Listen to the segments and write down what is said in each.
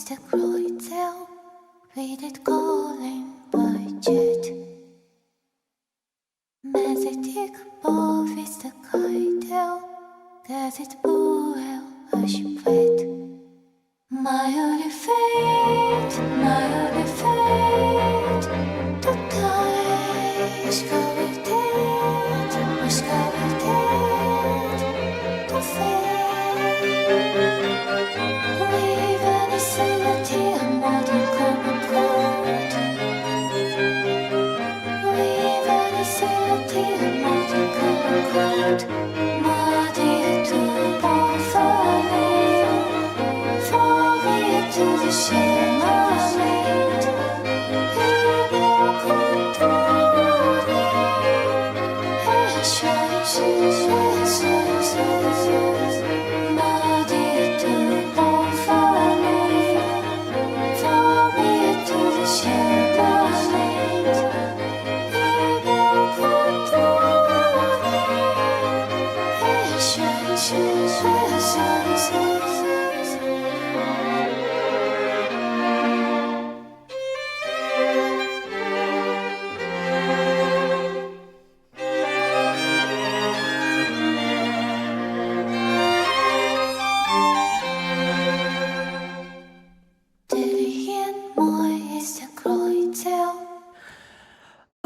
is the Kreuzl, with it calling by jet. Mezetik bov is the Keitel, gazet boel as je vet. My only fate, dat hij is gewerteerd, te ver. Leven is relateer, maar die komen goed. Leven is relateer, maar die komen goed. Maar die toeval verleven, voor wie het to the schema leed. Heel goed doorheen, en schijf, maar die toeval verleven, voor wie het to the schema leed. Heel goed doorheen, en schijf.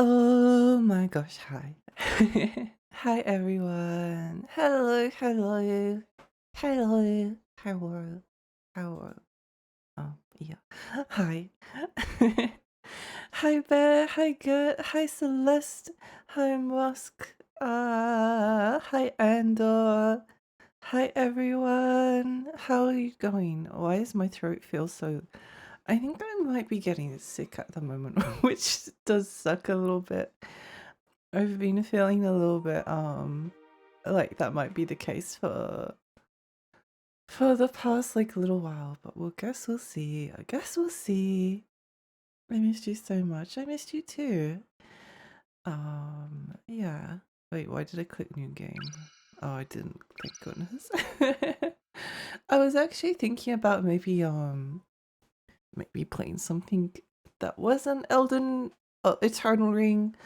Oh my gosh, hi. Hi everyone. Hello. How are Oh, yeah. Hi. Hi Bear, hi Gert, hi Celeste, hi Musk, hi Andor. Hi everyone. How are you going? Why does my throat feel so... I think I might be getting sick at the moment, which does suck a little bit. I've been feeling a little bit, like that might be the case for the past, like, little while, but I guess we'll see. I missed you so much. I missed you too. Yeah. Wait, why did I click new game? Oh, I didn't, thank goodness. I was actually thinking about maybe playing something that wasn't Eternal Ring.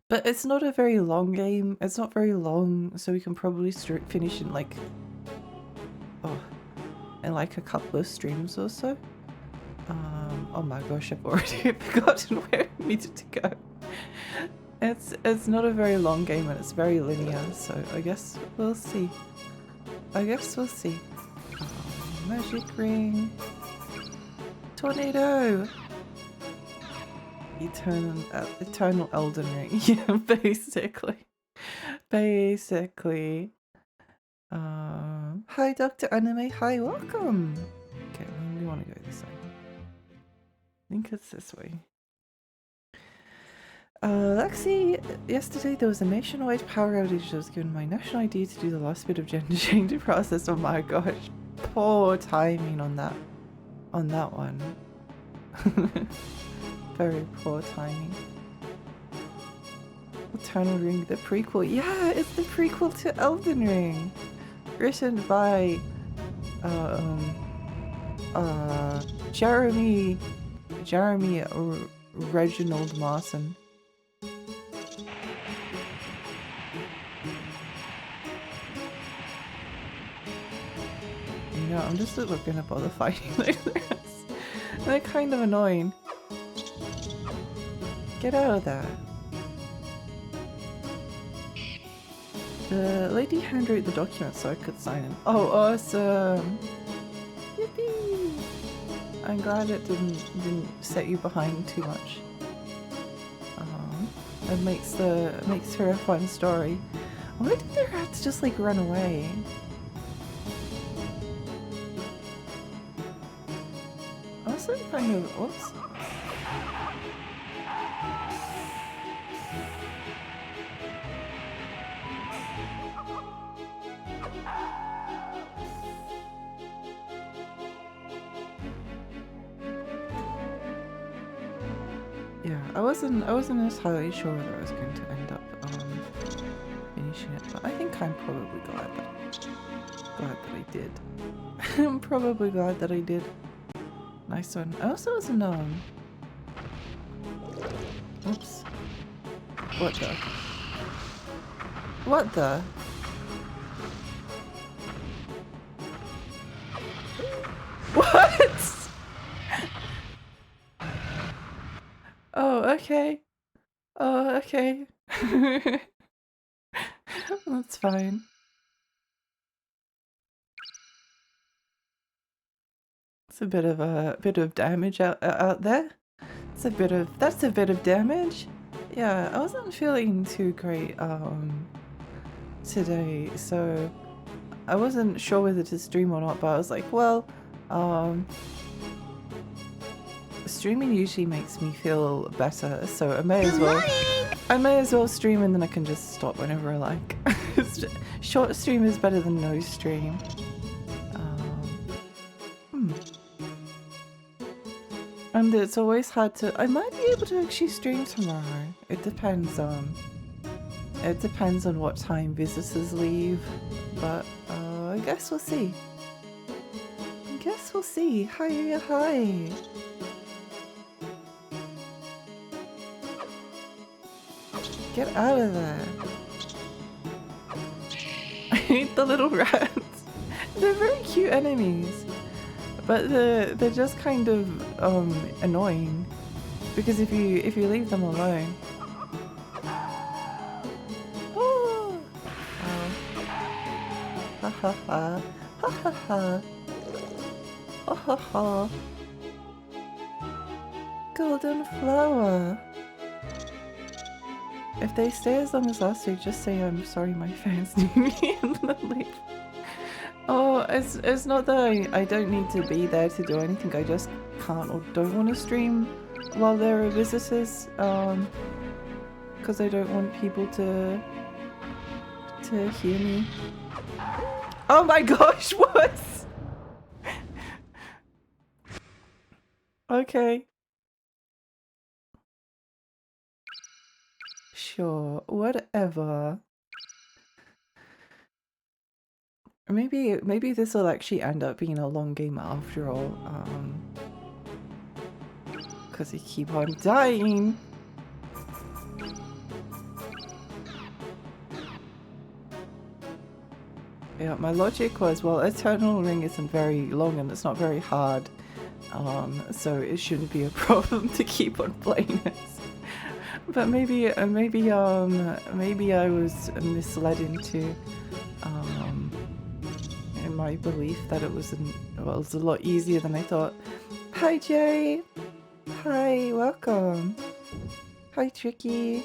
But it's not a very long game. It's not very long, so we can probably finish in like a couple of streams or so. Oh my gosh, I've already forgotten where I needed to go. It's not a very long game and it's very linear, so I guess we'll see. Magic ring. Tornado. Eternal Elden Ring. Yeah, basically. Hi Dr. Anime. Hi, welcome. Okay, we want to go this way. I think it's this way. Lexi, yesterday there was a nationwide power outage. I was given my national ID to do the last bit of gender change process. Oh my gosh. Poor timing on that one. Very poor timing. Eternal Ring, the prequel. Yeah, it's the prequel to Elden Ring. Written by Jeremy Reginald Mawson. You know, I'm just not gonna bother fighting like this. They're kind of annoying. Get out of there. The lady handwrote the document so I could sign it. Oh, awesome! Yippee! I'm glad it didn't set you behind too much. It makes for a fun story. Why did their rats just like run away? Also, kind of. Whoops. Yeah, I wasn't entirely sure whether I was going to end up finishing it, but I think I'm probably glad that I did. I'm probably glad that I did. Nice one. I also was a oops. What the? What the? What? Oh, okay. Oh, okay. That's fine. It's a bit of damage out there. That's a bit of damage. Yeah, I wasn't feeling too great today, so I wasn't sure whether to stream or not, but I was like, well, streaming usually makes me feel better, so I may as well stream and then I can just stop whenever I like. Short stream is better than no stream. And it's always hard to. I might be able to actually stream tomorrow. It depends on what time visitors leave, but I guess we'll see. Hi, hi. Get out of there. I hate the little rats. They're very cute enemies. But they're just kind of annoying, because if you leave them alone. Oh. Ha ha ha. Ha ha ha. Ha ha ha. Golden flower. If they stay as long as last week, just say I'm sorry my fans need me and then leave. Oh, it's not that I don't need to be there to do anything, I just can't or don't want to stream while there are visitors, because I don't want people to hear me. Oh my gosh, what? Okay. Sure, whatever. Maybe this will actually end up being a long game after all, because you keep on dying. Yeah, my logic was, well, Eternal Ring isn't very long and it's not very hard, so it shouldn't be a problem to keep on playing this. But maybe I was misled into in my belief that it was a lot easier than I thought. Hi Jay! Hi, welcome! Hi Tricky!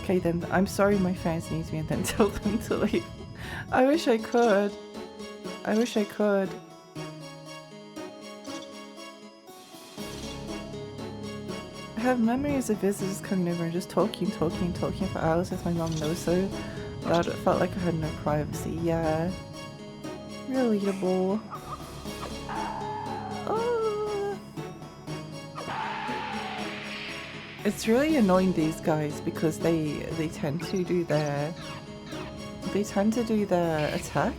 Okay then, I'm sorry my fans need me and then tell them to leave. I wish I could. I wish I could. I have memories of visitors coming over and just talking for hours with my mom and I so loud it felt like I had no privacy. Yeah. Relatable. Oh. It's really annoying these guys because they tend to do their attack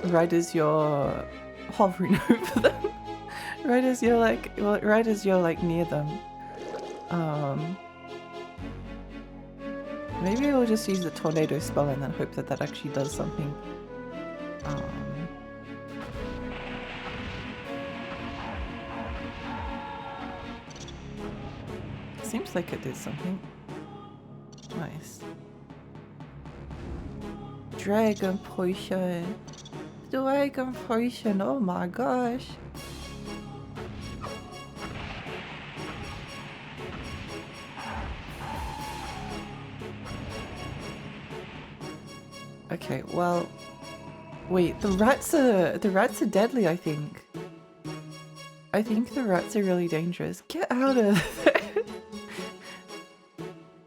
right as you're hovering over them. Right as you're like near them. Maybe we'll just use the tornado spell and then hope that that actually does something. Seems like it did something. Nice. Dragon potion. Dragon potion, oh my gosh. Okay, well, wait, the rats are deadly, I think. I think the rats are really dangerous. Get out of there!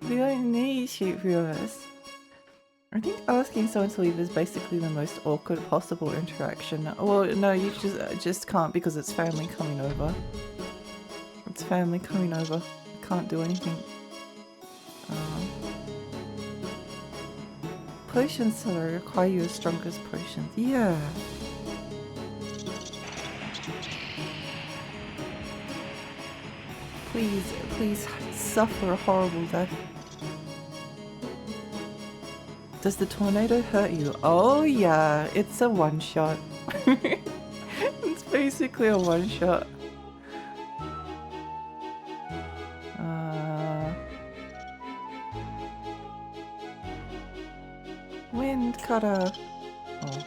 We don't need sheep viewers. I think asking someone to leave is basically the most awkward possible interaction. Well, no, you just can't because it's family coming over. It's family coming over. Can't do anything. Potion seller require your strongest potions. Yeah. Please suffer a horrible death. Does the tornado hurt you? Oh yeah, it's a one-shot. It's basically a one-shot. Wind cutter. Oh.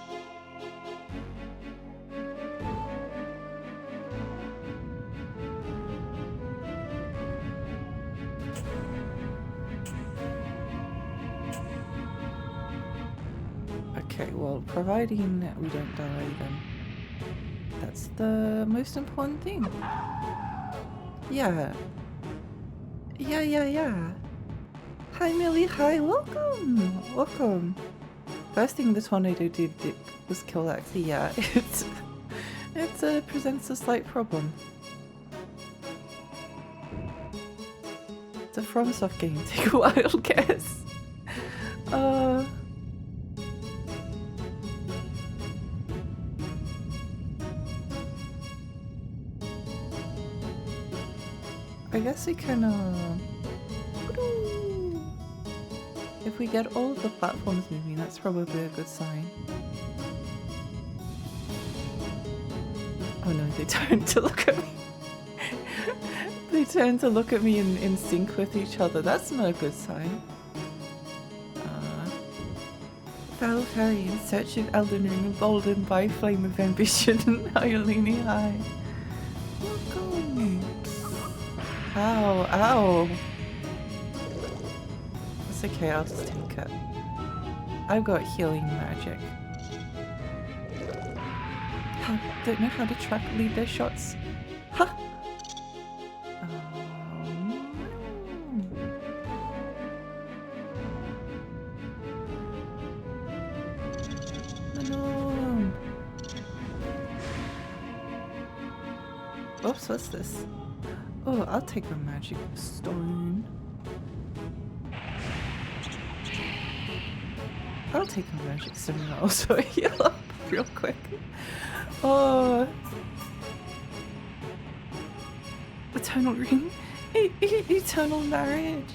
Okay, well, providing we don't die, then that's the most important thing. Yeah. Yeah. Hi, Millie. Hi, welcome. Welcome. First thing the tornado did was kill Axie. Yeah, it presents a slight problem. It's a FromSoft game. Take a wild guess. I guess we can, if we get all of the platforms moving, that's probably a good sign. Oh no, they turned to look at me. They turned to look at me in sync with each other. That's not a good sign. Foul Fairy in search of Elden Ring, emboldened by flame of ambition. Hyolini high. Ow, ow. It's okay, I'll just take it. I've got healing magic. Don't know how to lead their shots. Huh! No. Oops, what's this? Oh, I'll take a magic stone. I'll take a magic stone and also heal up real quick. Oh. Eternal ring? Eternal marriage.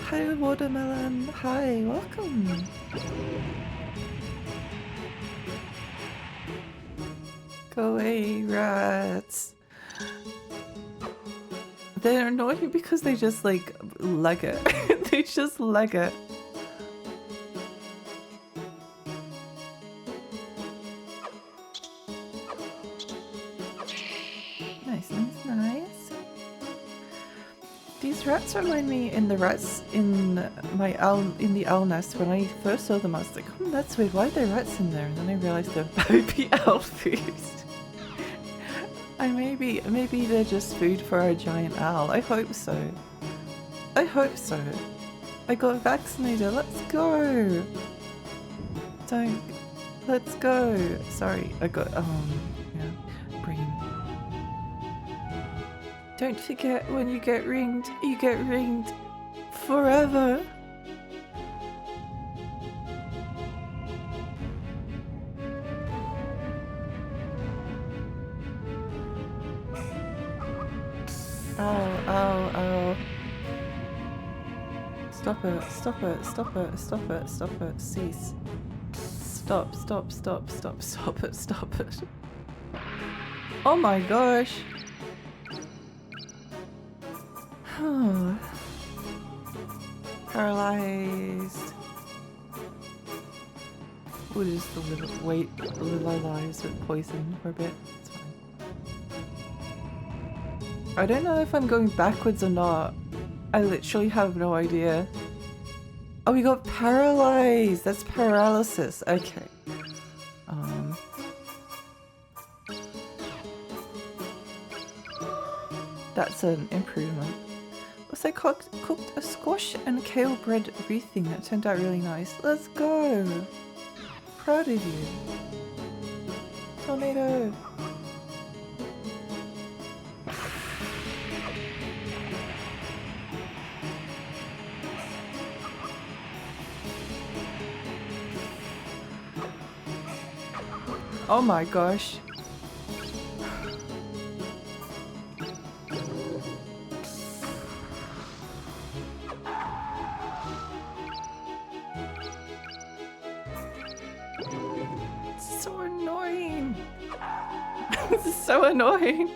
Hi, watermelon. Hi, welcome. Go away, rats. They're annoying because they just like leg it. They just leg it. Nice. These rats remind me in the rats in the owl nest. When I first saw them, I was like, oh, that's weird. Why are there rats in there? And then I realized they're baby owl food. Maybe they're just food for a giant owl. I hope so. I got vaccinated. Let's go. Let's go. Sorry, I got yeah, brain. Don't forget, when you get ringed forever. Ow. Stop it. Cease. Stop it. Oh my gosh. Paralyzed. We'll just live our lives with poison for a bit. It's fine. I don't know if I'm going backwards or not. I literally have no idea. Oh, we got paralyzed. That's paralysis. Okay. That's an improvement. Also cooked a squash and kale bread wreath thing that turned out really nice. Let's go! Proud of you. Tornado! Oh my gosh. It's so annoying. This is so annoying.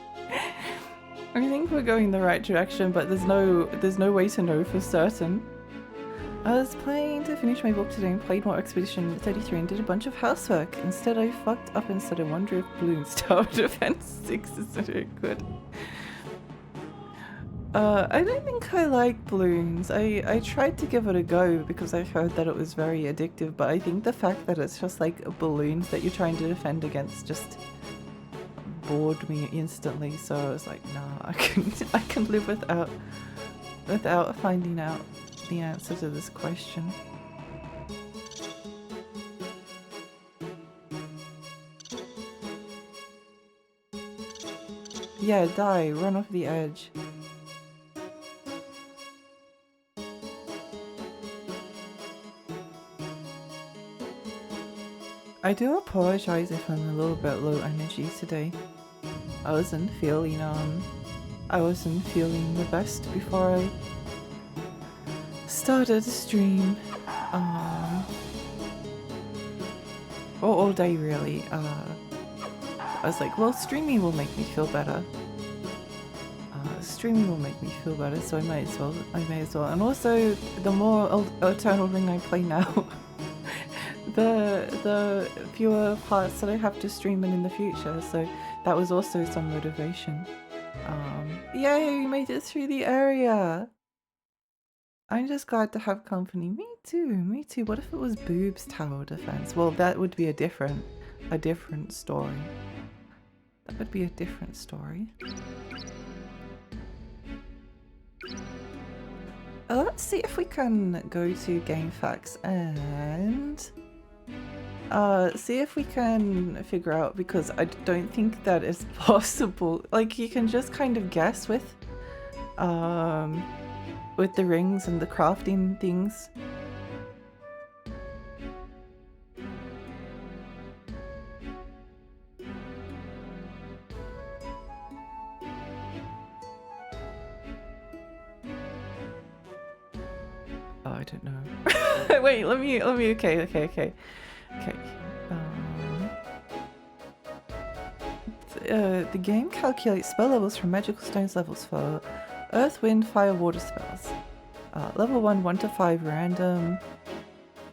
I think we're going the right direction, but there's no way to know for certain. I was planning to finish my book today and played more Expedition 33 and did a bunch of housework. Instead I fucked up and started wondering if Bloons Tower Defense 6 is very good. I don't think I like balloons. I tried to give it a go because I heard that it was very addictive, but I think the fact that it's just like balloons that you're trying to defend against just bored me instantly, so I was like, nah, I can live without finding out the answer to this question. Yeah, die, run off the edge. I do apologize if I'm a little bit low energy today. I wasn't feeling the best before I started the stream. Or all day really. I was like, well, streaming will make me feel better. Streaming will make me feel better, so I may as well. And also, the more Eternal Ring I play now, the fewer parts that I have to stream in the future, so that was also some motivation. Yay, we made it through the area! I'm just glad to have company. Me too. What if it was Boob's Tower Defense? Well, that would be a different story. That would be a different story. Let's see if we can go to GameFAQs and see if we can figure out, because I don't think that is possible. Like, you can just kind of guess with the rings and the crafting things. Oh, I don't know. Wait, let me, okay. The game calculates spell levels from magical stones levels for earth, wind, fire, water spells. Level 1 to 5 random.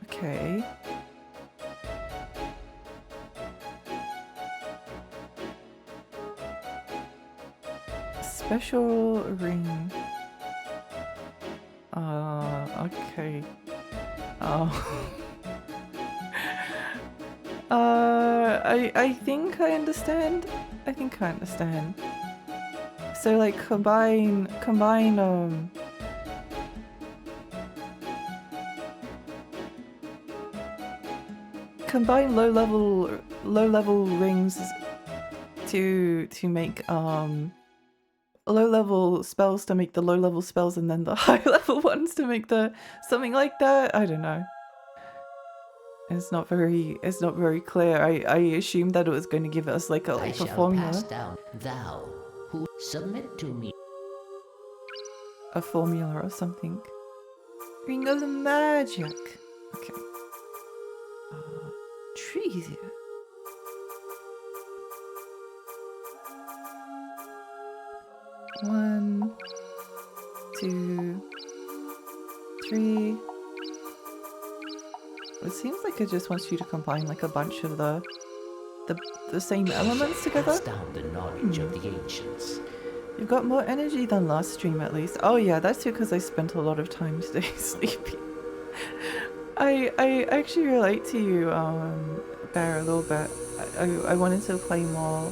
Okay. Special ring. Okay. I think I understand. So like combine low level rings to make low level spells to make the low level spells, and then the high level ones to make the something like that. I don't know. It's not very clear. I assumed that it was going to give us like a formula. Pass down thou who submit to me. A formula or something. Ring of the magic. Okay. Trees here. One, 2, 3. It seems like it just wants you to combine like a bunch of the same elements together. Pass down the knowledge of the ancients. You've got more energy than last stream at least. Oh yeah, that's because I spent a lot of time today sleeping. I actually relate to you, Bear, a little bit. I wanted to play more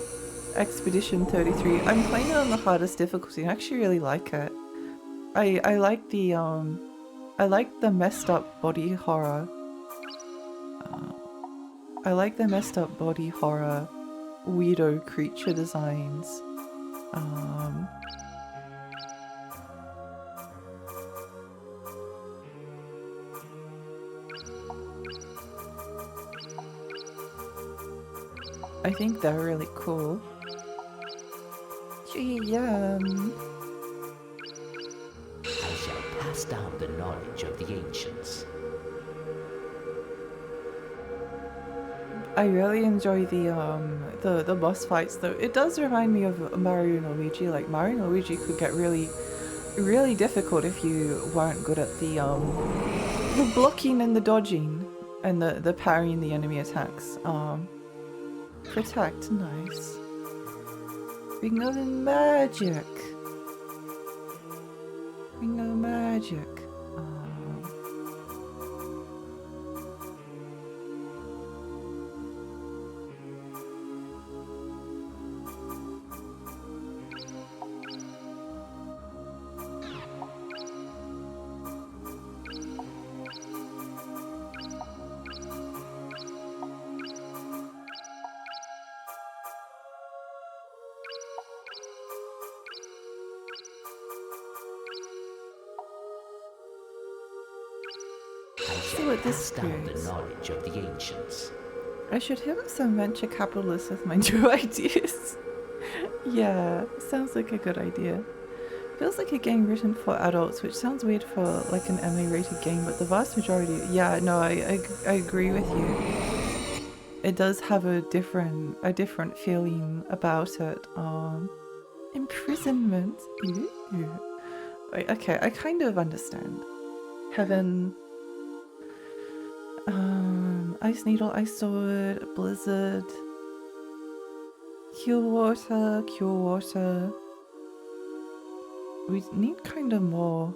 Expedition 33. I'm playing it on the hardest difficulty. I actually really like it. I like the messed up body horror. I like the messed up body horror weirdo creature designs. I think they're really cool. Yeah. I shall pass down the knowledge of the ancients. I really enjoy the boss fights though. It does remind me of Mario and Luigi. Like Mario and Luigi could get really difficult if you weren't good at the blocking and the dodging and the parrying the enemy attacks. Protect, nice. Ring of magic. Ring of magic. See what this Down the creates. knowledge of the ancients. I should hit up some venture capitalists with my new ideas. Yeah, sounds like a good idea. Feels like a game written for adults, which sounds weird for like an MA-rated game, but the vast majority, yeah, no, I agree with you. It does have a different feeling about it. Imprisonment. Ooh. Okay, I kind of understand. Heaven. Ice Needle, Ice Sword, Blizzard, Cure Water. We need kind of more.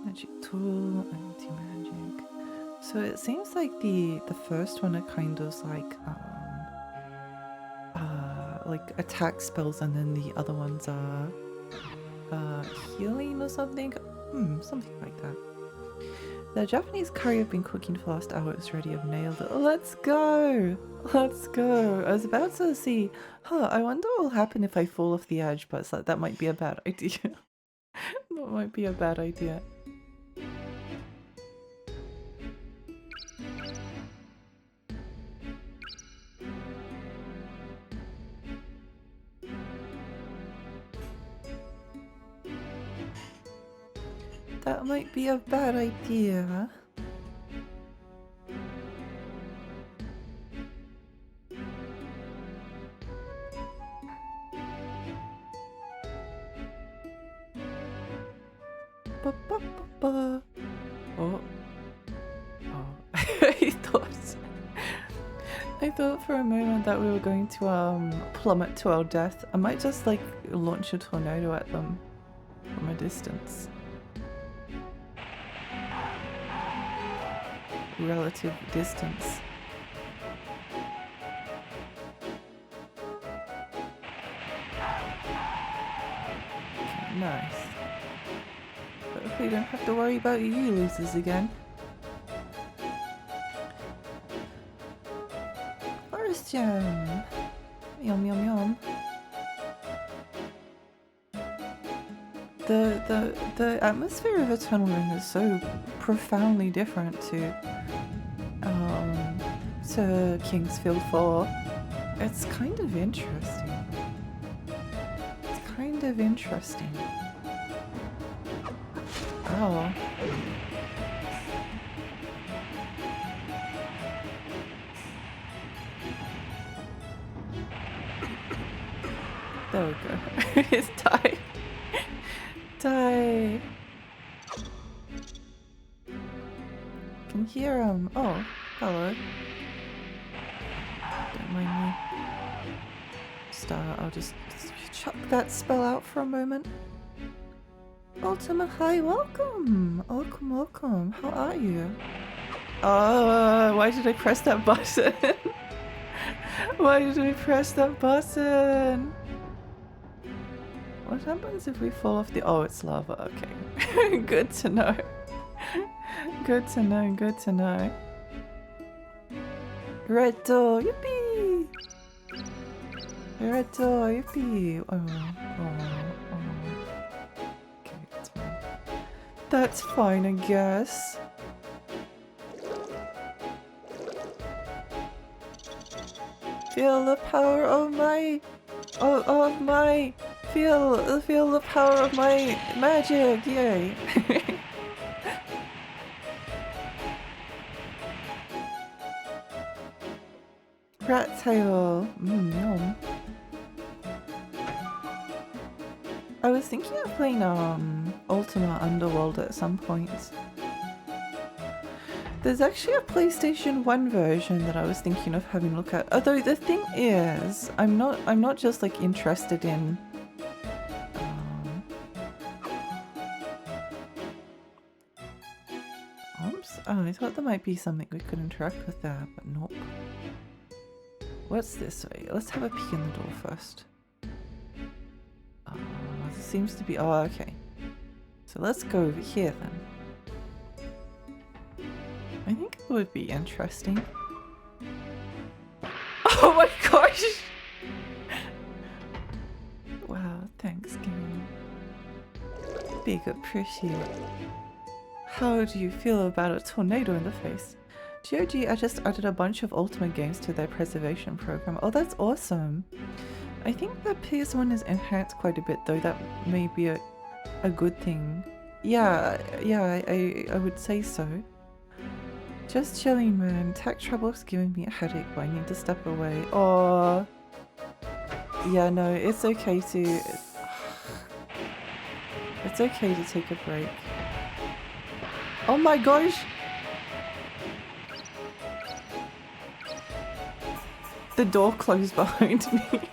Magic tool, anti-magic. So it seems like the first one are kind of like attack spells, and then the other ones are healing or something. Something like that. The Japanese curry I've been cooking for the last hour is ready. I've nailed it. Let's go! Let's go! I was about to see, I wonder what will happen if I fall off the edge, but it's like, that might be a bad idea. That might be a bad idea. That might be a bad idea. Oh. Oh. I thought for a moment that we were going to plummet to our death. I might just like launch a tornado at them from a distance. Relative distance. Okay, nice. But we don't have to worry about you losers again. Forest gem. Yum yum yum. The atmosphere of Eternal Ring is so profoundly different to Kingsfield 4. It's kind of interesting. It's kind of interesting. Oh. There we go. It's die. Die. Can hear him. Oh, hello. Don't mind me. I'll just chuck that spell out for a moment. Ultima, hi, welcome. Welcome. How are you? Why did I press that button? Why did I press that button? What happens if we fall off the... Oh, it's lava. Okay. Good to know. Good to know. Red door, yippee! Red door, yippee! Oh. That's fine, I guess. Feel the power of my... Feel the power of my magic, yay! Rat tail, yum. I was thinking of playing Ultima Underworld at some point. There's actually a PlayStation 1 version that I was thinking of having a look at. Although the thing is, I'm not just like interested in oops. Oh, I thought there might be something we could interact with there, but nope. What's this way? Let's have a peek in the door first. There seems to be... oh, okay. So let's go over here then. I think it would be interesting. Oh my gosh! Wow, thanks, Gary. Big appreciate. How do you feel about a tornado in the face? GOG just added a bunch of Ultimate games to their preservation program. Oh, that's awesome. I think the PS1 is enhanced quite a bit though. That may be a good thing. Yeah, I would say so. Just chilling, man. Tech trouble's giving me a headache, but I need to step away. Oh, yeah, no, it's okay to... it's okay to take a break. Oh my gosh! The door closed behind me.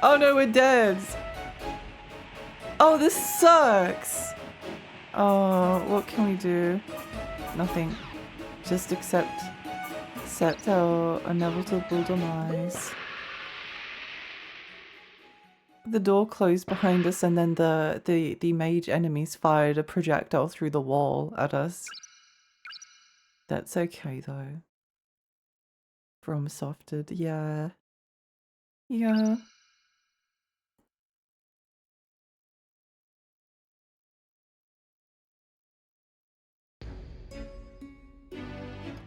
Oh no, we're dead! Oh, this sucks! Oh, what can we do? Nothing. Just accept our inevitable demise. The door closed behind us and then the mage enemies fired a projectile through the wall at us. That's okay though. From softed, yeah. Yeah.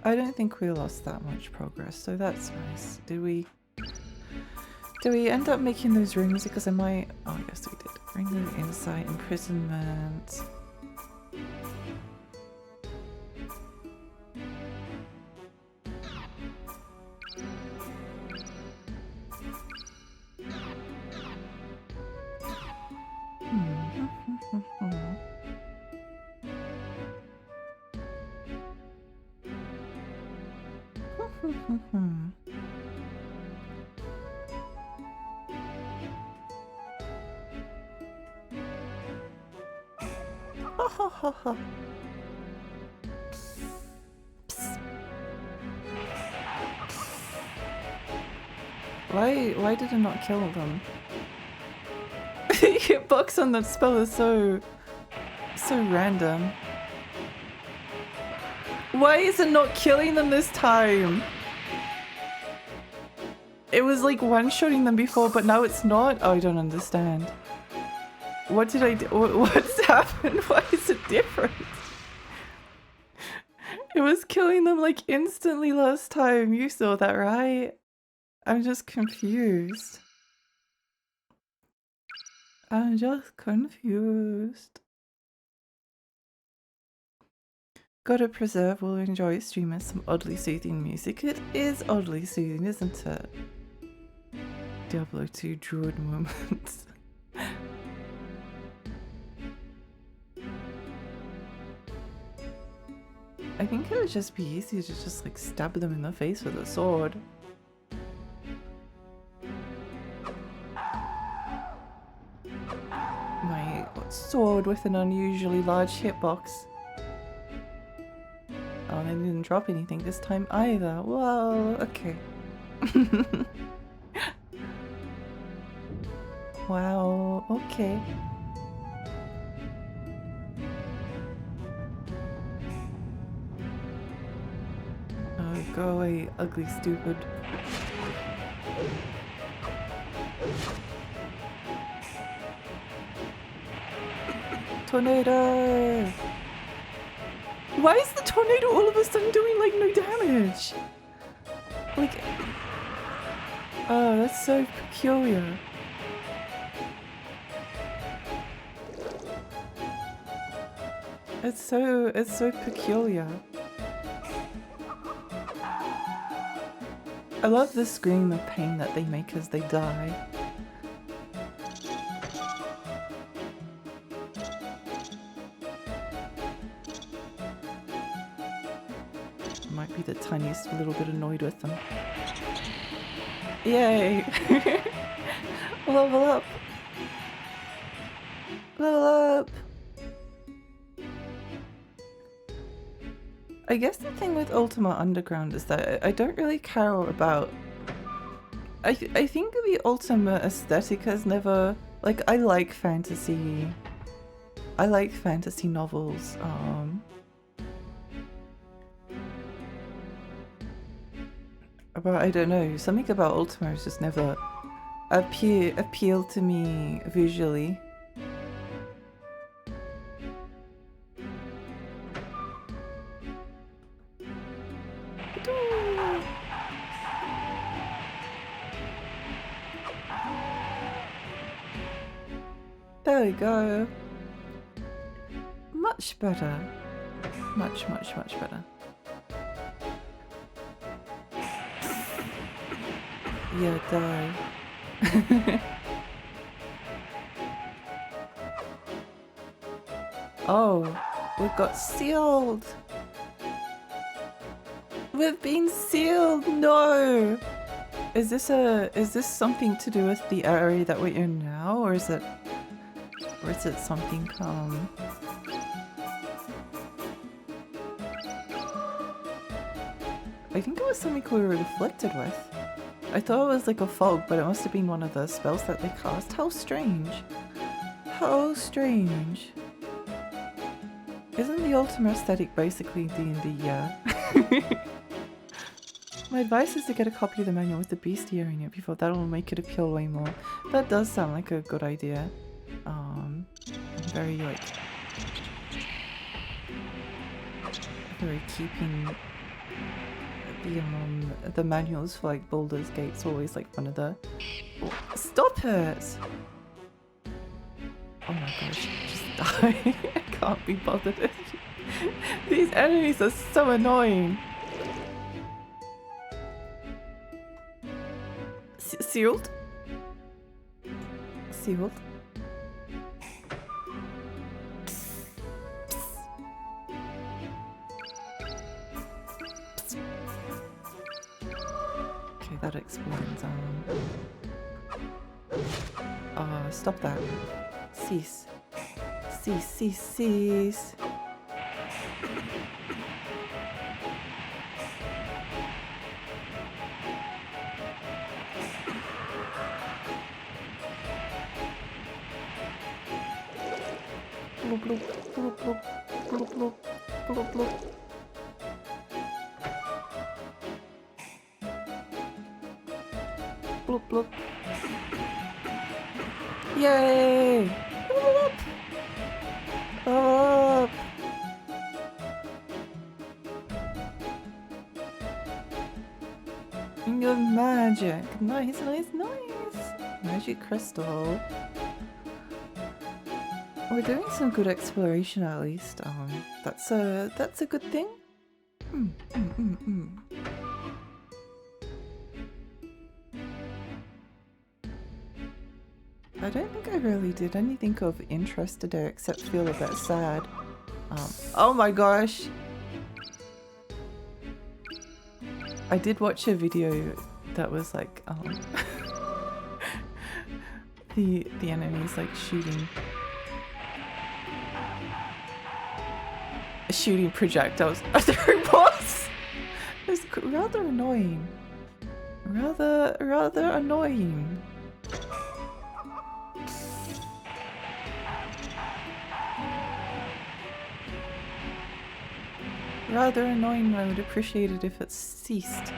I don't think we lost that much progress, so that's nice. Did we end up making those rings? Because I might... oh yes we did. Ring of Insight, Imprisonment... Why did it not kill them? Hitbox on that spell is so random. Why is it not killing them this time? It was like one-shotting them before, but now it's not? Oh, I don't understand. What did I do? What's happened? Why is it different? It was killing them like instantly last time. You saw that, right? I'm just confused. I'm just confused. Gotta preserve, will enjoy streaming some oddly soothing music. It is oddly soothing, isn't it? Diablo 2 druid moments. I think it would just be easy to just like stab them in the face with a sword. My sword with an unusually large hitbox. Oh, they didn't drop anything this time either. Whoa, okay. Wow, okay. Oh, go away, ugly, stupid. Tornado! Why is the tornado all of a sudden doing like no damage? Like, oh, that's so peculiar. It's so peculiar. I love the scream of pain that they make as they die. Might be the tiniest little bit annoyed with them. Yay! Level up! Level up! I guess the thing with Ultima Underground is that I don't really care about... I think the Ultima aesthetic has never... Like, I like fantasy. I like fantasy novels. But I don't know, something about Ultima has just never appealed to me visually. There we go. Much better. Much better. Yeah, die. Oh, we've got sealed. We've been sealed. No. Is this something to do with the area that we're in now, or is it something I think it was something we were afflicted with. I thought it was like a fog, but it must have been one of the spells that they cast. How strange. How strange. Isn't the Ultima aesthetic basically D&D? Yeah. My advice is to get a copy of the manual with the bestiary in it before. That'll make it appeal way more. That does sound like a good idea. Very like... very keeping... the manuals for like Baldur's Gate's always like one of the... Oh, stop it! Oh my gosh, just die. I can't be bothered. These enemies are so annoying. Sealed? Sealed? Okay, that explains, stop that. Cease. Cease, cease, cease. Bloop, bloop, bloop, bloop, bloop, bloop, bloop, bloop. Bloop, bloop. Yay! Bloop. Up. Your magic. Nice, nice, nice. Magic crystal. We're doing some good exploration at least. That's a good thing. I don't think I really did anything of interest today except feel a bit sad. Oh my gosh! I did watch a video that was like, the enemies like shooting projectiles at their boss. It's rather annoying. Rather annoying. Rather annoying. I would appreciate it if it ceased.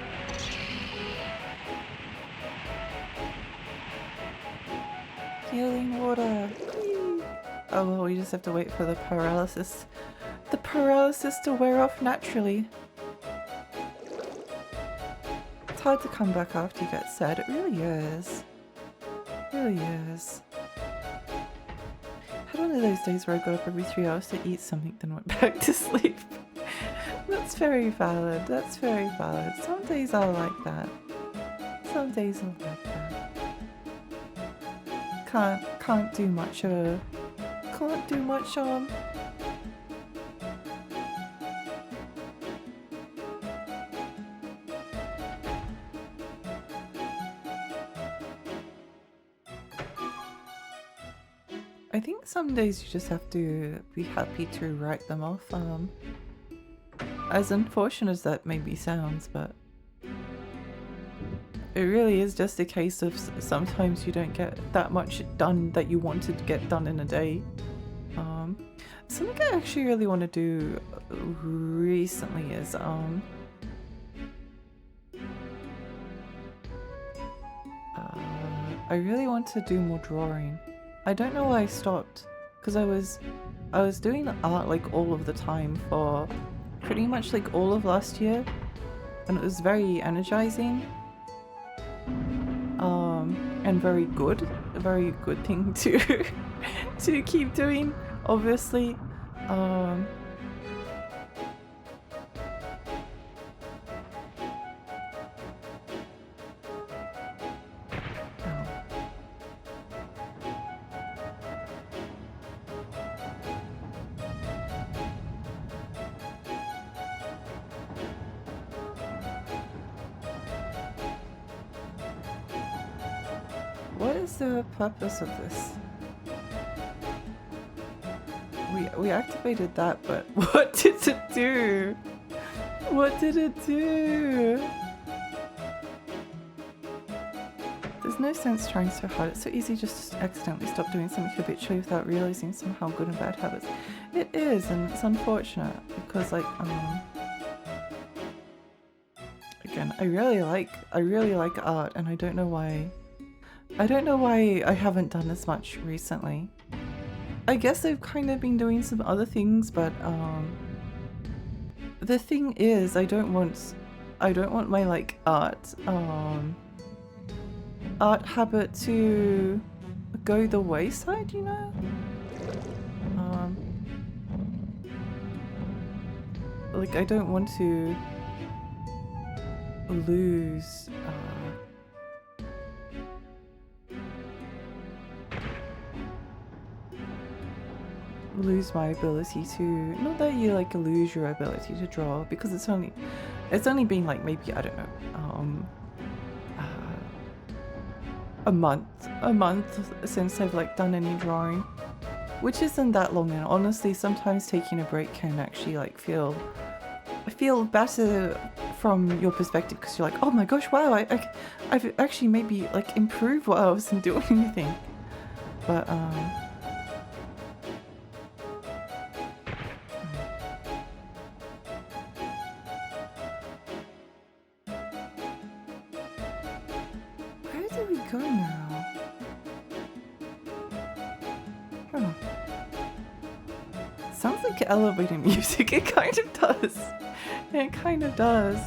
Healing water. Whee! Oh well, we just have to wait for the paralysis to wear off naturally. It's hard to come back after you get sad. It really is. It really is. I had one of those days where I got up every 3 hours to eat something, then went back to sleep. That's very valid. That's very valid. Some days I'll like that. Some days I'll like that. Can't do much. Can't do much. I think some days you just have to be happy to write them off. As unfortunate as that maybe sounds, but it really is just a case of sometimes you don't get that much done that you wanted to get done in a day. Something I actually really want to do recently is I really want to do more drawing. I don't know why I stopped, because I was doing art like all of the time for pretty much like all of last year, and it was very energizing and very good, a very good thing to to keep doing, obviously. What is the purpose of this? We activated that, but what did it do? What did it do? There's no sense trying so hard. It's so easy just to accidentally stop doing something habitually without realizing somehow good and bad habits. It is, and it's unfortunate because like again, I really like art, and I don't know why I haven't done as much recently. I guess I've kind of been doing some other things, but the thing is, I don't want my like art habit to go the wayside, you know? Like I don't want to lose my ability to, not that you like lose your ability to draw, because it's only been like maybe, I don't know, a month since I've like done any drawing, which isn't that long. And honestly, sometimes taking a break can actually like feel better from your perspective, because you're like, oh my gosh, wow, I've actually maybe like improved what I wasn't doing anything. But where do we go now? Huh. Sounds like elevator music. It kind of does. It kind of does.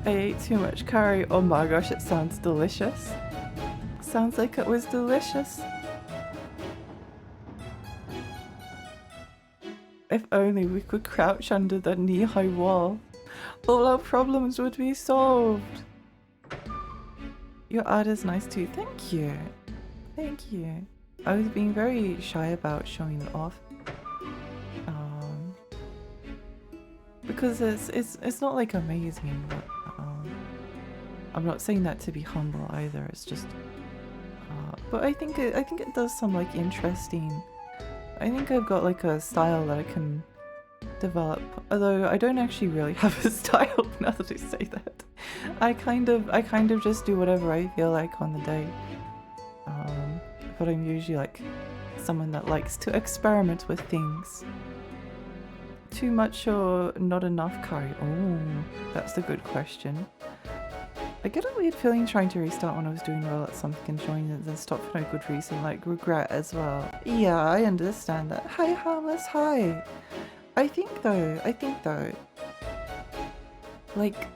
I ate too much curry. Oh my gosh, it sounds delicious. Sounds like it was delicious. If only we could crouch under the knee-high wall, all our problems would be solved. Your art is nice too. Thank you. Thank you. I was being very shy about showing it off. Because it's not like amazing, but I'm not saying that to be humble either. It's just but I think it does some like interesting. I think I've got like a style that I can develop, although I don't actually really have a style now that I say that. I kind of just do whatever I feel like on the day. But I'm usually like someone that likes to experiment with things. Too much or not enough curry? Oh, that's a good question. I get a weird feeling trying to restart when I was doing well at something and joining and then stop for no good reason, like regret as well. Yeah, I understand that. Hi, Harmless, hi. I think though, like,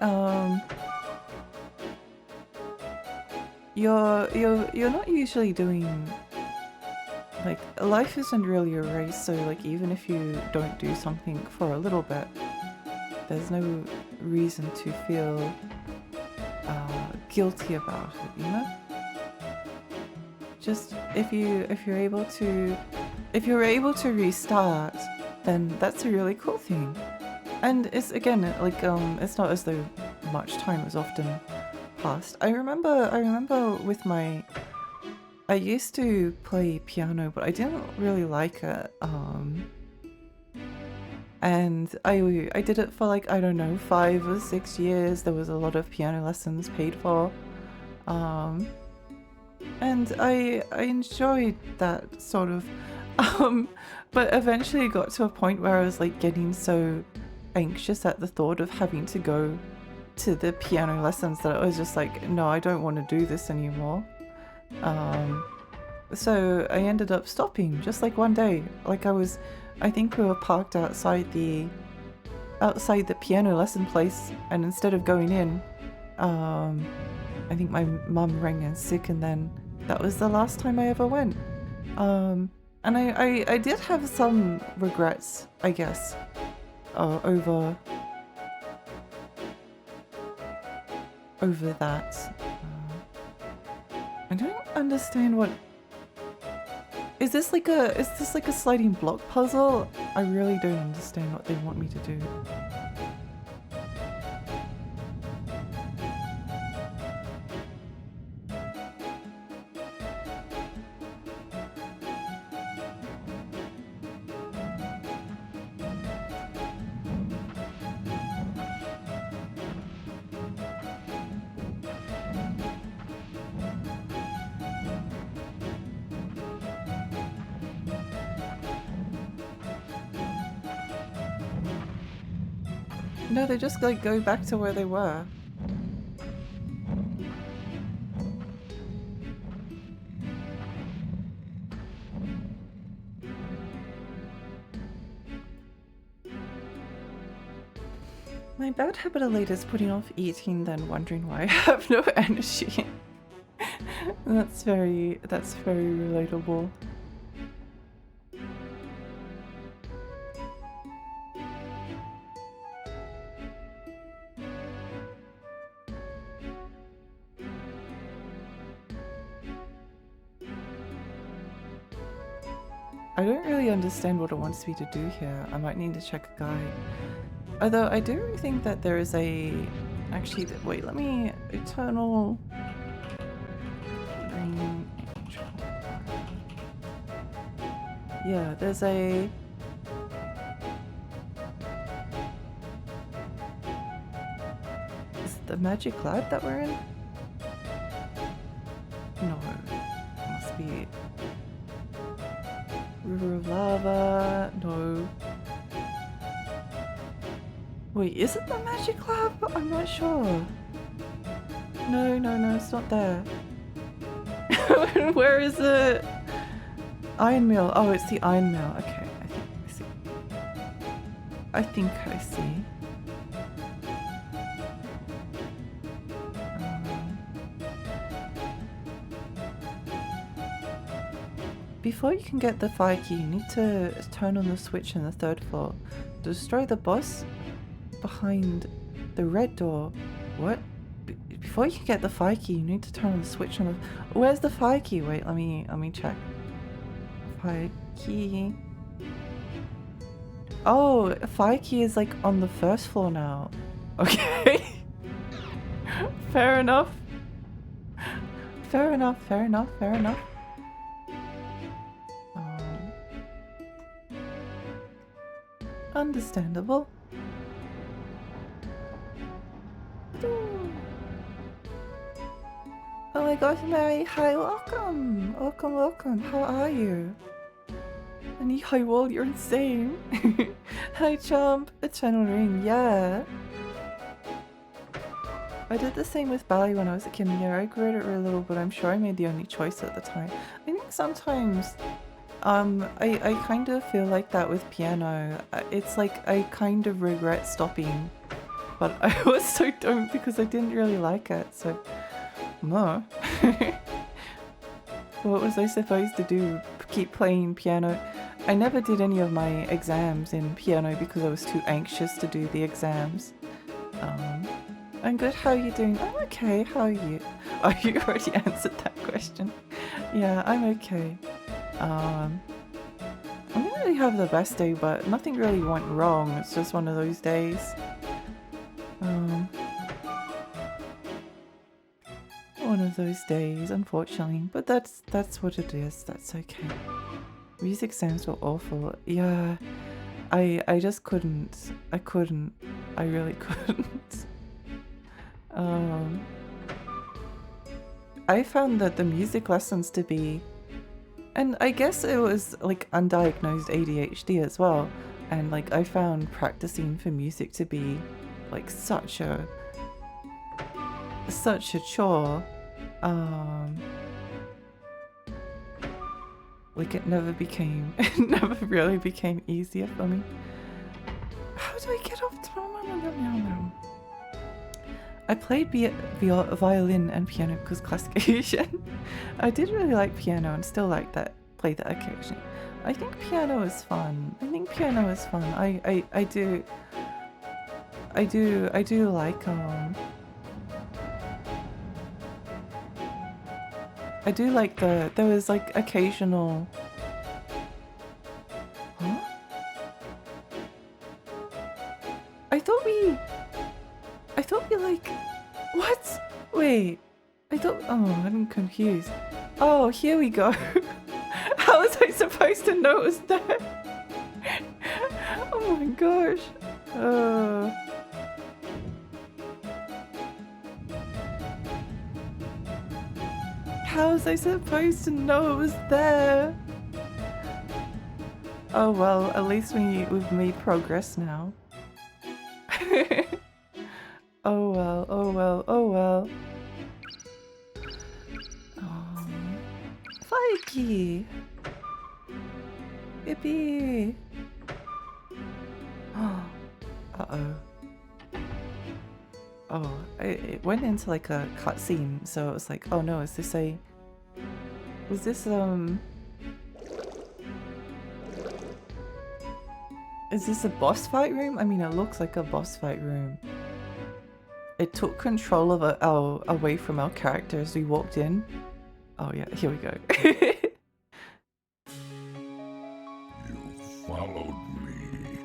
you're not usually doing, like, life isn't really a race, so like even if you don't do something for a little bit, there's no reason to feel guilty about it, you know? Just if you're able to restart, then that's a really cool thing. And it's again like it's not as though much time has often passed. I remember with my I used to play piano, but I didn't really like it. And I did it for like, I don't know, 5 or 6 years. There was a lot of piano lessons paid for. And I enjoyed that sort of, but eventually it got to a point where I was like getting so anxious at the thought of having to go to the piano lessons that I was just like, no, I don't want to do this anymore. So I ended up stopping just like one day. Like I think we were parked outside the piano lesson place, and instead of going in, I think my mum rang in sick, and then that was the last time I ever went. And I did have some regrets, I guess, over that. I don't understand what. Is this like a sliding block puzzle? I really don't understand what they want me to do. No, they just like go back to where they were. My bad habit of late is putting off eating, then wondering why I have no energy. That's very relatable. I don't really understand what it wants me to do here. I might need to check a guide. Although I do think that there is a... Actually, wait, let me... Eternal... Ring... Yeah, there's a... Is it the magic lab that we're in? No. It must be... River of Lava... No. Wait, is it the magic lab? I'm not sure. No, it's not there. Where is it? Iron Mill. Oh, it's the Iron Mill. Okay, I think I see. Before you can get the fire key, you need to turn on the switch on the 3rd floor. Destroy the boss behind the red door. What? Before you can get the fire key, you need to turn on the switch on the... Where's the fire key? Wait, let me check. Fire key... Oh, fire key is like on the 1st floor now. Okay. Fair enough. Fair enough. Understandable. Oh my gosh, Mary, hi, welcome! Welcome, how are you? And hi, Wall, you're insane! Hi, Chomp, Eternal Ring, yeah! I did the same with ballet when I was a kid. Yeah, I grew it really little, but I'm sure I made the only choice at the time. I think sometimes I kind of feel like that with piano. It's like I kind of regret stopping, but I also don't because I didn't really like it, so no. What was I supposed to do? Keep playing piano? I never did any of my exams in piano because I was too anxious to do the exams. I'm good, how are you doing? I'm okay, how are you? Oh, you already answered that question. Yeah, I'm okay. I didn't really have the best day, but nothing really went wrong. It's just one of those days. One of those days, unfortunately. But that's what it is. That's okay. Music exams were awful. Yeah, I just couldn't. I couldn't. I really couldn't. I found that the music lessons to be, and I guess it was like undiagnosed ADHD as well, and like I found practicing for music to be like such a chore. Like it never really became easier for me. How do I get off? I played violin and piano because classic Asian. I did really like piano and still like that. Play that occasionally. I think piano is fun. I do like I do like there was like occasional. Huh? I thought we like, what? Wait, oh, I'm confused. Oh, here we go. How was I supposed to know it was there? Oh my gosh. How was I supposed to know it was there? Oh well, at least we've made progress now. Oh well, oh well, oh well. Fikey! Yippee! Uh-oh. Oh, it went into like a cutscene, so it was like, oh no, was this a boss fight room? I mean, it looks like a boss fight room. It took control of away from our character as we walked in. Oh yeah, here we go. You followed me.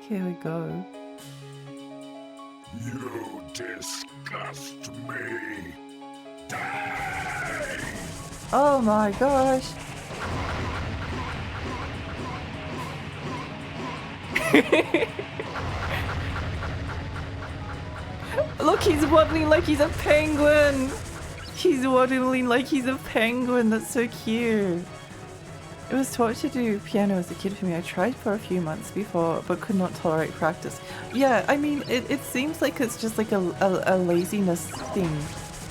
Here we go. You disgust me. Die! Oh my gosh. Look, he's waddling like he's a penguin. He's waddling like he's a penguin. That's so cute. It was torture to do piano as a kid for me. I tried for a few months before, but could not tolerate practice. Yeah, I mean, it seems like it's just like a laziness thing,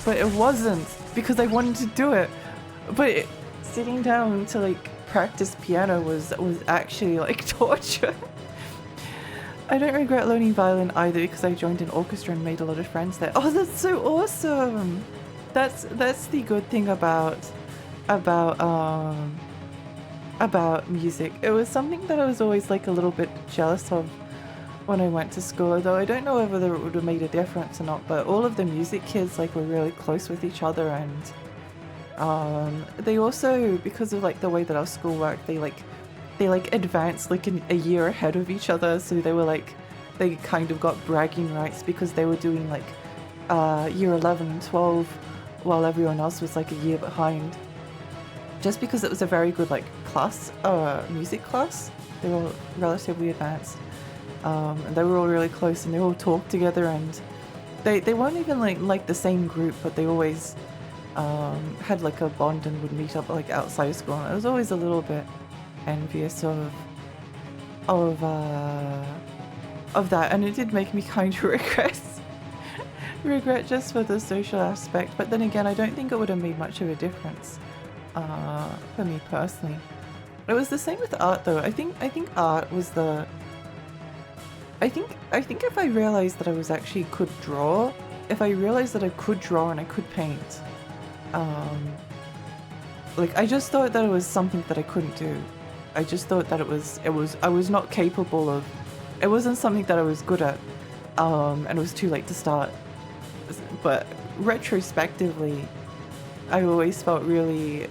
but it wasn't because I wanted to do it. But sitting down to like practice piano was actually like torture. I don't regret learning violin either because I joined an orchestra and made a lot of friends there. Oh, that's so awesome! That's the good thing about music. It was something that I was always like a little bit jealous of when I went to school, although I don't know whether it would have made a difference or not, but all of the music kids like were really close with each other, and they also, because of like the way that our school worked, they advanced like a year ahead of each other, so they kind of got bragging rights because they were doing like year 11 and 12 while everyone else was like a year behind. Just because it was a very good like class, music class. They were relatively advanced, and they were all really close, and they all talked together, and they weren't even like the same group, but they always had like a bond and would meet up like outside of school. And I was always a little bit envious of that, and it did make me kind of regret just for the social aspect, but then again, I don't think it would have made much of a difference for me personally. It was the same with art though. I think art was the... I think if I realized that I was actually could draw, if I realized that I could draw and I could paint, like I just thought that it was something that I couldn't do. I just thought that I was not capable of, it wasn't something that I was good at, and it was too late to start. But retrospectively, I always felt really,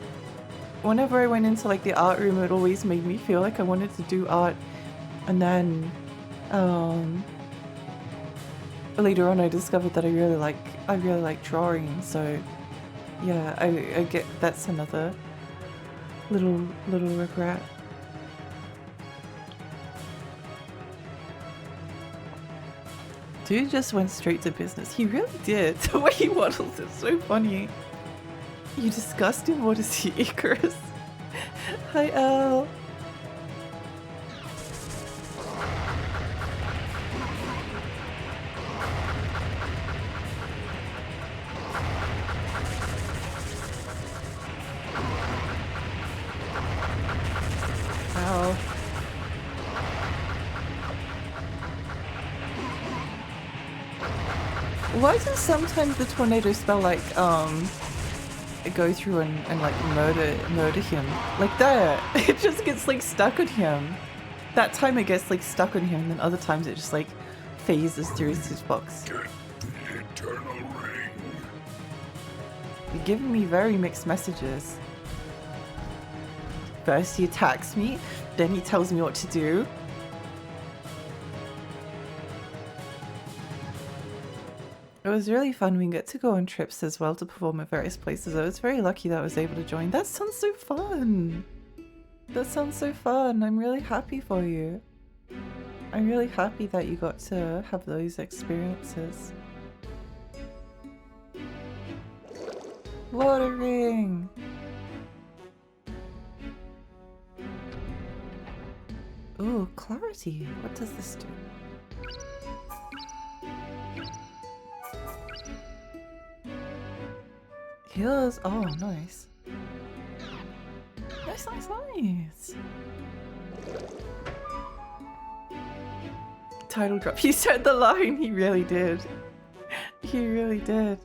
whenever I went into like the art room, it always made me feel like I wanted to do art. And then later on I discovered that I really like drawing, so yeah, I get that's another little regret. Dude just went straight to business. He really did. The way he waddles is so funny. You disgust him? What is he, Icarus? Hi, Elle. Ow. Why does sometimes the tornado spell like go through and like murder him? Like there, it just gets like stuck on him. That time it gets like stuck on him, and then other times it just like phases through his hitbox. Get the eternal ring. You're giving me very mixed messages. First he attacks me, then he tells me what to do. It was really fun. We get to go on trips as well to perform at various places. I was very lucky that I was able to join. That sounds so fun! That sounds so fun. I'm really happy for you. I'm really happy that you got to have those experiences. Watering! Ooh, clarity. What does this do? Heals. Oh, nice. Nice. Title drop. He said the line. He really did. He really did.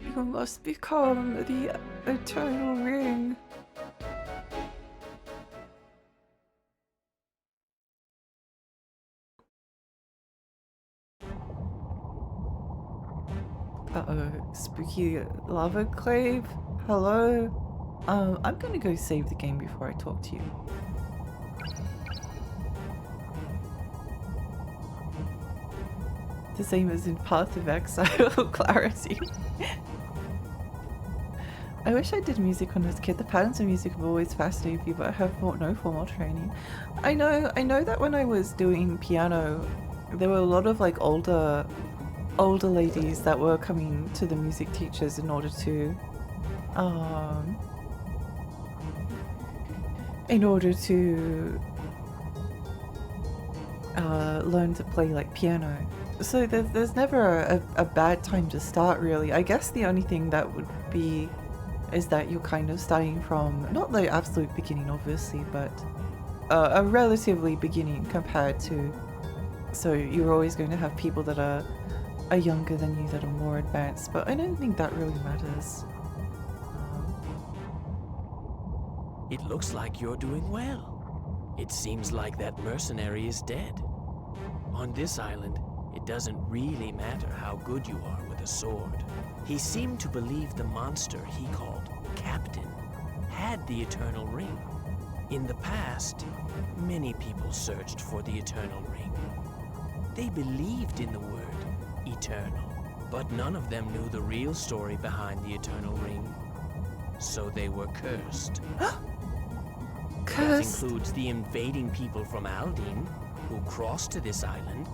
You must become the eternal ring. Uh-oh, spooky lava clave? Hello? I'm gonna go save the game before I talk to you. The same as in Path of Exile, clarity. I wish I did music when I was a kid. The patterns of music have always fascinated me, but I have no formal training. I know that when I was doing piano, there were a lot of like older ladies that were coming to the music teachers in order to learn to play like piano. So there's never a bad time to start, really. I guess the only thing that would be is that you're kind of starting from not the absolute beginning obviously, but a relatively beginning compared to, so you're always going to have people that are younger than you that are more advanced, but I don't think that really matters. It looks like you're doing well. It seems like that mercenary is dead. On this island, it doesn't really matter how good you are with a sword. He seemed to believe the monster he called Captain had the Eternal Ring. In the past, many people searched for the Eternal Ring. They believed in the word eternal, but none of them knew the real story behind the Eternal Ring. So they were cursed. Cursed? That includes the invading people from Aldine, who crossed to this island,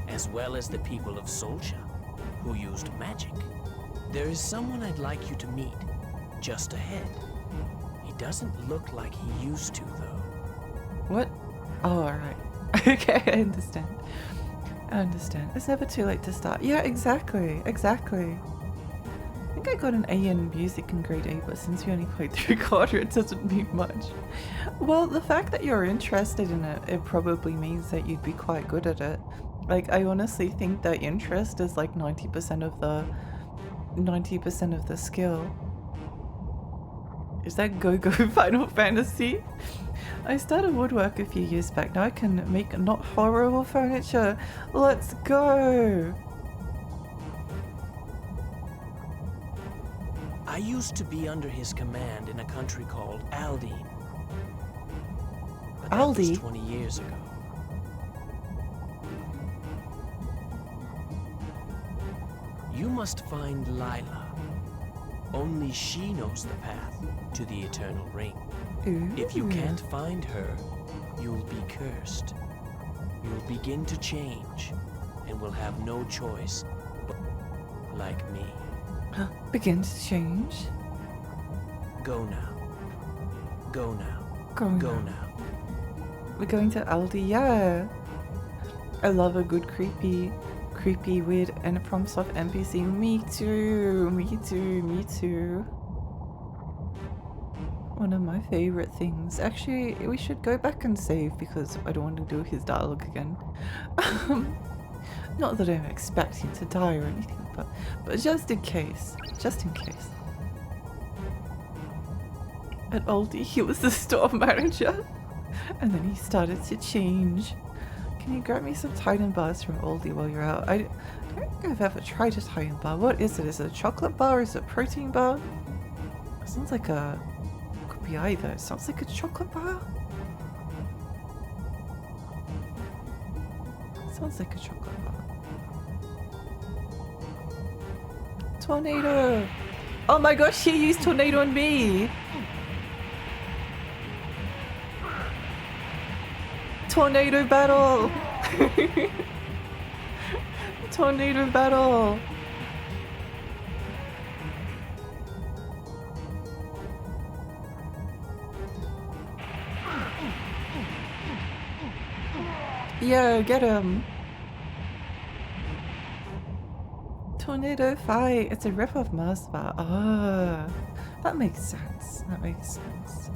as well as the people of Solsha, who used magic. There is someone I'd like you to meet, just ahead. He doesn't look like he used to, though. What? Oh, alright. Okay, I understand. I understand. It's never too late to start. Yeah, exactly. Exactly. I think I got an A in music in grade 8, but since we only played 3/4, it doesn't mean much. Well, the fact that you're interested in it, it probably means that you'd be quite good at it. Like, I honestly think that interest is like 90% of the skill. Is that Go-Go Final Fantasy? I started woodwork a few years back. Now I can make not horrible furniture. Let's go! I used to be under his command in a country called Aldine. But that was Aldi? 20 years ago. You must find Lila. Only she knows the path to the Eternal Ring. Ooh. If you can't find her, you'll be cursed. You'll begin to change, and will have no choice, but like me. Begin to change. Go now. Go now. Go Go now. now. We're going to Aldi, yeah. I love a good creepy, weird, and FromSoft NPC. Me too, me too, me too. One of my favorite things. Actually, we should go back and save because I don't want to do his dialogue again. Not that I'm expecting to die or anything, but just in case. Just in case. At Aldi, he was the store manager, and then he started to change. Can you grab me some Titan bars from Aldi while you're out? I don't think I've ever tried a Titan bar. What is it? Is it a chocolate bar? Is it a protein bar? It sounds like a... could be either. It sounds like a chocolate bar. Sounds like a chocolate bar. Tornado! Oh my gosh, he used tornado on me! Tornado battle! Tornado battle! Yeah, get him! Tornado fight! It's a rip-off Mars bar. Ah, that makes sense. That makes sense.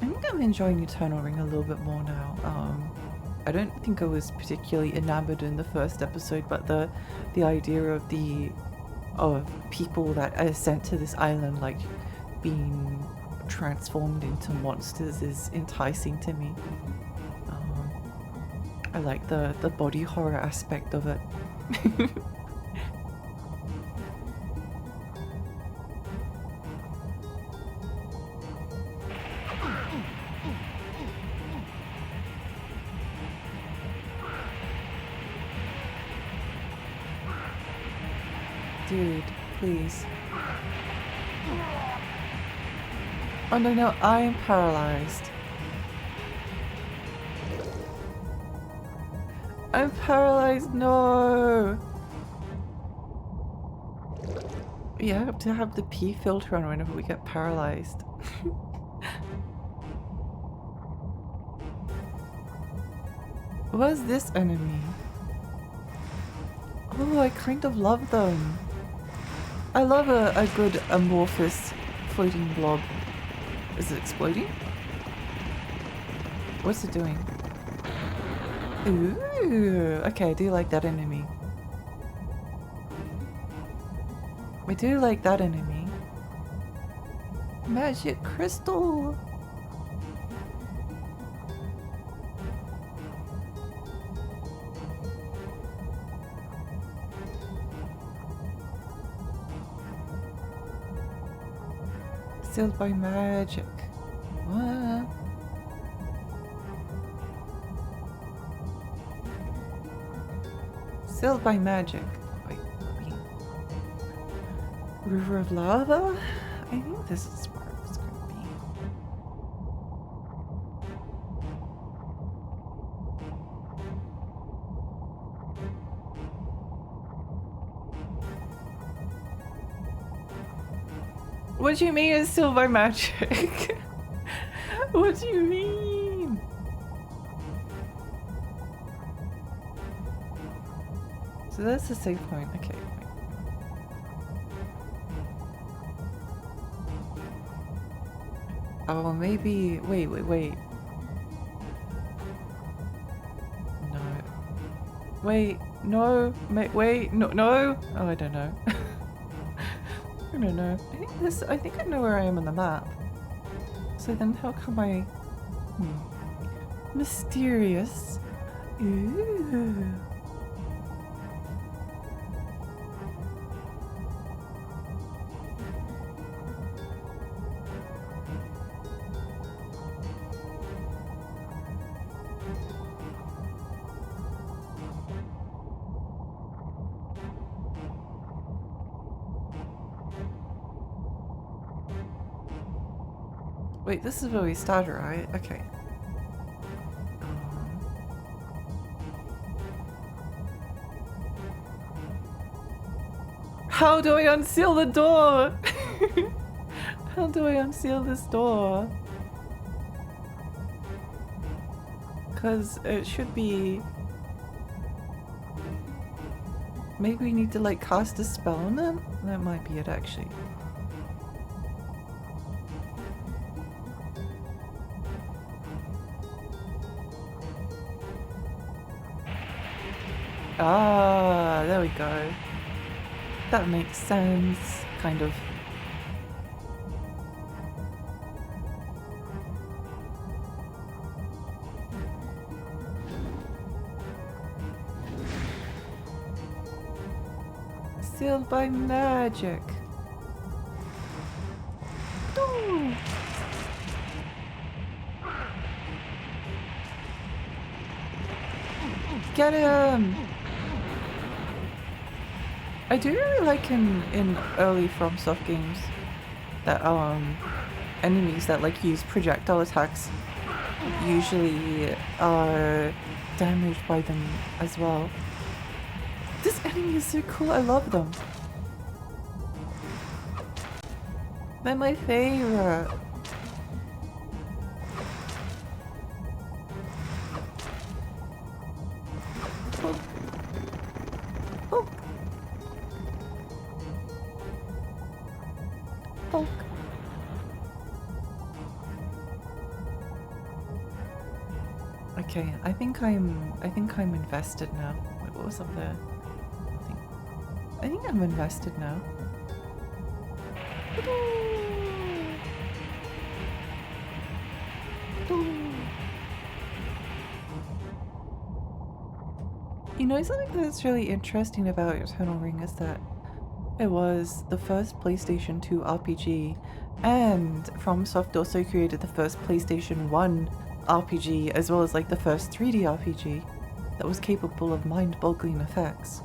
I think I'm enjoying Eternal Ring a little bit more now. I don't think I was particularly enamored in the first episode, but the idea of people that are sent to this island, like being transformed into monsters, is enticing to me. I like the body horror aspect of it. Dude, please. Oh no, I am paralyzed. I'm paralyzed, no! You have to have the P filter on whenever we get paralyzed. Where's this enemy? Oh, I kind of love them. I love a good amorphous floating blob. Is it exploding? What's it doing? Ooh, okay, I do like that enemy. I do like that enemy. Magic crystal! Sealed by magic. What? Sealed by magic. Wait, River of lava? I think this is where it's going to be. What do you mean it's sealed by magic? What do you mean? So that's the save point. Okay. Oh, maybe. Wait. No. Wait. No. Wait. No. Oh, I don't know. I don't know. I think I know where I am on the map. So then how come I... Mysterious. Ooh. Wait, this is where we started, right? Okay. How do I unseal the door? How do I unseal this door? Because it should be... Maybe we need to like cast a spell on it? That might be it actually. Ah, there we go. That makes sense, kind of. Sealed by magic. Ooh. Get him! I do really like in early FromSoft games that enemies that like use projectile attacks usually are damaged by them as well. This enemy is so cool, I love them. They're my favorite. Okay, I think I'm invested now. Wait, what was up there? I think I'm invested now. You know, something that's really interesting about Eternal Ring is that it was the first PlayStation 2 RPG, and FromSoft also created the first PlayStation 1 RPG, as well as like the first 3D RPG that was capable of mind-boggling effects.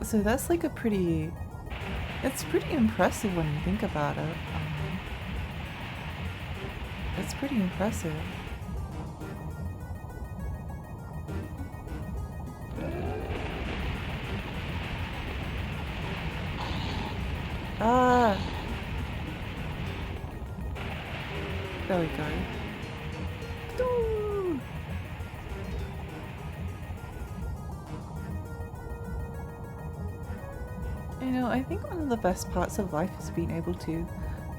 So that's like a pretty... It's pretty impressive when you think about it. It's pretty impressive. Ah! There we go. You know, I think one of the best parts of life is being able to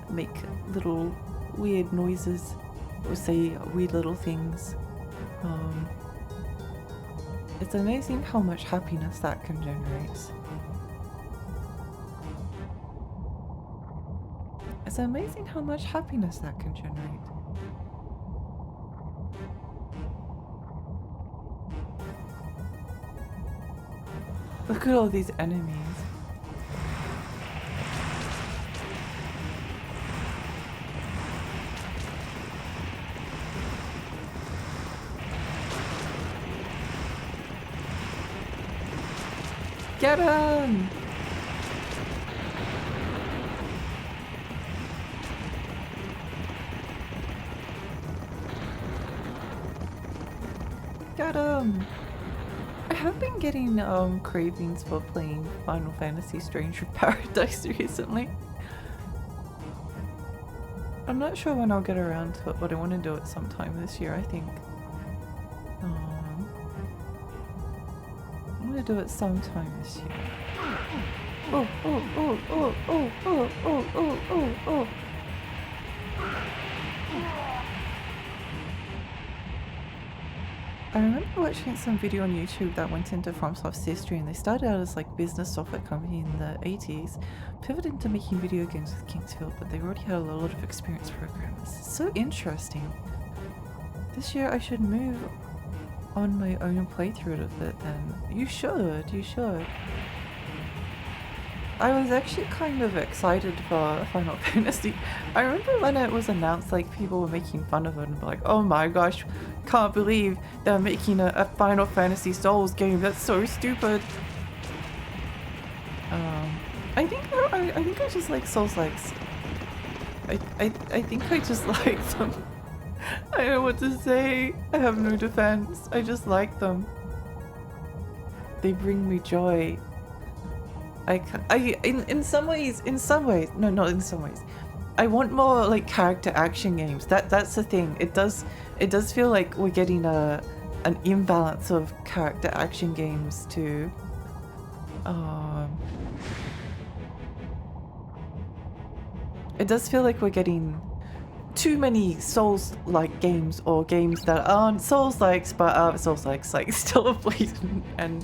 make little weird noises or say weird little things. It's amazing how much happiness that can generate. It's amazing how much happiness that can generate. Look at all these enemies. Get him! Get him! I have been getting cravings for playing Final Fantasy Stranger Paradise recently. I'm not sure when I'll get around to it, but I want to do it sometime this year, I think. gonna do it sometime this year. Oh, oh, oh, oh, oh, oh, oh, oh, oh, oh. I remember watching some video on YouTube that went into FromSoft's history, and they started out as like business software company in the 80s, pivoted into making video games with Kingsfield, but they already had a lot of experienced programmers. So interesting. This year I should move on my own playthrough of it then. You should. I was actually kind of excited for Final Fantasy. I remember when it was announced, like, people were making fun of it and be like, oh my gosh, can't believe they're making a Final Fantasy Souls game, that's so stupid. I think I just like Souls-likes. I think I just like them. I don't know what to say. I have no defense. I just like them. They bring me joy. In some ways, no, not in some ways. I want more like character action games. That's the thing. It does feel like we're getting an imbalance of character action games too. It does feel like we're getting too many Souls-like games, or games that aren't Souls-likes but are Souls-likes, like Still of Blade and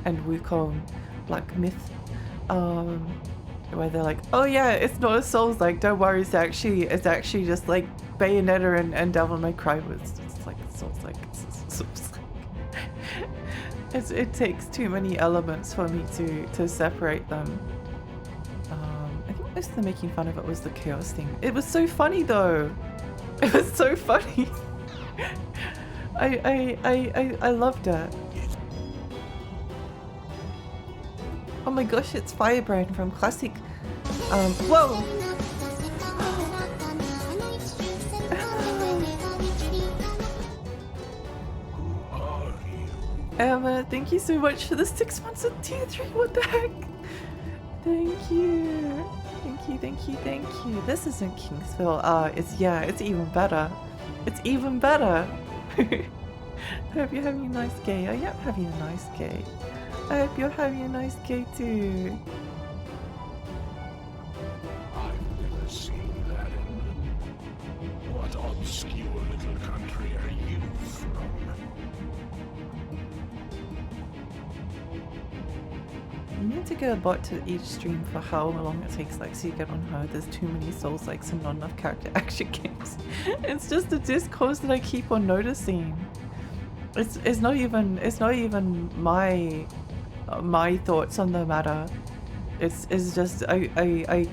Wukong Black Myth. Where they're like, oh yeah, it's not a Souls-like, don't worry, it's actually just like Bayonetta and Devil May Cry was it's like Souls-like. It takes too many elements for me to separate them. I think most of the making fun of it was the chaos thing. It was so funny though. It was so funny. I loved it. Oh my gosh, it's Firebrand from Classic. Whoa! Emma, thank you so much for the 6 months of tier 3. What the heck? Thank you. Thank you. This isn't Kingsville. It's even better. It's even better. Hope you're having a nice day. I am having a nice day. I hope you're having a nice day too. I've never seen that in... What obscure little country are you from? You need to get a bot to each stream for how long it takes, like, so you get on her. There's too many Souls-likes and not enough character action games. It's just the discourse that I keep on noticing. It's not even my thoughts on the matter. It's just I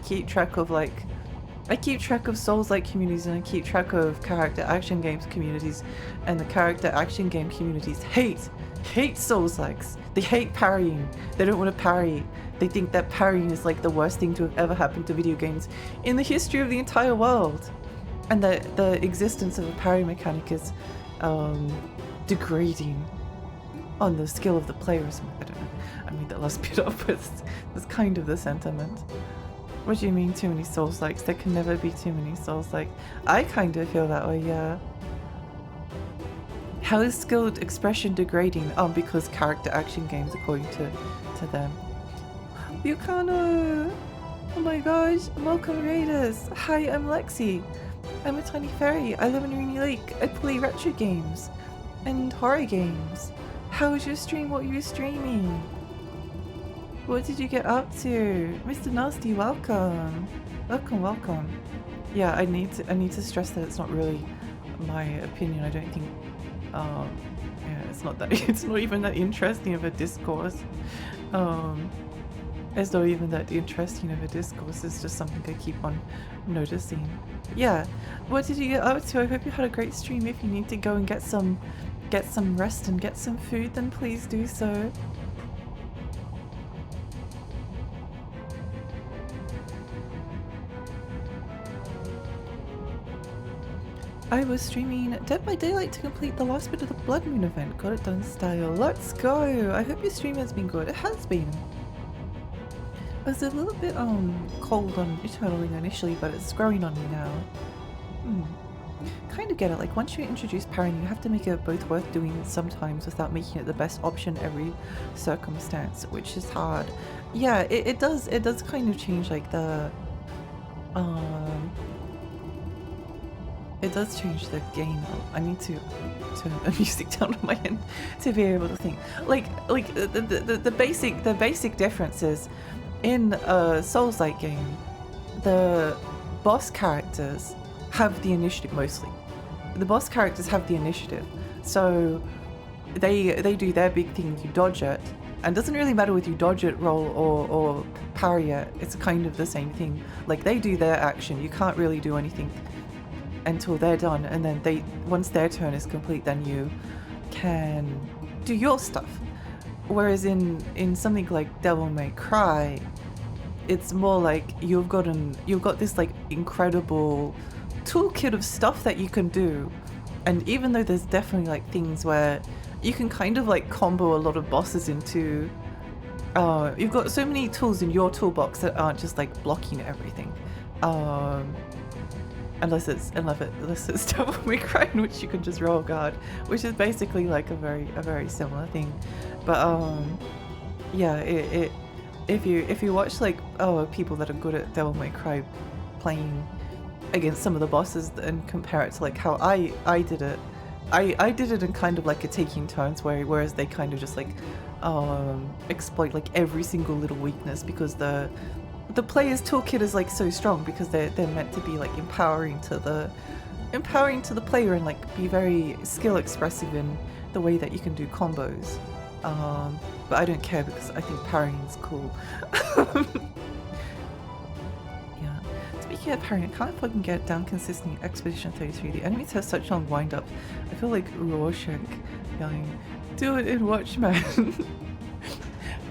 keep track of Souls-like communities, and I keep track of character action games communities, and the character action game communities hate Souls-likes. They hate parrying. They don't want to parry. They think that parrying is like the worst thing to have ever happened to video games in the history of the entire world, and that the existence of a parry mechanic is degrading on the skill of the player or something. I don't know. I mean, that last bit up was kind of the sentiment. What do you mean too many Souls-likes? There can never be too many Souls-like. I kind of feel that way, yeah. How is skilled expression degrading? Because character action games, according to them. Yukano! Oh my gosh, welcome Raiders! Hi, I'm Lexi. I'm a tiny fairy. I live in Rainy Lake. I play retro games and horror games. How was your stream? What were you streaming? What did you get up to? Mr. Nasty, welcome. Welcome. Yeah, I need to stress that it's not really my opinion. I don't think yeah, it's not even that interesting of a discourse. It's not even that interesting of a discourse. It's just something I keep on noticing. Yeah, what did you get up to? I hope you had a great stream. If you need to go and get some rest and get some food, then please do so. I was streaming Dead by Daylight to complete the last bit of the Blood Moon event. Got it done in style. Let's go! I hope your stream has been good. It has been. I was a little bit cold on Eternal Ring initially, but it's growing on me now. kind of get it. Like once you introduce parrying, you have to make it both worth doing sometimes without making it the best option every circumstance, which is hard. Yeah, it does kind of change like the it does change the game. I need to turn the music down on my end to be able to think. Like the basic difference is in a Souls-like game, the boss characters have the initiative mostly. The boss characters have the initiative, so they do their big thing. You dodge it, and it doesn't really matter whether you dodge it, roll, or parry it. It's kind of the same thing. Like they do their action. You can't really do anything until they're done, and then once their turn is complete, then you can do your stuff. Whereas in something like Devil May Cry, it's more like you've got this like incredible toolkit of stuff that you can do, and even though there's definitely like things where you can kind of like combo a lot of bosses into, you've got so many tools in your toolbox that aren't just like blocking everything. Unless it's Devil May Cry, in which you can just roll guard, which is basically like a very similar thing. But yeah, if you watch like people that are good at Devil May Cry playing against some of the bosses and compare it to like how I did it, I did it in kind of like a taking turns, whereas they kind of just like exploit like every single little weakness, because the player's toolkit is like so strong, because they're meant to be like empowering to the player and like be very skill expressive in the way that you can do combos. But I don't care because I think parrying is cool. Yeah. Speaking of parrying, I can't fucking get down consistently in Expedition 33. The enemies have such long wind up. I feel like Rorschach yelling, "Do it in Watchmen."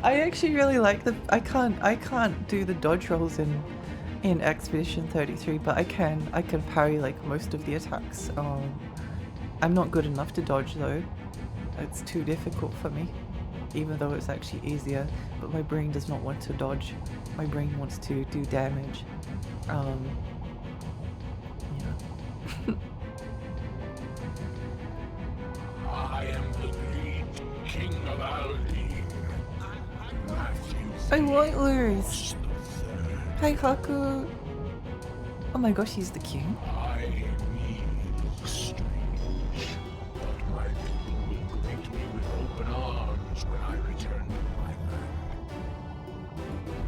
I actually really like I can't do the dodge rolls in Expedition 33, but I can parry like most of the attacks. I'm not good enough to dodge though. It's too difficult for me, even though it's actually easier. But my brain does not want to dodge. My brain wants to do damage. Yeah. I am the great king of Aldine. I won't lose. Hi Haku. Oh my gosh, he's the king. I may look strange, but my people will greet me with open arms when I return to my land.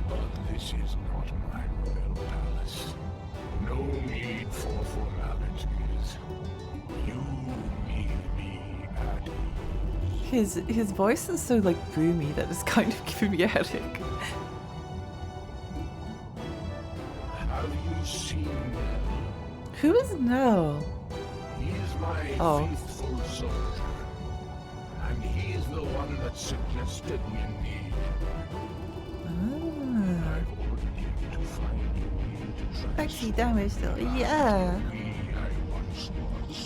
But this is not my royal palace. No need for formalities. You need me at ease. His voice is so like boomy that it's kind of giving me a headache. Have you seen Nell? Who is Nell? He is my faithful soldier, and he is the one that suggested we need. I've ordered him to find a way to transform Actually, damage though. Yeah. the me I once was.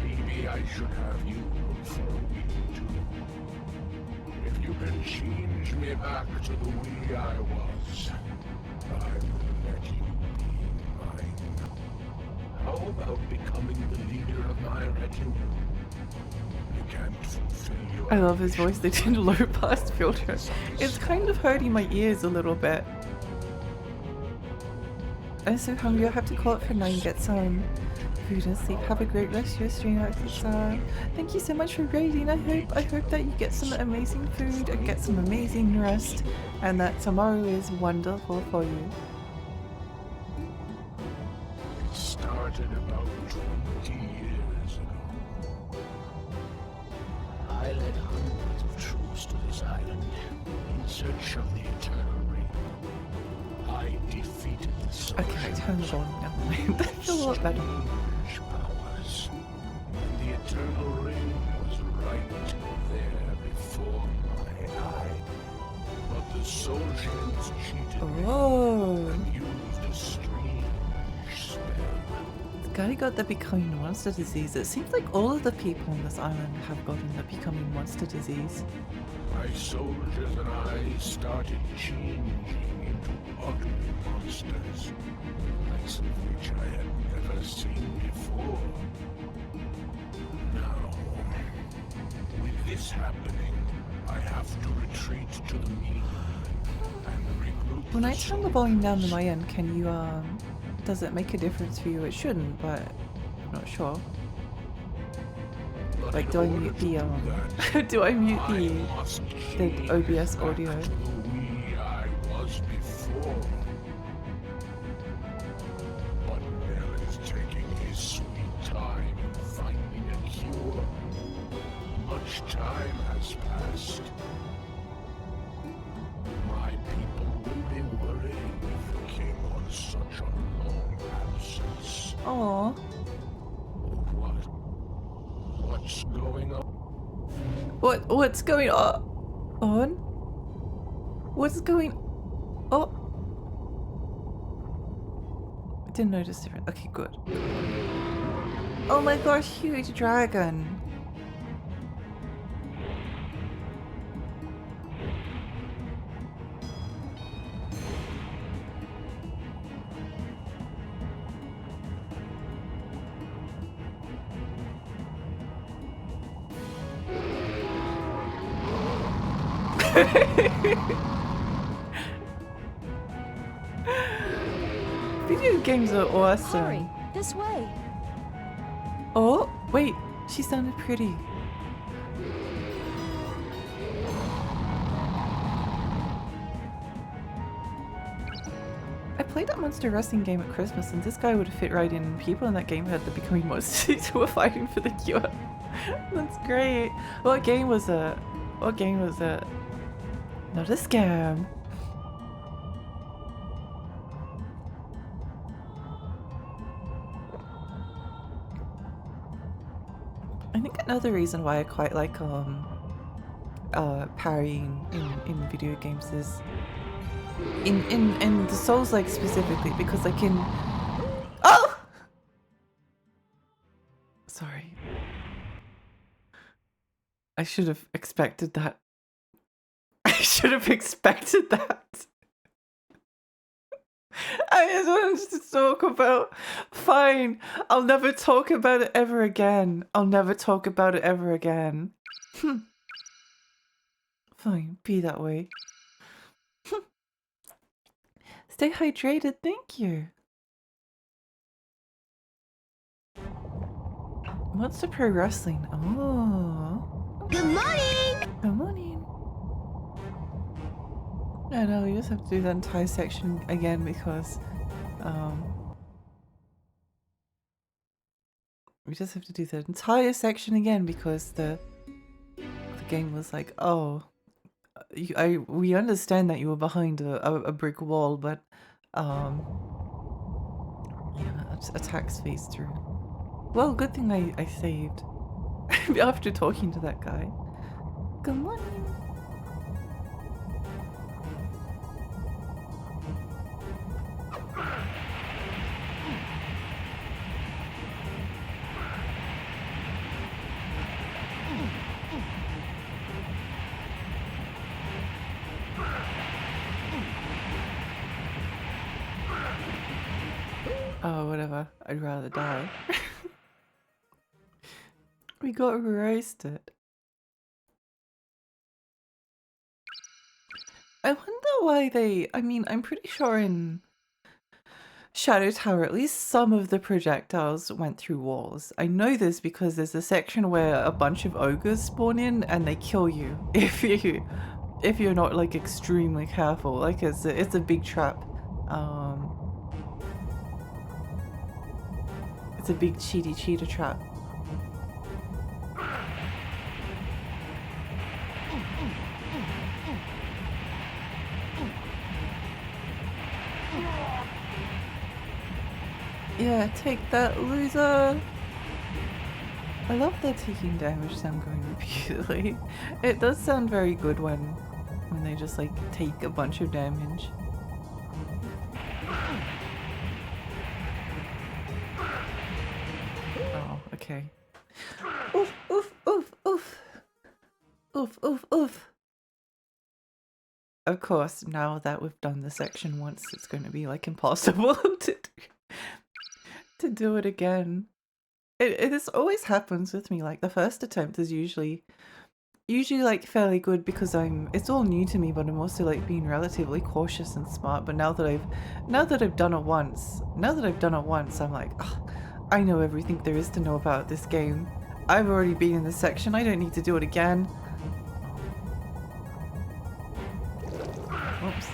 Maybe I should have you for a week too. If you can change me back to the way I was, I will let you be mine. How about becoming the leader of my retinue? You can't fulfill your I love his voice. They did a low pass filter. It's kind of hurting my ears a little bit. I'm so hungry. I have to call it for 9. Get some food and sleep. Have a great rest of your stream, Arkansas. Thank you so much for raiding. I hope that you get some amazing food and get some amazing rest, and that tomorrow is wonderful for you. It started about 20 years ago. I led hundreds of troops to this island in search of the Eternal Ring. I defeated the Soul Okay, turn the volume down. That feels a lot better. powers. And the Eternal Ring was right there before my eye. But the Soldians cheated me Oh, and used a strange spell. guy got the becoming monster disease. It seems like all of the people on this island have gotten the becoming monster disease. My soldiers and I started changing into ugly monsters, the likes of which I had never seen before. Now, with this happening, I have to retreat to the mean and regroup. When the I turn the volume down to soldiers. my end, can you does it make a difference for you? It shouldn't, but I'm not sure. But Like, in do I order mute to the do that, do I mute I the must the change OBS back audio? to the we I was before. But Nell is taking his sweet time in finding a cure. Much time has passed. My people will be worried if the king on such a long absence. Oh, What's going on? what's going on? What's going? Oh, I didn't notice different. Okay, good. Oh my gosh, huge dragon. Video games are awesome. Hurry, this way. Oh, wait, she sounded pretty. I played that monster wrestling game at Christmas and this guy would have fit right in. People in that game had the becoming monsters who were fighting for the cure. That's great. What game was it? What game was it? Not a scam. I think another reason why I quite like parrying in video games is in the Souls-like specifically, because I can. Oh! Sorry. I should have expected that. I should have expected that. I just wanted to talk about. Fine. I'll never talk about it ever again. I'll never talk about it ever again. Fine. Be that way. Stay hydrated. Thank you. Monster Pro Wrestling. Oh. Good morning! Good morning. I know, we just have to do that entire section again because we just have to do the entire section again because the game was like, oh, we understand that you were behind a brick wall, but yeah, attacks phase through. Well, good thing I saved after talking to that guy. Good morning. Oh, whatever. I'd rather die. We got roasted. I wonder why they... I mean, I'm pretty sure in Shadow Tower, at least some of the projectiles went through walls. I know this because there's a section where a bunch of ogres spawn in and they kill you if you're not like extremely careful. Like it's a big trap. It's a big cheetah trap. Yeah, take that, loser! I love the taking damage sound going repeatedly. It does sound very good when they just like take a bunch of damage. Okay. Oof, oof, oof, oof. Oof, oof, oof. Of course, now that we've done the section once, it's going to be like impossible to do it again. This always happens with me. Like the first attempt is usually like fairly good because it's all new to me, but I'm also like being relatively cautious and smart. But now that I've done it once, I'm like, oh, I know everything there is to know about this game. I've already been in this section. I don't need to do it again. Oops.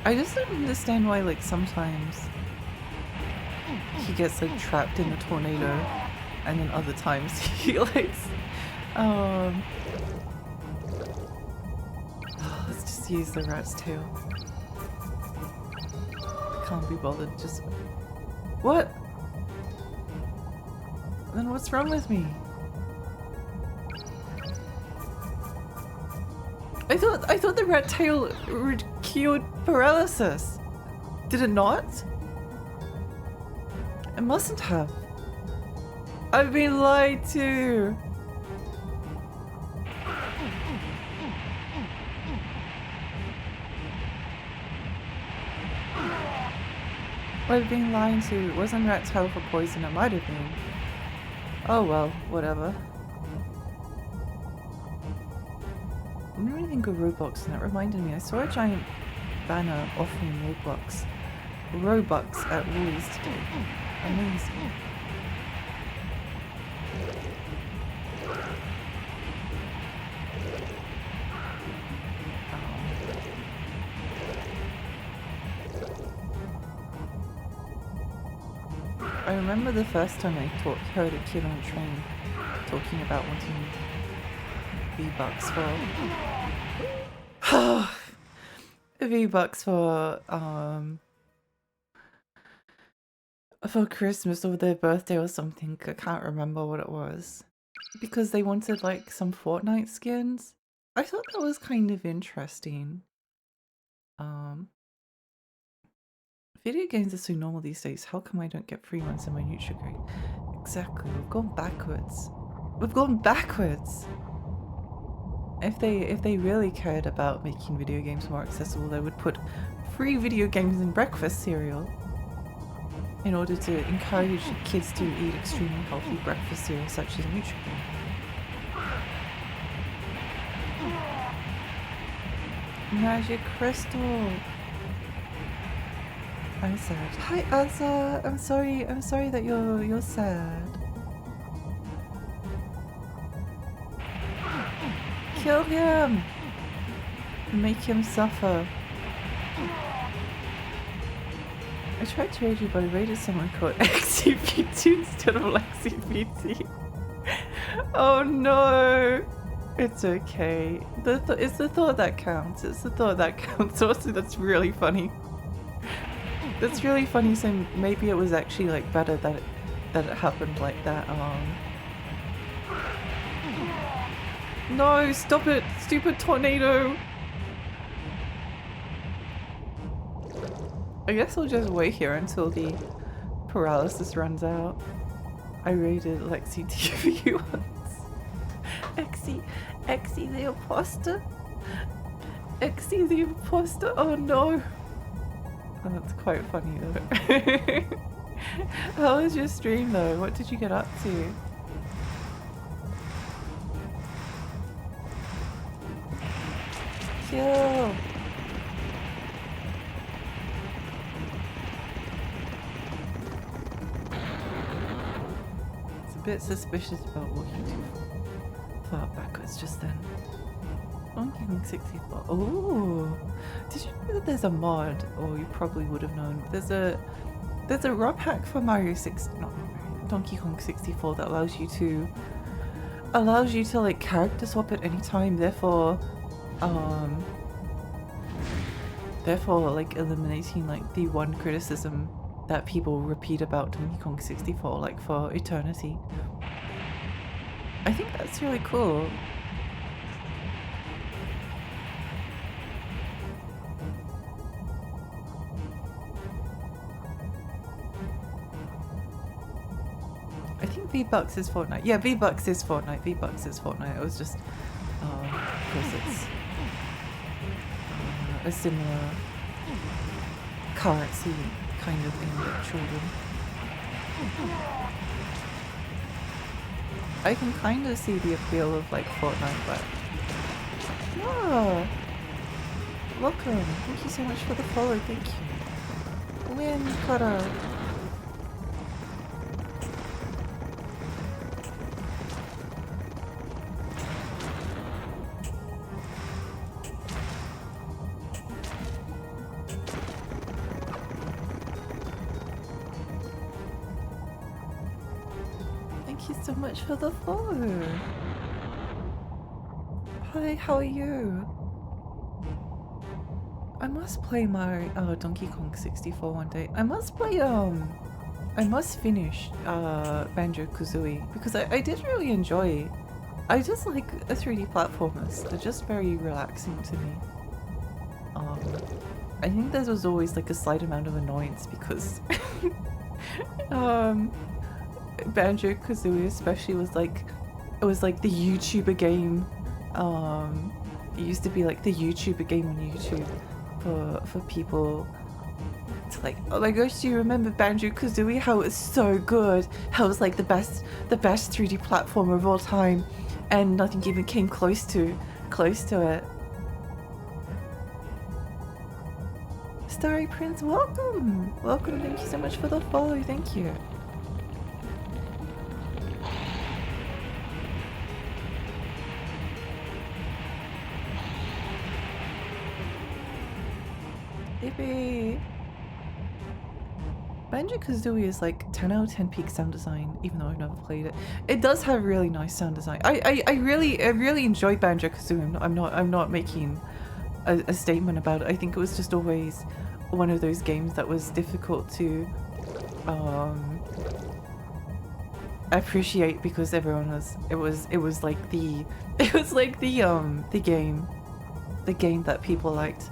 I just don't understand why, like, sometimes he gets, like, trapped in the tornado, and then other times he, like, let's just use the rat's tail. I can't be bothered, just... What? Then what's wrong with me? I thought the rat tail cured paralysis. Did it not? It mustn't have. I've been lied to. I've been lying to. It wasn't rat tail for poison, it might have been. Oh well, whatever. I didn't really think of Robux, and that reminded me, I saw a giant banner offering Robux at Woolies today. Amazing. I remember the first time I heard a kid on a train talking about wanting V-Bucks for Christmas or their birthday or something. I can't remember what it was. Because they wanted like some Fortnite skins. I thought that was kind of interesting. Video games are so normal these days. How come I don't get free ones in my Nutri-Grain? Exactly, we've gone backwards. We've gone backwards! If they really cared about making video games more accessible, they would put free video games in breakfast cereal in order to encourage kids to eat extremely healthy breakfast cereal such as Nutri-Grain. Magic Crystal! I'm sad. Hi Asa! I'm sorry that you're sad. Kill him! Make him suffer. I tried to raid you, but I raided someone called XCP2 instead of LexiPT. Oh no! It's okay. It's the thought that counts. It's the thought that counts. Also, that's really funny. That's really funny, so maybe it was actually like better that it happened like that. No, stop it! Stupid tornado! I guess I'll just wait here until the paralysis runs out. I raided Lexi TV once. Exy the imposter? Exy the imposter? Oh no! Oh, that's quite funny though. How was your stream though? What did you get up to? Kill! It's a bit suspicious about walking too far backwards just then. Donkey Kong 64. Oh, did you know that there's a mod? Or you probably would have known. There's a ROM hack for Donkey Kong 64 that allows you to like character swap at any time. Therefore like eliminating like the one criticism that people repeat about Donkey Kong 64 like for eternity. I think that's really cool. think V-Bucks is Fortnite. Yeah, V-Bucks is Fortnite. V-Bucks is Fortnite. It was just, of course it's a similar currency kind of thing with children. I can kind of see the appeal of like Fortnite, but oh, welcome. Thank you so much for the follow. Thank you. Win, Kara. Thank you so much for the follow. Hi, how are you? I must play my Donkey Kong 64 one day. I must play I must finish Banjo-Kazooie because I did really enjoy. I just like a 3D platformers. They're just very relaxing to me. I think there was always like a slight amount of annoyance because Banjo-Kazooie especially was like, it was like the YouTuber game. It used to be like the YouTuber game on YouTube for people to like, oh my gosh, do you remember Banjo-Kazooie? How it was so good. How it was like the best 3D platformer of all time, and nothing even came close to it. Starry Prince, welcome! Welcome, thank you so much for the follow, thank you. Yippee! Banjo-Kazooie is like 10 out of 10 peak sound design, even though I've never played it. It does have really nice sound design. I really enjoy Banjo-Kazooie. I'm not making a statement about it. I think it was just always one of those games that was difficult to appreciate because everyone was it was like the game that people liked.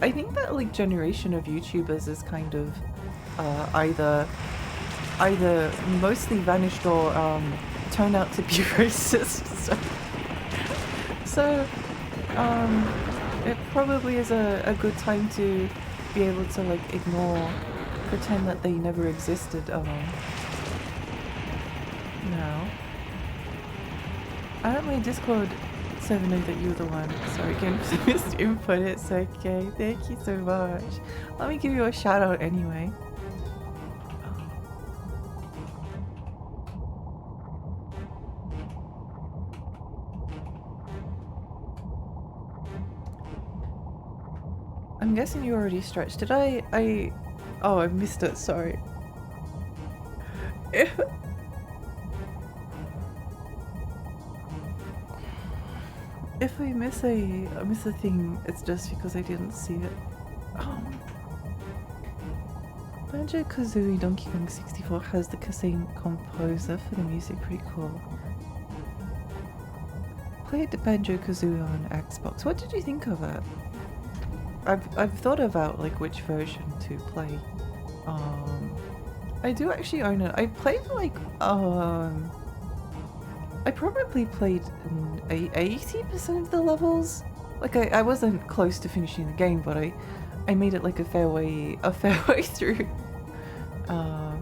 I think that like generation of YouTubers is kind of either mostly vanished or turned out to be racist. So it probably is a good time to be able to like ignore, pretend that they never existed. Now I don't my Discord server know that you're the one. Sorry again for the missed input. It's okay. Thank you so much. Let me give you a shout out anyway. I'm guessing you already stretched. Did I oh, I missed it, sorry. If I miss a thing, it's just because I didn't see it. Banjo-Kazooie Donkey Kong 64 has the cassette composer for the music, pretty cool. Played the Banjo-Kazooie on Xbox. What did you think of it? I've thought about like which version to play. I do actually own it. I played like I probably played 80% of the levels. Like I wasn't close to finishing the game, but I made it like a fair way through. I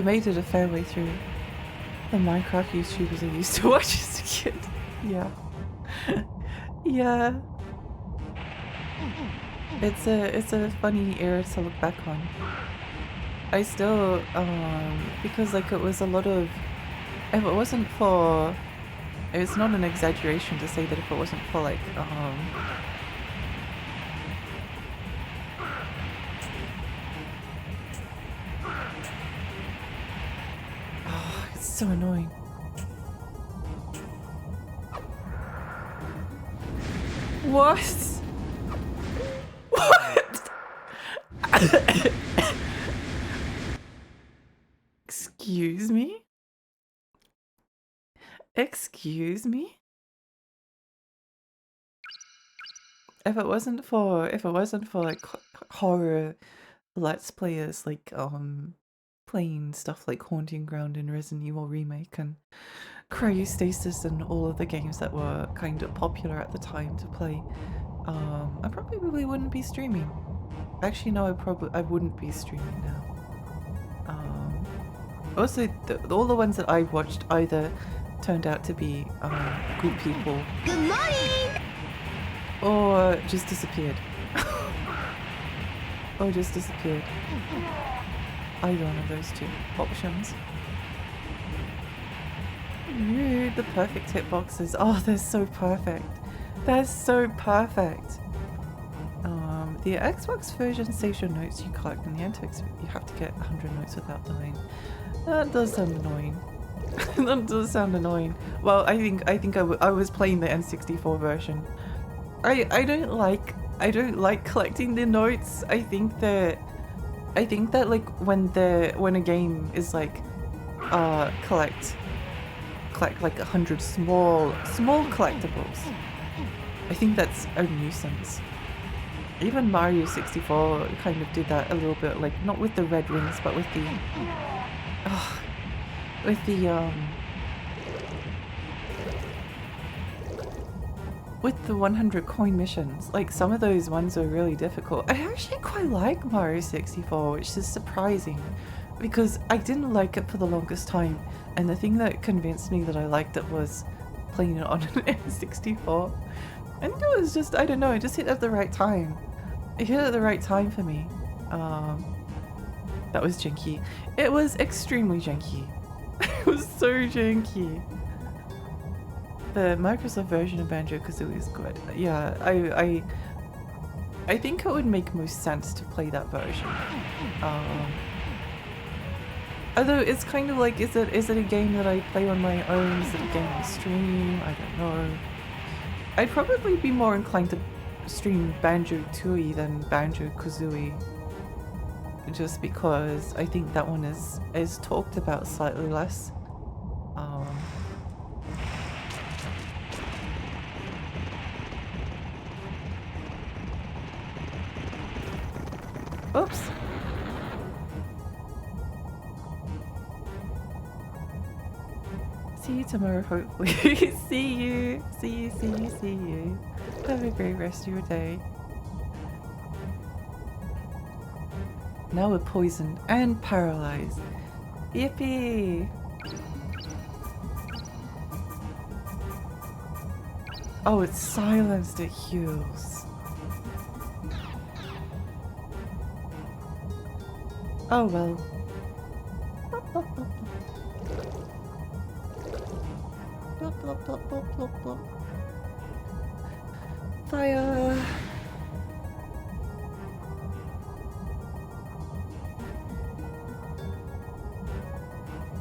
made it a fair way through the Minecraft YouTubers I used to watch as a kid. Yeah. Yeah. It's a funny era to look back on. I still because like it was a lot of, if it wasn't for, it's not an exaggeration to say that if it wasn't for like oh, it's so annoying. What? What? Excuse me? Excuse me? If it wasn't for like horror let's players like playing stuff like Haunting Ground and Resident Evil Remake and Cryostasis and all of the games that were kind of popular at the time to play, I probably wouldn't be streaming. Actually, no, I wouldn't be streaming now. Also, all the ones that I watched either turned out to be good people. Good morning! Or just disappeared. Or just disappeared. Either one of those two options. Ooh, the perfect hitboxes. Oh, they're so perfect. They're so perfect. The Xbox version saves your notes you collect, and the NX you have to get 100 notes without dying. That does sound annoying. That does sound annoying. Well, I think I was playing the N64 version. I don't like collecting the notes. I think that like when a game is like collect like 100 small collectibles, I think that's a nuisance. Even Mario 64 kind of did that a little bit, like not with the red rings, but with the with the 100 coin missions. Like some of those ones are really difficult. I actually quite like Mario 64, which is surprising because I didn't like it for the longest time, and the thing that convinced me that I liked it was playing it on an N64. I think it was just, I don't know, it just hit at the right time. It hit at the right time for me. That was janky. It was extremely janky. It was so janky. The Microsoft version of Banjo-Kazooie is good. Yeah, I think it would make most sense to play that version. Although it's kind of like, is it a game that I play on my own? Is it a game I stream? I don't know. I'd probably be more inclined to stream Banjo-Tooie than Banjo-Kazooie, just because I think that one is talked about slightly less. Oops. See you tomorrow, hopefully. See you. Have a great rest of your day. Now we're poisoned and paralyzed. Yippee! Oh, it's silenced, it heals. Oh well. Blop, blop, blop, blop. Blop, blop, blop, blop, blop, blop. Fire!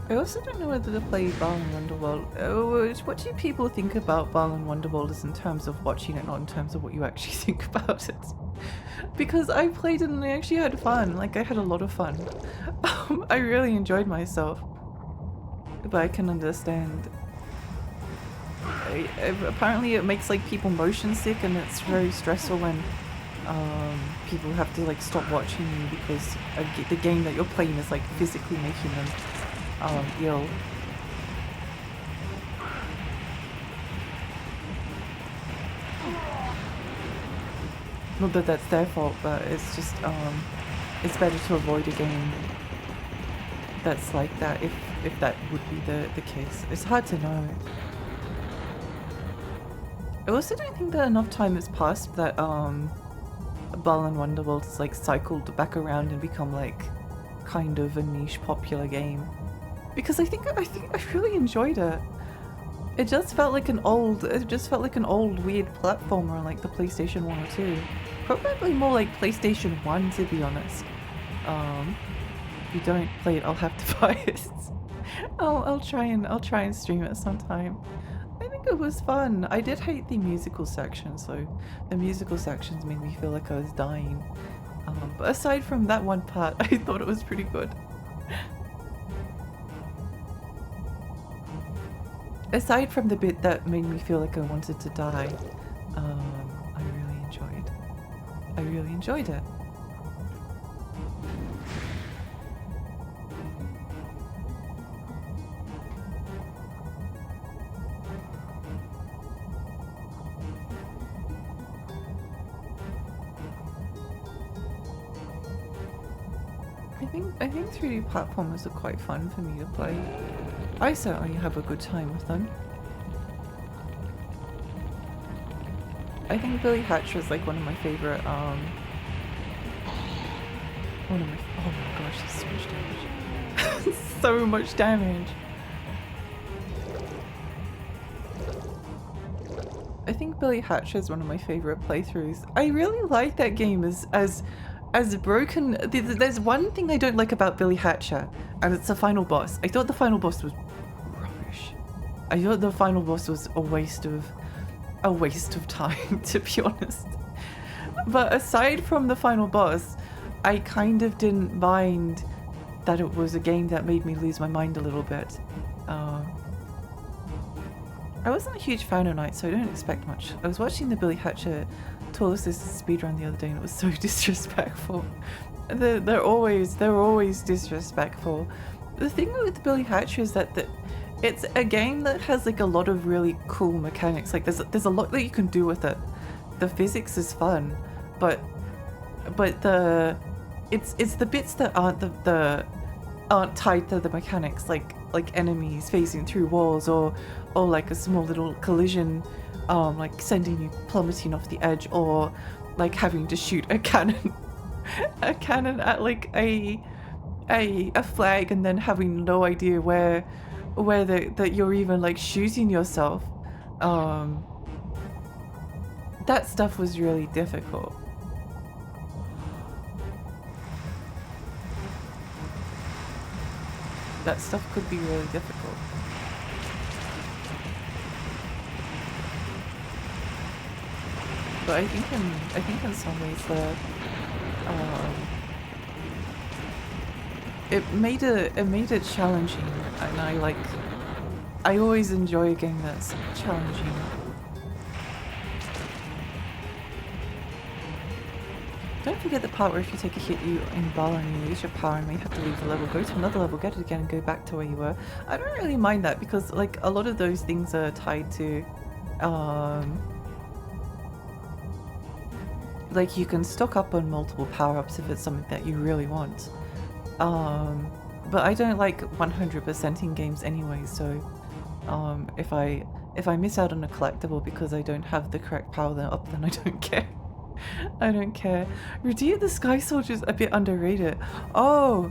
I also don't know whether to play Balan Wonderworld. What do people think about Balan Wonderworld is in terms of watching it, not in terms of what you actually think about it? Because I played it and I actually had fun. Like, I had a lot of fun. I really enjoyed myself. But I can understand. Apparently it makes like people motion sick, and it's very stressful when people have to like stop watching you because the game that you're playing is like physically making them ill. Not that that's their fault, but it's just it's better to avoid a game that's like that if that would be the case. It's hard to know. I also don't think that enough time has passed that Balan Wonderworld has like cycled back around and become like kind of a niche popular game. Because I think I really enjoyed it. It just felt like an old weird platformer on like the PlayStation 1 or 2. Probably more like PlayStation 1 to be honest. If you don't play it, I'll have to buy it. I'll try and stream it sometime. I think it was fun. I did hate the musical section, so the musical sections made me feel like I was dying. But aside from that one part, I thought it was pretty good. Aside from the bit that made me feel like I wanted to die, I really enjoyed it. I think 3D platformers are quite fun for me to play. I certainly have a good time with them. I think Billy Hatcher is like one of my favorite oh my gosh, there's so much damage. So much damage. I think Billy Hatcher is one of my favorite playthroughs. I really like that game as broken. There's one thing I don't like about Billy Hatcher, and it's the final boss. I thought the final boss was rubbish. I thought the final boss was a waste of time, to be honest. But aside from the final boss, I kind of didn't mind that it was a game that made me lose my mind a little bit. I wasn't a huge fan of Night, so I don't expect much. I was watching the Billy Hatcher Tall Sisters speedrun the other day and it was so disrespectful. They're always disrespectful. The thing with Billy Hatcher is that it's a game that has like a lot of really cool mechanics. Like there's a lot that you can do with it. The physics is fun, but it's the bits that aren't tied to the mechanics, like enemies phasing through walls or like a small little collision, like sending you plummeting off the edge, or like having to shoot a cannon at like a flag and then having no idea where that you're even like shooting yourself. That stuff was really difficult. That stuff could be really difficult. But I think in some ways it made it challenging, and I always enjoy a game that's challenging. Don't forget the part where if you take a hit you inval and you lose your power and may have to leave the level, go to another level, get it again and go back to where you were. I don't really mind that because like a lot of those things are tied to like you can stock up on multiple power-ups if it's something that you really want. But I don't like 100%ing games anyway, so if I miss out on a collectible because I don't have the correct power up, then I don't care. I don't care. Redeem the Sky Soldier's a bit underrated. Oh,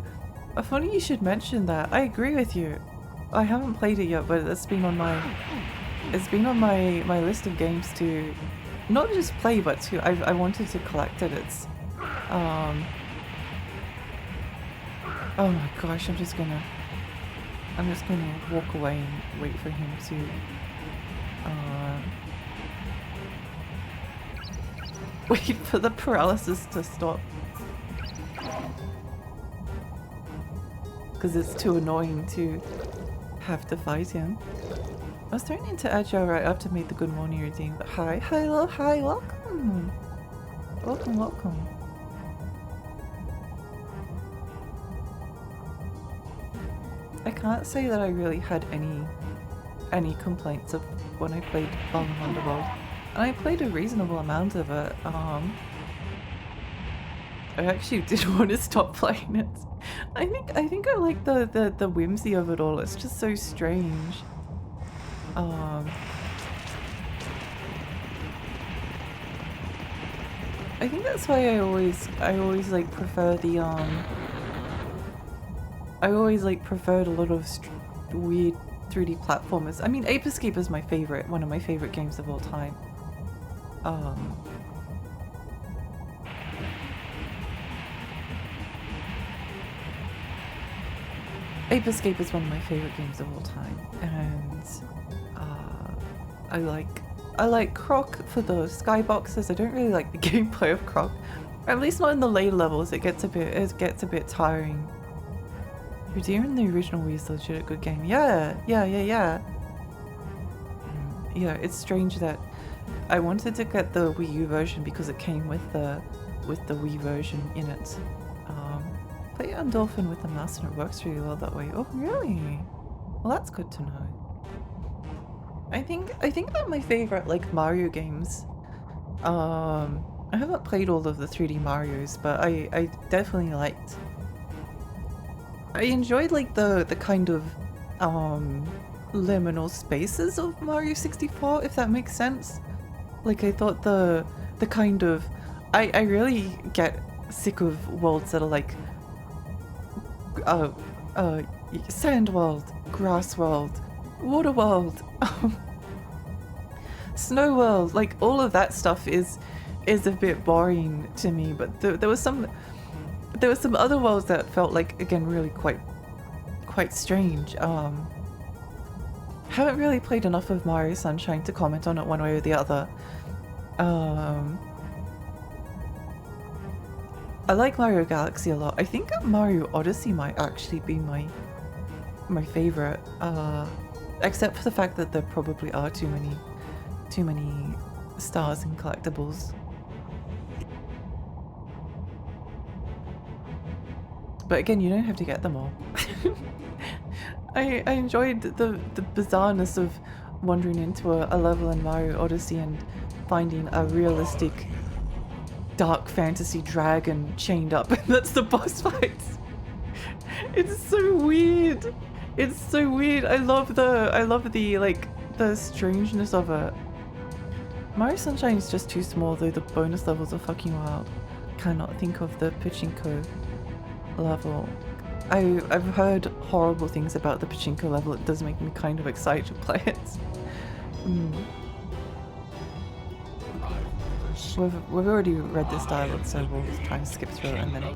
funny you should mention that. I agree with you. I haven't played it yet, but it's been on my list of games to not just play, but to I wanted to collect it. It's oh my gosh, I'm just gonna walk away and wait for him to wait for the paralysis to stop. Because it's too annoying to have to fight him. I was thrown into Agile right after made the good morning routine, but hi, hello, hi, welcome. Welcome. I can't say that I really had any complaints of when I played Ballin' Wonderworld. And I played a reasonable amount of it. I actually did want to stop playing it. I think I like the whimsy of it all. It's just so strange. I think that's why I always like prefer the I always like preferred a lot of weird 3D platformers. I mean, Ape Escape is my favorite, one of my favorite games of all time. Ape Escape is one of my favorite games of all time, and I like Croc for the skyboxes. I don't really like the gameplay of Croc, at least not in the later levels. It gets a bit tiring. Redeeming the original Wii is legit a good game. Yeah. Yeah, it's strange that I wanted to get the Wii U version because it came with the Wii version in it. Play on Dolphin with the mouse and it works really well that way. Oh really? Well, that's good to know. I think that my favorite like Mario games. I haven't played all of the 3D Marios, but I definitely liked I enjoyed like the kind of liminal spaces of Mario 64, if that makes sense. Like I thought the kind of I really get sick of worlds that are like uh sand world, grass world, water world, snow world, like all of that stuff is a bit boring to me, but there was some other worlds that felt like, again, really quite strange. Haven't really played enough of Mario Sunshine to comment on it one way or the other. I like Mario Galaxy a lot. I think Mario Odyssey might actually be my favorite, except for the fact that there probably are too many stars and collectibles. But again, you don't have to get them all. I enjoyed the bizarreness of wandering into a level in Mario Odyssey and finding a realistic dark fantasy dragon chained up, and that's the boss fight. It's so weird. It's so weird. I love the like the strangeness of it. Mario Sunshine is just too small, though the bonus levels are fucking wild. Cannot think of the pachinko level. I've heard horrible things about the pachinko level. It does make me kind of excited to play it. We've already read this dialogue, so we'll try and skip through it in a minute.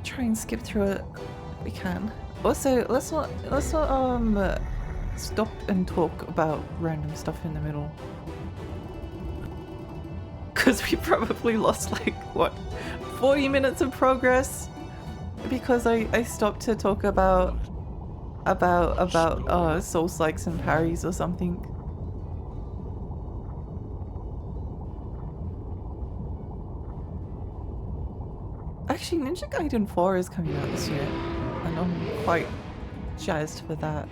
Try and skip through it if we can. Also, let's not stop and talk about random stuff in the middle. Because we probably lost like, what, 40 minutes of progress? Because I stopped to talk about soul slikes and parries or something. Actually, Ninja Gaiden 4 is coming out this year, and I'm quite jazzed for that.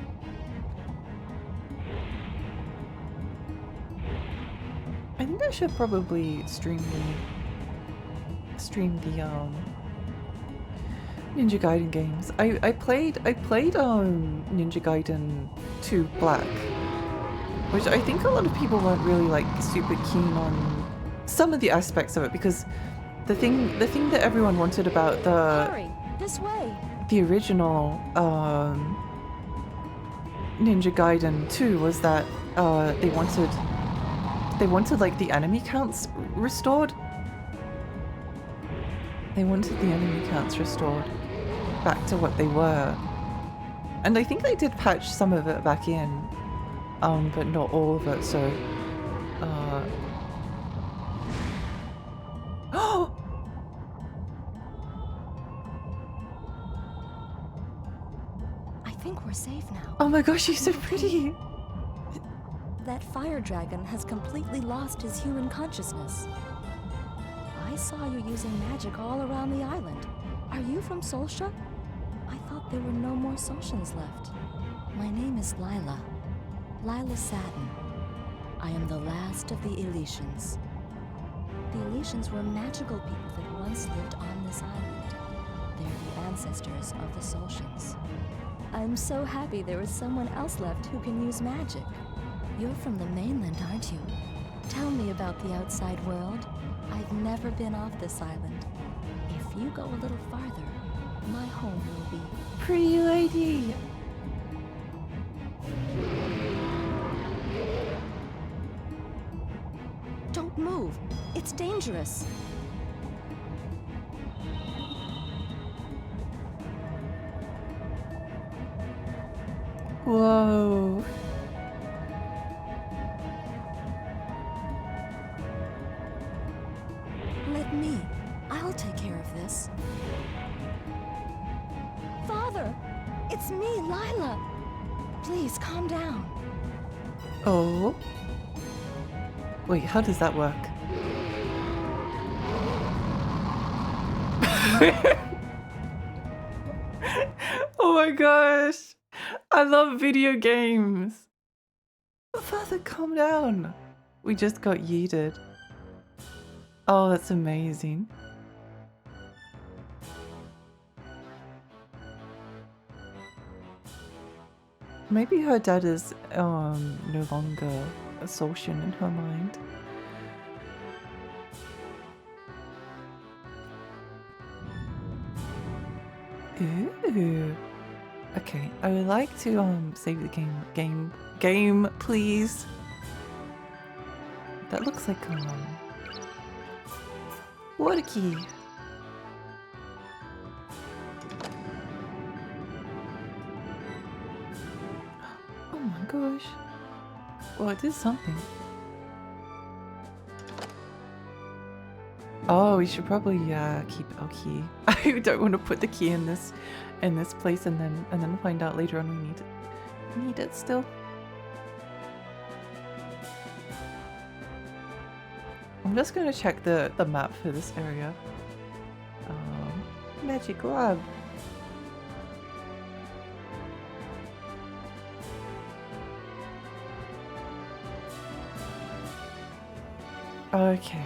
I think I should probably stream the Ninja Gaiden games. I played Ninja Gaiden 2 Black, which I think a lot of people weren't really like super keen on some of the aspects of it, because the thing that everyone wanted about Hurry, this way. the original Ninja Gaiden 2 was that they wanted like the enemy counts restored. They wanted the enemy counts restored back to what they were. And I think they did patch some of it back in, but not all of it, so oh! I think we're safe now. Oh my gosh, she's so pretty! That fire dragon has completely lost his human consciousness. I saw you using magic all around the island. Are you from Solsha? I thought there were no more Solshans left. My name is Lila. Lila Satin. I am the last of the Eletians. The Eletians were magical people that once lived on this island. They're the ancestors of the Solshans. I'm so happy there is someone else left who can use magic. You're from the mainland, aren't you? Tell me about the outside world. I've never been off this island. If you go a little farther, my home will be. Pretty lady! Don't move. It's dangerous. Whoa. Let me. I'll take care of this. Father! It's me, Lila! Please, calm down. Oh. Wait, how does that work? Oh my gosh! I love video games! Father, calm down! We just got yeeted. Oh, that's amazing. Maybe her dad is no longer a Solshan in her mind. Ooh. Okay, I would like to save the game, please. That looks like water key. Oh my gosh. Well, it did something. Oh, we should probably keep our key. I don't want to put the key in this place and then find out later on we need it still. I'm just gonna check the map for this area. Magic lab. Okay.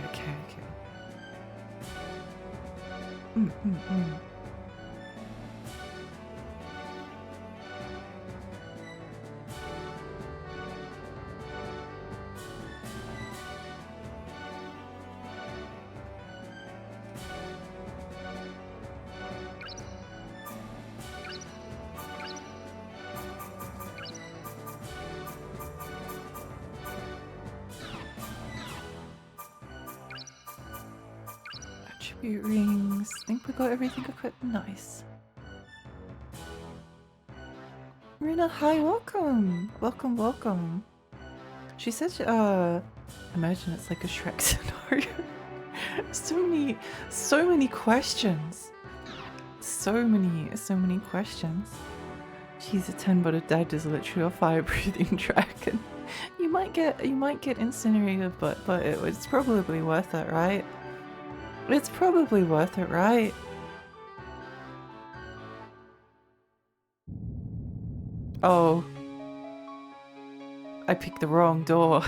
Attribute rings. Think we got everything equipped. Nice. Rina, hi, welcome. Welcome. She said, imagine it's like a Shrek scenario. so many questions. So many questions. She's a 10, but her dad is literally a fire-breathing dragon. You might get incinerated, but it's probably worth it, right? It's probably worth it, right? Oh. I picked the wrong door.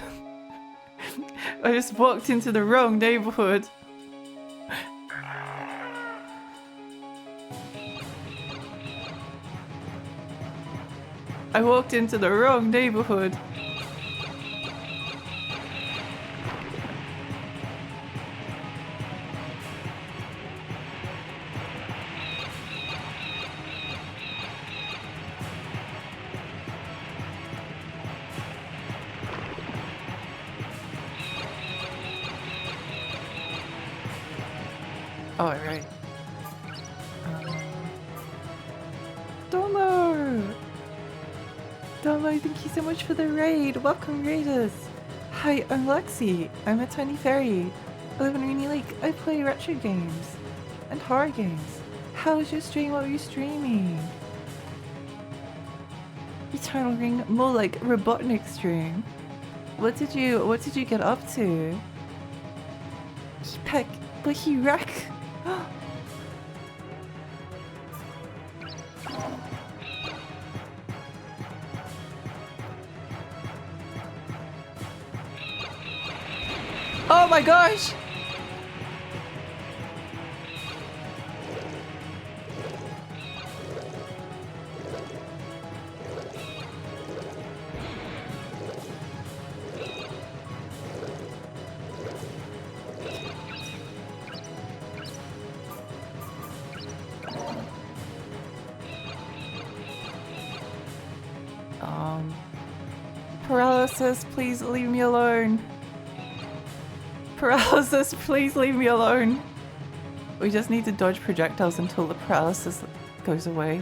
I just walked into the wrong neighborhood. I walked into the wrong neighborhood. Oh, right. Domo, thank you so much for the raid. Welcome, raiders. Hi, I'm Lexi. I'm a tiny fairy. I live in Rainy Lake. I play retro games and horror games. How was your stream? What were you streaming? Eternal Ring, more like Robotnik stream. What did you get up to? He peck, but he wreck. Oh my gosh! Paralysis, please leave me alone. Paralysis, please leave me alone. We just need to dodge projectiles until the paralysis goes away.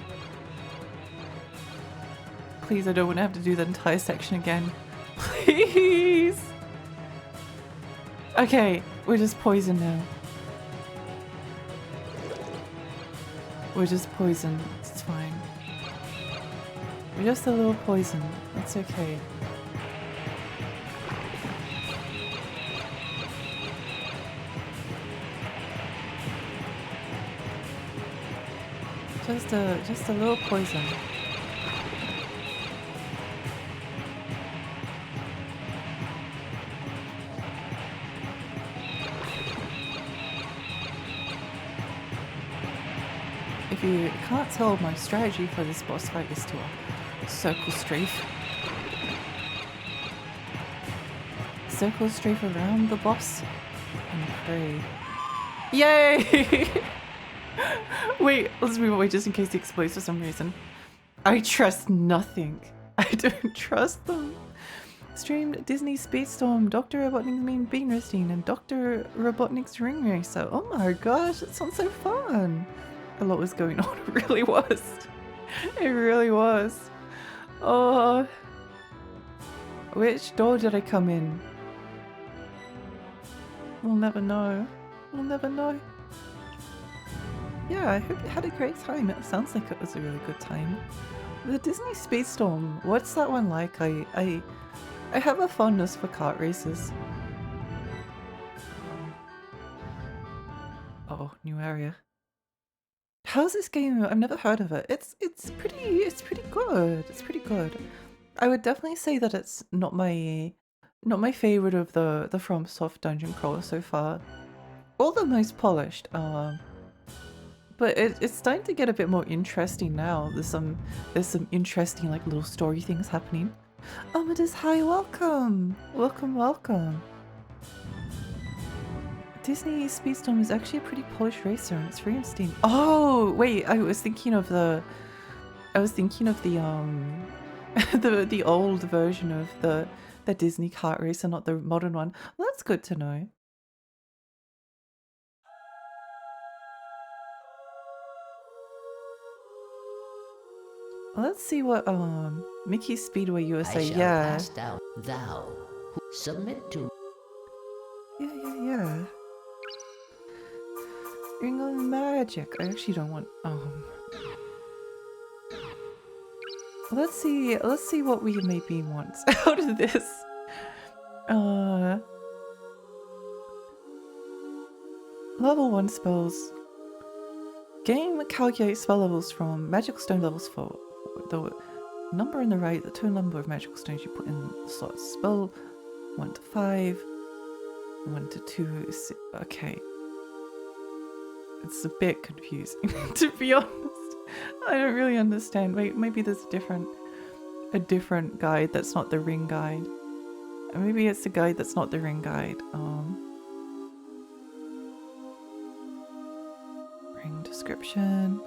Please, I don't want to have to do that entire section again. Please! Okay, we're just poisoned now. We're just poisoned. It's fine. We're just a little poisoned. That's okay. Just a little poison. If you can't tell, my strategy for this boss fight is to Circle strafe. Circle strafe around the boss and pray. Yay! Wait, let's move away just in case he explodes for some reason. I trust nothing. I don't trust them. Streamed Disney Speedstorm, Dr. Robotnik's Mean Bean Roasting, and Dr. Robotnik's Ring Racer. Oh my gosh, that sounds so fun. A lot was going on, it really was. It really was. Oh. Which door did I come in? We'll never know. We'll never know. Yeah, I hope you had a great time. It sounds like it was a really good time. The Disney Speedstorm, what's that one like? I have a fondness for kart races. Oh, new area. How's this game? I've never heard of it. It's pretty good. It's pretty good. I would definitely say that it's not my favorite of the FromSoft dungeon crawler so far. Or the most polished. But it's starting to get a bit more interesting now. There's some interesting like little story things happening. Amadeus, hi, welcome! Welcome. Disney Speedstorm is actually a pretty polished racer and it's free on Steam. Oh, wait, I was thinking of the the old version of the Disney kart racer, not the modern one. Well, that's good to know. Let's see what Mickey Speedway USA. I shall Yeah. pass down. Thou who submit to Yeah. Ring of Magic. I actually don't want let's see what we maybe want out of this. Level 1 spells. Game calculates spell levels from magical stone levels for the number on the right, the total number of magical stones you put in the slots. Spell 1 to 5, 1 to 2, okay. It's a bit confusing, to be honest. I don't really understand. Wait, maybe there's a different guide that's not the ring guide. Maybe it's the guide that's not the ring guide. Ring description.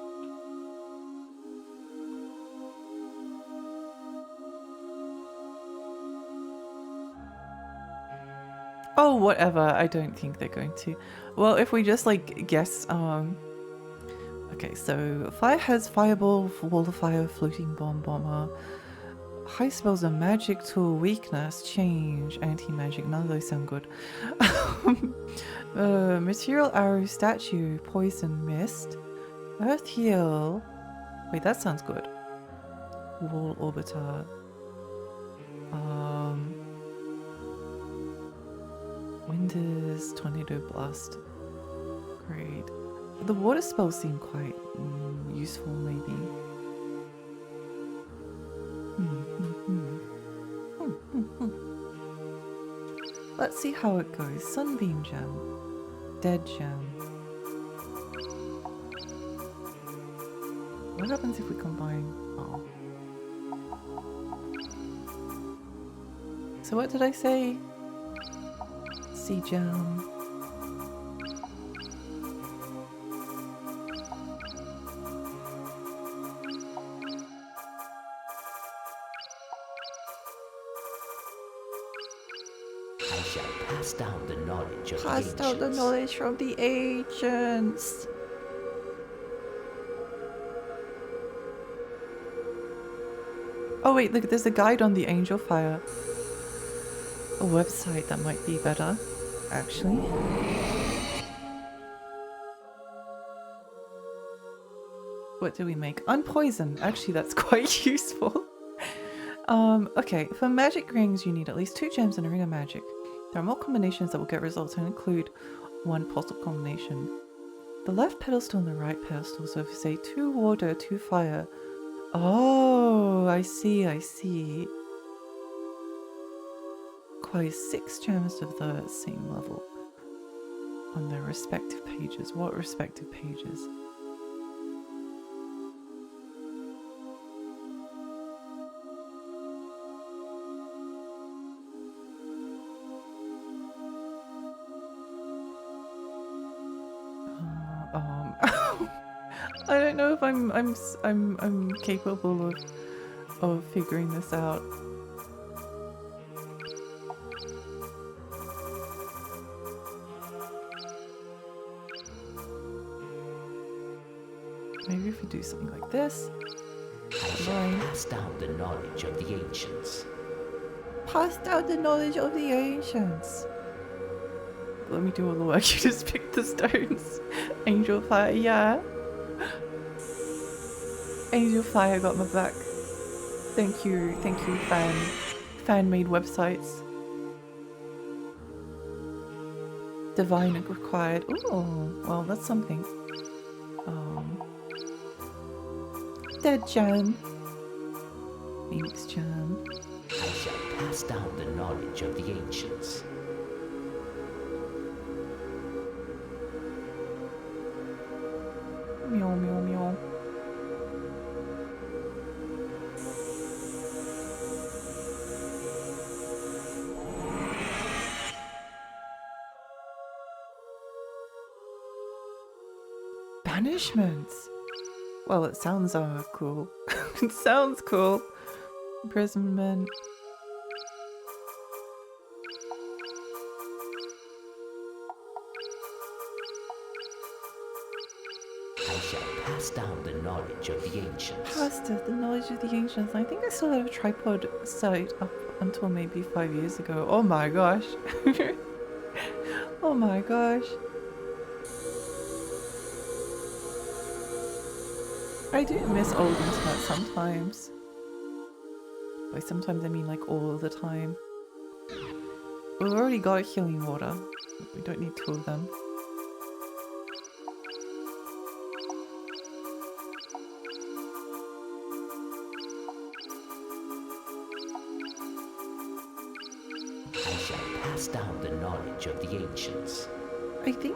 Oh, whatever. I don't think they're going to. Well, if we just like guess, okay, so fire has fireball, wall of fire, floating bomb, bomber. High spells are magic tool, weakness, change, anti-magic. None of those sound good. Material arrow, statue, poison, mist, earth heal. Wait, that sounds good. Wall orbiter. Wind is tornado blast. Great. The water spells seem quite useful, maybe. Let's see how it goes. Sunbeam gem. Dead gem. What happens if we combine? Oh. So what did I say? Sea gem. I shall pass down the knowledge of Pass down the ancients. knowledge from the ancients. Oh wait, look, there's a guide on the angel fire. A website that might be better, actually. What do we make? Unpoison. Actually, that's quite useful. Okay, for magic rings, you need at least 2 gems and a ring of magic. There are more combinations that will get results and include one possible combination. The left pedestal and the right pedestal, so if you say 2 water, 2 fire. Oh, I see. Requires 6 gems of the same level on their respective pages. What respective pages? I don't know if I'm capable of figuring this out. Maybe if we do something like this. I shall pass down the knowledge of the ancients. Pass down the knowledge of the ancients. Let me do all the work. You just pick the stones. Angel fire, yeah. Angel fire got my back. Thank you, fan-made websites. Divine required. Ooh, well, that's something. Dead Jan. Phoenix Jan. I shall pass down the knowledge of the ancients. Meow, meow, meow. Banishments. Well, it sounds cool. It sounds cool. Imprisonment. I shall pass down the knowledge of the ancients. Passed the knowledge of the ancients. I think I still had a tripod set up until maybe 5 years ago. Oh my gosh. Oh my gosh. I do miss old internet sometimes. By sometimes I mean like all the time. We've already got healing water. We don't need 2 of them. I shall pass down the knowledge of the ancients. I think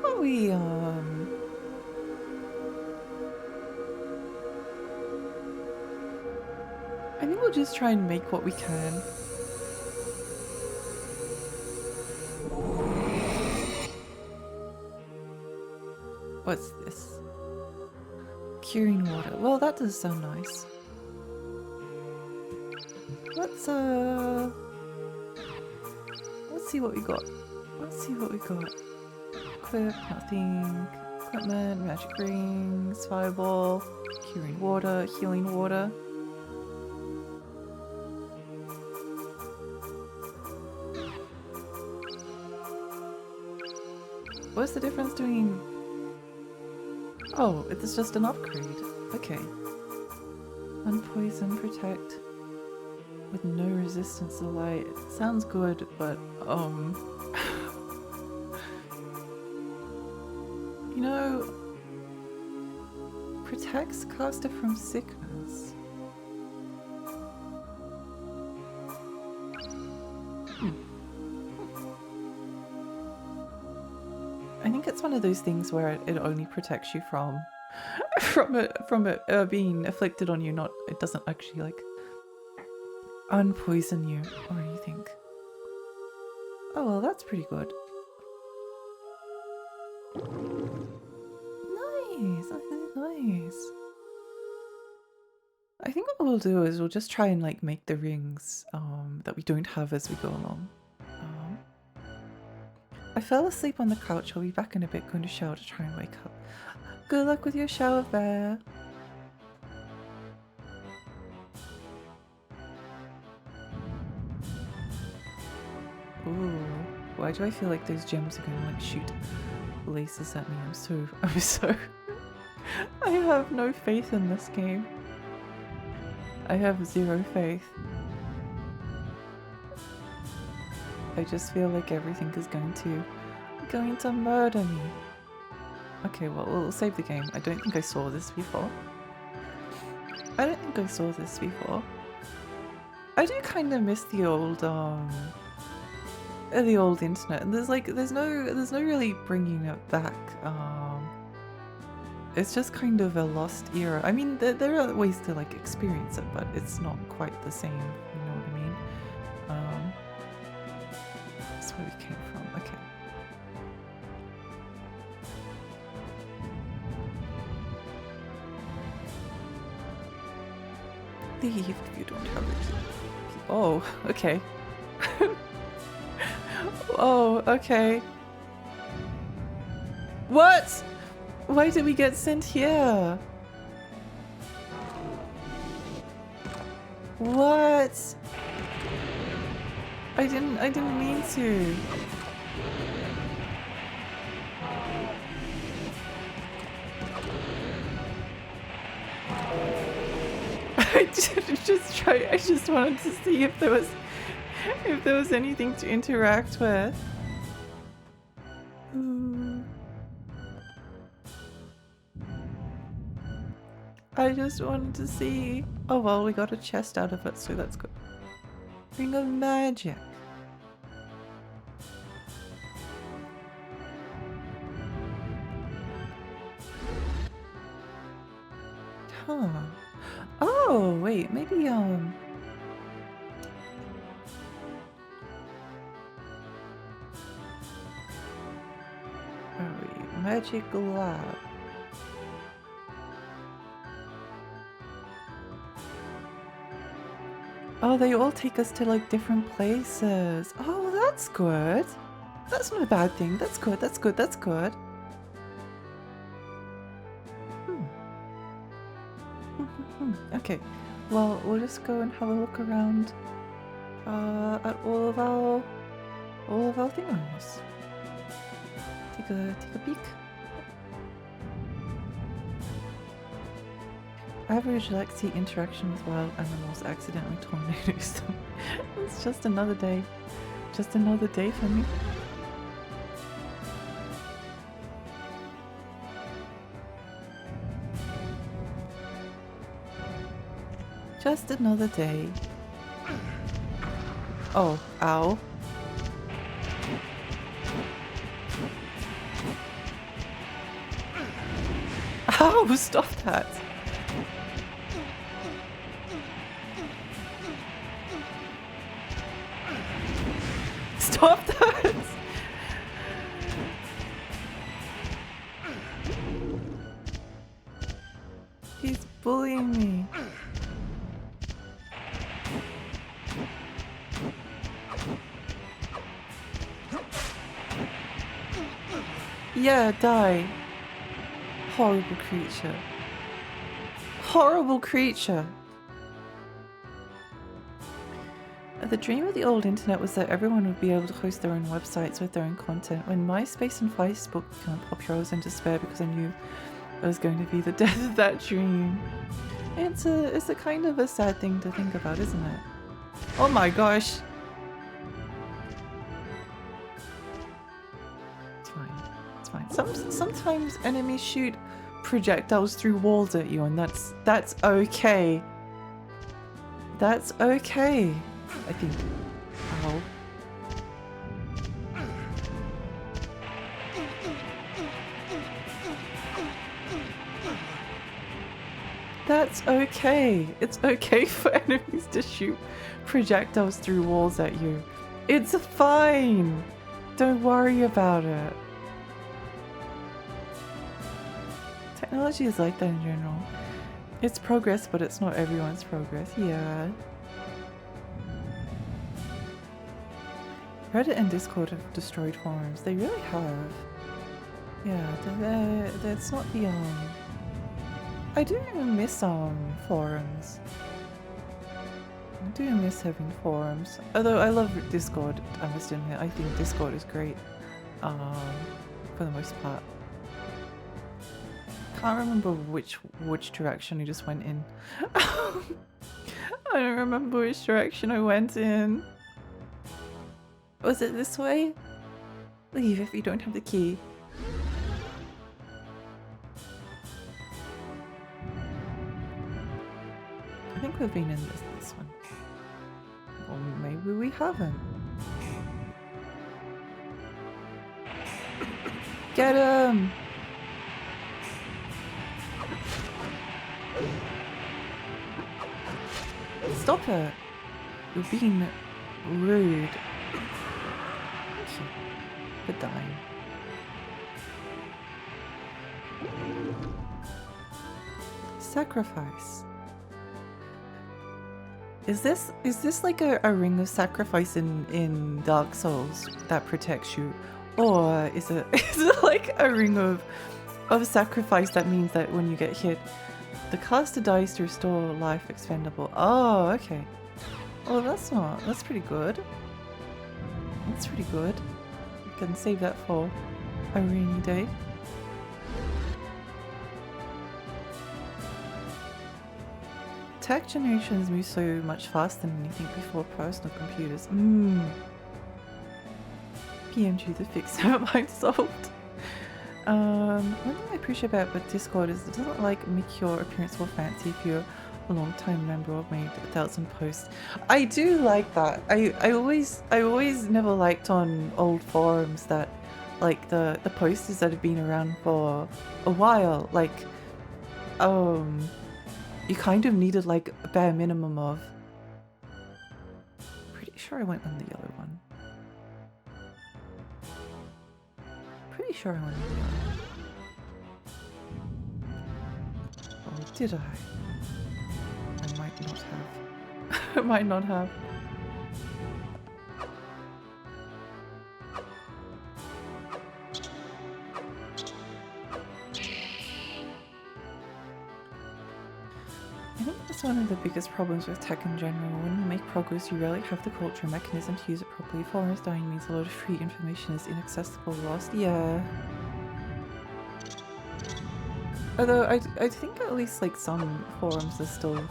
what we I think we'll just try and make what we can. What's this? Curing water. Well, that does sound nice. Let's see what we got. Let's see what we got. Equip, nothing. Equipment, magic rings, fireball, curing water, healing water. What's the difference between... Oh, it's just an upgrade. Okay. Unpoison, protect. With no resistance to light. It sounds good, but you know, protects caster from sickness. I think it's one of those things where it only protects you from it being afflicted on you. Not, it doesn't actually like unpoison you or anything. Oh well, that's pretty good. Nice, that's really nice. I think what we'll do is we'll just try and like make the rings that we don't have as we go along. I fell asleep on the couch. I'll be back in a bit, going to shower to try and wake up. Good luck with your shower, Bear. Ooh, why do I feel like those gems are gonna like shoot lasers at me? I'm so I have no faith in this game. I have 0 faith. I just feel like everything is going to murder me. Okay, well, we'll save the game. I don't think I saw this before. I do kind of miss the old internet, and there's no really bringing it back. It's just kind of a lost era. I mean, there are ways to like experience it, but it's not quite the same. You know what I mean? That's where we came from. Okay. Leave if you don't have the key. Oh, okay. Oh, okay. What? Why did we get sent here? What? I didn't mean to. I just wanted to see if there was anything to interact with. I just wanted to see. Oh well, we got a chest out of it, so that's good. Ring of Magic. Huh. Oh, wait, maybe, where are we? Magic Lab. Oh, they all take us to, like, different places. Oh, that's good. That's not a bad thing. That's good, that's good, that's good. Okay, well, we'll just go and have a look around at all of our thingos. Take a peek. Average Lexi interaction with wild animals accidentally tornadoes them. It's just another day. Just another day for me. Just another day. Oh, ow. Ow, stop that. Stop that. He's bullying me. Yeah, die. Horrible creature. Horrible creature. The dream of the old internet was that everyone would be able to host their own websites with their own content. When MySpace and Facebook became popular, I was in despair because I knew I was going to be the death of that dream. It's a kind of a sad thing to think about, isn't it? Oh my gosh. Sometimes enemies shoot projectiles through walls at you, and that's okay. That's okay, I think. Ow. That's okay. It's okay for enemies to shoot projectiles through walls at you. It's fine. Don't worry about it. Technology is like that in general. It's progress, but it's not everyone's progress. Yeah. Reddit and Discord have destroyed forums. They really have. Yeah, that's not the I do miss forums. I do miss having forums. Although I love Discord, I must admit. I think Discord is great. For the most part. Can't remember which direction I just went in. I don't remember which direction I went in. Was it this way? Leave if you don't have the key. I think we've been in this one. Or maybe we haven't. Get him! Stop it! You're being rude. Thank you for dying. Sacrifice. Is this like a ring of sacrifice in Dark Souls that protects you? Or is it is it like a ring of sacrifice that means that when you get hit, the caster dies to restore life expendable? Oh, okay. Oh, that's pretty good. That's pretty good. You can save that for a rainy day. Tech generations move so much faster than anything before personal computers. PMG the fix, haven't mind solved. One thing I appreciate about Discord is it doesn't like make your appearance more fancy if you're a long time member or made 1,000 posts. I do like that. I always never liked on old forums that like the posters that have been around for a while, like you kind of needed like a bare minimum of. Pretty sure I went on the yellow one. Pretty sure I went on the yellow one. Or did I? I might not have. I might not have. I think that's one of the biggest problems with tech in general. When you make progress, you rarely have the cultural mechanism to use it properly. Forums dying means a lot of free information is inaccessible, lost. Yeah. Although I think at least like some forums are still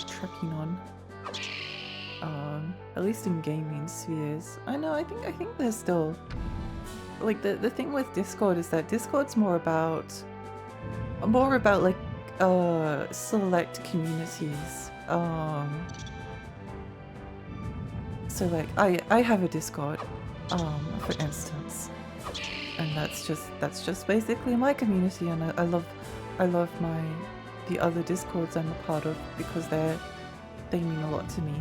trekking on. At least in gaming spheres. I know. I think there's still like the thing with Discord is that Discord's more about like select communities. So like I have a Discord, for instance, and that's just basically my community, and I love the other Discords I'm a part of because they mean a lot to me.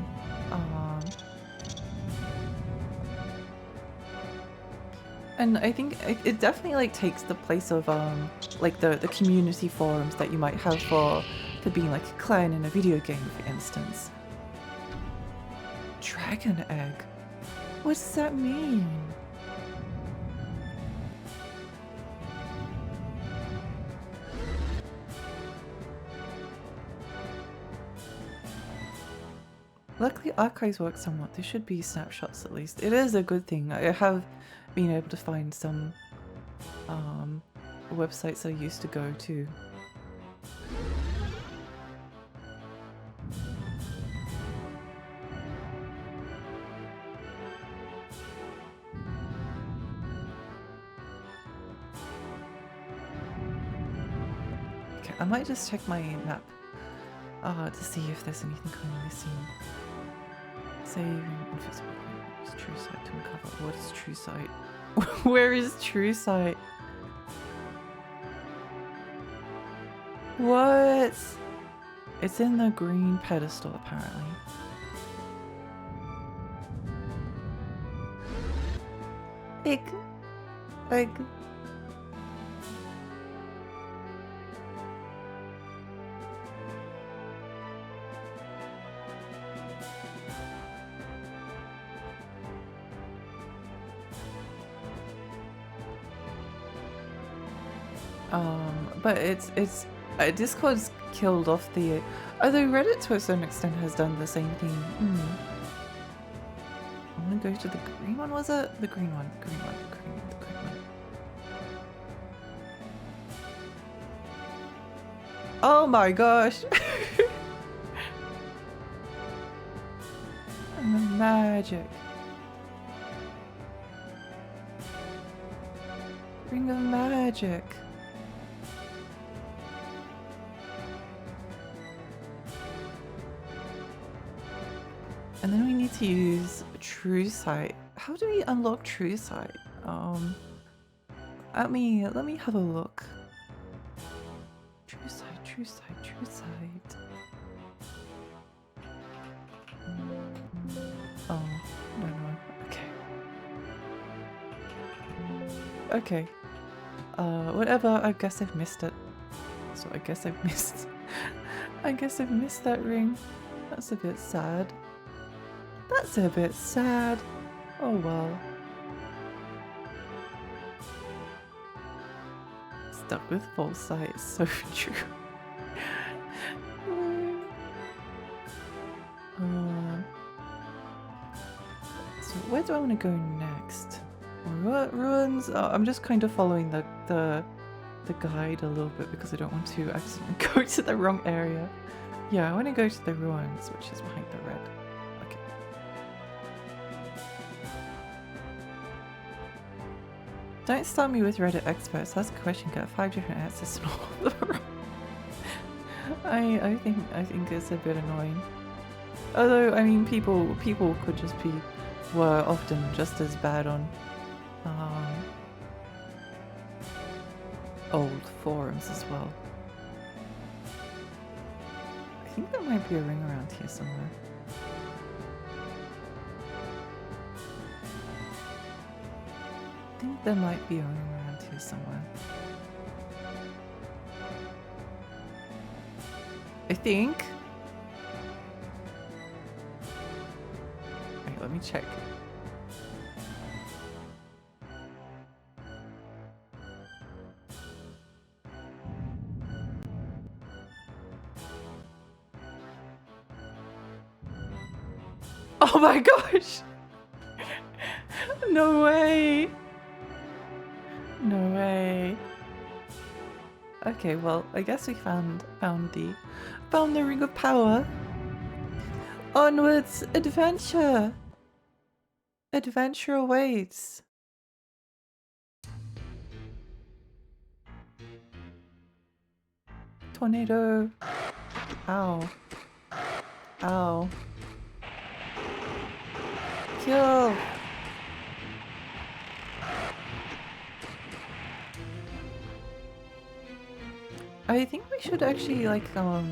And I think it definitely like takes the place of like the community forums that you might have for being like a clan in a video game, for instance. Dragon egg? What does that mean? Luckily archives work somewhat. There should be snapshots at least. It is a good thing. I have been able to find some websites I used to go to. Okay, I might just check my map to see if there's anything kind of missing. Saving invisible true sight to uncover. What is true sight? Where is true sight? What? It's in the green pedestal apparently. Like but it's Discord's killed off the, although Reddit to a certain extent has done the same thing. I'm gonna go to the green one, was it? The green one, the green one, the green one, the green one. Oh my gosh! And the magic. Ring of magic. And then we need to use True Sight. How do we unlock True Sight? Let me have a look. True Sight, True Sight, True Sight. Oh, no. Okay. Whatever, I guess I've missed it. So I guess I've missed that ring. That's a bit sad. That's a bit sad. Oh well. Stuck with false sight is so true. So where do I want to go next? Ruins? Oh, I'm just kind of following the guide a little bit because I don't want to accidentally go to the wrong area. Yeah, I want to go to the ruins, which is behind the red. Okay. Don't start me with Reddit experts. Ask a question, get 5 different answers and all of them wrong. I think it's a bit annoying. Although, I mean, people could just were often just as bad on old forums as well. I think there might be a ring around here somewhere. I think there might be a ring around here somewhere. I think. Wait, let me check. Oh my gosh! No way! No way. Okay, well, I guess we found the ring of power. Onwards, adventure! Adventure awaits. Tornado. Ow. Ow. Kill! I think we should actually, like, I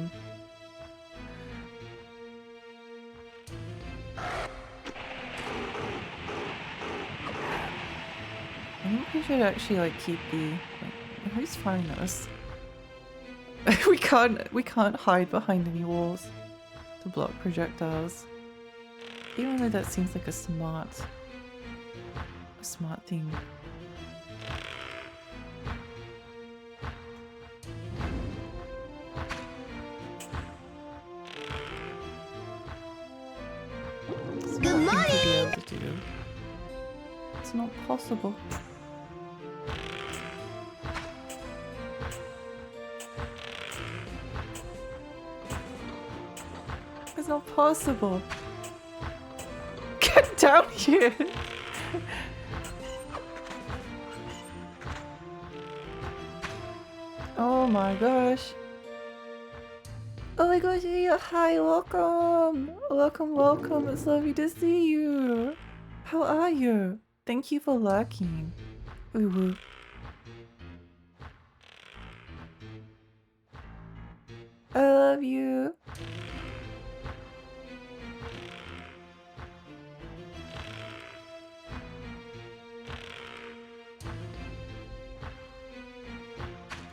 think we should actually, like, keep the... Like, who's firing us? we can't hide behind any walls to block projectiles. Even though that seems like a smart thing. Good morning! It's not possible. It's not possible. Get down here! Oh my gosh. Oh my gosh, hi, welcome! Welcome, it's lovely to see you! How are you? Thank you for lurking. Ooh woo. I love you.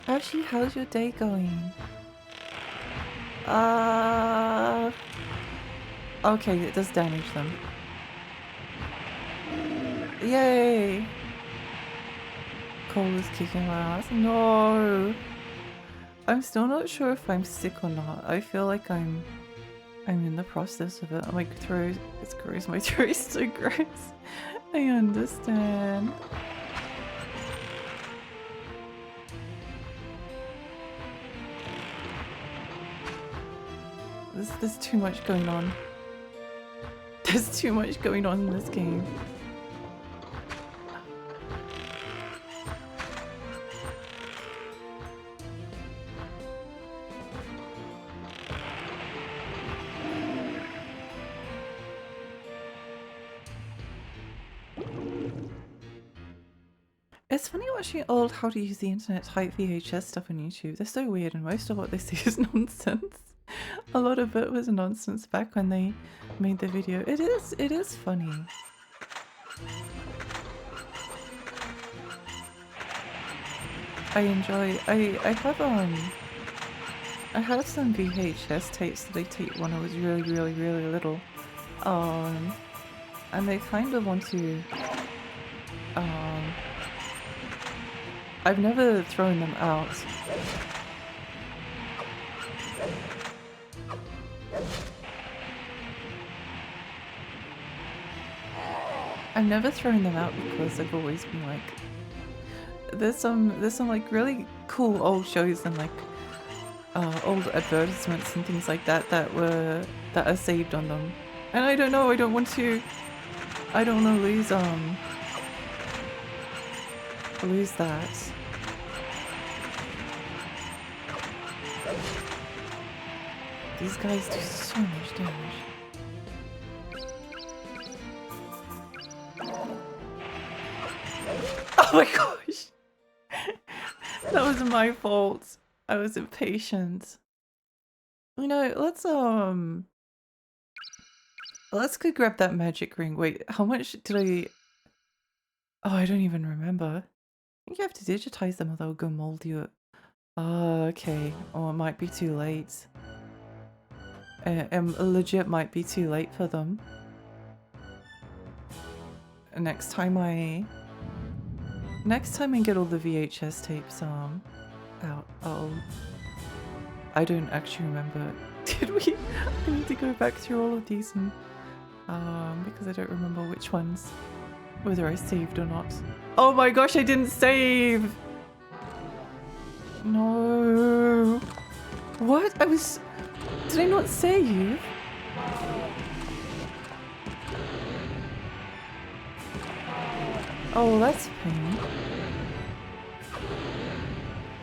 Actually, how's your day going? Okay, it does damage them. Yay! Cole is kicking my ass. No! I'm still not sure if I'm sick or not. I feel like I'm in the process of it. My throat is gross. My throat is so gross. I understand. There's too much going on. There's too much going on in this game. It's funny watching old how to use the internet type VHS stuff on YouTube. They're so weird and most of what they say is nonsense. A lot of it was nonsense back when they made the video. It is funny. I enjoy, I have I had some VHS tapes that I taped when I was really little. And I kind of want to, I've never thrown them out. I've never thrown them out because I've always been like, there's some like really cool old shows and like old advertisements and things like that that are saved on them, and I don't know. I don't want to. I don't want to lose that. These guys do so much damage. Oh my gosh! That was my fault. I was impatient. You know, let's go grab that magic ring. Wait, how much did I... Oh, I don't even remember. I think you have to digitize them or they'll go mold you. Oh, okay. Oh, it might be too late. Legit might be too late for them. Next time I get all the VHS tapes out, I don't actually remember. Did we? I need to go back through all of these and because I don't remember which ones, whether I saved or not. Oh my gosh, I didn't save! No. What? Did I not save? Oh, that's a pain.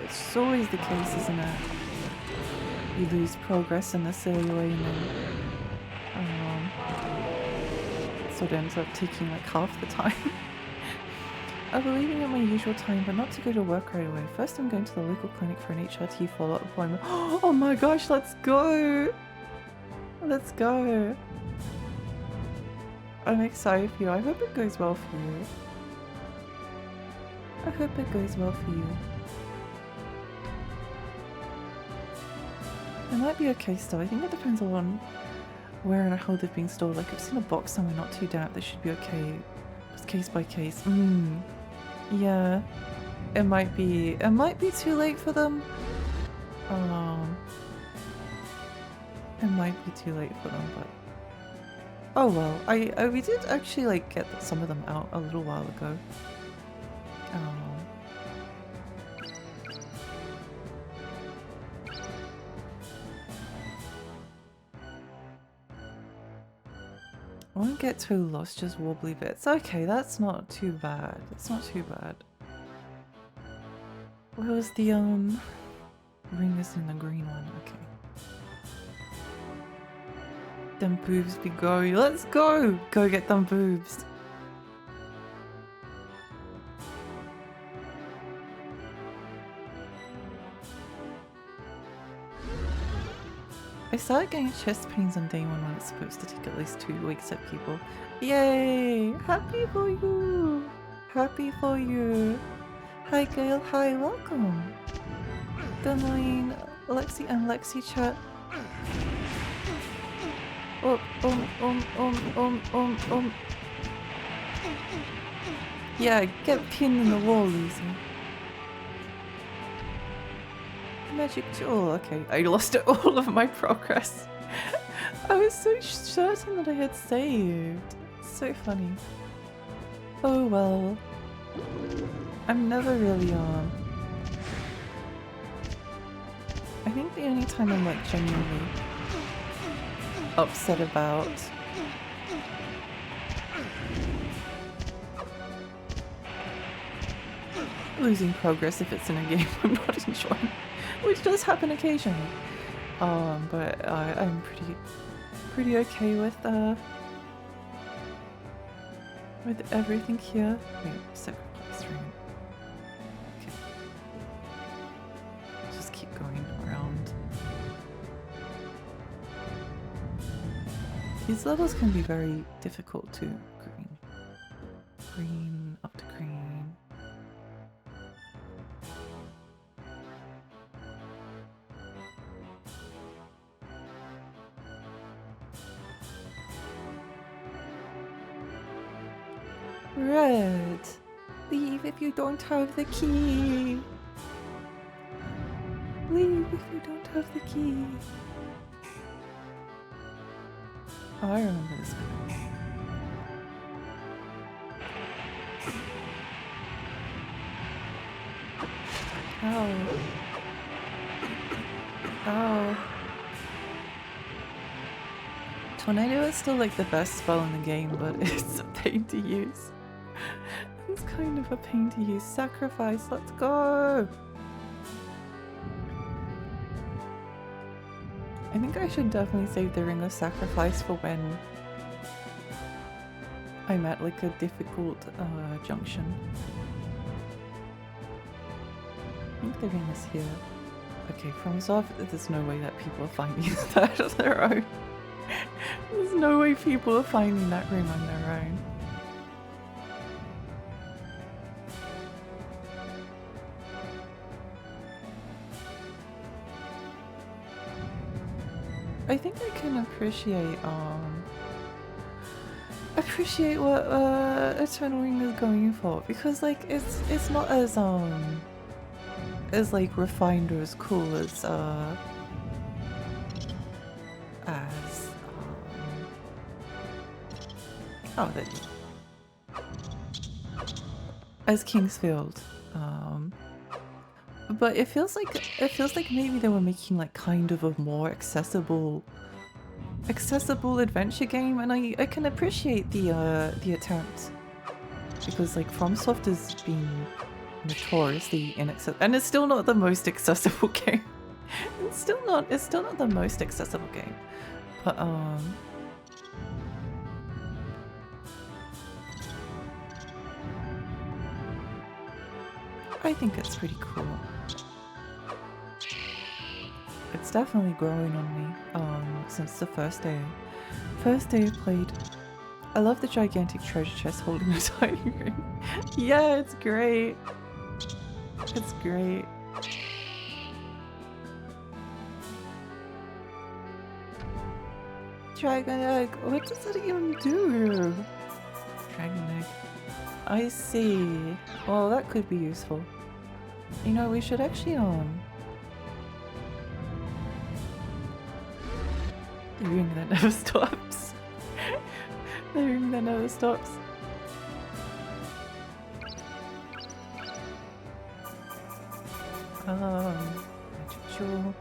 It's always the case, isn't it? You lose progress in a silly way and then so it ends up taking like half the time. I'll be leaving at my usual time, but not to go to work right away. First I'm going to the local clinic for an HRT follow-up appointment. Oh my gosh, let's go! Let's go! I'm excited for you. I hope it goes well for you. I hope it goes well for you. It might be okay still. I think it depends on where and how they've been stored. Like, I've seen a box somewhere not too damp. They should be okay. It's case by case. Yeah. It might be too late for them. It might be too late for them, but oh well. We did actually like get some of them out a little while ago. I won't get too lost, just wobbly bits. Okay, that's not too bad. It's not too bad. Where was the ring is in the green one, okay. Them boobs be going. Let's go! Go get them boobs. I started getting chest pains on day 1 when it's supposed to take at least 2 weeks at people. Yay! Happy for you! Happy for you! Hi Gail, hi, welcome! Demoline, Lexi and Lexi chat. Yeah, get pinned in the wall, Lucy. Magic tool. Okay, I lost all of my progress. I was so certain that I had saved. So funny. Oh well. I'm never really I think the only time I'm like genuinely upset about losing progress if it's in a game I'm not enjoying. Which does happen occasionally, but I'm pretty okay with everything here. Wait, sacrifice ring. Okay, just keep going around. These levels can be very difficult too. Green up to green. Red, leave if you don't have the key. Leave if you don't have the key. Oh, I remember this guy. Ow. Ow. Tornado is still like the best spell in the game, but it's a pain to use. It's kind of a pain to use. Sacrifice, let's go! I think I should definitely save the Ring of Sacrifice for when I'm at like a difficult junction. I think the ring is here. Okay, from off, there's no way that people are finding that on their own. There's no way people are finding that ring on their own. I think I can appreciate what Eternal Ring is going for, because like it's not as like refined or as cool as as Kingsfield. But it feels like maybe they were making like kind of a more accessible adventure game, and I can appreciate the attempt, because like FromSoft has been notoriously inaccessible, and it's still not the most accessible game. It's still not the most accessible game, but I think it's pretty cool. It's definitely growing on me since the first day I played. I love the gigantic treasure chest holding a tiny ring. Yeah, it's great. It's great. Dragon egg. What does that even do? Dragon egg. I see. Well, that could be useful. You know, we should actually the ring that never stops. The ring that never stops. Magic jewel.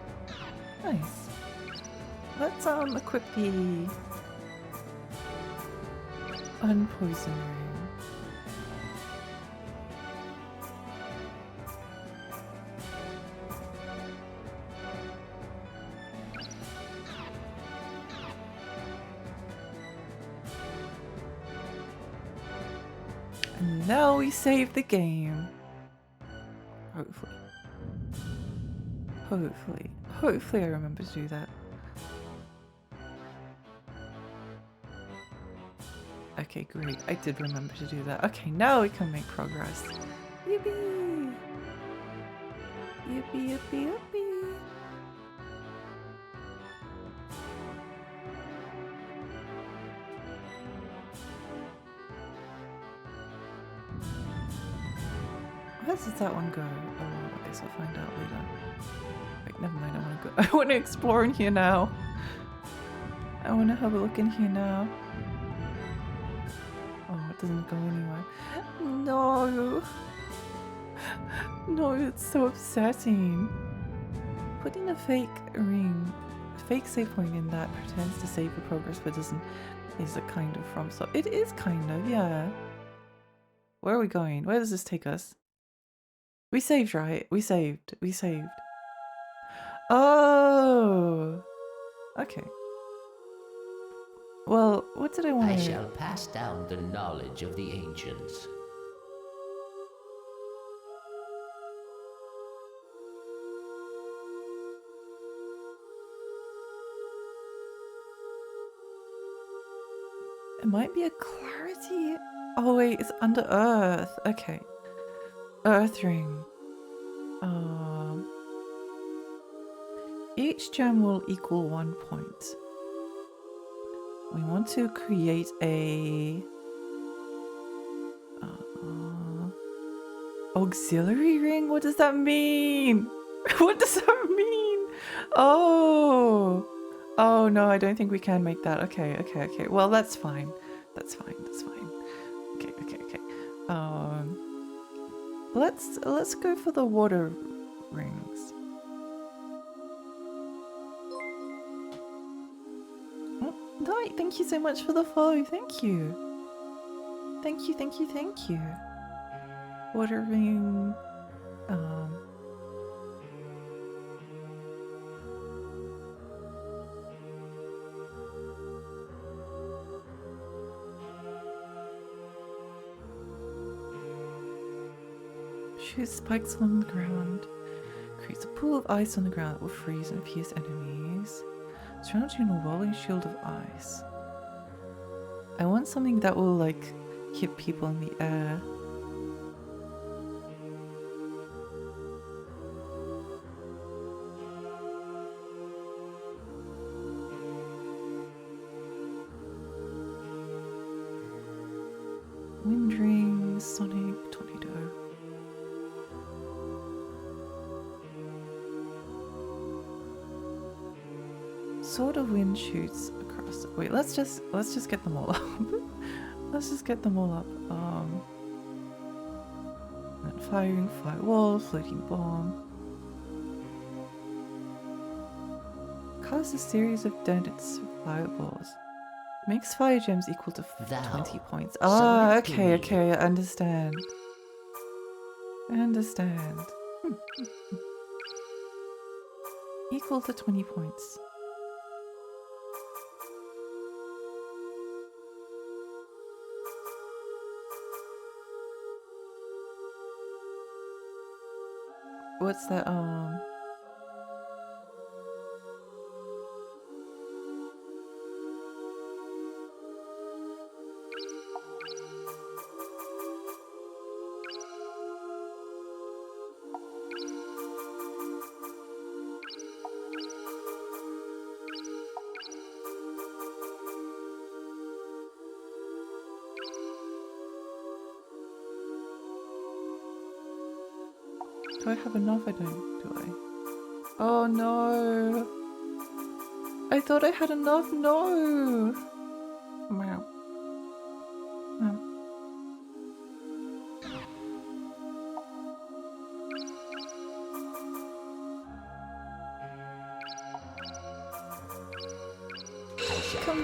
Nice. Let's equip the unpoison ring. And now we save the game. Hopefully. Hopefully I remember to do that. Okay, great. I did remember to do that. Okay, now we can make progress. Yippee! Yippee, yippee, yippee! Where does that one go? Oh, I guess I'll find out later. Wait, never mind. I want to go. I want to explore in here now. I want to have a look in here now. Oh, it doesn't go anywhere. No. No, it's so upsetting. Putting a fake ring, a fake save point in that pretends to save the progress but doesn't, is a kind of FromSoft. It is kind of, yeah. Where are we going? Where does this take us? We saved, right? We saved. Oh! Okay. Well, what did I want to... I shall pass down the knowledge of the ancients. It might be a clarity... Oh wait, it's under Earth. Okay. Earth ring. Each gem will equal 1 point. We want to create a Auxiliary ring? What does that mean? What does that mean? Oh. Oh no, I don't think we can make that. Okay, okay, okay. Well, that's fine. That's fine. That's fine. Okay, okay, okay. Let's go for the water rings. Oh, Night, thank you so much for the follow. Thank you. Thank you, thank you, thank you. Water ring. Shoot spikes on the ground. Creates a pool of ice on the ground that will freeze and pierce enemies. Surround you in a rolling shield of ice. I want something that will like hit people in the air. Wind ring, sonic, tornado. Sword of wind shoots across. Wait, let's just get them all up. Let's just get them all up. And firing, firewall, floating bomb. Cast a series of dense fireballs. Makes fire gems equal to 20 points. Ah, okay, okay, I understand. I understand. Equal to 20 points. What's that, do I have enough? I don't, do I? Oh no! I thought I had enough. No! Meow.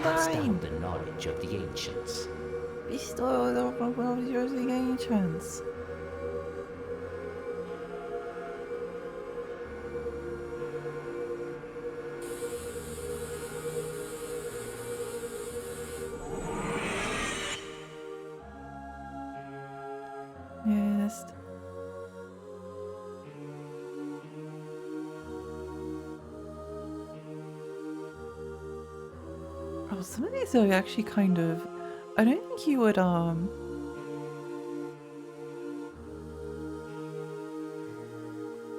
Pass down the knowledge of the ancients. Bestow the knowledge of the ancients. Yes. Oh, some of these are actually kind of. I don't think you would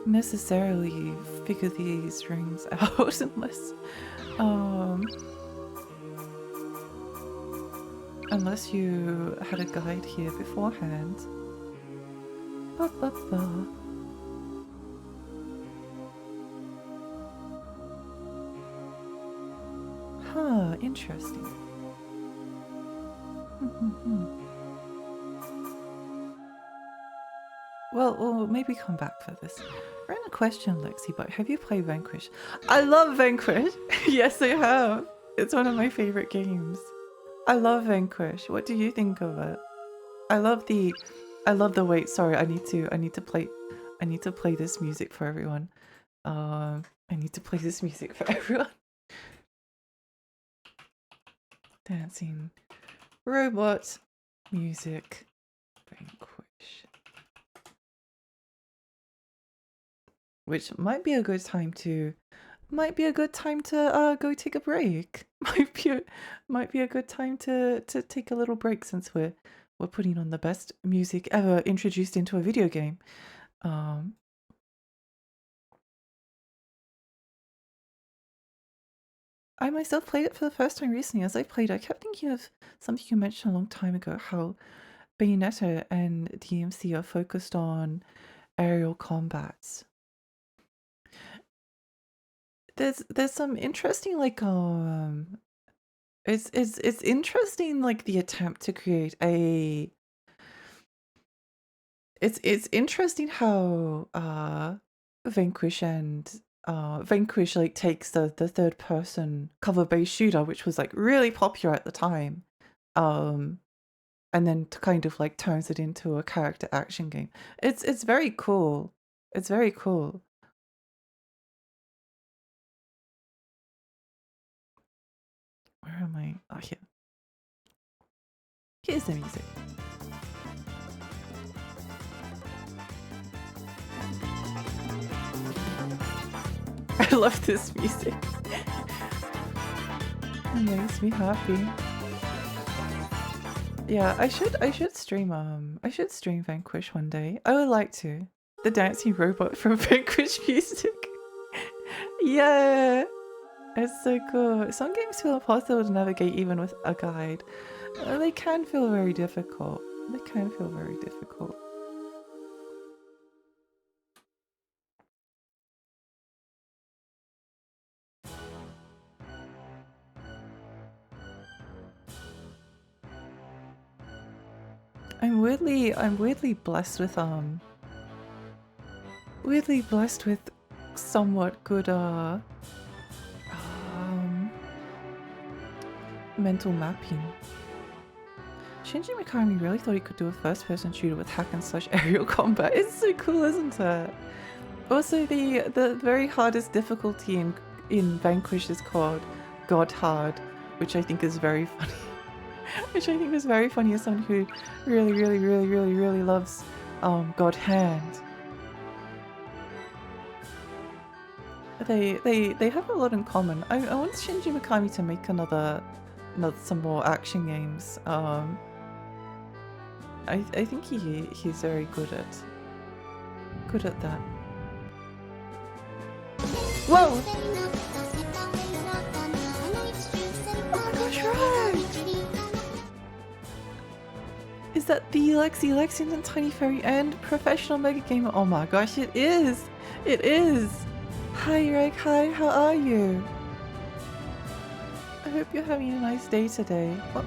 necessarily figure these rings out unless you had a guide here beforehand. Ba, ba, ba. Huh, interesting. Well, we'll maybe come back for this. Random question, Lexi, but have you played Vanquish? I love Vanquish! Yes, I have! It's one of my favorite games. I love Vanquish. What do you think of it? I love the wait, sorry, I need to play this music for everyone. I need to play this music for everyone. Dancing robot music Vanquish. Which might be a good time to go take a break. Might be a good time to take a little break since we're putting on the best music ever introduced into a video game. I myself played it for the first time recently. As I played, I kept thinking of something you mentioned a long time ago, how Bayonetta and DMC are focused on aerial combats. There's some interesting like it's interesting like the attempt to create a it's interesting how Vanquish and Vanquish like takes the third person cover based shooter, which was like really popular at the time, and then kind of like turns it into a character action game. It's very cool. It's very cool. Where am I? Oh, here. Here's the music. I love this music. It makes me happy. Yeah, I should stream Vanquish one day. I would like to. The dancing robot from Vanquish music. Yeah. It's so cool. Some games feel impossible to navigate even with a guide. They can feel very difficult. They can feel very difficult. I'm weirdly blessed with somewhat good mental mapping. Shinji Mikami really thought he could do a first-person shooter with hack and slash aerial combat. It's so cool, isn't it? Also, the very hardest difficulty in Vanquish is called God Hard, which I think is very funny. Which I think is very funny as someone who really loves God Hand. They have a lot in common. I want Shinji Mikami to make some more action games. I think he's very good at that. Whoa! Oh my gosh, right! Is that the Lexington Tiny Fairy and Professional Mega Gamer? Oh my gosh, it is! It is! Hi Reg, hi, how are you? I hope you're having a nice day today. What?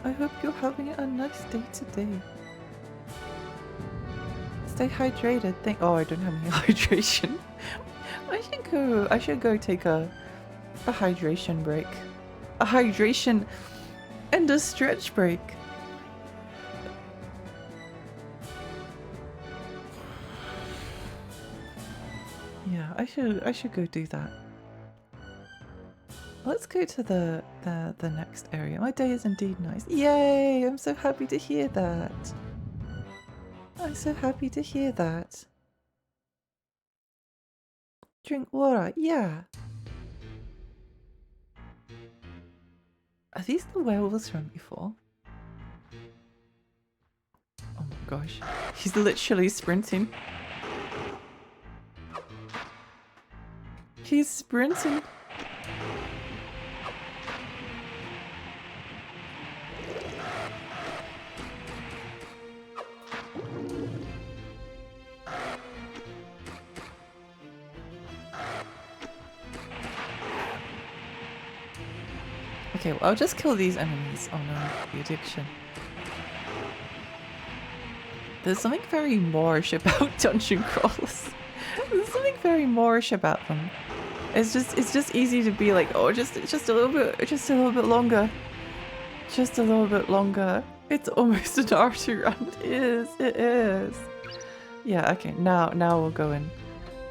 I hope you're having a nice day today. Stay hydrated. Oh, I don't have any hydration. I should go take a hydration break. A hydration and a stretch break. Yeah, I should go do that. Let's go to the next area. My day is indeed nice. Yay! I'm so happy to hear that. I'm so happy to hear that. Drink water. Yeah. Are these the werewolves from before? Oh my gosh. He's literally sprinting. He's sprinting. Okay, well, I'll just kill these enemies. Oh no, the addiction. There's something very Moorish about dungeon crawlers. There's something very Moorish about them. It's just easy to be like, oh, just a little bit longer. Just a little bit longer. It's almost an arty run. It is. Yeah, okay, now we'll go in.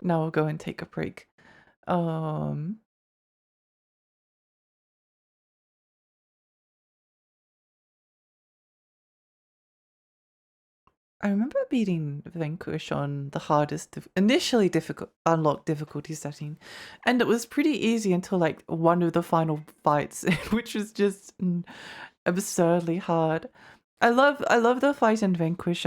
Now we'll go and take a break. I remember beating Vanquish on the hardest, initially difficult, unlocked difficulty setting, and it was pretty easy until like one of the final fights, which was just absurdly hard. I love the fight in Vanquish.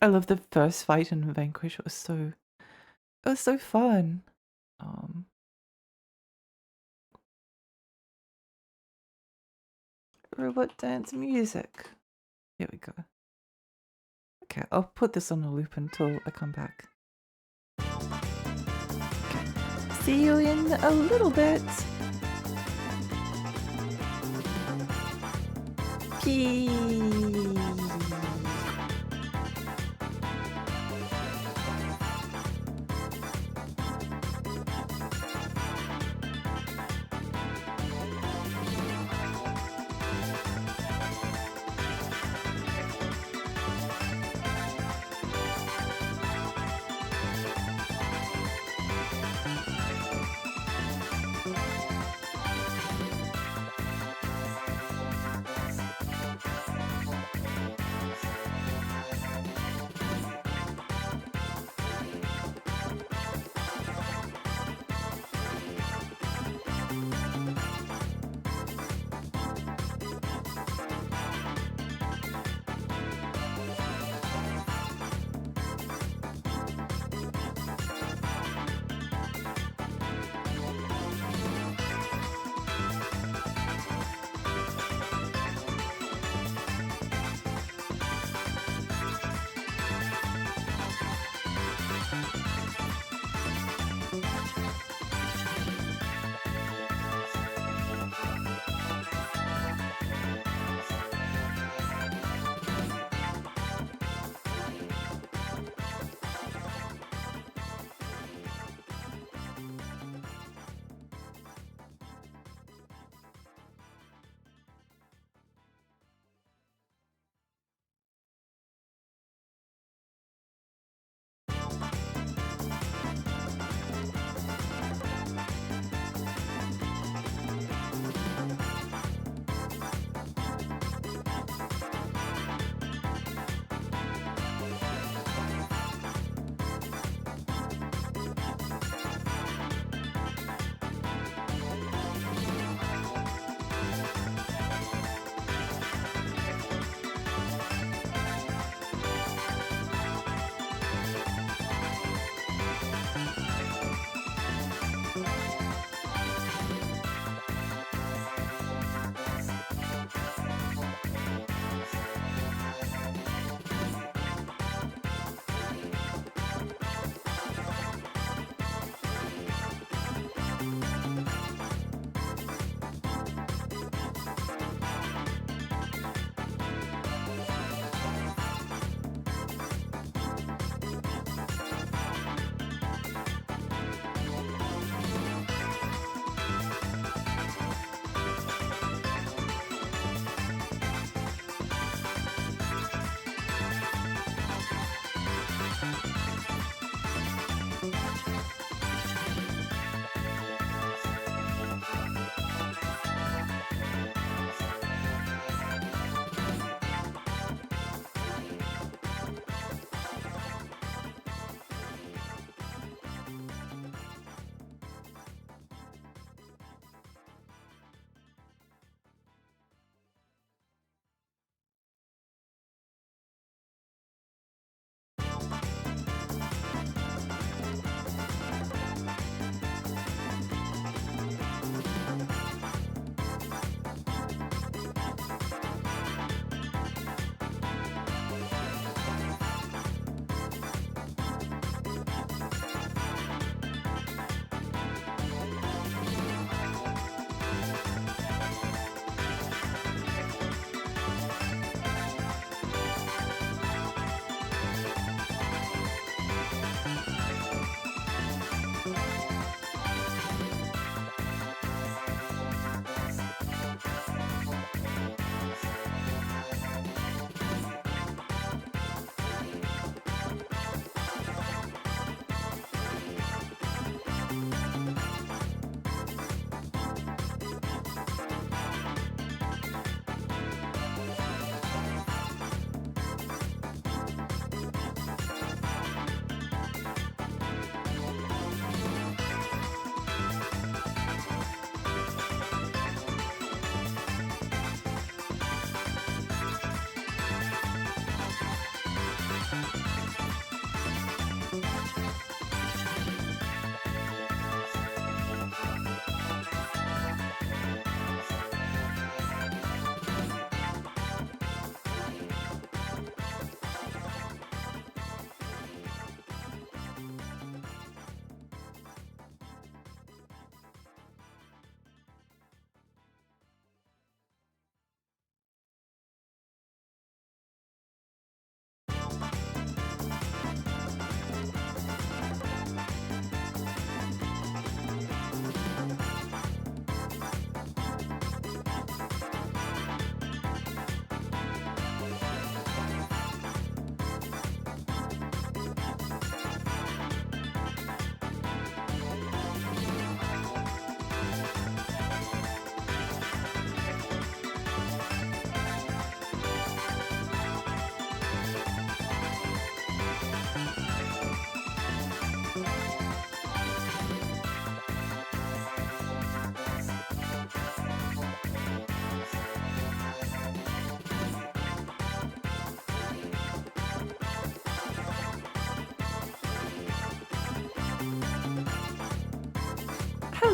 I love the first fight in Vanquish. It was so fun. Robot dance music. Here we go. Okay, I'll put this on a loop until I come back. See you in a little bit. Peace.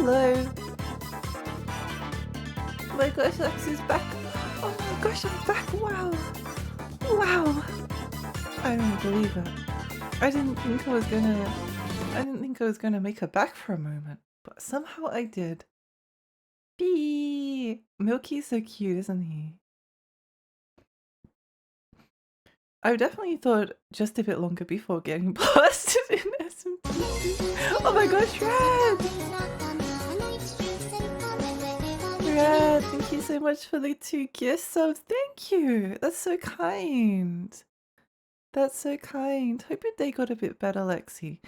Hello. Oh my gosh, Lexi's back. Oh my gosh, I'm back. Wow. Wow. I don't believe it. I didn't think I was gonna make her back for a moment, but somehow I did. Bee! Milky's so cute, isn't he? I definitely thought just a bit longer before getting blasted in SMT. Oh my gosh, Red! Red, thank you so much for the 2 gift subs. Thank you. That's so kind. That's so kind. Hope your day got a bit better, Lexi.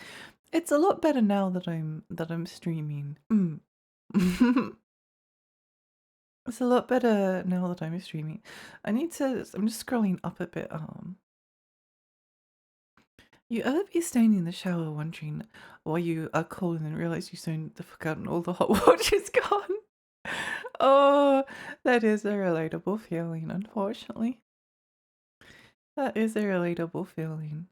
It's a lot better now that I'm streaming. It's a lot better now that I'm streaming. I'm just scrolling up a bit. You ever be standing in the shower wondering why you are cold and then realize you soon forgotten all the hot water's gone? Oh, that is a relatable feeling, unfortunately. That is a relatable feeling.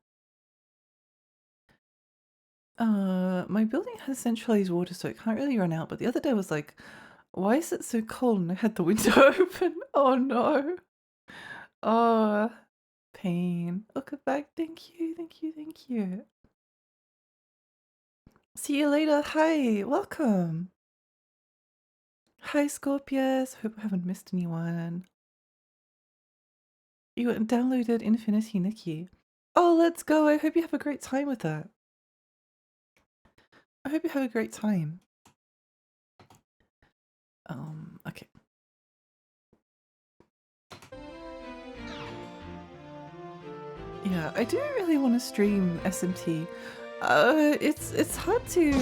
My building has centralized water, so it can't really run out, but the other day I was like, why is it so cold? And I had the window open. Oh no. Oh, pain. Welcome back. Thank you, thank you, thank you. See you later. Hi, welcome. Hi, Scorpius. Hope I haven't missed anyone. You downloaded Infinity Nikki. Oh, let's go. I hope you have a great time with that. I hope you have a great time. Okay. Yeah, I do really want to stream SMT. It's hard to.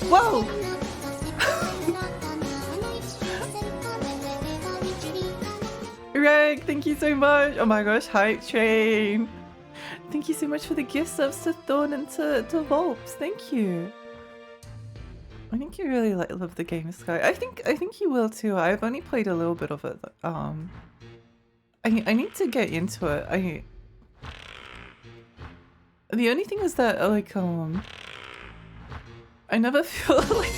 Whoa! Reg, thank you so much. Oh my gosh, hype train. Thank you so much for the gift subs to Thorn and to Volps. Thank you. I think you really love the game, Sky. I think you will too. I've only played a little bit of it. I need to get into it. The only thing is that like I never feel like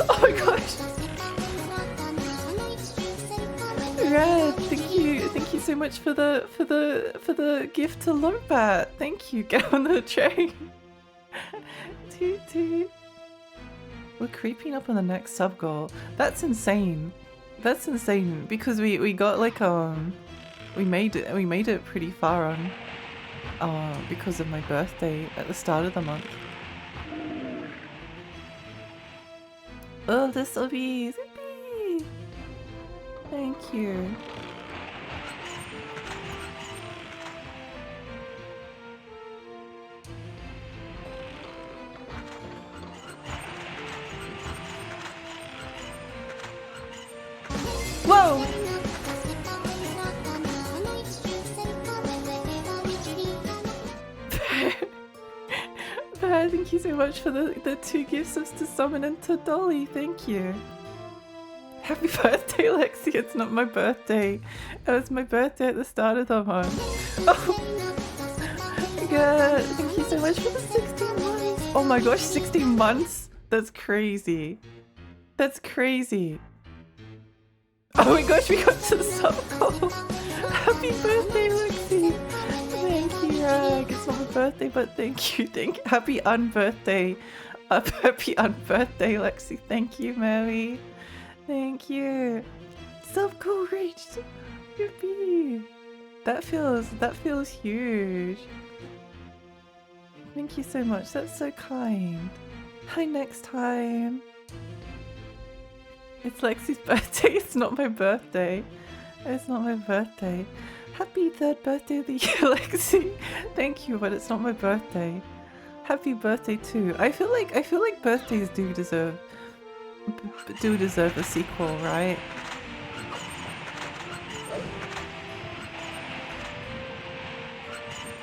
oh my gosh. Red, thank you so much for the gift to Lombat. Thank you. Get on the train. Toot toot. We're creeping up on the next sub goal. That's insane. That's insane because we got like we made it pretty far on because of my birthday at the start of the month. Oh, the subbies. Yippee! Thank you. Whoa! Thank you so much for the 2 gift subs to Summon and to Dolly. Thank you. Happy birthday, Lexi. It's not my birthday. It was my birthday at the start of the month. Oh, God. Thank you so much for the 16 months. Oh my gosh, 16 months? That's crazy. That's crazy. Oh my gosh, we got to the sub goal. Happy birthday, Lexi. Thank you, Rag. It's not my birthday, but thank you. Happy unbirthday. Happy unbirthday, Lexi. Thank you, Mary. Thank you. Sub goal reached. Yippee. That feels huge. Thank you so much. That's so kind. Hi, next time. It's Lexi's birthday. It's not my birthday. It's not my birthday. Happy 3rd birthday of the year, Lexi. Thank you, but it's not my birthday. Happy birthday too. I feel like birthdays do deserve a sequel, right?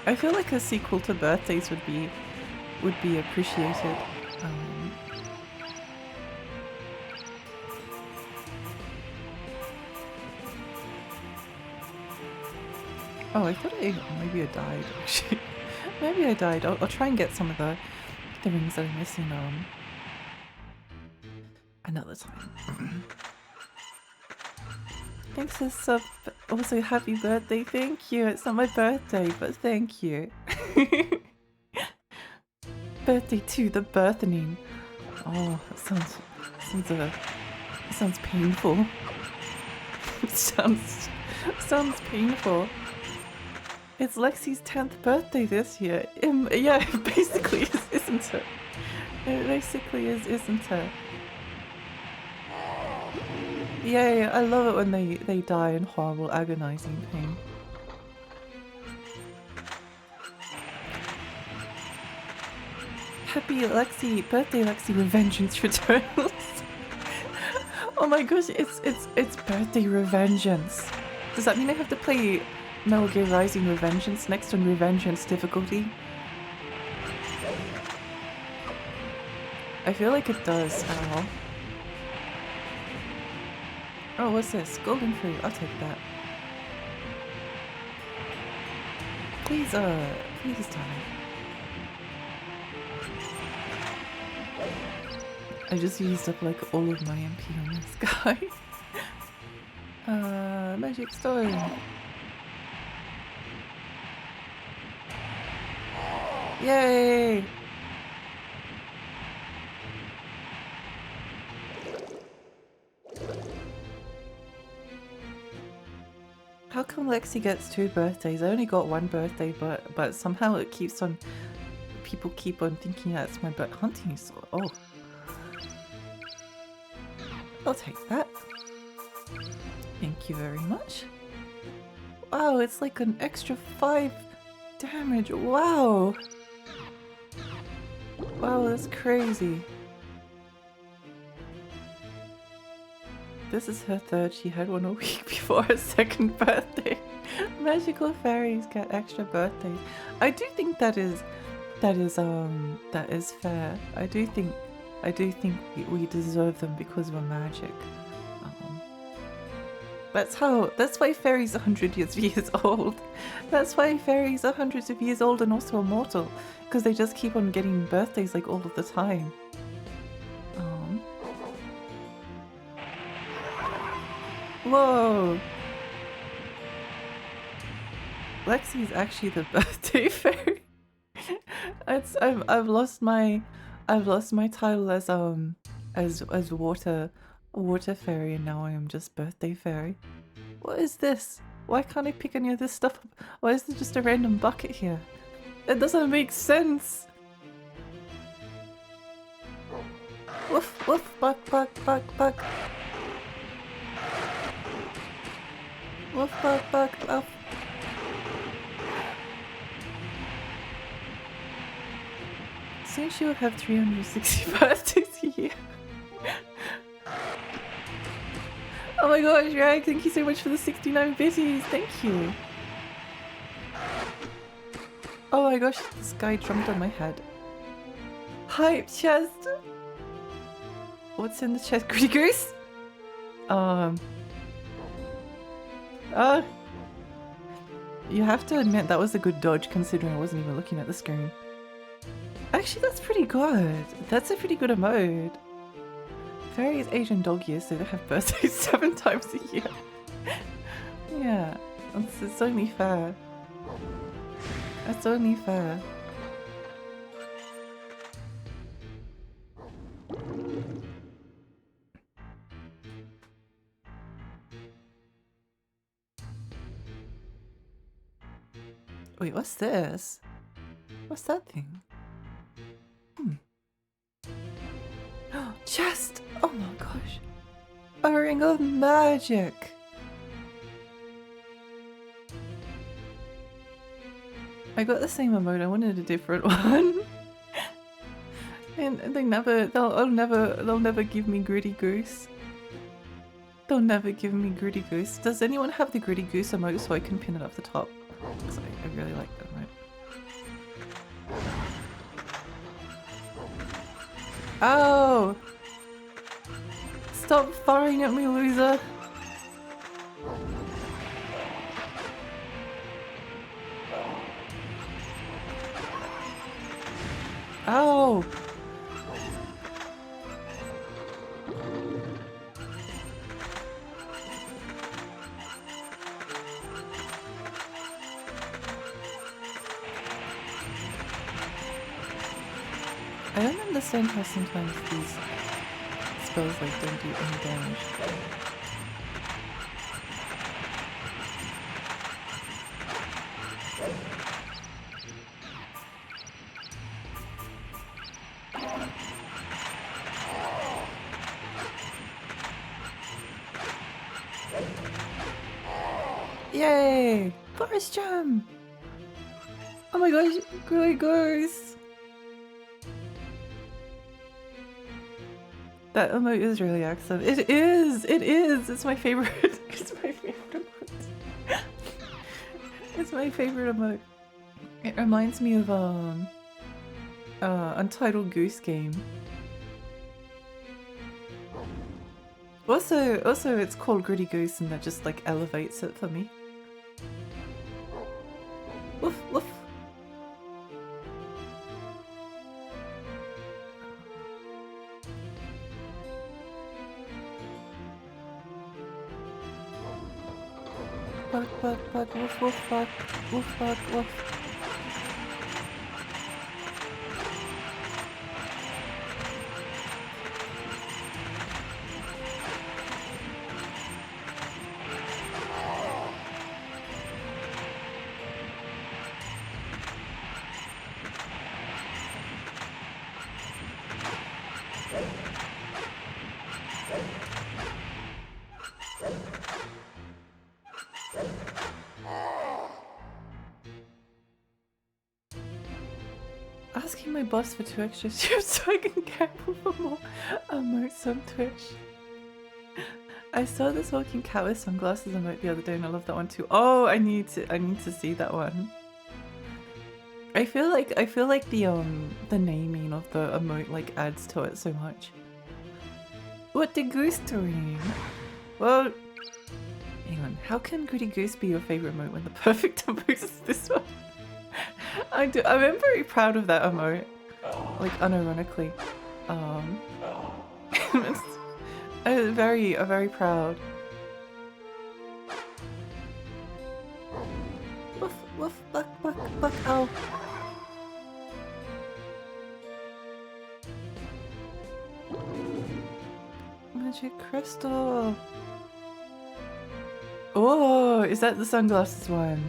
I feel like a sequel to birthdays would be appreciated. Oh, I thought maybe I died, actually. Maybe I died. I'll try and get some of the rings that I'm missing. And Another time. Thanks for sub. Also, happy birthday. Thank you. It's not my birthday, but thank you. Birthday to the birthing. Oh, that sounds painful. sounds painful. It's Lexi's 10th birthday this year. Yeah, it basically is, isn't it? It basically is, isn't it? Yeah, I love it when they die in horrible, agonizing pain. Happy Lexi birthday, Lexi! Revengeance returns. Oh my gosh, it's birthday Revengeance. Does that mean I have to play Metal Gear Rising Revengeance next on Revengeance difficulty? I feel like it does. Ow. Oh, what's this? Golden fruit. I'll take that. Please die. I just used up like all of my MP on this guy. Magic stone. Yay! How come Lexi gets 2 birthdays? I only got 1 birthday, but somehow it keeps on. People keep on thinking that's my hunting sword. Oh, I'll take that. Thank you very much. Wow, it's like an extra 5 damage. Wow. Wow, that's crazy. This is her 3rd. She had one a week before her 2nd birthday. Magical fairies get extra birthdays. I do think that is fair. I do think we deserve them because we're magic. That's why fairies are hundreds of years old. That's why fairies are hundreds of years old and also immortal, because they just keep on getting birthdays like all of the time. Whoa! Lexi's actually the birthday fairy. I've lost my title as water fairy, and now I am just birthday fairy. What is this? Why can't I pick any of this stuff up? Why is there just a random bucket here? That doesn't make sense. Woof woof buck buck buck buck. Woof buck buck buck. Soon she will have 360 birthdays a year. Oh my gosh, Rag, thank you so much for the 69 bitties. Thank you. Oh my gosh, this guy jumped on my head. Hype chest. What's in the chest? Gritty goose? You have to admit that was a good dodge considering I wasn't even looking at the screen. Actually, that's pretty good. That's a pretty good emote. Fairies age in dog years, so they have birthdays 7 times a year. Yeah, it's only fair. That's only fair. Wait, what's this? What's that thing? Chest! Oh my gosh. A ring of magic! I got the same emote, I wanted a different one. And they'll never give me Gritty Goose. They'll never give me Gritty Goose. Does anyone have the Gritty Goose emote so I can pin it up the top? Because I really like that emote. Oh! Stop firing at me, loser! Oh! understand how sometimes these spells like don't do any damage. Yay! Forest Jam! Oh my gosh, Grey Ghost! That emote is really excellent. It is! It is! It's my favorite. It's my favorite emote. It's my favorite emote. It reminds me of Untitled Goose Game. Also it's called Gritty Goose and that just like elevates it for me. Woof woof. Buck buck buck woof woof buck woof buck woof. Asking my boss for 2 extra shifts so I can gamble for more emotes on Twitch. I saw this walking cat with sunglasses emote the other day and I love that one too. Oh, I need to see that one. I feel like the naming of the emote like adds to it so much. What the goose doing? Well, hang on. How can Gritty Goose be your favorite emote when the perfect emote is this one? I am very proud of that emote, like unironically. I'm very proud. Woof woof buck buck buck ow. Magic crystal. Oh, is that the sunglasses one?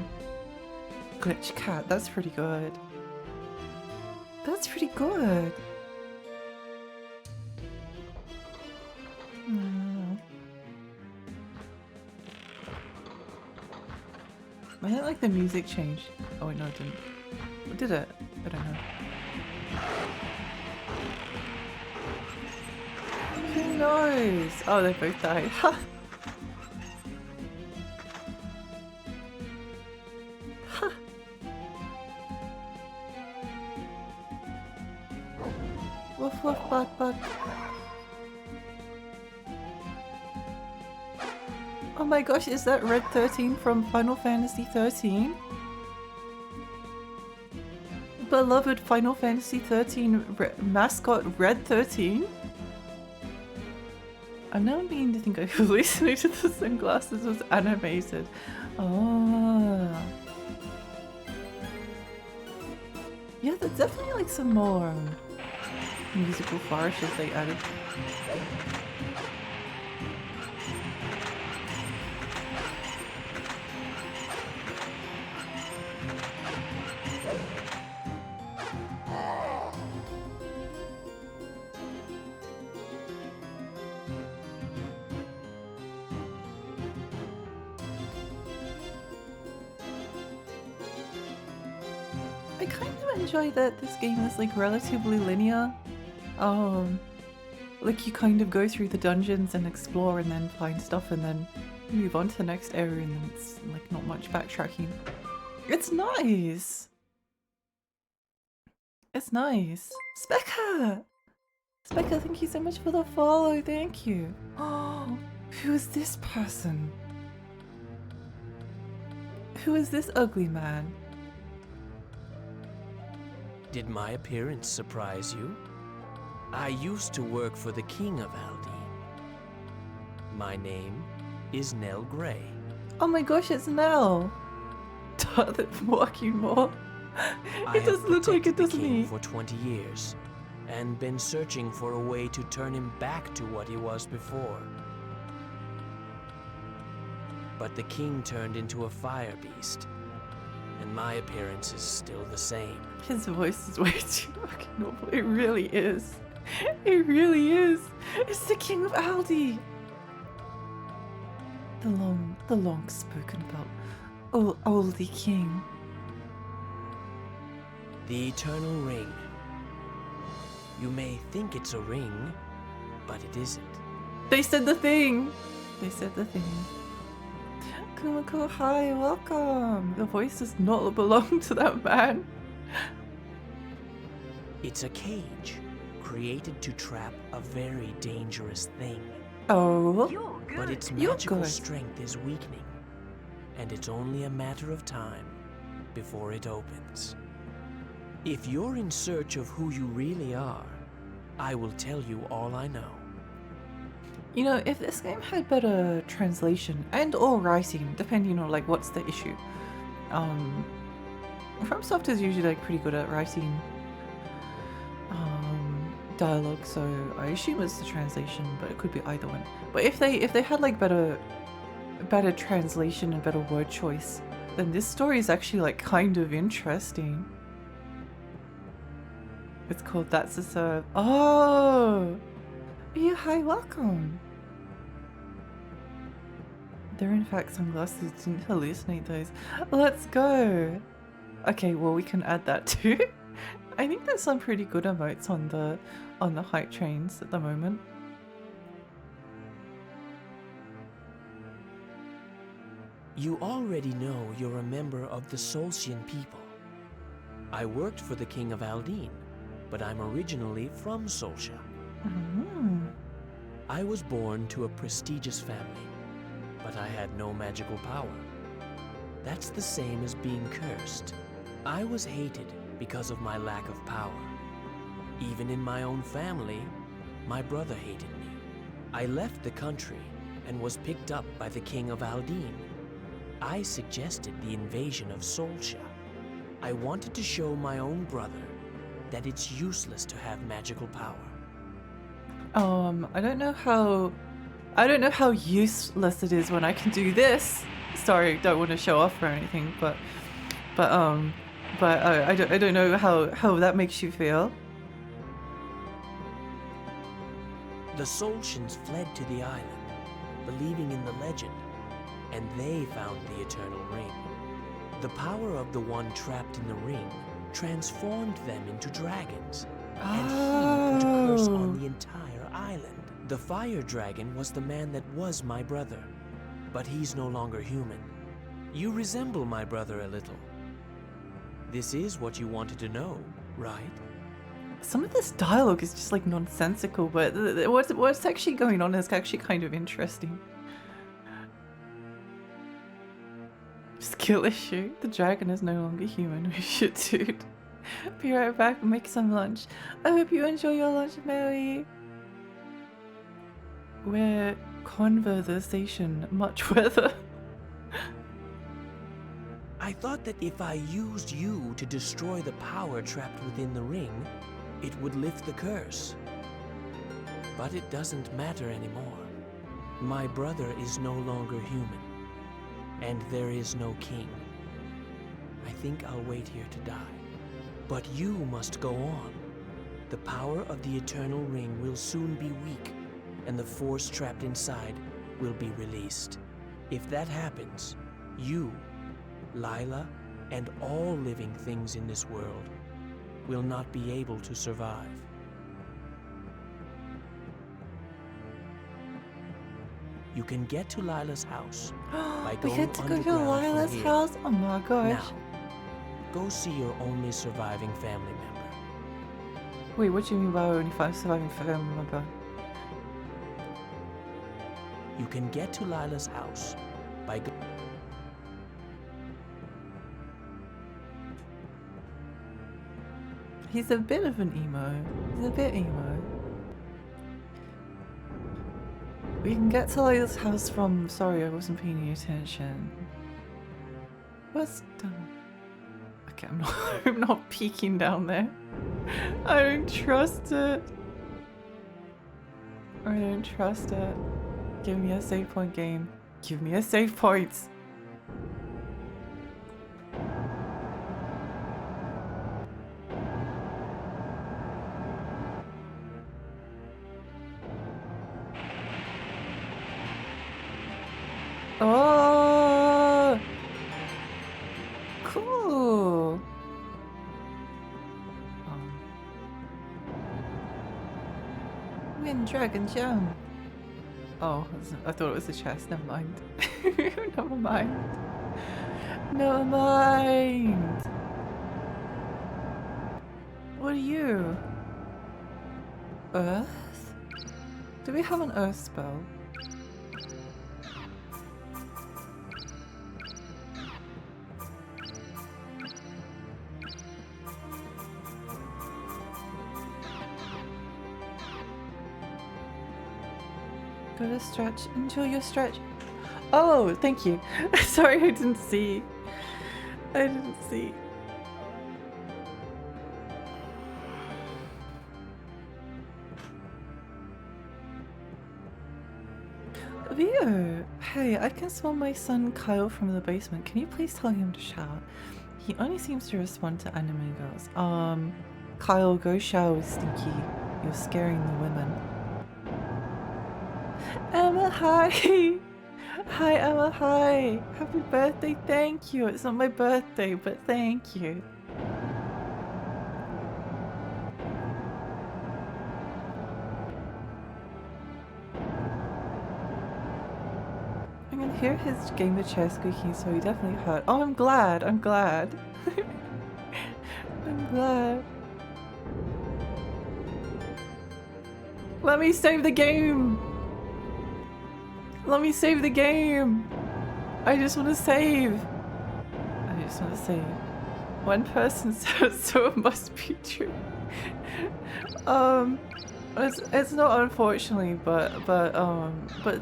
Glitch cat, that's pretty good. That's pretty good. I don't like the music change. Oh wait, no it didn't. Or did it? I don't know. Who knows? Oh, they both died. Ha! Ha! Woof woof buck buck. Oh my gosh, is that Red 13 from Final Fantasy 13? Beloved Final Fantasy 13 mascot Red 13? I'm now beginning to think I hallucinated the sunglasses was animated. Oh. Yeah, there's definitely like some more musical flourishes they added. I kind of enjoy that this game is like relatively linear. Like you kind of go through the dungeons and explore and then find stuff and then move on to the next area and then it's like not much backtracking. It's nice! It's nice. Specca! Specca, thank you so much for the follow, thank you. Oh, who is this person? Who is this ugly man? Did my appearance surprise you? I used to work for the King of Aldine. My name is Nell Grey. Oh my gosh, it's Nell! Walking more. I It does have look like protected it, the doesn't king he? for 20 years. and been searching for a way to turn him back to what he was before. But the king turned into a fire beast, and my appearance is still the same. His voice is way too fucking normal. It really is. It really is. It's the King of Aldi. The long spoken about Aldi King. The Eternal Ring. You may think it's a ring, but it isn't. They said the thing. They said the thing. Kumako, hi, welcome. The voice does not belong to that man. It's a cage created to trap a very dangerous thing. Oh, But its You're magical good. strength is weakening, and it's only a matter of time before it opens. If you're in search of who you really are, I will tell you all I know. you know, if this game had better translation and or writing, depending on like what's the issue. FromSoft is usually like pretty good at writing dialogue, so I assume it's the translation, but it could be either one. But if they had like better translation and better word choice, then this story is actually like kind of interesting. It's called That's a Serve. Oh, yeah, hi, welcome. They're in fact sunglasses, didn't hallucinate those. Let's go. Okay, well we can add that too. I think there's some pretty good emotes on the hype trains at the moment. You already know you're a member of the Solcian people. I worked for the King of Aldine, but I'm originally from Solcia. Mm. I was born to a prestigious family, but I had no magical power. That's the same as being cursed. I was hated because of my lack of power. Even in my own family, my brother hated me. I left the country and was picked up by the King of Aldine. I suggested the invasion of Solcia. I wanted to show my own brother that it's useless to have magical power. I don't know how useless it is when I can do this. Sorry, don't want to show off or anything, but I don't know how that makes you feel. The Solcians fled to the island, believing in the legend, and they found the Eternal Ring. The power of the one trapped in the ring transformed them into dragons, and he put a curse on the entire island. The fire dragon was the man that was my brother, but he's no longer human. You resemble my brother a little. This is what you wanted to know, right? Some of this dialogue is just like nonsensical, but what's actually going on is actually kind of interesting. Skill issue. The dragon is no longer human. We should, dude. Be right back and make some lunch. I hope you enjoy your lunch, Mary. We're conversation much weather. I thought that if I used you to destroy the power trapped within the ring, it would lift the curse. But it doesn't matter anymore. My brother is no longer human, and there is no king. I think I'll wait here to die. But you must go on. The power of the Eternal Ring will soon be weak, and the force trapped inside will be released. If that happens, you, Lila, and all living things in this world will not be able to survive. You can get to Lila's house by We going get to go to underground from Lila's here. house? Oh my gosh. Now, go see your only surviving family member. Wait, what do you mean by only five surviving family member? You can get to Lila's house by He's a bit of an emo. He's a bit emo. We can get to Lila's house from... Sorry, I wasn't paying any attention. What's done? Okay. Okay, I'm not I'm not peeking down there. I don't trust it. I don't trust it. Give me a save point, game. Give me a save point. Oh, cool. Wind dragon jump. Oh, I thought it was a chest. Never mind. Never mind. Never mind. What are you? Earth? Do we have an earth spell? Go to stretch. Enjoy your stretch. Oh, thank you. Sorry, I didn't see. I didn't see. Leo! Hey, I can smell my son Kyle from the basement. Can you please tell him to shout? He only seems to respond to anime girls. Kyle, go shower with Stinky. You're scaring the women. Emma, hi! Hi, Emma, hi! Happy birthday, thank you! It's not my birthday, but thank you. I can hear his gamer chair squeaking, so he definitely hurt. Oh, I'm glad, I'm glad. I'm glad. Let me save the game! Let me save the game! I just want to save! I just want to save. One person said so it must be true. It's not unfortunately, but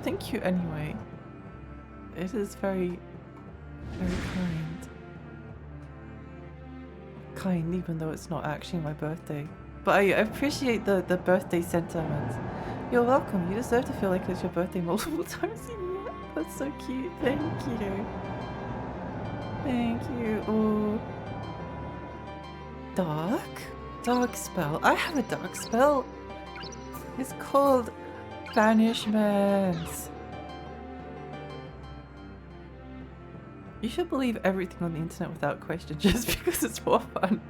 thank you anyway. It is very, very kind. Kind, even though it's not actually my birthday. But I appreciate the birthday sentiment. You're welcome. You deserve to feel like it's your birthday multiple times a year. That's so cute. Thank you. Thank you. Oh. Dark? Dark spell. I have a dark spell. It's called Banishment. You should believe everything on the internet without question just because it's more fun.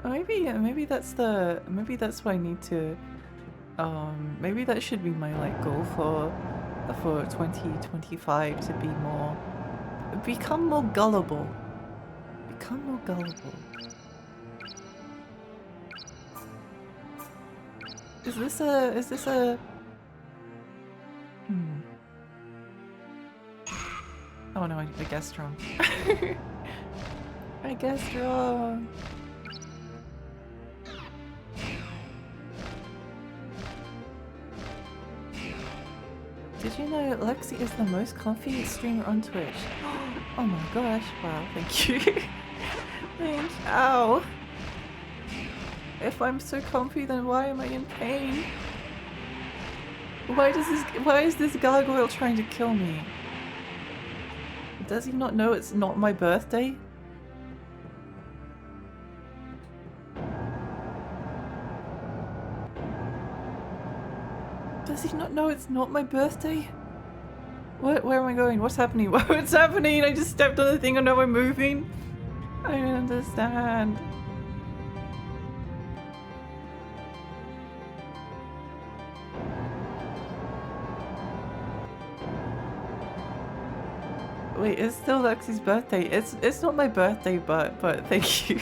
Maybe that's what I need to maybe that should be my like goal for 2025, to become more gullible. Become more gullible. Is this a Oh no, I guessed wrong. I guessed wrong. Did you know Lexi is the most comfy streamer on Twitch? Oh my gosh, wow, thank you. Thanks. Ow. If I'm so comfy, then why am I in pain? Why is this gargoyle trying to kill me? Does he not know it's not my birthday? Does he not know it's not my birthday? Where am I going? What's happening? What's happening? I just stepped on the thing and now I'm moving? I don't understand. Wait, it's still Lexi's birthday. It's not my birthday, but thank you.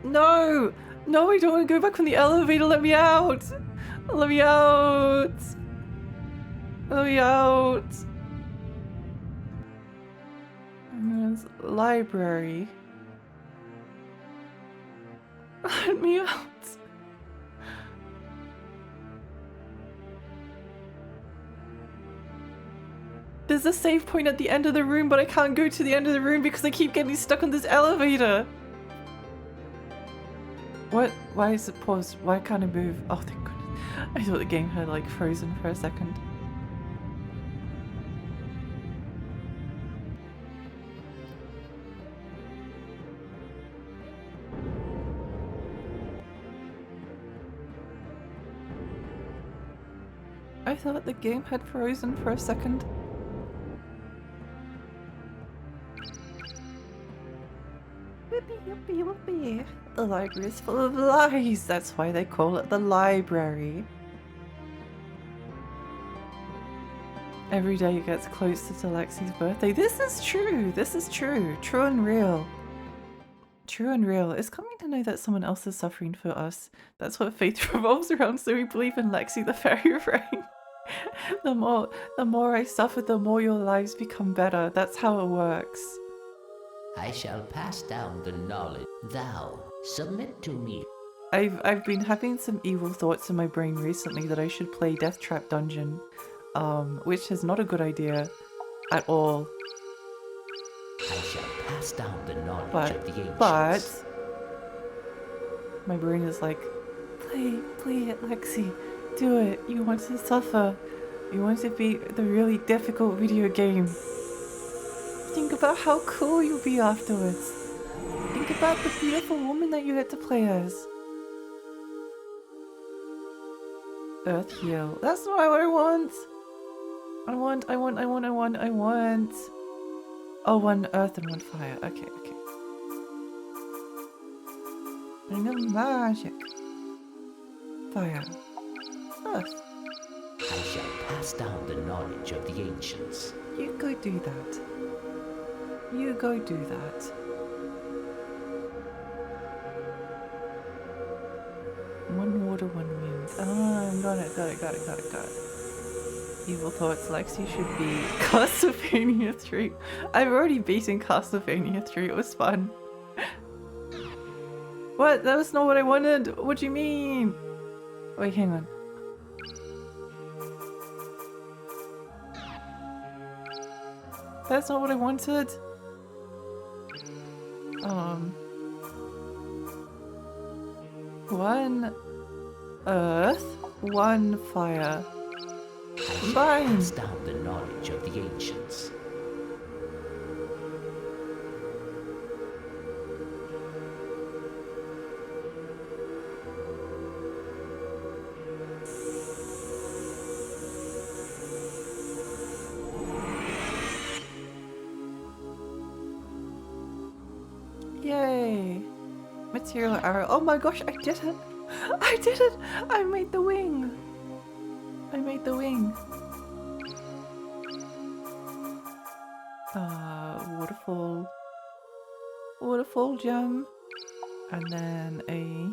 No! No, I don't want to go back on the elevator. Let me out! Let me out! Let me out! Library. Let me out. There's a save point at the end of the room, but I can't go to the end of the room because I keep getting stuck on this elevator. What? Why is it paused? Why can't I move? Oh, thank goodness. I thought the game had like frozen for a second. I thought the game had frozen for a second. Whoopee, whoopee, whoopee. The library is full of lies. That's why they call it the library. Every day it gets closer to Lexi's birthday. This is true. This is true. True and real. True and real. It's coming to know that someone else is suffering for us. That's what faith revolves around, so we believe in Lexi the fairy rain. The more I suffer, the more your lives become better. That's how it works. I shall pass down the knowledge. Thou, submit to me. I've been having some evil thoughts in my brain recently that I should play Death Trap Dungeon, which is not a good idea at all. I shall pass down the knowledge of the ancients. But my brain is like, play it, Lexi. Do it. You want to suffer. You want to beat the really difficult video game. Think about how cool you'll be afterwards. Think about the beautiful woman that you get to play as. Earth heal. That's not what I want. I want. Oh, one earth and one fire. Okay. Ring of magic. Fire. Earth. I shall pass down the knowledge of the ancients. You go do that. You go do that. One water, one wind. Ah, got it. Evil thoughts. Lexi should be Castlevania 3. I've already beaten Castlevania 3. It was fun. What? That was not what I wanted. What do you mean? Wait, hang on. That's not what I wanted. One earth, one fire. Combine. Pass down the knowledge of the ancients. Yay! Material arrow. Oh my gosh, I did it! I did it! I made the wing! Waterfall. Waterfall gem. And then a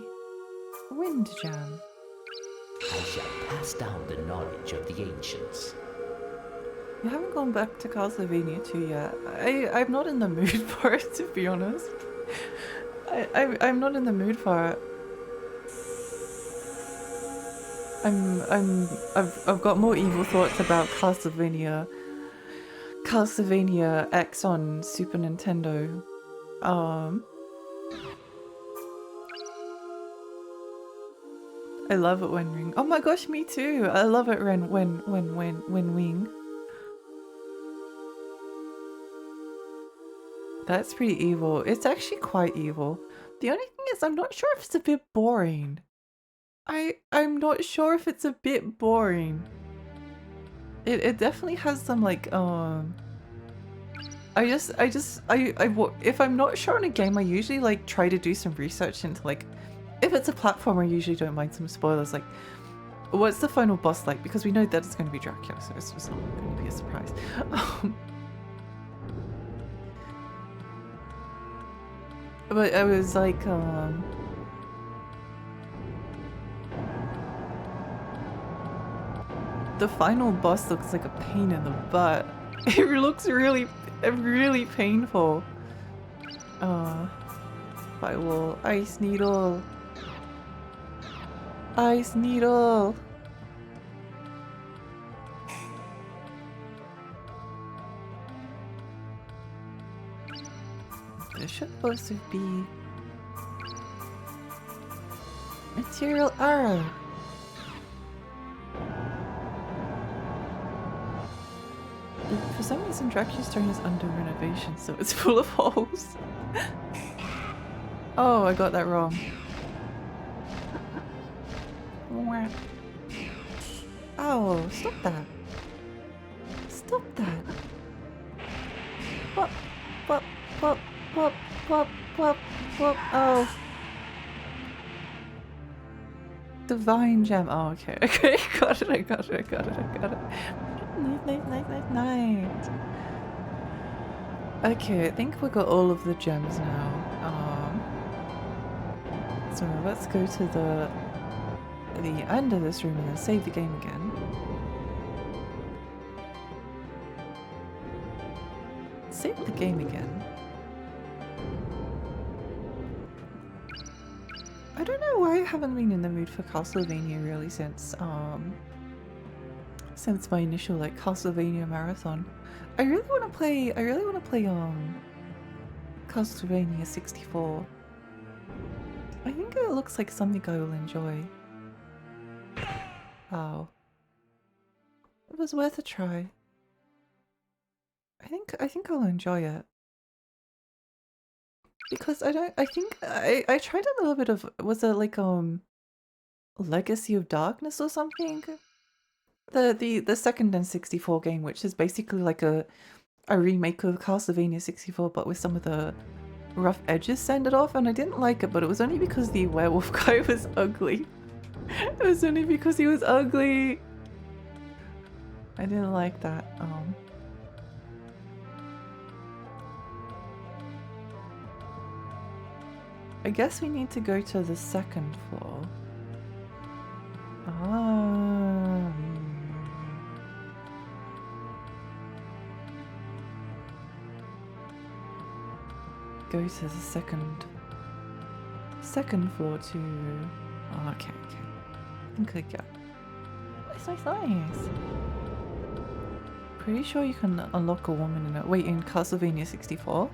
wind gem. I shall pass down the knowledge of the ancients. We haven't gone back to Castlevania 2 yet. I'm not in the mood for it, to be honest. I'm not in the mood for it. I've got more evil thoughts about Castlevania X on Super Nintendo. I love it when Ring. Oh my gosh, me too. I love it when Wing. That's pretty evil. It's actually quite evil. The only thing is, I'm not sure if it's a bit boring. I'm not sure if it's a bit boring. It definitely has some like if I'm not sure in a game, I usually like try to do some research into like, if it's a platformer, I usually don't mind some spoilers, like what's the final boss like, because we know that it's going to be Dracula, so it's just not going to be a surprise. But I was like, the final boss looks like a pain in the butt. It looks really painful. Firewall, ice needle. Ice needle. There should also be material arrow. For some reason, Dracula's Stone is under renovation, so it's full of holes. Oh, I got that wrong. Oh, stop that. Stop that. What? What? What? What? What? What? What? Oh. Divine gem. Oh, okay. Okay, got it. I got it. I got it. I got it. Nice. Okay, I think we got all of the gems now. So let's go to the end of this room and then save the game again. Save the game again. I don't know why I haven't been in the mood for Castlevania really since my initial like Castlevania marathon. I really want to play Castlevania 64. I think it looks like something I will enjoy. Oh. It was worth a try. I think I'll enjoy it. Because I tried a little bit of, was it like Legacy of Darkness or something? The second N64 game, which is basically like a remake of Castlevania 64 but with some of the rough edges sanded off, and I didn't like it, but it was only because the werewolf guy was ugly. It was only because he was ugly. I didn't like that. I guess we need to go to the second floor. Go to the second floor to... Oh, okay. I think I got... Nice. Pretty sure you can unlock a woman in it. Wait, in Castlevania 64?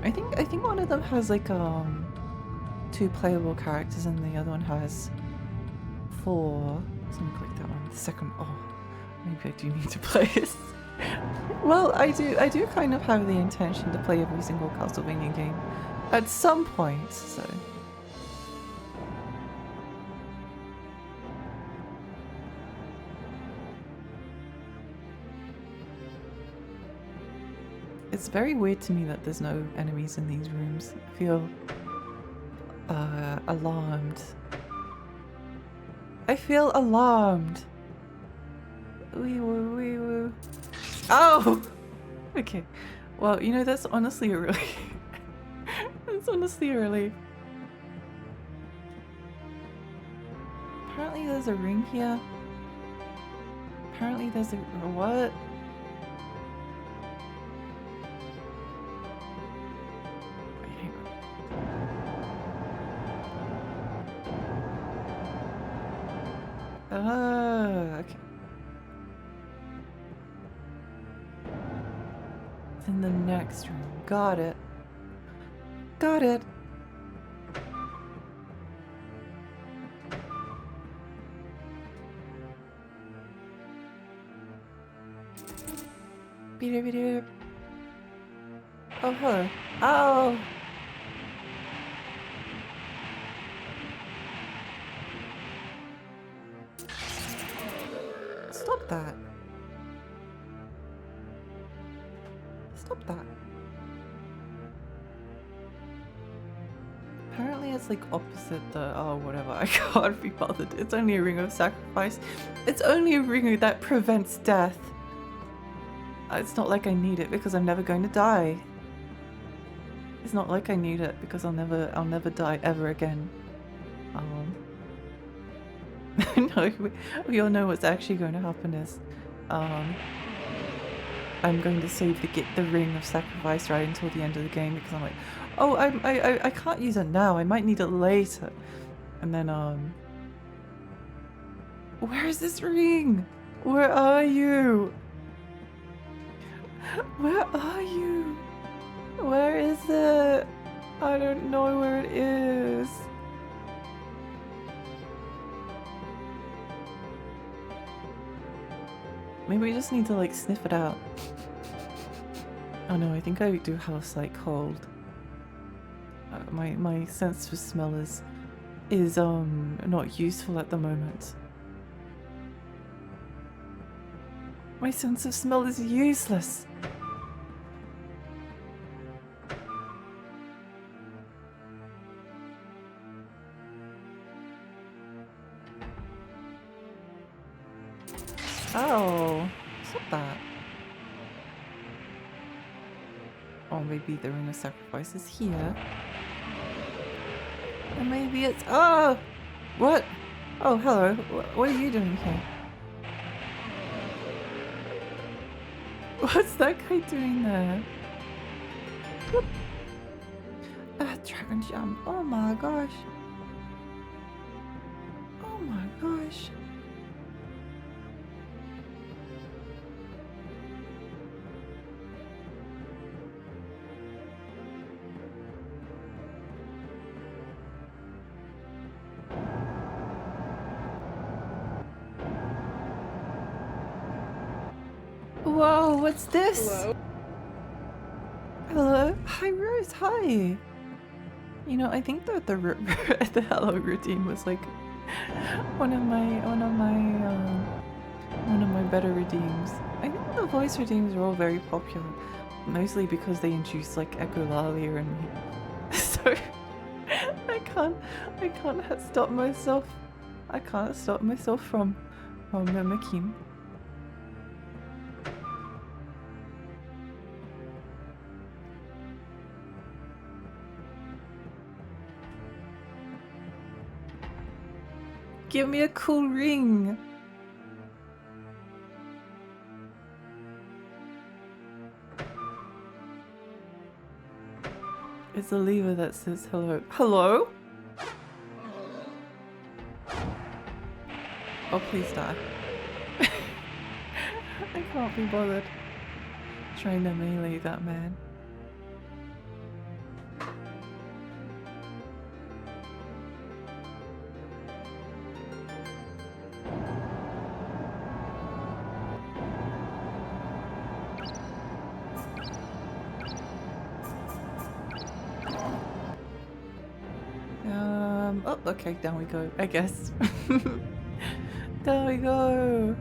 I think one of them has like 2 playable characters and the other one has 4. Something like that one. The second... Oh, maybe I do need to play this. Well, I do kind of have the intention to play every single Castlevania game at some point, so... It's very weird to me that there's no enemies in these rooms. I feel alarmed. I feel alarmed. Wee woo. Oh! Okay. Well, you know, that's honestly a relief. That's honestly a relief. Apparently there's a ring here. Apparently there's a... What? Okay. It's in the next room. Got it. Got it. Beep. Oh, hello. Oh! Stop that. Stop that. Apparently it's like opposite the... Oh, whatever. I can't be bothered. It's only a ring of sacrifice. It's only a ring that prevents death. It's not like I need it because I'm never going to die. It's not like I need it because I'll never die ever again. No, we all know what's actually going to happen is I'm going to save the ring of sacrifice right until the end of the game because I'm like, oh, I can't use it now. I might need it later. And then, where is this ring? Where are you? Where are you? Where is it? I don't know where it is. Maybe we just need to like sniff it out. Oh no, I think I do have like cold. My sense for smell is not useful at the moment. My sense of smell is useless. Oh, stop that. Or maybe the ring of sacrifice is here. Or maybe it's... Oh! What? Oh, hello. What are you doing here? What's that guy doing there? Whoop. Dragon jump. Oh my gosh. Oh my gosh. Whoa, what's this? Hello? Hello? Hi, Rose, hi! You know, I think that the hello routine was like one of my better redeems. I think the voice redeems are all very popular, mostly because they introduce like echolalia and me. So I can't stop myself. I can't stop myself from mimicking. Give me a cool ring. It's a lever that says hello. Hello? Oh, please die. I can't be bothered trying to melee that man. Oh, okay, down we go, I guess. There we go.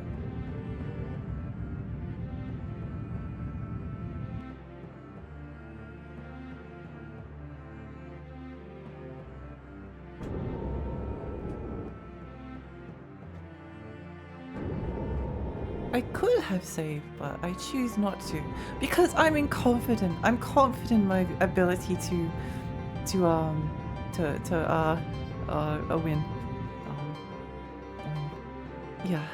I could have saved, but I choose not to because I'm confident. I'm confident in my ability to win. Yeah,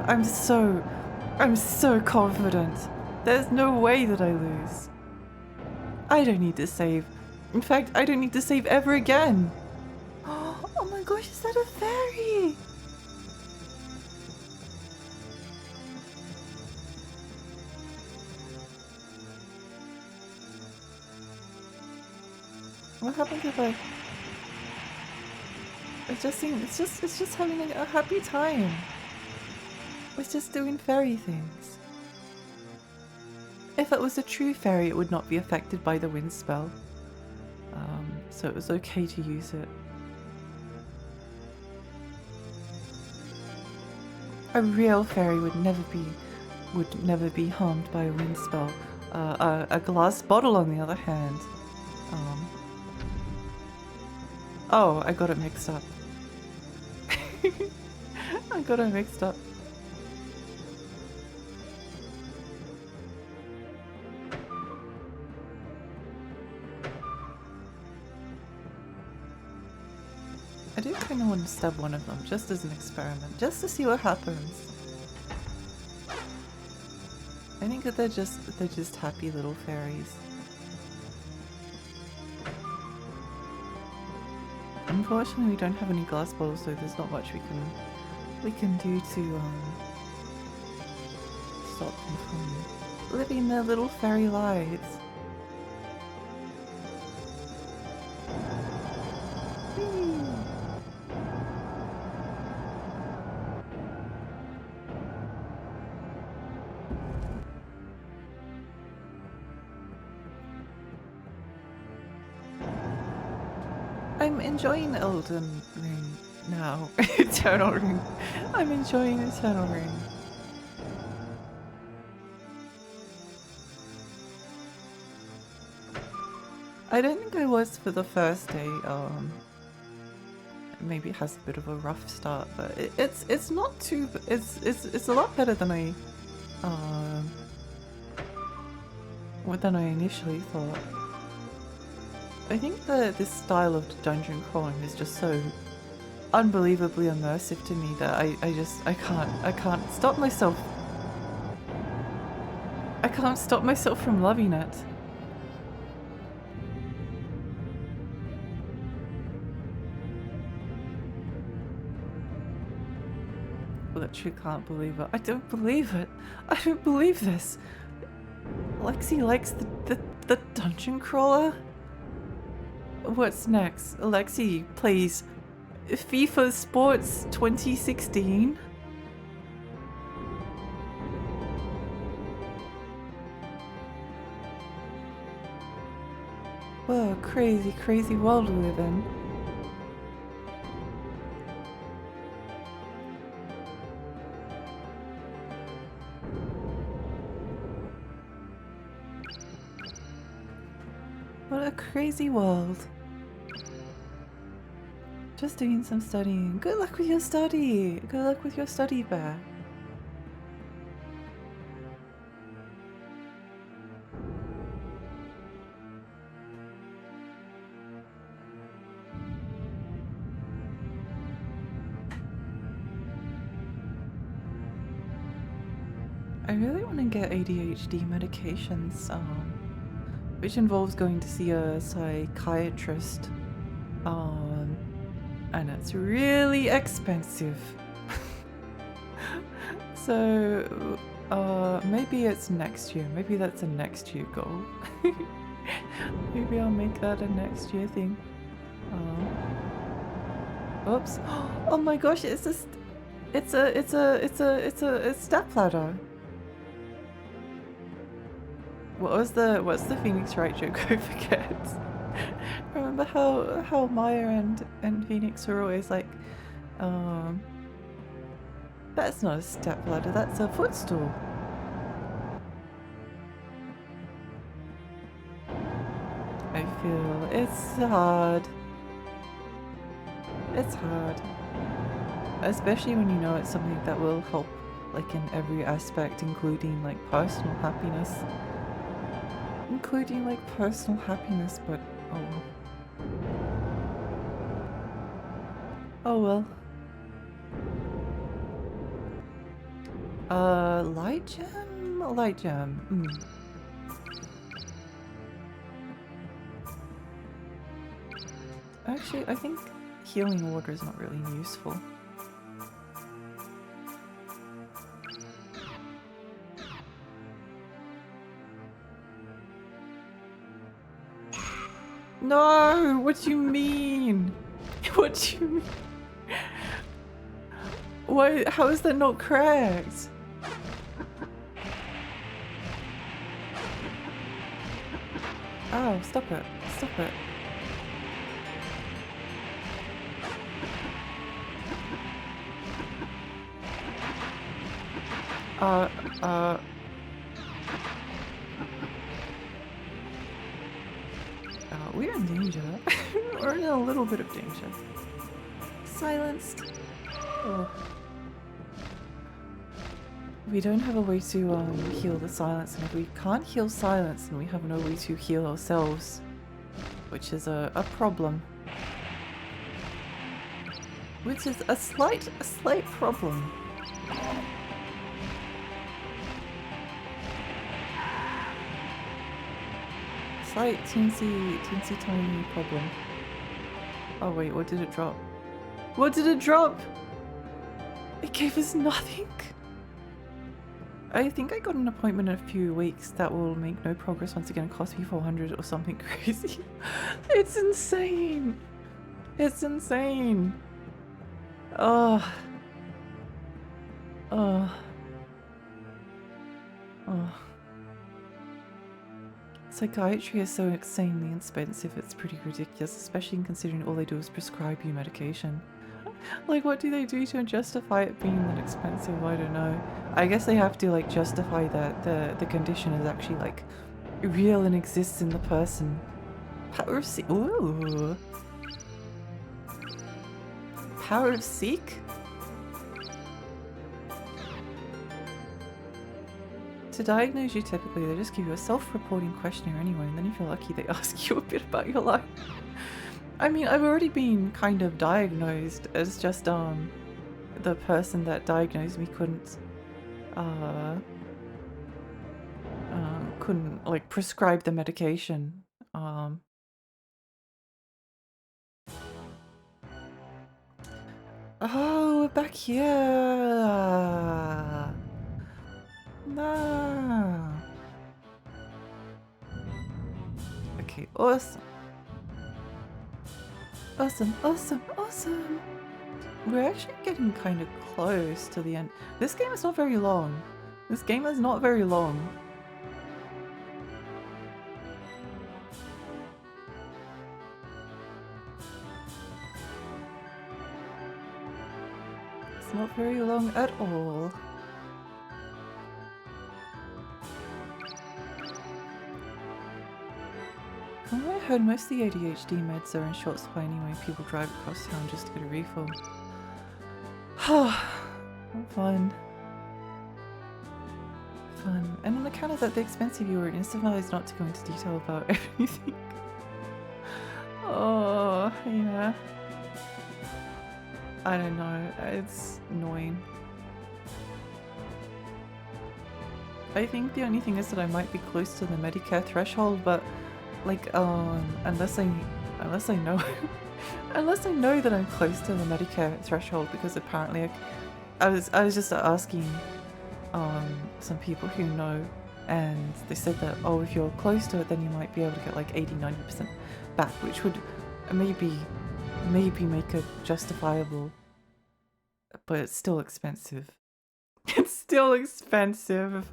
I'm so confident. There's no way that I lose. I don't need to save. In fact, I don't need to save ever again. Oh my gosh, is that a fairy? What happens if I... It's just having a happy time. It's just doing fairy things. If it was a true fairy, it would not be affected by the wind spell. So it was okay to use it. A real fairy would never be harmed by a wind spell. A glass bottle, on the other hand. Oh, I got it mixed up. I got it mixed up. I do kind of want to stab one of them, just as an experiment, just to see what happens. I think that they're just happy little fairies. Unfortunately, we don't have any glass balls, so there's not much we can do to stop them from living their little fairy lives. I'm enjoying Elden Ring now. Eternal Ring. I'm enjoying Eternal Ring. I don't think I was for the first day. Maybe it has a bit of a rough start, but it's not too. It's a lot better than I initially thought. I think this style of dungeon crawling is just so unbelievably immersive to me that I can't stop myself. I can't stop myself from loving it. Literally can't believe it. I don't believe it. I don't believe this. Lexi likes the dungeon crawler? What's next? Lexi plays FIFA Sports 2016? Whoa, crazy, crazy world we live in. What a crazy world. Just doing some studying. Good luck with your study. Good luck with your study, Bear. I really want to get ADHD medications, which involves going to see a psychiatrist. And it's really expensive. So, maybe it's next year. Maybe that's a next year goal. Maybe I'll make that a next year thing. Oops. Oh my gosh, it's a stepladder. What's the Phoenix Wright joke? I forget. Remember how Maya and Phoenix were always like, that's not a stepladder, that's a footstool. I feel it's hard. It's hard. Especially when you know it's something that will help like in every aspect, including like personal happiness. But oh well. Light gem? Light gem. Actually, I think healing water is not really useful. No! What do you mean? What do you mean? Why? How is that not correct? Oh, stop it. Stop it. We're in danger. We're in a little bit of danger. Silenced. Oh. We don't have a way to heal the silence, and if we can't heal silence, then we have no way to heal ourselves, which is a problem. Which is a slight problem. Slight teensy tiny problem. Oh wait, what did it drop? What did it drop? It gave us nothing. I think I got an appointment in a few weeks that will make no progress once again, cost me 400 or something crazy. It's insane. It's insane. Oh. Oh. Oh. Psychiatry is so insanely expensive, it's pretty ridiculous, especially considering all they do is prescribe you medication. Like, what do they do to justify it being that expensive? I don't know. I guess they have to, like, justify that the condition is actually, like, real and exists in the person. Power of Seek. Ooh. Power of Seek? To diagnose you, typically, they just give you a self-reporting questionnaire anyway, and then if you're lucky, they ask you a bit about your life. I mean, I've already been kind of diagnosed as just, the person that diagnosed me couldn't, like, prescribe the medication. Oh, we're back here! No. Okay, awesome. Awesome, awesome, awesome! We're actually getting kind of close to the end. This game is not very long. This game is not very long. It's not very long at all. From what I heard, most of the ADHD meds are in short supply anyway. People drive across town just to get a refill. Fun. Fun. And on account of that, the expensive you were incentivized not to go into detail about everything. Oh, yeah. I don't know. It's annoying. I think the only thing is that I might be close to the Medicare threshold, but like, unless I know, unless I know that I'm close to the Medicare threshold, because apparently I was just asking, some people who know, and they said that, oh, if you're close to it, then you might be able to get like 80-90% back, which would maybe make it justifiable, but it's still expensive. It's still expensive.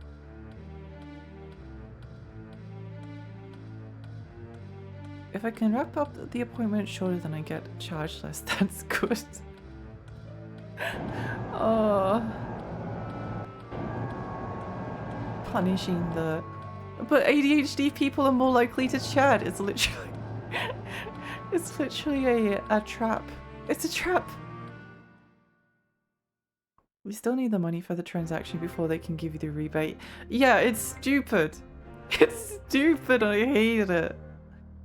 If I can wrap up the appointment shorter than I get charged less, that's good. Oh. Punishing the... But ADHD people are more likely to chat. It's literally... it's literally a trap. It's a trap. We still need the money for the transaction before they can give you the rebate. Yeah, it's stupid. It's stupid. I hate it.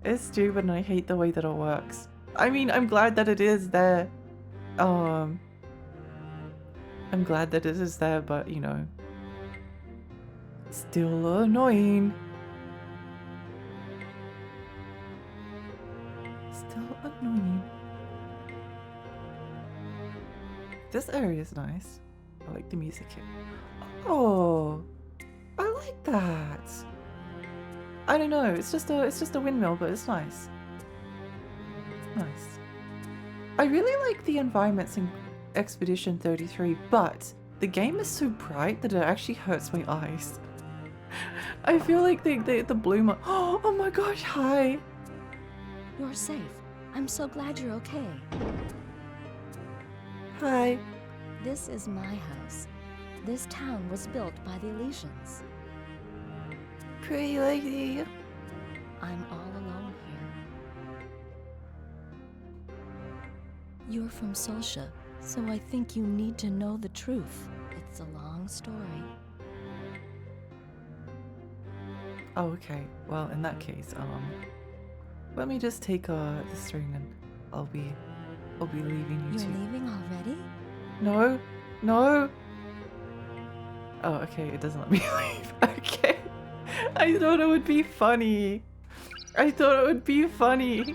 It's stupid and I hate the way that it works. I mean, I'm glad that it is there. I'm glad that it is there, but you know, still annoying. Still annoying. This area is nice. I like the music here. Oh, I like that. I don't know, it's just a windmill, but it's nice. It's nice. I really like the environments in Expedition 33, but the game is so bright that it actually hurts my eyes. I feel like the bloom. Oh my gosh, hi! You're safe. I'm so glad you're okay. Hi. This is my house. This town was built by the Elysians. Pretty lady. I'm all alone here. You're from Solsha, so I think you need to know the truth. It's a long story. Oh, okay. Well, in that case, let me just take this ring and I'll be leaving you You're two. leaving already? No, no. Oh, okay. It doesn't let me leave. Okay. I thought it would be funny. I thought it would be funny.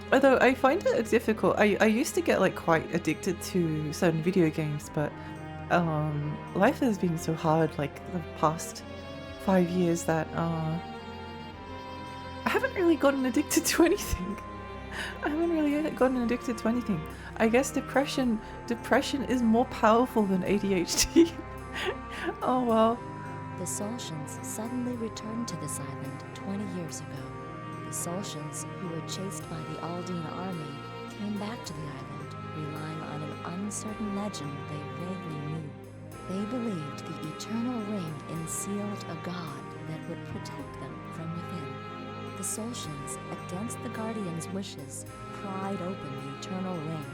Although I find it difficult. I used to get like quite addicted to certain video games, but life has been so hard like the past 5 years that I haven't really gotten addicted to anything. I haven't really gotten addicted to anything. I guess depression is more powerful than ADHD. Oh well. The Soltians suddenly returned to this island 20 years ago. The Soltians, who were chased by the Aldine army, came back to the island, relying on an uncertain legend they vaguely knew. They believed the Eternal Ring ensealed a god that would protect them from within. The Soltians, against the Guardian's wishes, pried open the Eternal Ring.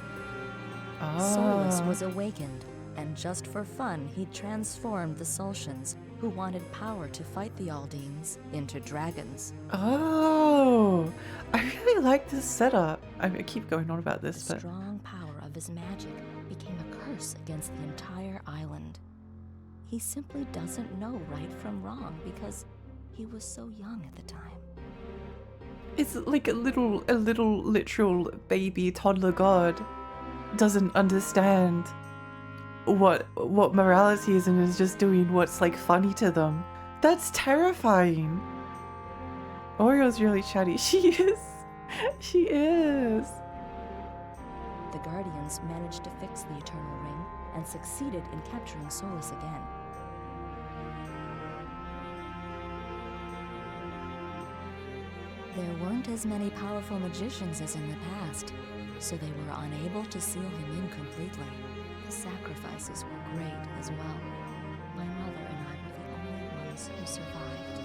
Solus was awakened, and just for fun, he transformed the Soltians, who wanted power to fight the Aldines, into dragons. Oh, I really like this setup. I keep going on about this, The but strong power of his magic became a curse against the entire island. He simply doesn't know right from wrong because he was so young at the time. it's like a little literal baby toddler god doesn't understand what morality is and is just doing what's like funny to them. That's terrifying. Oriole's really chatty. She is. She is. The Guardians managed to fix the Eternal Ring and succeeded in capturing Solus again. There weren't as many powerful magicians as in the past, so they were unable to seal him in completely. The sacrifices were great as well. My mother and I were the only ones who survived.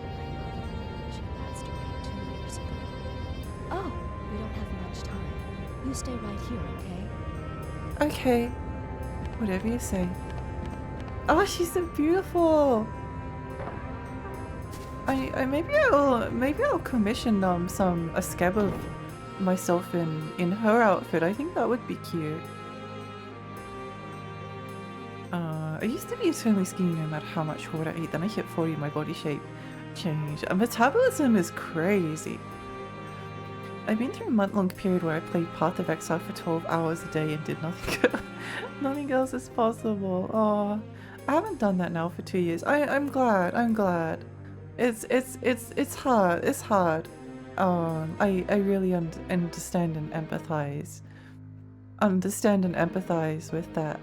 My mother, she passed away 2 years ago. Oh, we don't have much time. You stay right here, okay? Okay. Whatever you say. Oh, she's so beautiful. Maybe I'll commission a scab of myself in her outfit. I think that would be cute. I used to be eternally skinny no matter how much food I ate. Then I hit 40 and my body shape changed. Metabolism is crazy. I've been through a month-long period where I played Path of Exile for 12 hours a day and did nothing. Nothing else is possible. Oh, I haven't done that now for 2 years. I'm glad. I'm glad. It's hard. It's hard. I really understand and empathize. Understand and empathize with that.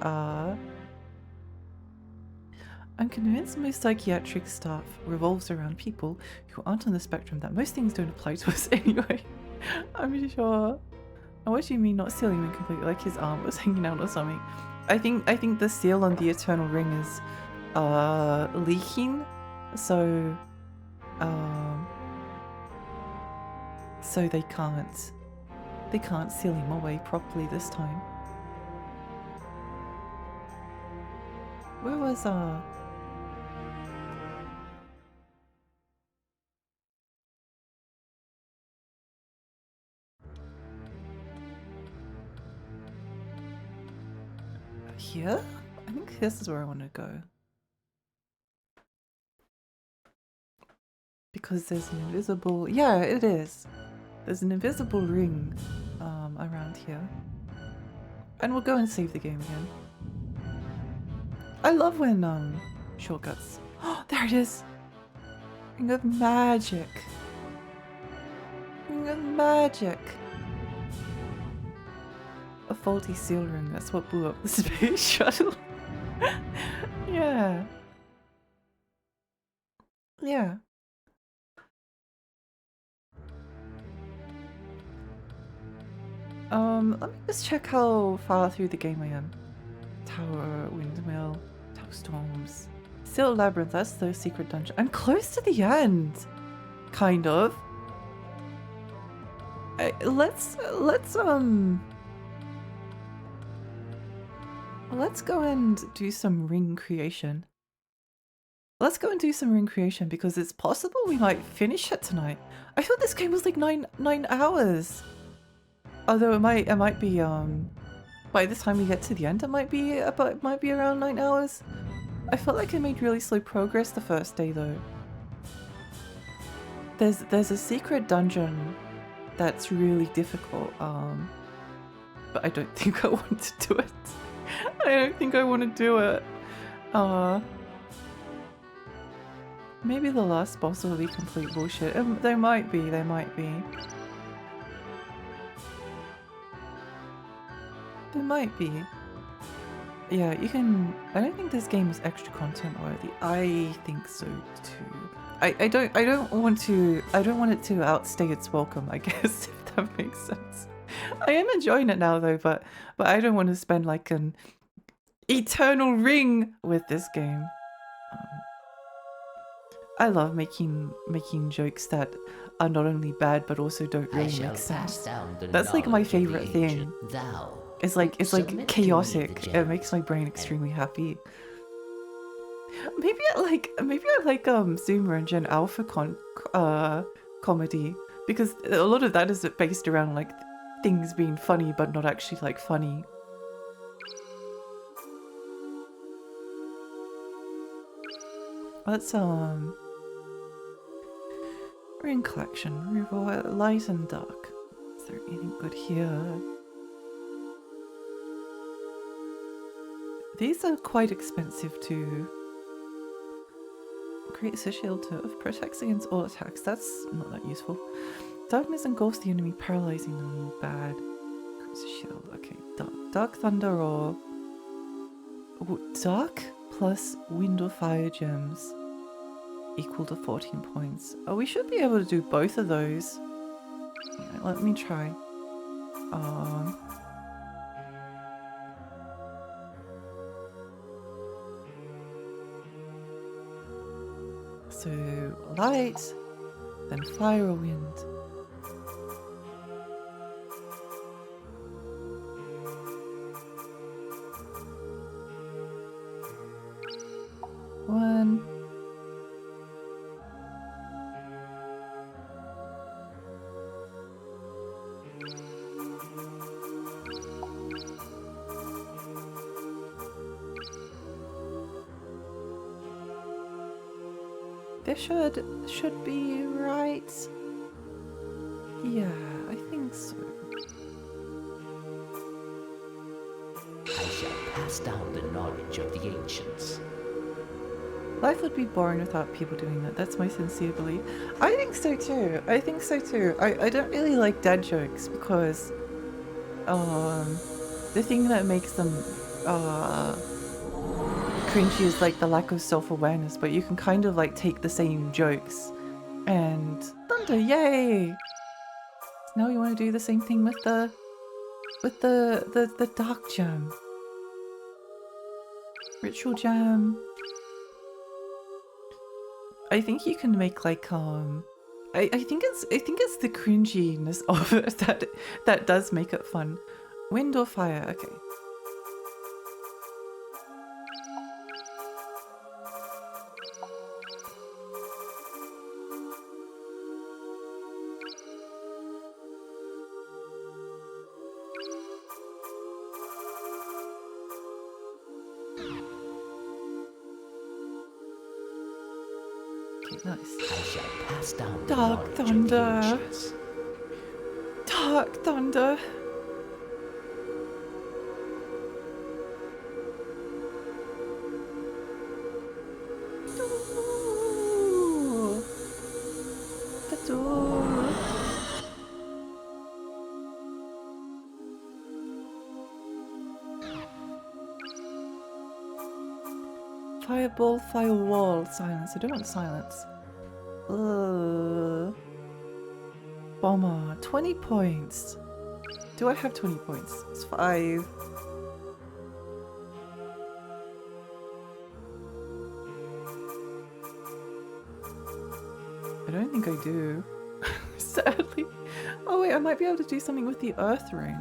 I'm convinced most psychiatric stuff revolves around people who aren't on the spectrum. That most things don't apply to us anyway. I'm sure. What do you mean not sealing him completely? Like his arm was hanging out or something. I think the seal on the Eternal Ring is leaking, so they can't seal him away properly this time. Where was here? I think this is where I want to go. Because there's an invisible... Yeah, it is. There's an invisible ring around here. And we'll go and save the game again. I love when shortcuts... Oh, there it is! Ring of magic. Ring of magic. A faulty seal ring, that's what blew up the space shuttle. Yeah. Yeah. Let me just check how far through the game I am. Tower, windmill, tower storms. Sealed labyrinth, that's the secret dungeon. I'm close to the end. Kind of. Let's go and do some ring creation. Let's go and do some ring creation because it's possible we might finish it tonight. I thought this game was like nine hours. Although it might be by the time we get to the end it might be around 9 hours. I felt like I made really slow progress the first day though. There's a secret dungeon that's really difficult. But I don't think I want to do it. I don't think I want to do it. Maybe the last boss will be complete bullshit. They might be. They might be. They might be. Yeah, you can. I don't think this game is extra content worthy. I think so too. I don't want it to outstay its welcome, I guess, if that makes sense. I am enjoying it now though, but I don't want to spend like an eternal ring with this game. I love making jokes that are not only bad but also don't really make sense. That's like my favorite thing. It's like chaotic. It makes my brain extremely happy. Maybe I like Zoomer and Gen Alpha comedy, because a lot of that is based around like things being funny but not actually like funny. Let's ring collection, remove light and dark. Is there anything good here? These are quite expensive too. Creates a shield to protects against all attacks. That's not that useful. Darkness engulfs the enemy, paralyzing them. Bad. Creates a shield. Okay. Dark thunder or dark plus wind or fire gems equal to 14 points. Oh, we should be able to do both of those. Yeah, let me try. So light, then fire or wind. One. This should be right. Yeah, I think so. I shall pass down the knowledge of the ancients. Life would be boring without people doing that. That's my sincere belief. I think so too. I think so too. I don't really like dad jokes because the thing that makes them cringy is like the lack of self-awareness, but you can kind of like take the same jokes and thunder, yay! Now you want to do the same thing with the dark gem. Ritual gem. I think you can make like I think it's the cringiness of it that does make it fun. Wind or fire, okay. Nice. I shall pass down the Dark knowledge of the thunder. ancients. Dark thunder. Ooh. The door. Fireball, firewall, silence. I don't want silence. Bomber, 20 points. Do I have 20 points? It's 5. I don't think I do. Sadly. Oh wait, I might be able to do something with the earth ring.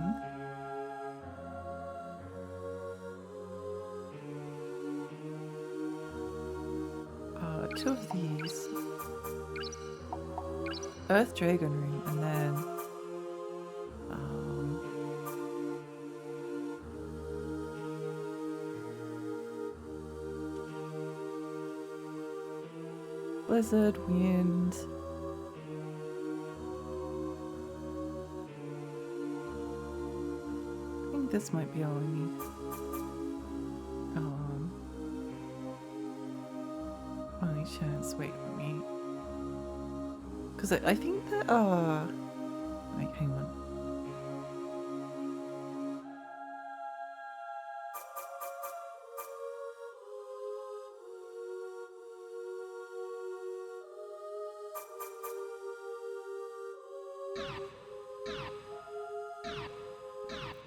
Two of these. Earth Dragon Ring, and then Blizzard, Wind. this might be all I need. Only chance. Wait, let me. Because I think that wait, hang on.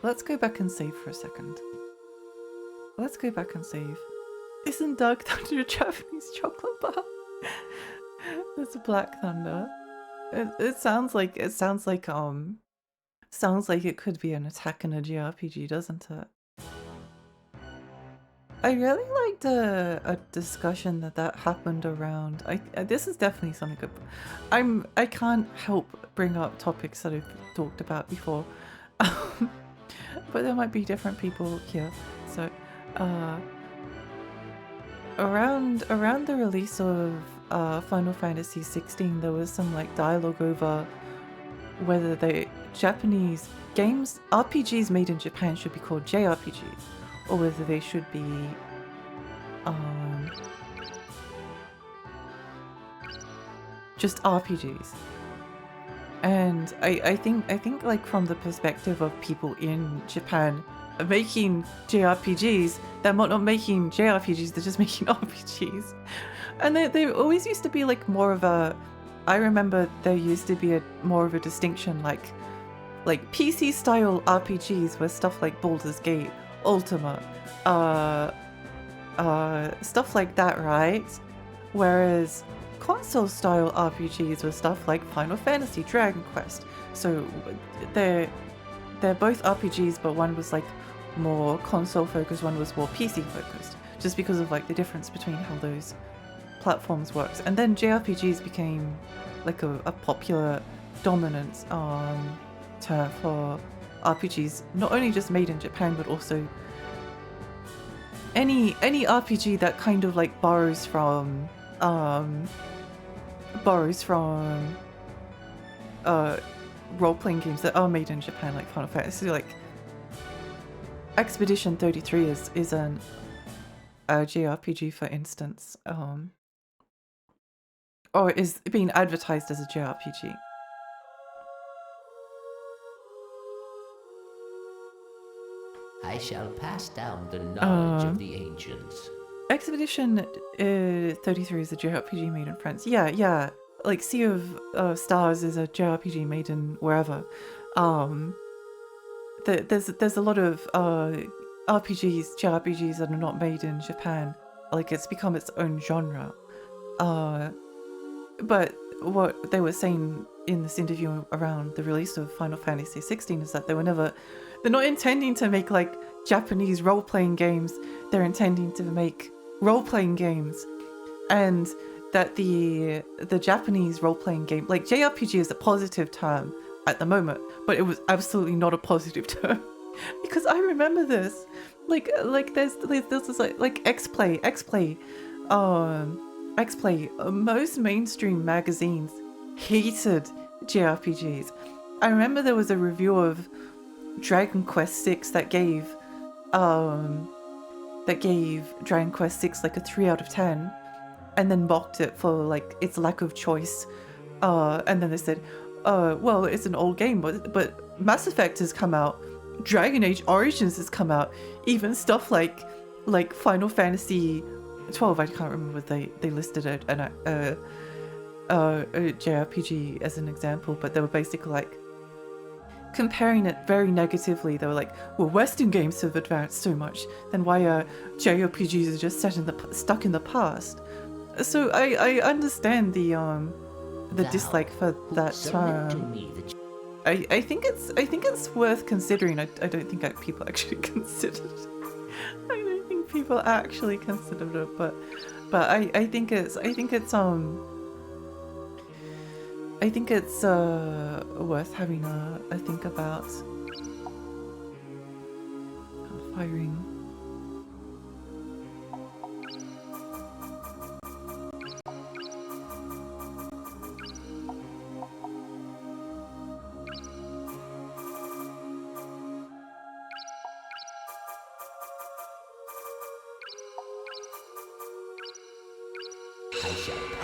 Let's go back and save for a second. Let's go back and save. Isn't Dark Thunder a Japanese chocolate bar? It's a Black Thunder. It sounds like sounds like it could be an attack in a JRPG, doesn't it? I really liked a discussion that happened around. This is definitely something good. I can't help bring up topics that I've talked about before, but there might be different people here. So, around the release of Final Fantasy 16, there was some like dialogue over whether the Japanese games, RPGs made in Japan, should be called JRPGs, or whether they should be just RPGs. And I think like from the perspective of people in Japan making JRPGs, they're not making JRPGs, they're just making RPGs. And they always used to be like more of a, I remember there used to be more of a distinction, like PC style RPGs were stuff like Baldur's Gate, Ultima, stuff like that, right? Whereas console style RPGs were stuff like Final Fantasy, Dragon Quest. So they're both RPGs, but one was like more console focused, one was more PC focused, just because of like the difference between how those platforms works. And then JRPGs became like a popular dominant term for RPGs, not only just made in Japan, but also any RPG that kind of like borrows from role-playing games that are made in Japan, like Final Fantasy. Like Expedition 33 is a JRPG, for instance, or is being advertised as a JRPG. I shall pass down the knowledge of the ancients. Expedition 33 is a JRPG made in France. Yeah. Like Sea of Stars is a JRPG made in wherever. There's a lot of JRPGs that are not made in Japan. Like it's become its own genre. But what they were saying in this interview around the release of Final Fantasy 16 is that they're not intending to make like Japanese role-playing games. They're intending to make role-playing games, and that the Japanese role-playing game, like JRPG, is a positive term at the moment, but it was absolutely not a positive term because I remember this, like there's this like X-Play. Most mainstream magazines hated JRPGs. I remember there was a review of Dragon Quest 6 that gave Dragon Quest 6 like a 3 out of 10, and then mocked it for like its lack of choice. And then they said, well, it's an old game, but Mass Effect has come out, Dragon Age Origins has come out, even stuff like Final Fantasy 12. I can't remember if they listed it and a JRPG as an example, but they were basically like comparing it very negatively. They were like, well, Western games have advanced so much, then why are JRPGs are just stuck in the past? So I understand the dislike for that term. I think it's worth considering. I don't think people actually considered it. I don't think people actually considered it, but I think it's worth having a think about. Firing.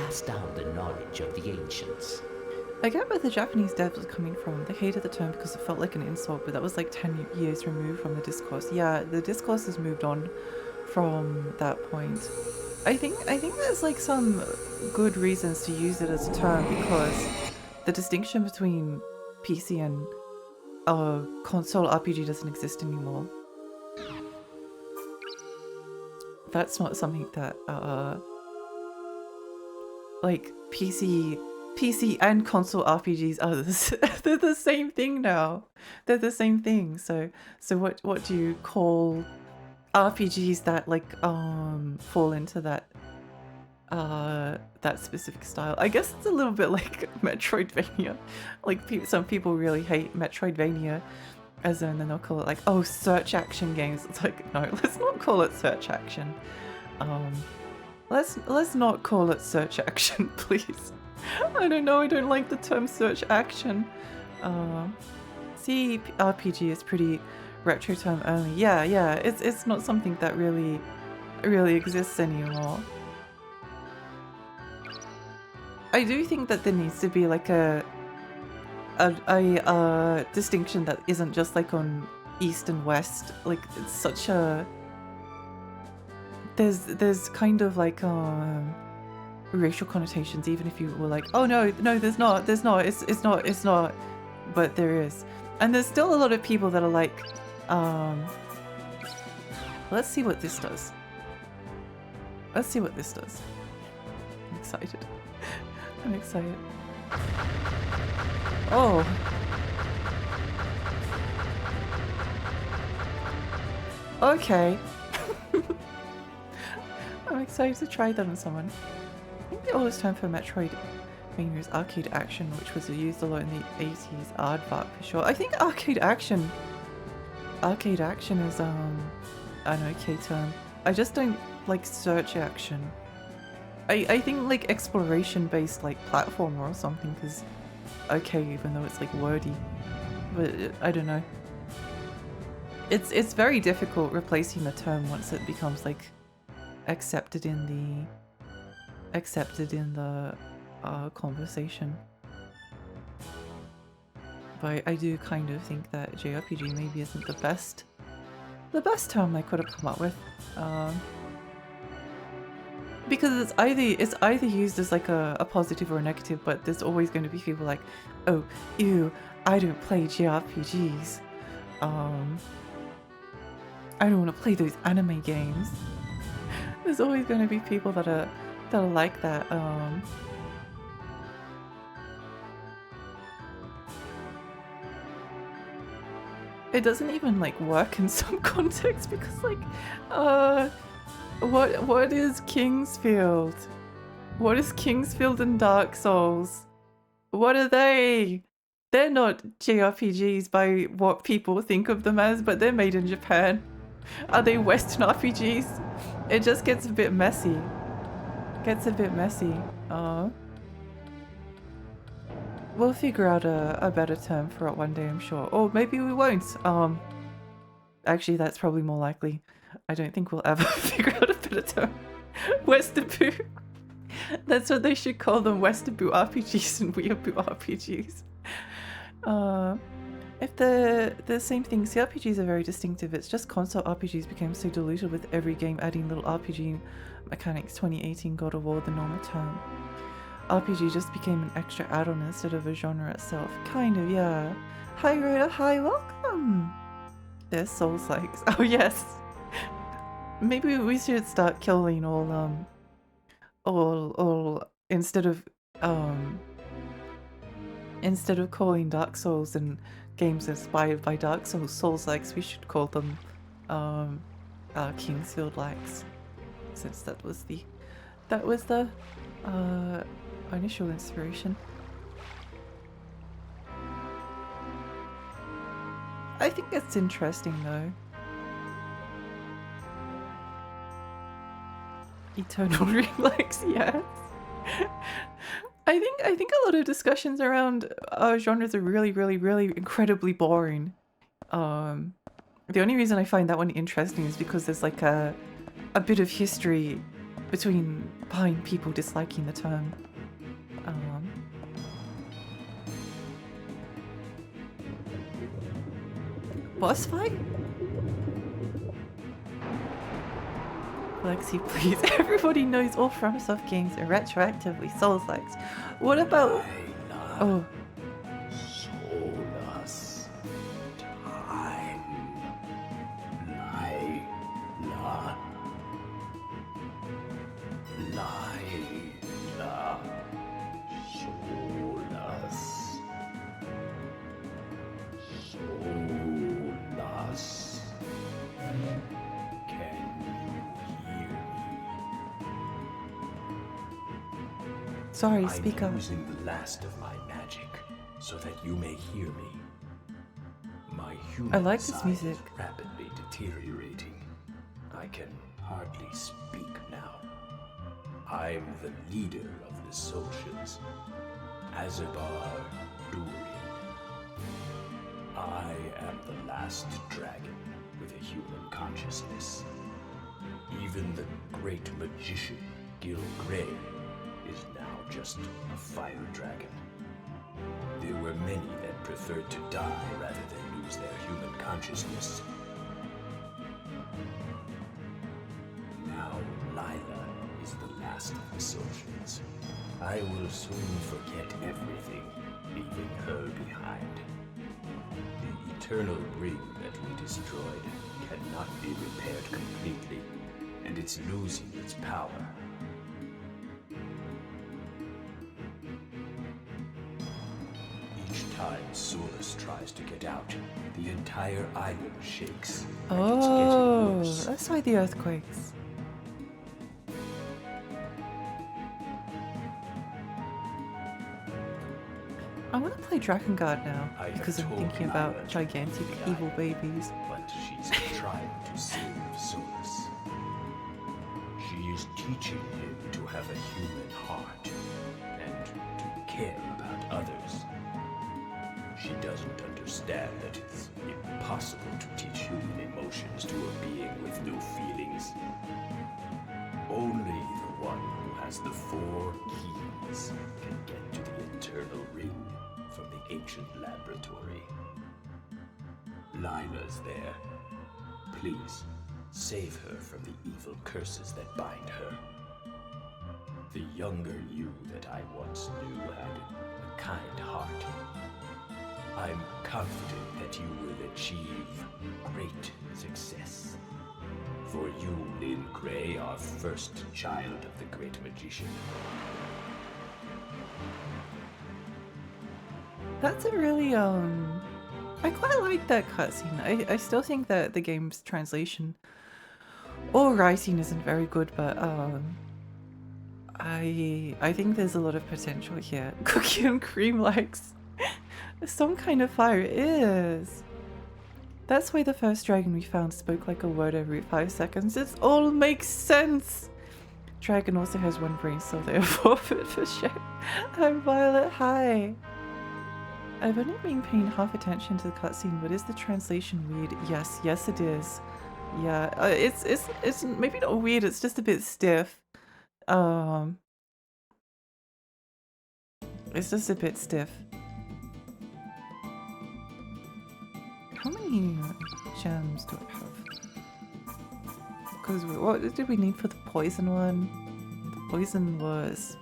pass down the knowledge of the ancients. I get where the Japanese devs was coming from. They hated the term because it felt like an insult, but that was like 10 years removed from the discourse. Yeah, the discourse has moved on from that point. I think there's like some good reasons to use it as a term, because the distinction between PC and console RPG doesn't exist anymore. That's not something that like PC and console RPGs are they're the same thing now. They're the same thing. So what do you call RPGs that like fall into that specific style? I guess it's a little bit like Metroidvania. Like some people really hate Metroidvania, as in then they'll call it like, oh, search action games. It's like, no, let's not call it search action. Let's not call it search action, please. I don't know, I don't like the term search action. See, RPG is pretty retro term only. Yeah, it's not something that really exists anymore. I do think that there needs to be like a distinction that isn't just like on East and West. Like it's such a there's kind of like racial connotations, even if you were like, oh no, there's not, it's not, but there is. And there's still a lot of people that are like, let's see what this does. I'm excited. I'm excited. Oh. Okay. I'm excited to try that on someone. I think the oldest term for Metroidvania is arcade action, which was used a lot in the 80s. Aardvark for sure. I think arcade action is an okay term. I just don't like search action. I think like exploration based like platformer or something is okay, even though it's like wordy. But I don't know. It's very difficult replacing the term once it becomes like accepted in the conversation. But I do kind of think that JRPG maybe isn't the best term I could have come up with. Because it's either used as like a positive or a negative, but there's always going to be people like, oh, ew, I don't play JRPGs. I don't want to play those anime games. There's always going to be people that are like that. It doesn't even like work in some contexts because like, what is Kingsfield? What is Kingsfield and Dark Souls? What are they? They're not JRPGs by what people think of them as, but they're made in Japan. Are they Western RPGs? It just gets a bit messy. We'll figure out a better term for it one day, I'm sure. Or maybe we won't. Actually, that's probably more likely. I don't think we'll ever figure out a better term. Westerboo. That's what they should call them, Westerboo RPGs and Weeaboo RPGs. If the same thing, CRPGs are very distinctive. It's just console RPGs became so diluted with every game adding little RPG mechanics. 2018 God of War, the normal term. RPG just became an extra add-on instead of a genre itself. Kind of, yeah. Hi Rhoda, hi, welcome! There's Souls-likes. Oh yes! Maybe we should start killing all instead of calling Dark Souls and games inspired by Dark Souls Souls-likes, we should call them Kingsfield-likes, since that was the initial inspiration. I think it's interesting though. Eternal Ring-likes, yes. I think a lot of discussions around genres are really incredibly boring. The only reason I find that one interesting is because there's like a bit of history behind people disliking the term. Boss fight? Lexi, please. Everybody knows all FromSoft games are retroactively Souls-likes. What about... Oh. Solus. Time. Lila. Lila. Solus. Solus. Can you hear me? Sorry, speak up. I'm using the last of my magic so that you may hear me. My human I like this side music. is rapidly deteriorating. I can hardly speak now. I'm the leader of the Solstians, Azabar Durian. I am the last dragon with a human consciousness. Even the great magician, Gil Grey, is now just a fire dragon. There were many that preferred to die rather than lose their human consciousness. Now Lila is the last of the Solstians. I will soon forget everything, leaving her behind. The eternal ring that we destroyed cannot be repaired completely, and it's losing its power. Each time Solus tries to get out, the entire island shakes. And it's getting Oh, worse. that's why the earthquakes. I want to play Dragon Guard now I have because I'm told thinking Lila about to gigantic keep the evil eye, babies. But she's trying to save Solus. She is teaching him to have a human heart and to care about others. She doesn't understand that it's impossible to teach human emotions to a being with no feelings. Only the one who has the 4 keys can get to the internal ring from the ancient laboratory. Lila's there. Please, save her from the evil curses that bind her. The younger you that I once knew had a kind heart. I'm confident that you will achieve great success. For you, Lin Grey, are first child of the great magician. That's a really I quite like that cutscene. I still think that the game's translation or writing isn't very good, but I think there's a lot of potential here. Cookie and cream likes some kind of fire. It is. That's why the first dragon we found spoke like a word every 5 seconds. It all makes sense. Dragon also has 1 brain, so they're forfeit for sure. I'm Violet. Hi. I've only been paying half attention to the cutscene, but is the translation weird? Yes it is. Yeah, it's maybe not weird. It's just a bit stiff. It's just a bit stiff. How many gems do I have? Because what did we need for the poison one? The poison was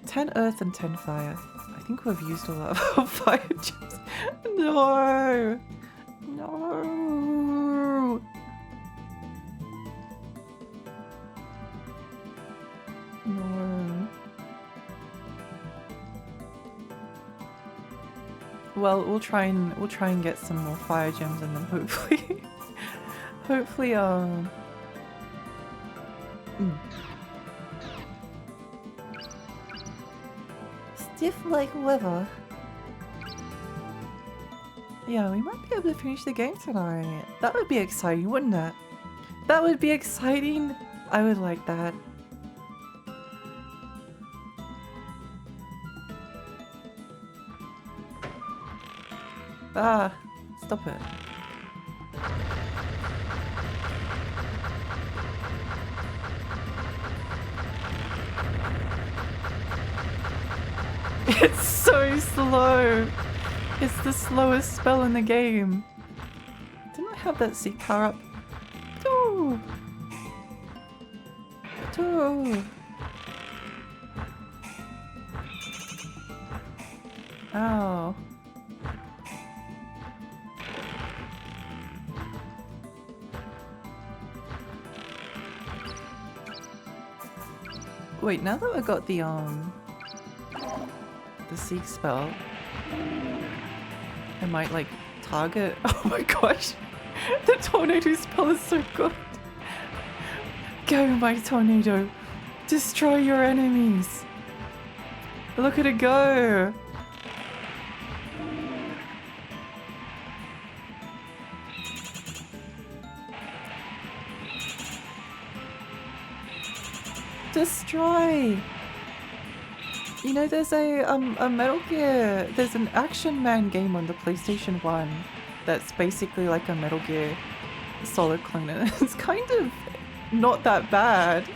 10 earth and 10 fire. I think we've used a lot of our fire gems. No! No! No. Well, we'll try and get some more fire gems and then hopefully stiff like leather. Yeah, we might be able to finish the game tonight. That would be exciting, wouldn't it? That would be exciting. I would like that. Ah, stop it. It's so slow. It's the slowest spell in the game. Didn't I have that seat car up? Ooh. Ooh. Oh. Wait, now that I got the seek spell, I might like target. Oh my gosh, the tornado spell is so good. Go, my tornado, destroy your enemies. Look at it go. Destroy. You know, there's a Metal Gear, there's an Action Man game on the PlayStation 1 that's basically like a Metal Gear Solid clone, and it's kind of not that bad.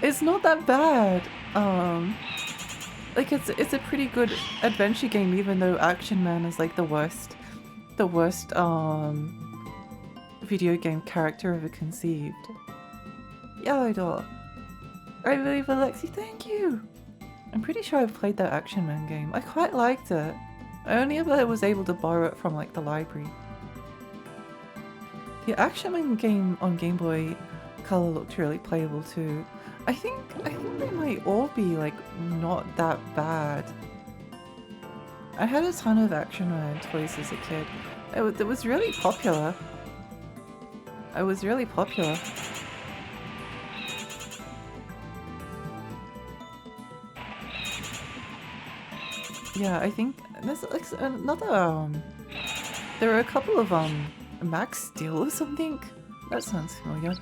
It's not that bad. Like it's a pretty good adventure game, even though Action Man is like the worst video game character ever conceived. Yellow Dot. I believe Alexi, thank you! I'm pretty sure I've played that Action Man game. I quite liked it. I only ever was able to borrow it from like the library. The Action Man game on Game Boy Color looked really playable too. I think they might all be like not that bad. I had a ton of Action Man toys as a kid. It was really popular. It was really popular. Yeah, I think there's like another there are a couple of Max Steel or something. That sounds familiar.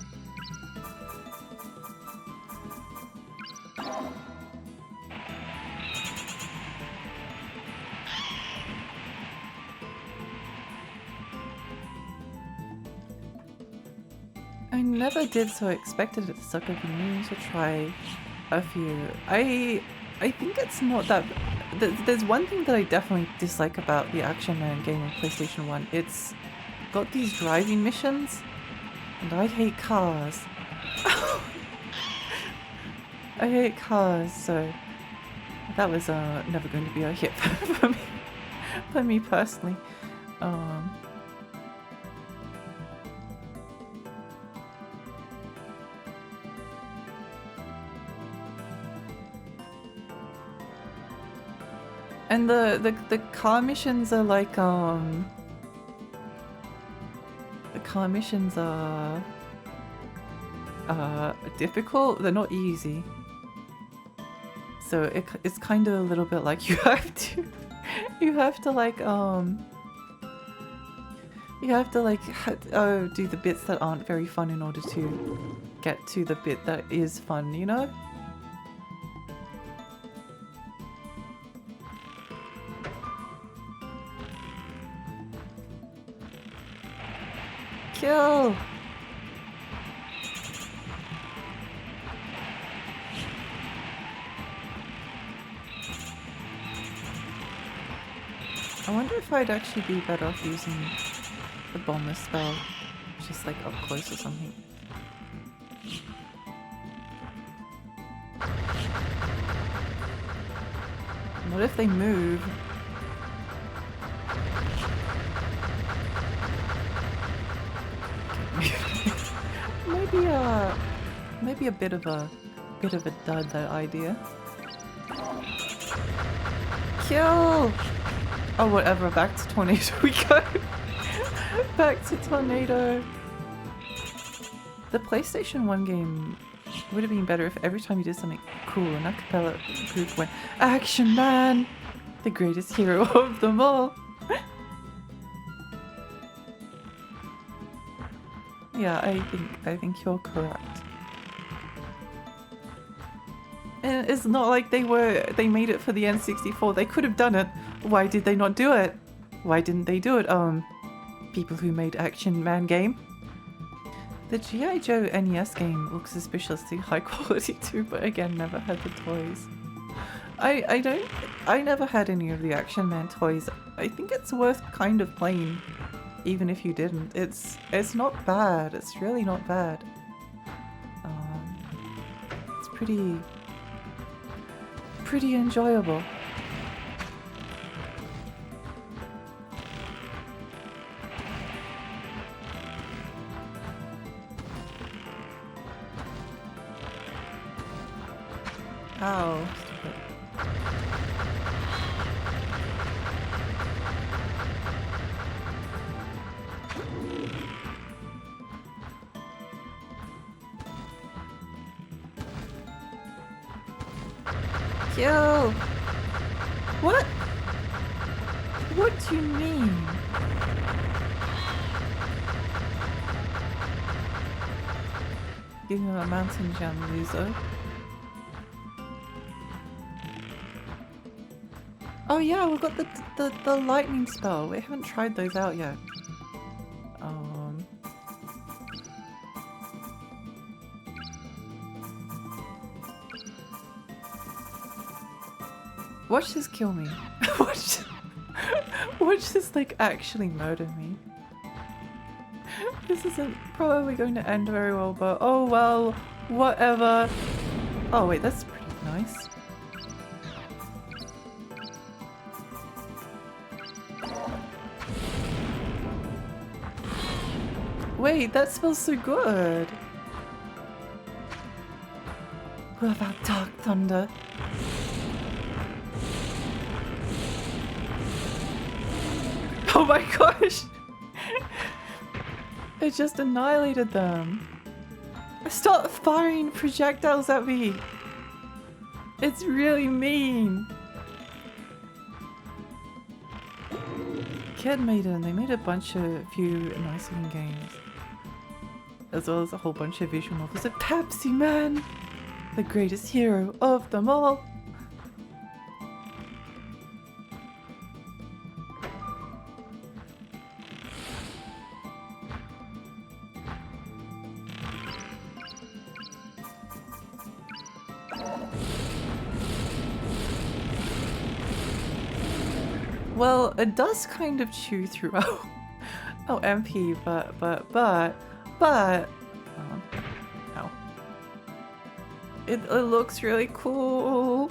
I never did, so I expected it to suck. I've been meaning to try a few. I think it's not that. There's one thing that I definitely dislike about the Action Man game on PlayStation 1. It's got these driving missions, and I hate cars. I hate cars, so that was never going to be a hit for me personally. And the car missions are like the car missions are difficult. They're not easy. So it's kind of a little bit like you have to like do the bits that aren't very fun in order to get to the bit that is fun, you know? Kill! I wonder if I'd actually be better off using the bomber spell, just like up close or something. What if they move? Maybe a bit of a dud, that idea. Kill! Oh, whatever, back to tornado we go. Back to tornado. The PlayStation 1 game would have been better if every time you did something cool, an a cappella group went, Action Man! The greatest hero of them all. Yeah, I think you're correct. And it's not like they made it for the N64. They could have done it. Why did they not do it? Why didn't they do it? People who made Action Man game. The G.I. Joe NES game looks suspiciously high quality too, but again, never had the toys. I never had any of the Action Man toys. I think it's worth kind of playing, even if you didn't. It's not bad. It's really not bad. It's pretty enjoyable. Ow. Stupid. Kill! What? What do you mean? Give me a mountain gem, loser. Oh yeah, we've got the lightning spell. We haven't tried those out yet. Watch this kill me. Watch this like actually murder me. This isn't probably going to end very well, but oh well, whatever. Oh wait, that's pretty nice. Wait, that smells so good. What about Dark Thunder? Oh my gosh! It just annihilated them. Stop firing projectiles at me! It's really mean! Kid Maiden, they made a few nice looking games. As well as a whole bunch of visual novels of Pepsi Man! The greatest hero of them all! Well, it does kind of chew through oh MP, but ow. It looks really cool.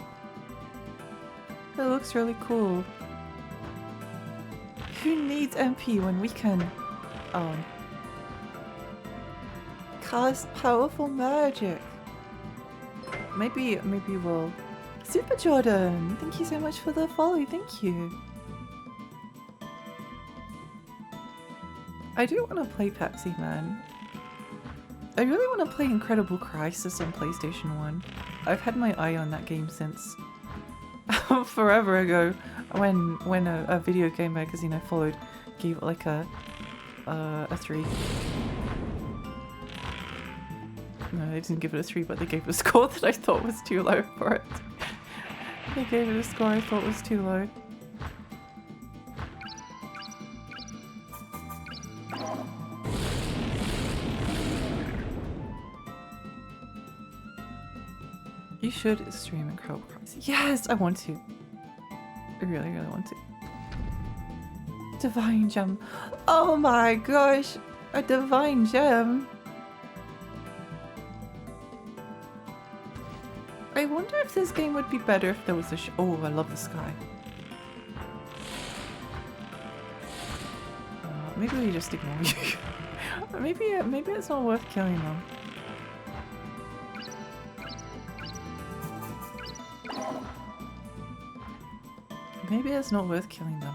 It looks really cool. Who needs MP when we can cast powerful magic? Maybe we'll Super Jordan, thank you so much for the follow, thank you. I do want to play Pepsi Man. I really want to play Incredible Crisis on PlayStation 1. I've had my eye on that game since forever ago when a video game magazine I followed gave it like a 3. No, they didn't give it a 3, but they gave it a score that I thought was too low for it. They gave it a score I thought was too low. You should stream Incredible Crisis. Yes, I want to. I really, really want to. Divine Gem. Oh my gosh! A Divine Gem! I wonder if this game would be better if there was a oh, I love the sky. Maybe we just ignore you. maybe it's not worth killing them. Maybe it's not worth killing them.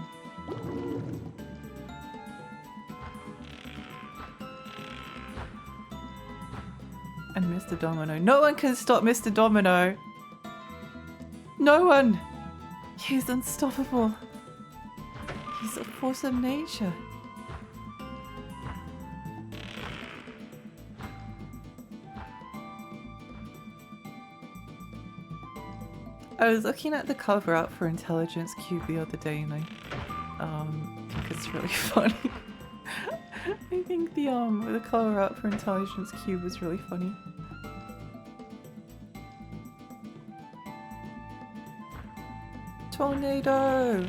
And Mr. Domino. No one can stop Mr. Domino! No one! He's unstoppable. He's a force of nature. I was looking at the cover art for Intelligence Cube the other day and I think it's really funny. I think the cover art for Intelligence Cube is really funny. Tornado!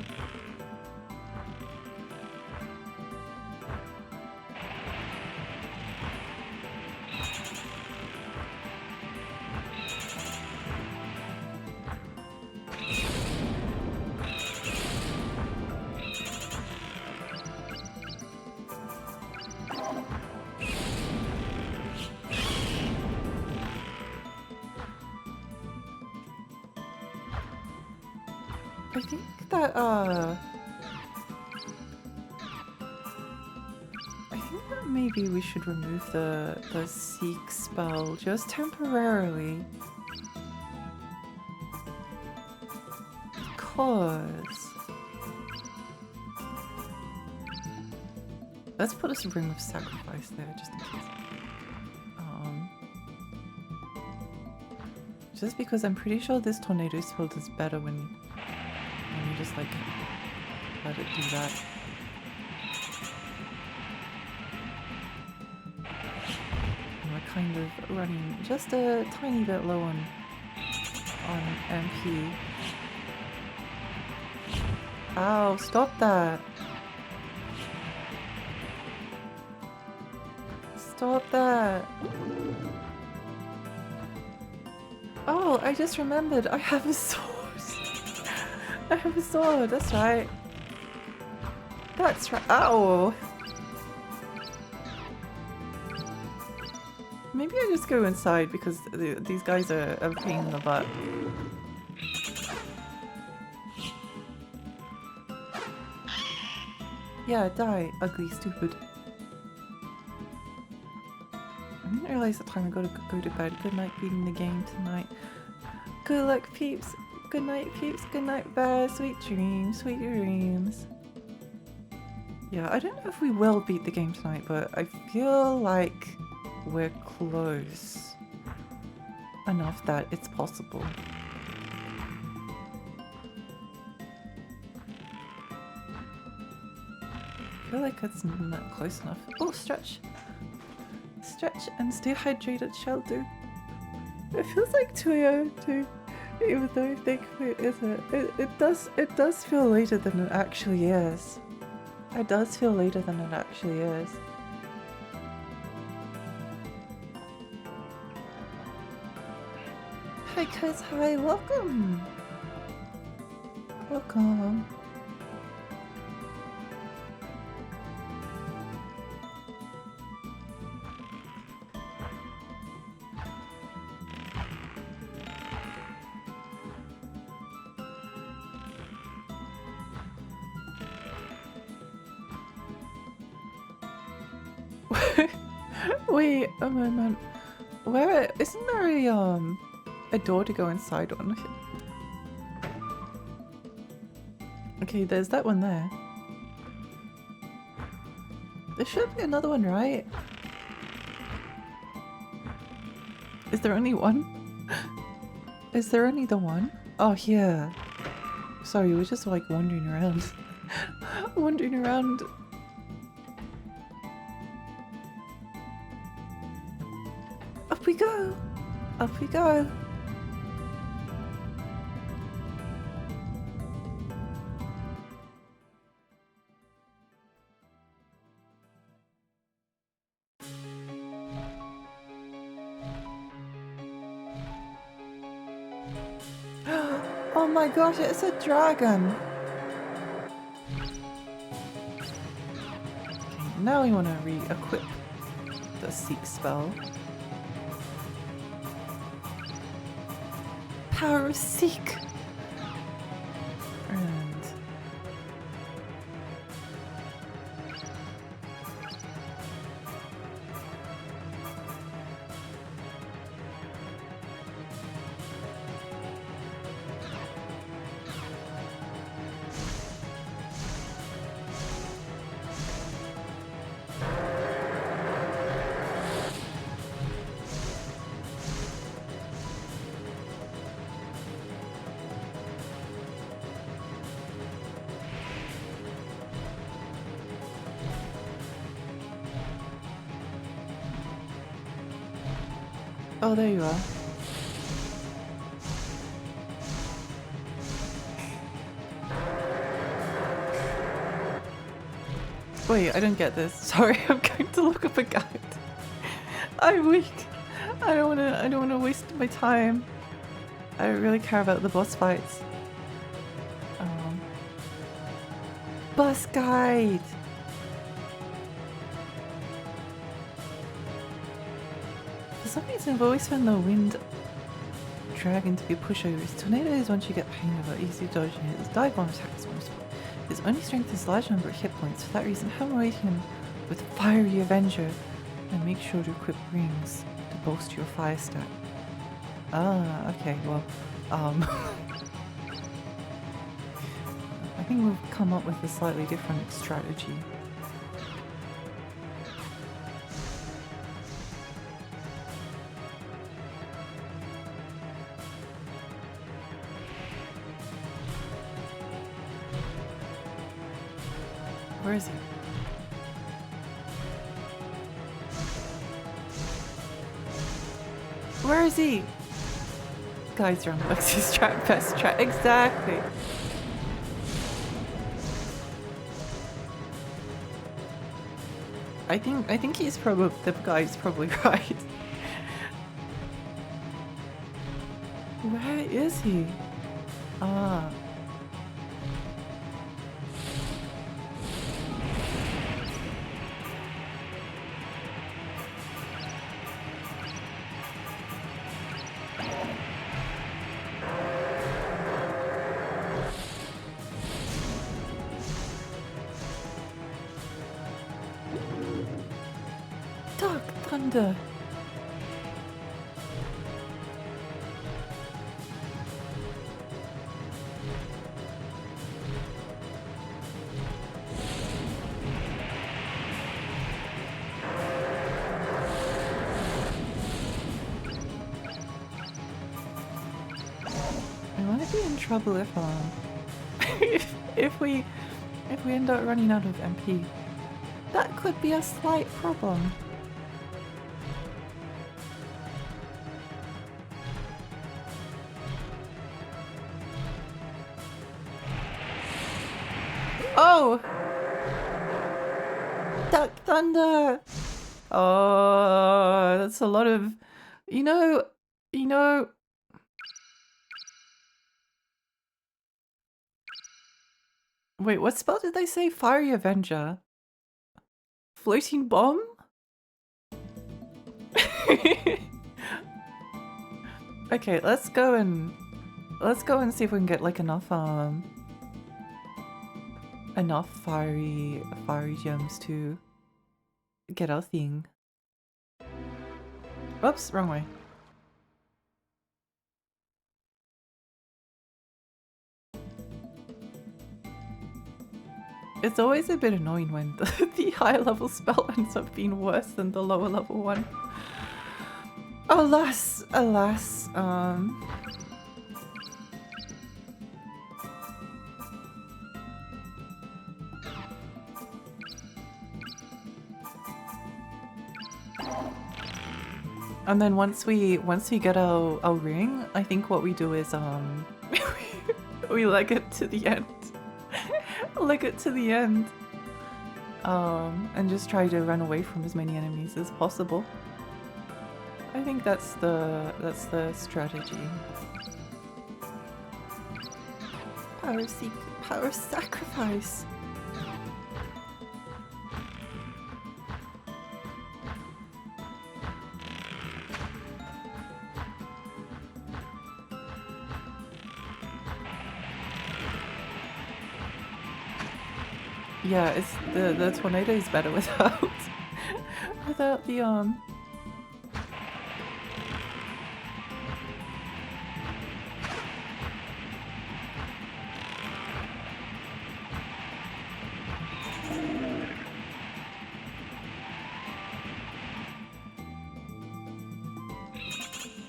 I think that, I think that maybe we should remove the Seek spell just temporarily. Because... Let's put a Ring of Sacrifice there, just in case. Just because I'm pretty sure this tornado spell does better when you just like let it do that. And we're kind of running just a tiny bit low on MP. Ow, stop that! Stop that! Oh, I just remembered, I have a sword! I have a sword, that's right. That's right. Ow! Maybe I just go inside because these guys are a pain in the butt. Yeah, die, ugly, stupid. I didn't realize the time I gotta go to bed. Good night, beating the game tonight. Good luck, peeps. Good night, peeps. Good night, bear. Sweet dreams, sweet dreams. Yeah, I don't know if we will beat the game tonight, but I feel like we're close enough that it's possible. I feel like it's not close enough. Oh, stretch! Stretch and stay hydrated, shelter. It feels like 2 AM too, even though I think it isn't. It does feel later than it actually is. It does feel later than it actually is. Hi guys, hi, welcome! Welcome. Wait a moment. Where isn't there a door to go inside on? Okay, there's that one there. There should be another one, right? Is there only one? Is there only the one? Oh, here. Sorry, we're just like wandering around. Wandering around. Up we go! Up we go! Oh my gosh, it's a dragon! Okay, now we want to re-equip the Seek spell. Power of Seek! And... oh, there you are. Wait, I don't get this. Sorry, I'm going to look up a guide. I'm weak. I don't wanna waste my time. I don't really care about the boss fights. Bus guide! For some reason I've always found the wind dragon to be pushovers. Tornadoes, once you get pain of it, easy dodging it. His dive bomb attack is wonderful. His only strength is a large number of hit points. For that reason, hammer him with Fiery Avenger and make sure to equip rings to bolster your fire stat. Ah, okay, well, I think we've come up with a slightly different strategy. Where is he? Where is he? Guys are on Lexi's track, best track. Exactly. I think he's probably, the guy's probably right. Where is he? Ah. Dark Thunder. I want to be in trouble if if we end up running out of MP. That could be a slight problem. Oh! Dark Thunder! Oh, that's a lot of... You know... Wait, what spell did they say? Fiery Avenger? Floating bomb? Okay, let's go and see if we can get like enough fiery gems to get our thing. Oops, wrong way. It's always a bit annoying when the higher level spell ends up being worse than the lower level one. Alas, alas, and then once we get our ring, I think what we do is we leg it to the end. Leg it to the end. And just try to run away from as many enemies as possible. I think that's the strategy. Power sacrifice. Yeah, it's the tornado is better without without the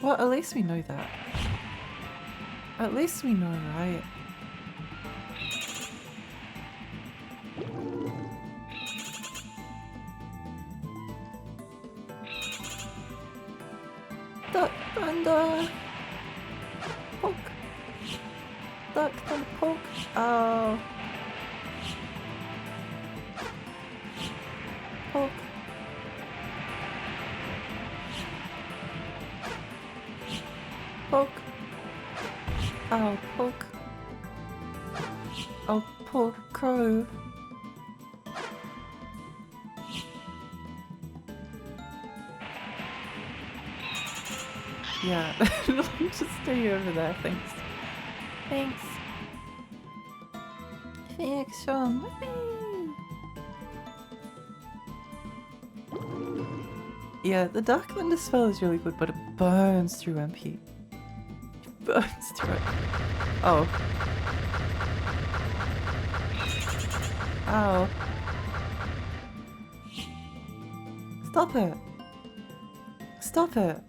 Well, at least we know that. At least we know, right? Duck Thunder! Poke! Duck Thunder poke! Oh! poke. Poke. I'll poke. I'll poke crow. Yeah, just stay over there, thanks. Thanks. Thanks, Sean. Yeah, the Dark Thunder spell is really good, but it burns through MP. It burns through it. Oh. Ow. Stop it. Stop it.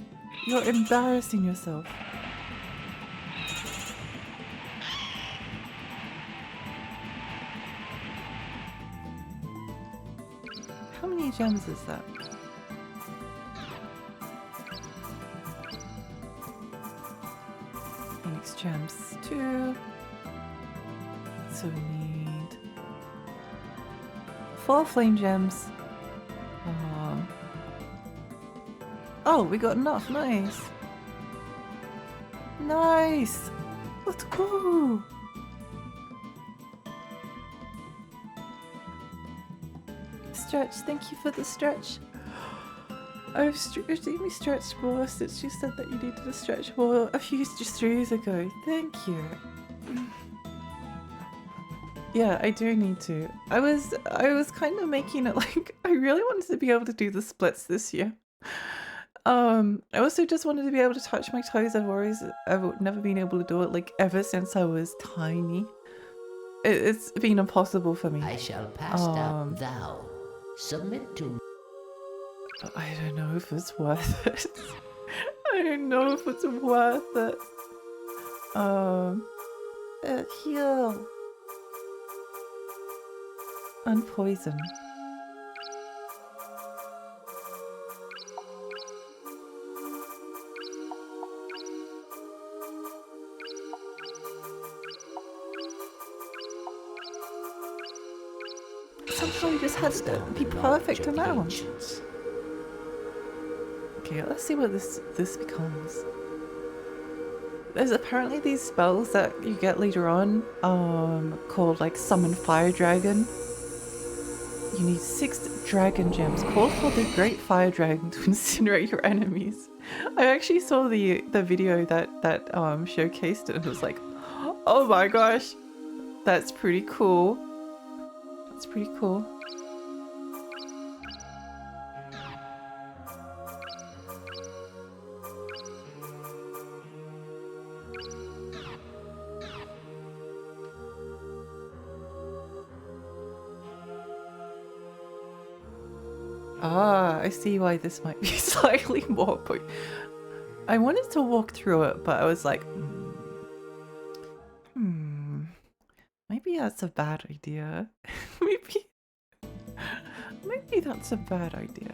You're embarrassing yourself. How many gems is that? Phoenix gems 2. So we need 4 flame gems. Oh, we got enough. Nice. Nice. Let's go. Stretch. Thank you for the stretch. I've extremely stretched more since you said that you needed to stretch more a few streams ago. Thank you. Yeah, I do need to. I was kind of making it like I really wanted to be able to do the splits this year. I also just wanted to be able to touch my toes. I've never been able to do it like ever since I was tiny. It's been impossible for me. I shall pass down. Thou submit to. But I don't know if it's worth it. I don't know if it's worth it. Heal. Unpoison. Somehow you just had to be perfect amount. Okay, let's see what this becomes. There's apparently these spells that you get later on, called like Summon Fire Dragon. You need 6 dragon gems. Call for the Great Fire Dragon to incinerate your enemies. I actually saw the video that showcased it and was like, oh my gosh, that's pretty cool. That's pretty cool. Ah, I see why this might be slightly more, but I wanted to walk through it, but I was like, maybe that's a bad idea. maybe that's a bad idea.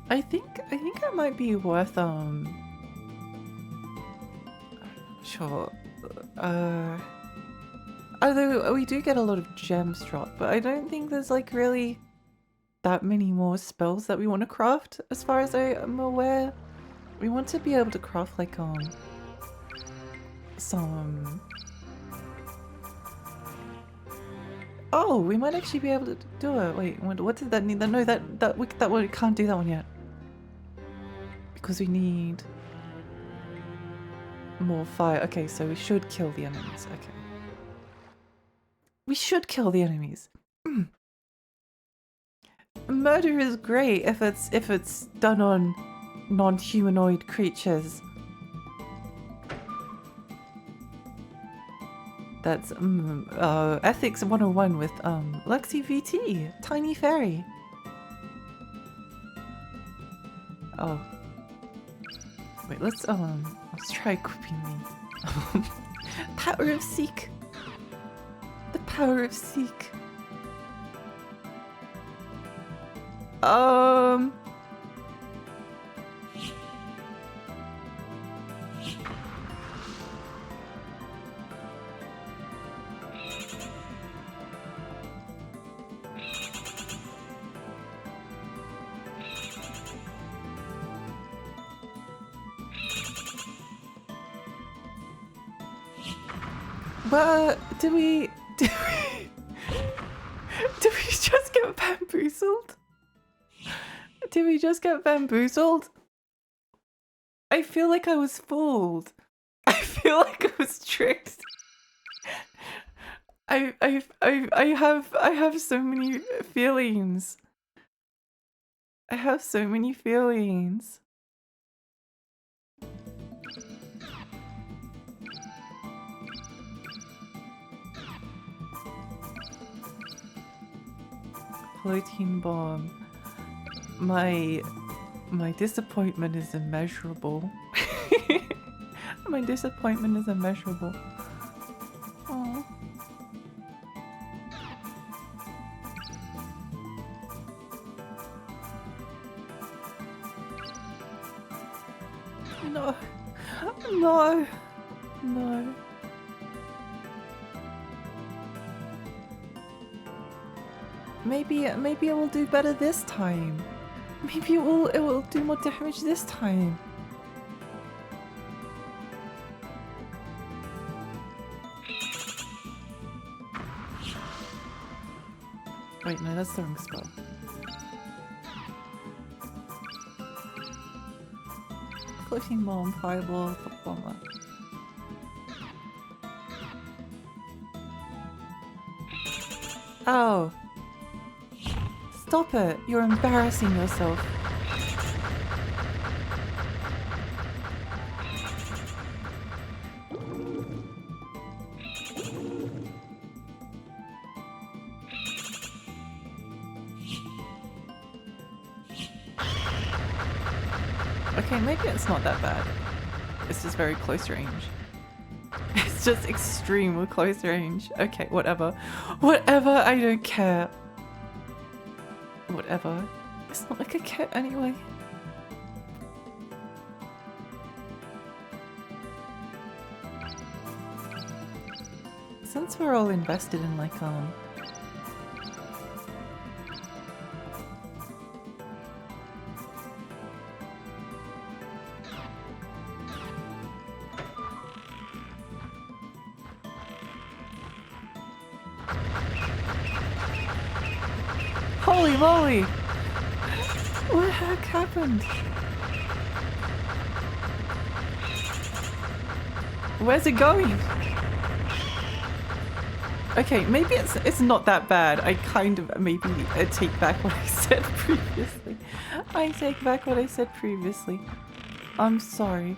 I think it might be worth I'm not sure. Although we do get a lot of gems dropped, but I don't think there's like really that many more spells that we want to craft as far as I am aware. We want to be able to craft like some. Oh, we might actually be able to do it. Wait, what did that need? No, we can't do that one yet because we need more fire. Okay, so we should kill the enemies. Okay. We should kill the enemies. Murder is great if it's done on non-humanoid creatures. That's Ethics 101 with Lexi VT, Tiny Fairy. Oh. Wait, let's try equipping me. Power of Seek. The power of Seek. But did we did we just get bamboozled? Did we just get bamboozled? I feel like I was fooled. I feel like I was tricked. I have so many feelings. I have so many feelings. Protein bomb. My disappointment is immeasurable. My disappointment is immeasurable. Oh. No. No. No. Maybe it will do better this time. Maybe it will do more damage this time. Wait, no, that's the wrong spell. Floating bomb, fireball, bomber. Oh. Stop it! You're embarrassing yourself. Okay, maybe it's not that bad. It's just very close range. It's just extreme close range. Okay, whatever. Whatever, I don't care. Whatever. It's not like a cat anyway. Since we're all invested in like holy moly! What the heck happened? Where's it going? Okay, maybe it's not that bad. I kind of maybe take back what I said previously. I take back what I said previously. I'm sorry.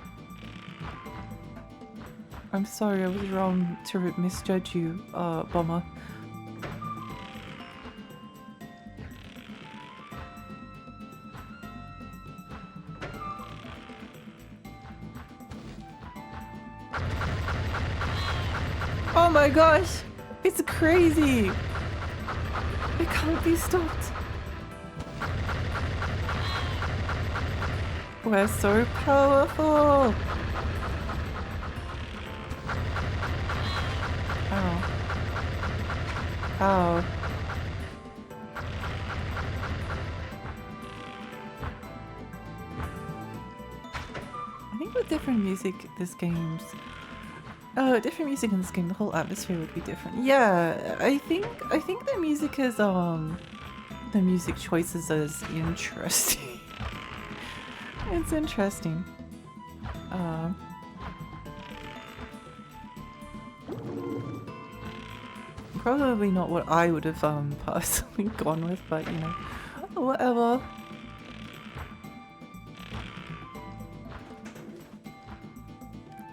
I'm sorry, I was wrong to misjudge you, Bomber. Oh my gosh! It's crazy! It can't be stopped. We're so powerful! Ow. Ow. I think with different music, this game's different music in this game, the whole atmosphere would be different. Yeah, I think the music is the music choices is interesting. It's interesting. Probably not what I would have personally gone with, but you know, whatever.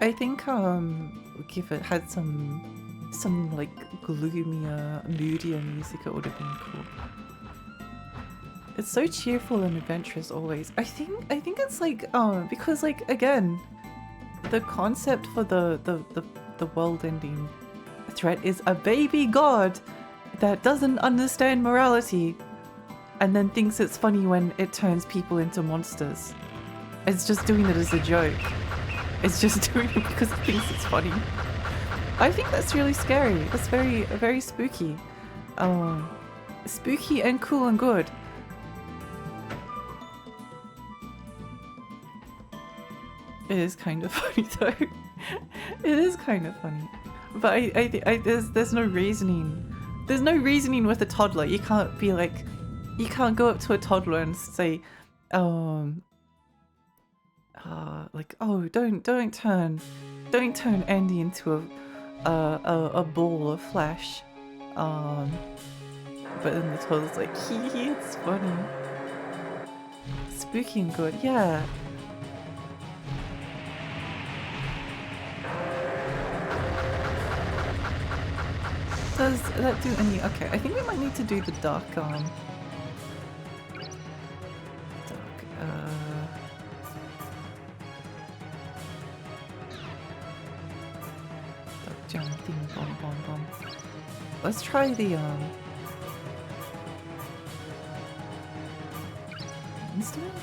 I think if it had some like gloomier, moodier music, it would have been cool. It's so cheerful and adventurous always. I think it's like because like again, the concept for the world-ending threat is a baby god that doesn't understand morality and then thinks it's funny when it turns people into monsters. It's just doing it as a joke. It's just doing it because it thinks it's funny. I think that's really scary. It's very spooky. Spooky and cool and good. It is kind of funny though. It is kind of funny. But there's no reasoning. There's no reasoning with a toddler. You can't be like, you can't go up to a toddler and say, like, oh, don't turn Andy into a ball of flesh. But then the toddler's like, hee, it's funny. Spooky and good, yeah. Does that do any? Okay, I think we might need to do the dark jumping bomb. Let's try the instrument?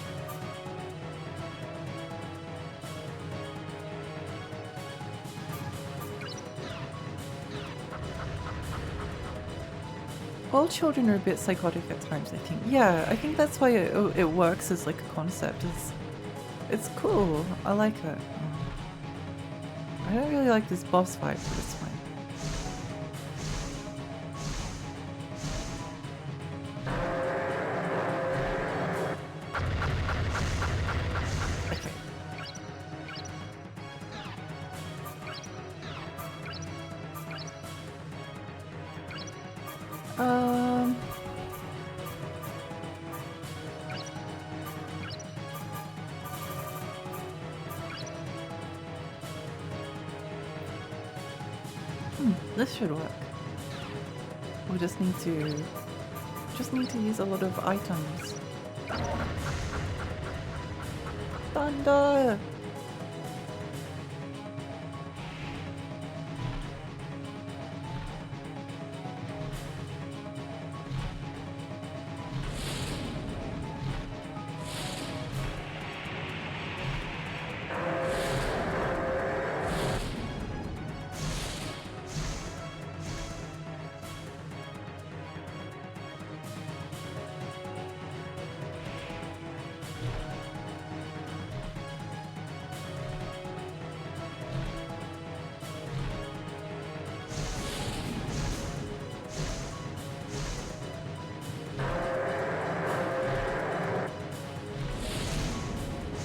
All children are a bit psychotic at times, I think. Yeah, I think that's why it works as like a concept. It's cool. I like it. I don't really like this boss fight, but it's fine. This should work. We just need to use a lot of items. Thunder!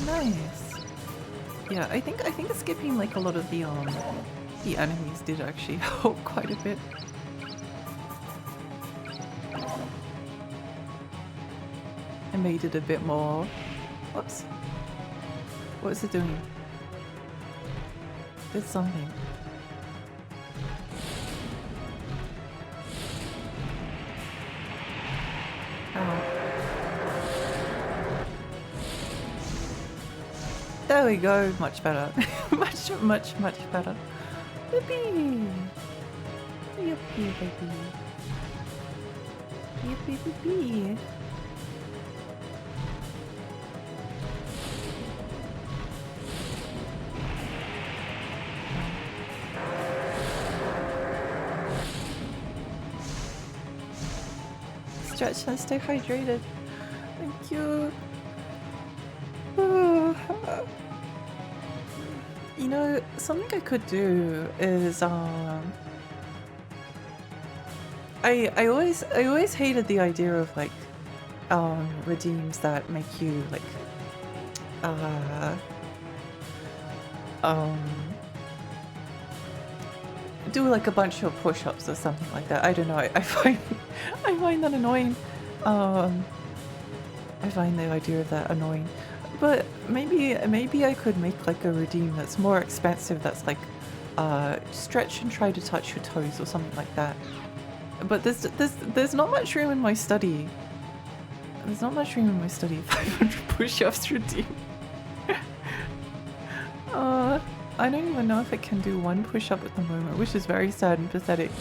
Nice. Yeah, I think skipping like a lot of the enemies did actually help quite a bit. It made it a bit more. Whoops. What is it doing? It's something. Ow. There we go, much better. much better. Yippee! Yippee, baby. Yippee, yippee. Stretch and stay hydrated. Thank you. You know, something I could do is I always hated the idea of like redeems that make you like do like a bunch of push-ups or something like that. I don't know. I find that annoying. I find the idea of that annoying. But maybe I could make like a redeem that's more expensive. That's like stretch and try to touch your toes or something like that. But there's not much room in my study. There's not much room in my study. 500 push-ups redeem. I don't even know if it can do one push-up at the moment, which is very sad and pathetic.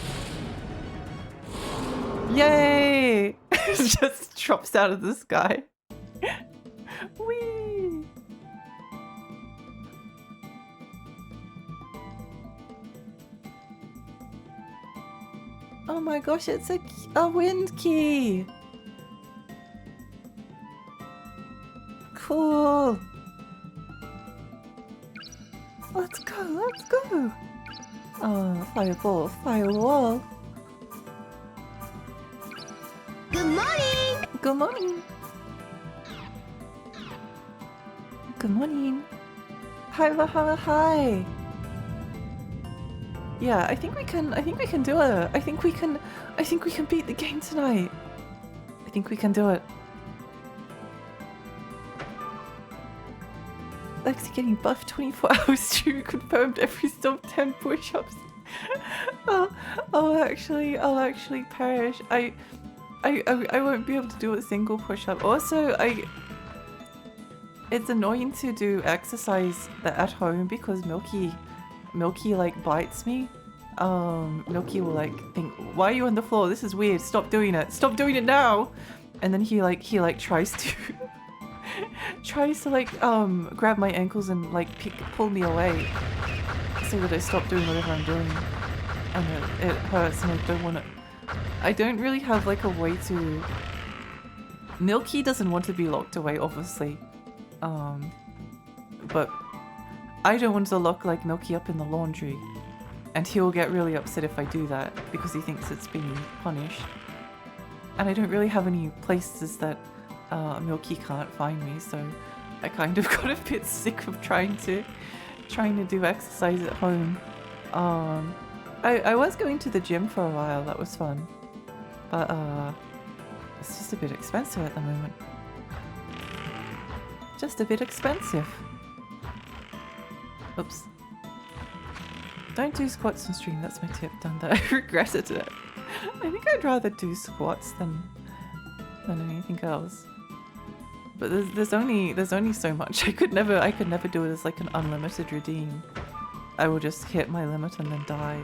Yay! It just drops out of the sky. Whee! Oh my gosh, it's a wind key! Cool! Let's go, let's go! Fireball, firewall. Good morning! Good morning. Good morning. Hi. Yeah, I think we can do it. I think we can beat the game tonight. I think we can do it. Lexi getting buffed 24 hours stream confirmed every stop 10 push-ups. I'll actually perish. I won't be able to do a single push-up. Also, it's annoying to do exercise at home because Milky like bites me. Milky will like think, why are you on the floor? This is weird. Stop doing it. Stop doing it now. And then he tries to like grab my ankles and like pull me away so that I stop doing whatever I'm doing. And it hurts and I don't want to. I don't really have like a way to. Milky doesn't want to be locked away, obviously. But I don't want to lock like Milky up in the laundry, and he'll get really upset if I do that because he thinks it's being punished. And I don't really have any places that Milky can't find me, so I kind of got a bit sick of trying to do exercise at home. I was going to the gym for a while, that was fun, but it's just a bit expensive at the moment. Just a bit expensive. Oops. Don't do squats on stream, that's my tip. Done that. I regretted it. I think I'd rather do squats than anything else. But there's only so much. I could never do it as like an unlimited redeem. I will just hit my limit and then die.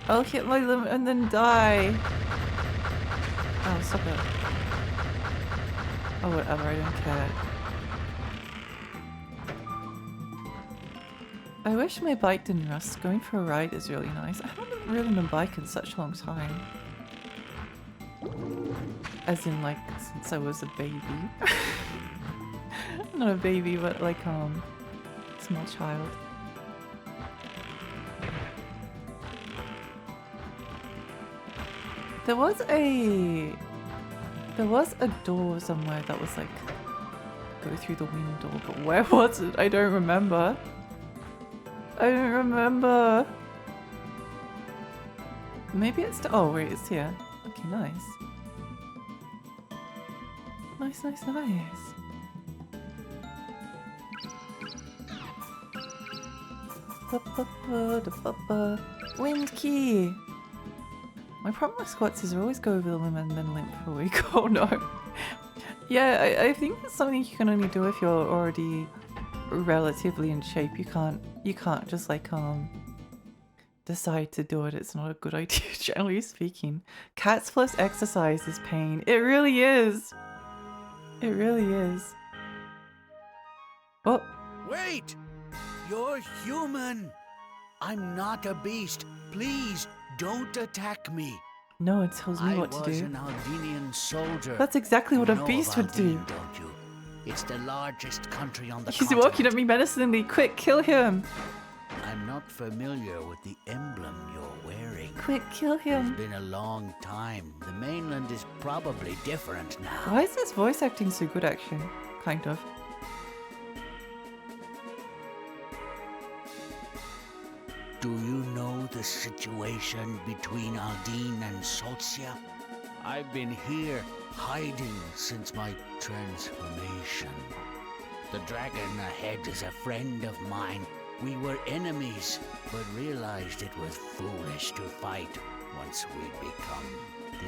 I'll hit my limit and then die. Oh, stop it. Oh, whatever, I don't care. I wish my bike didn't rust. Going for a ride is really nice. I haven't ridden a bike in such a long time. As in, like, since I was a baby. Not a baby, but like, small child. There was a door somewhere that was like, go through the window, but where was it? I don't remember. I don't remember. Maybe it's oh wait, it's here. Okay, nice. Nice. Wind key. My problem with squats is I always go over the limit and then limp for a week. Oh no. Yeah, I think it's something you can only do if you're already relatively in shape. You can't just like decide to do it. It's not a good idea, generally speaking. Cats plus exercise is pain. It really is. It really is. Oh. Wait! You're human! I'm not a beast. Please, don't attack me. No, it tells me what to do. I was an Aldenian soldier. That's exactly what a beast would do. Don't you? It's the largest country on the He's continent. walking at me menacingly. Quick, kill him. I'm not familiar with the emblem you're wearing. Quick, kill him. It's been a long time. The mainland is probably different now. Why is this voice acting so good, actually? Kind of. Do you know the situation between Aldine and Solcia? I've been here, hiding since my transformation. The dragon ahead is a friend of mine. We were enemies, but realized it was foolish to fight once we'd become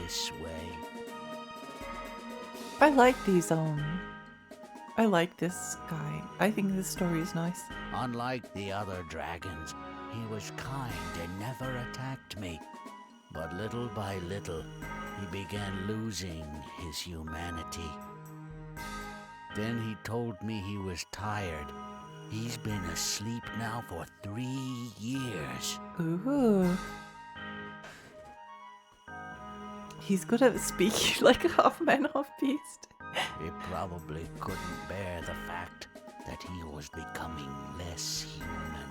this way. I like these, I like this guy. I think this story is nice. Unlike the other dragons, he was kind and never attacked me. But little by little, he began losing his humanity. Then he told me he was tired. He's been asleep now for 3 years. Ooh. He's good at speaking like a half man, half beast. He probably couldn't bear the fact that he was becoming less human.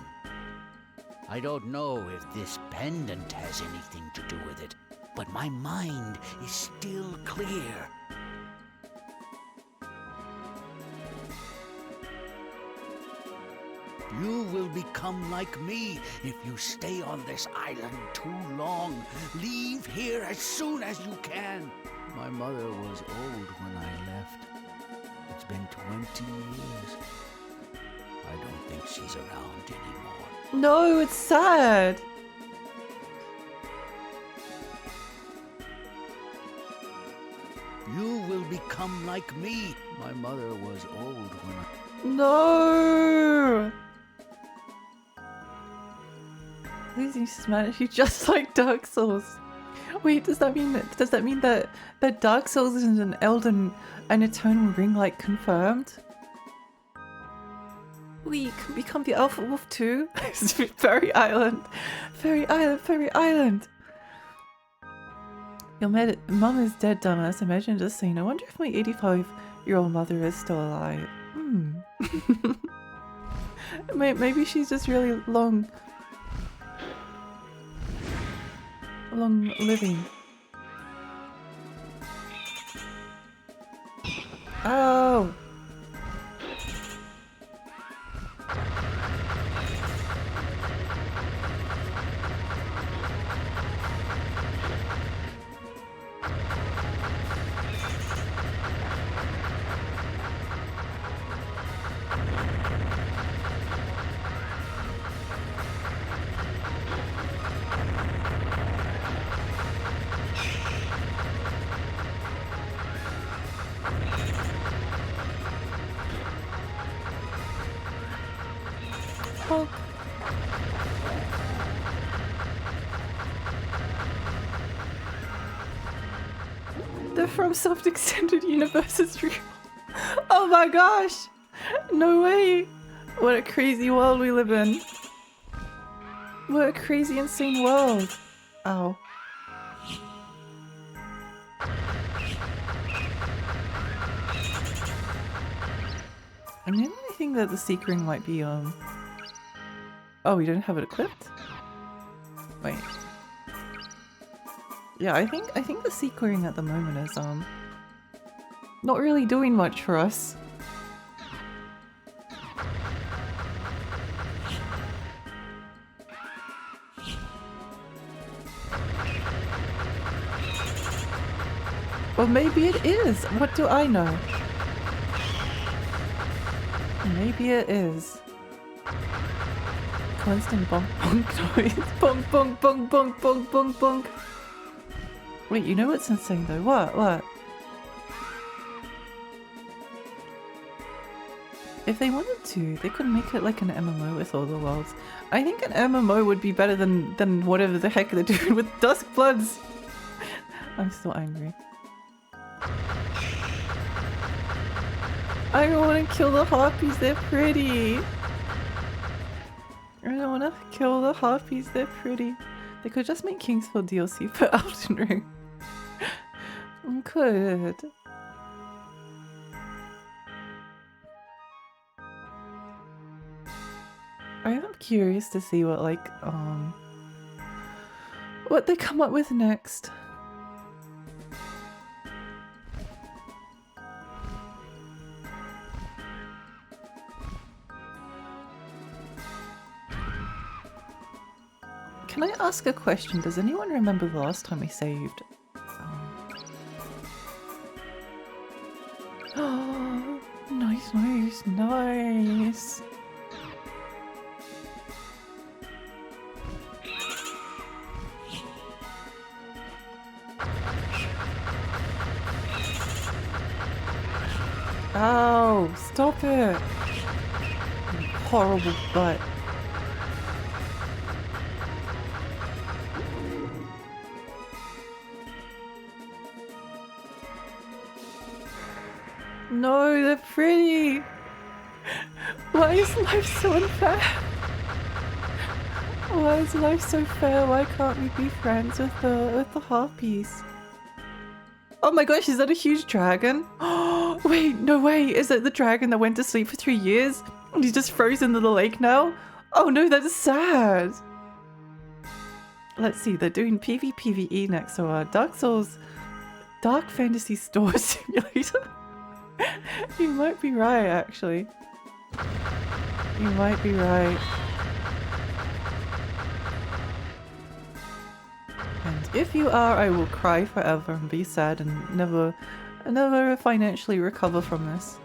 I don't know if this pendant has anything to do with it, but my mind is still clear. You will become like me if you stay on this island too long. Leave here as soon as you can. My mother was old when I left. It's been 20 years. I don't think she's around anymore. No, it's sad. You will become like me. My mother was old when I... No. Losing Spanish, you just like Dark Souls. Wait, does that mean that Dark Souls is an Elden and Eternal Ring like confirmed? We can become the Alpha Wolf too. Fairy Island, Fairy Island, Fairy Island. Your mum is dead, dumbass. Imagine just saying, I wonder if my 85-year-old mother is still alive. Maybe she's just really long living. Oh. Oh. The From Soft Extended Universe is real. Oh my gosh! No way! What a crazy world we live in. What a crazy, insane world. Ow. I mean, I think that the Seeker Ring might be, Oh, we don't have it equipped? Wait. Yeah, I think the Seeker Ring at the moment is, not really doing much for us. Well, maybe it is. What do I know? Maybe it is. Constant bonk bonk noise. Bonk bonk bonk bonk bonk bonk bonk. Wait, you know what's insane though? What? If they wanted to, they could make it like an MMO with all the worlds. I think an MMO would be better than whatever the heck they're doing with Dusk Bloods. I'm still angry. I don't want to kill the harpies, they're pretty. I don't want to kill the harpies, they're pretty. They could just make Kingsfield DLC for Elden Ring. Could. I am curious to see what what they come up with next. Can I ask a question? Does anyone remember the last time I saved? Oh, nice. Ow, stop it. Horrible butt. No, they're pretty. Why is life so unfair? Why is life so fair? Why can't we be friends with the harpies? Oh my gosh, is that a huge dragon? Oh, Wait, no way. Is it the dragon that went to sleep for 3 years? And he's just frozen in the lake now? Oh no, that's sad. Let's see, they're doing PvPvE next, so Dark Souls Dark Fantasy Store Simulator. You might be right, actually. You might be right. And if you are, I will cry forever and be sad and never financially recover from this.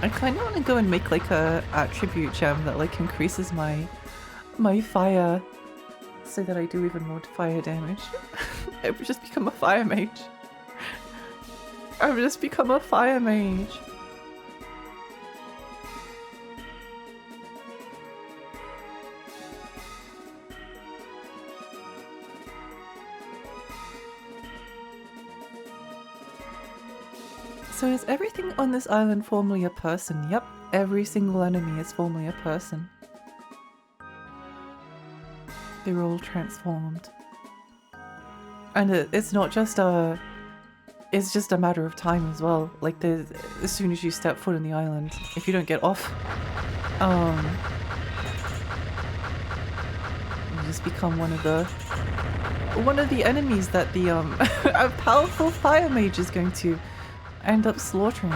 I kind of want to go and make like a attribute gem that like increases my fire so that I do even more fire damage. I would just become a fire mage. I would just become a fire mage. So is everything on this island formerly a person? Yep, every single enemy is formerly a person. They're all transformed. And it's not just a... It's just a matter of time as well. Like, as soon as you step foot on the island, if you don't get off, you just become one of the enemies that the a powerful fire mage is going to end up slaughtering.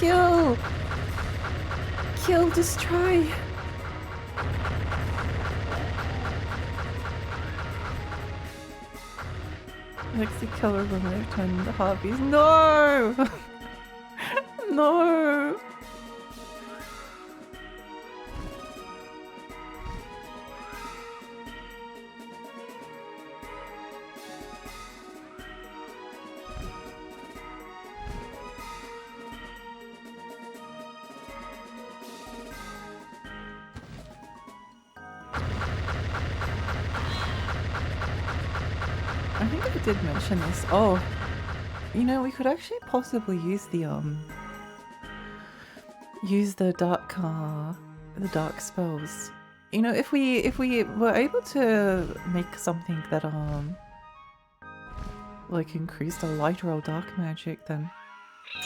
Kill! Kill, destroy! Lexi killer of the lifetime the Harpies. No! No! I think I did mention this. Oh, you know, we could actually possibly use the dark spells. You know, if we were able to make something that like increased our light or dark magic, then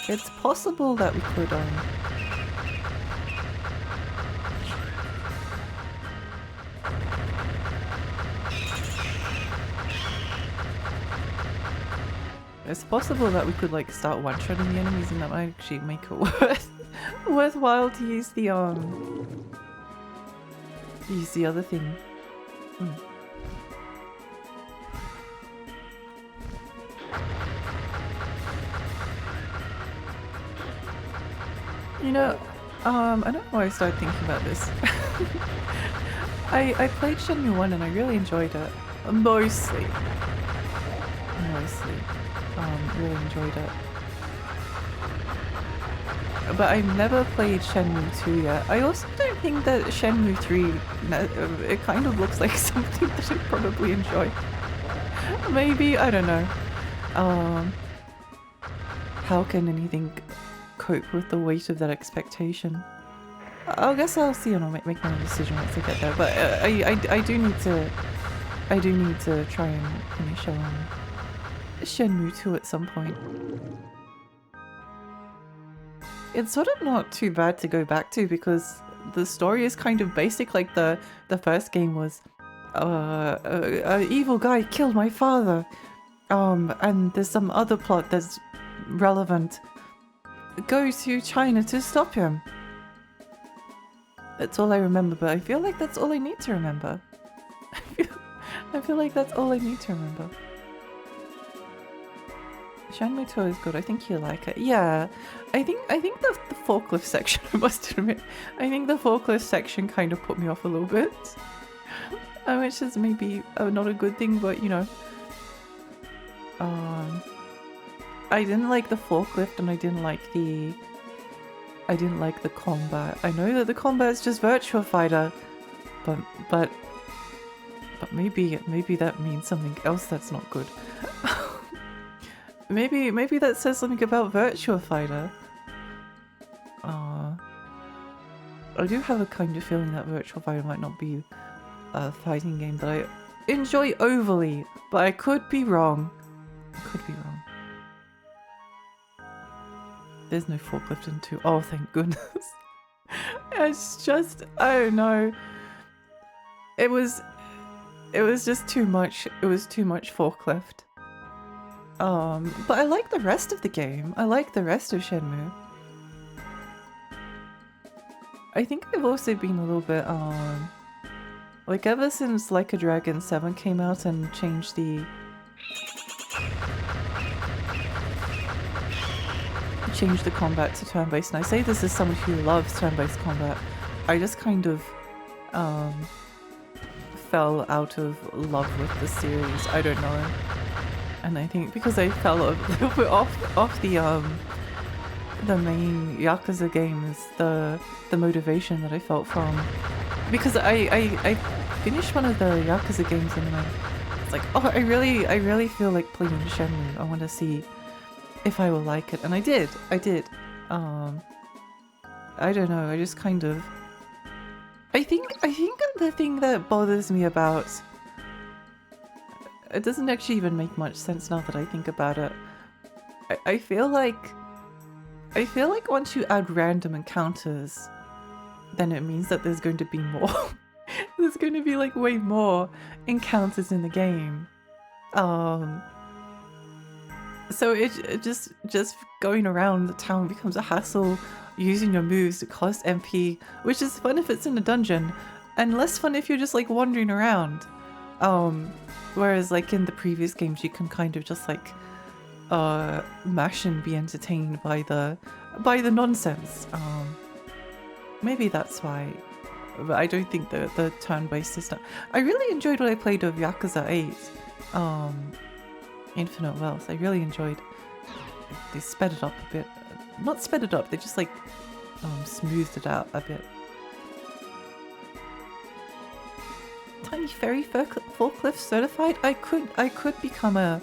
it's possible that we could it's possible that we could like start one-shotting the enemies, and that might actually make it worthwhile to use the other thing. You know, I don't know why I started thinking about this. I played Shenmue 1 and I really enjoyed it. Mostly. Really enjoyed it. But I've never played Shenmue 2 yet. I also don't think that Shenmue 3, it kind of looks like something that I'd probably enjoy. Maybe, I don't know. How can anything cope with the weight of that expectation? I guess I'll see and I'll make my own decision once I get there. But I do need to try and finish Shenmue 2 at some point. It's sort of not too bad to go back to because the story is kind of basic. Like the first game was an evil guy killed my father, and there's some other plot that's relevant. Go to China to stop him. That's all I remember, but I feel like that's all I need to remember. I feel like that's all I need to remember. Shenmue 2 is good. I think you like it. Yeah, I think the forklift section, I must admit, I think the forklift section kind of put me off a little bit. Which is maybe not a good thing, but you know. I didn't like the forklift and I didn't like the combat. I know that the combat is just Virtua Fighter, but maybe that means something else that's not good. maybe that says something about Virtua Fighter. I do have a kind of feeling that Virtua Fighter might not be a fighting game that I enjoy overly, but I could be wrong. There's no forklift in 2. Oh, thank goodness. It's just, I don't know. It was just too much. It was too much forklift. But I like the rest of the game. I like the rest of Shenmue. I think I've also been a little bit, like ever since Like a Dragon 7 came out and changed the combat to turn-based, and I say this as someone who loves turn-based combat, I just kind of fell out of love with the series. I don't know. And I think because I fell a little bit off the main Yakuza games, the motivation that I felt from, because I finished one of the Yakuza games and then I was like, oh, I really feel like playing Shenmue. I want to see if I will like it, and I did. I don't know. I just kind of. I think the thing that bothers me about it doesn't actually even make much sense now that I think about it. I feel like once you add random encounters, then it means that there's going to be more. There's going to be like way more encounters in the game. So it just going around the town becomes a hassle. Using your moves to cost MP, which is fun if it's in a dungeon, and less fun if you're just like wandering around. Whereas like in the previous games, you can kind of just like mash and be entertained by the nonsense. Maybe that's why, but I don't think the turn-based system. I really enjoyed what I played of Yakuza 8, Infinite Wealth. I really enjoyed. They sped it up a bit. Not sped it up. They just like smoothed it out a bit. Tiny Fairy forklift certified. I could become a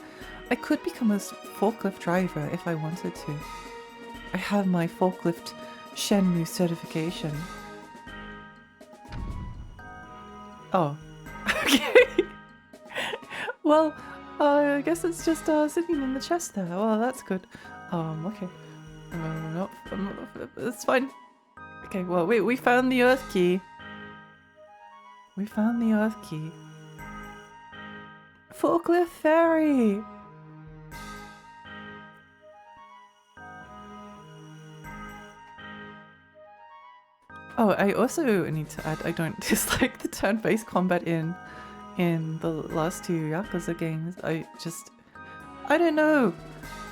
forklift driver if I wanted to. I have my forklift Shenmue certification. Oh, okay. Well, I guess it's just sitting in the chest there. Well, that's good. Okay. No, it's fine. Okay, well, we found the Earth Key. We found the Earth Key. Forklift Ferry! Oh, I also need to add, I don't dislike the turn-based combat in the last 2 Yakuza games. I don't know.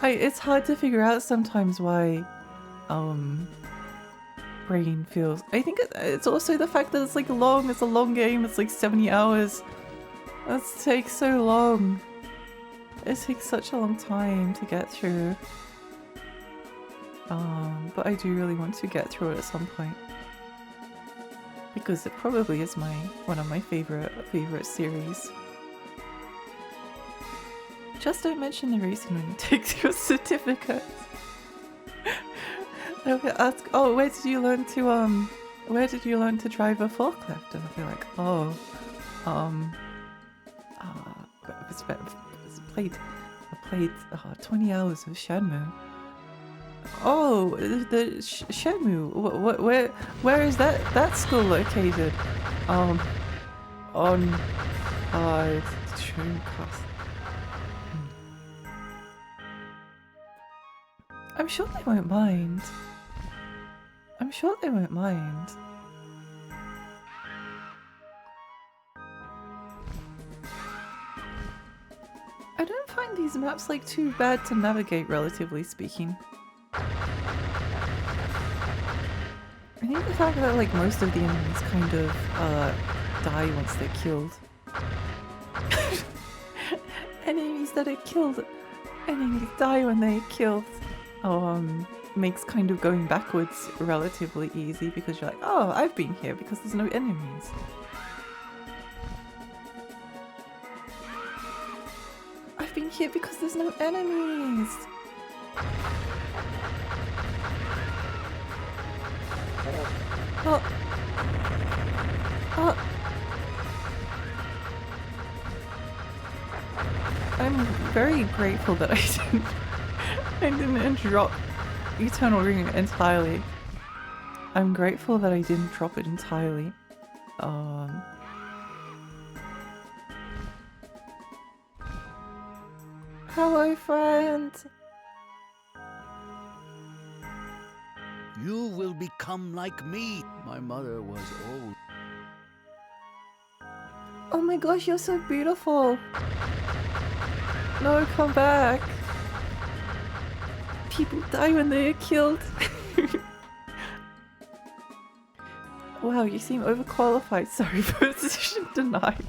It's hard to figure out sometimes why Brain feels. I think it's also the fact that it's like long. It's a long game. It's like 70 hours. That takes so long. It takes such a long time to get through. But I do really want to get through it at some point. Because it probably is one of my favorite series. Just don't mention the reason when you take your certificate. They'll ask, oh, where did you learn to drive a forklift? And I'll be like, oh, I played 20 hours of Shenmue. Oh, the Shenmue. Where is that school located? On Dreamcast. I'm sure they won't mind. I don't find these maps like too bad to navigate, relatively speaking. I think the fact that like most of the enemies kind of die once they're killed. Enemies die when they're killed. Makes kind of going backwards relatively easy because you're like, oh, I've been here because there's no enemies. I've being hit because there's no enemies. Oh. Oh. I'm very grateful that I didn't drop Eternal Ring entirely. I'm grateful that I didn't drop it entirely. Hello, friend. You will become like me. My mother was old. Oh my gosh, you're so beautiful. No, come back. People die when they are killed. Wow, you seem overqualified. Sorry, position denied.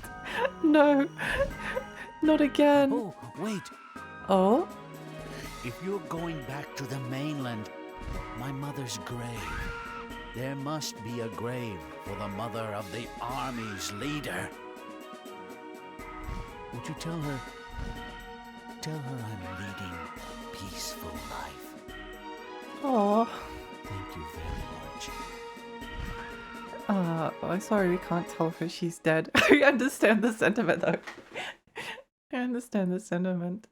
No, not again. Oh, wait. Oh? If you're going back to the mainland, my mother's grave. There must be a grave for the mother of the army's leader. Would you tell her I'm leading a peaceful life? Oh. Thank you very much. I'm sorry we can't tell her she's dead. I understand the sentiment though. I understand the sentiment.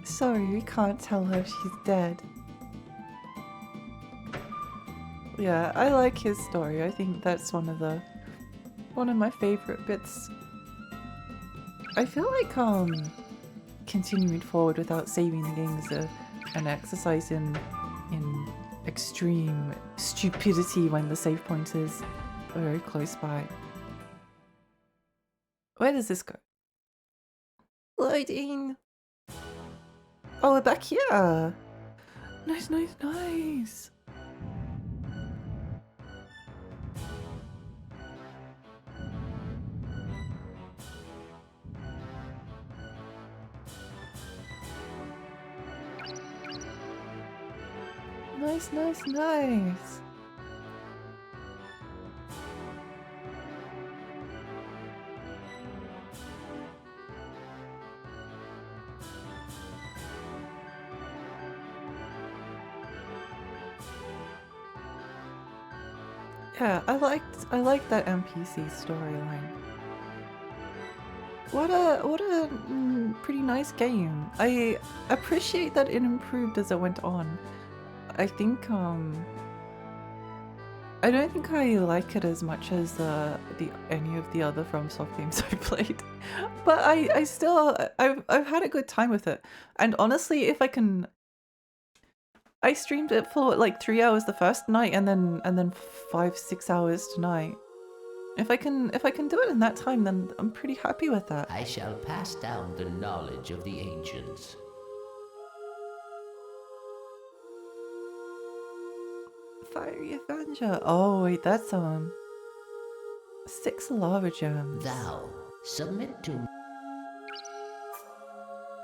Sorry, we can't tell her she's dead. Yeah, I like his story. I think that's one of my favorite bits. I feel like continuing forward without saving the game is an exercise in extreme stupidity when the save point is very close by. Where does this go? Loading. Oh, we're back here. Nice, nice, nice. Nice, nice, nice. Yeah, I liked that NPC storyline. What a pretty nice game. I appreciate that it improved as it went on. I think I don't think I like it as much as any of the other FromSoft games I've played, but I still I've had a good time with it. And honestly, if I streamed it for like 3 hours the first night, and then 5-6 hours tonight. If I can do it in that time, then I'm pretty happy with that. I shall pass down the knowledge of the ancients. Fiery Avenger. Oh wait, that's 6 lava gems. Thou submit to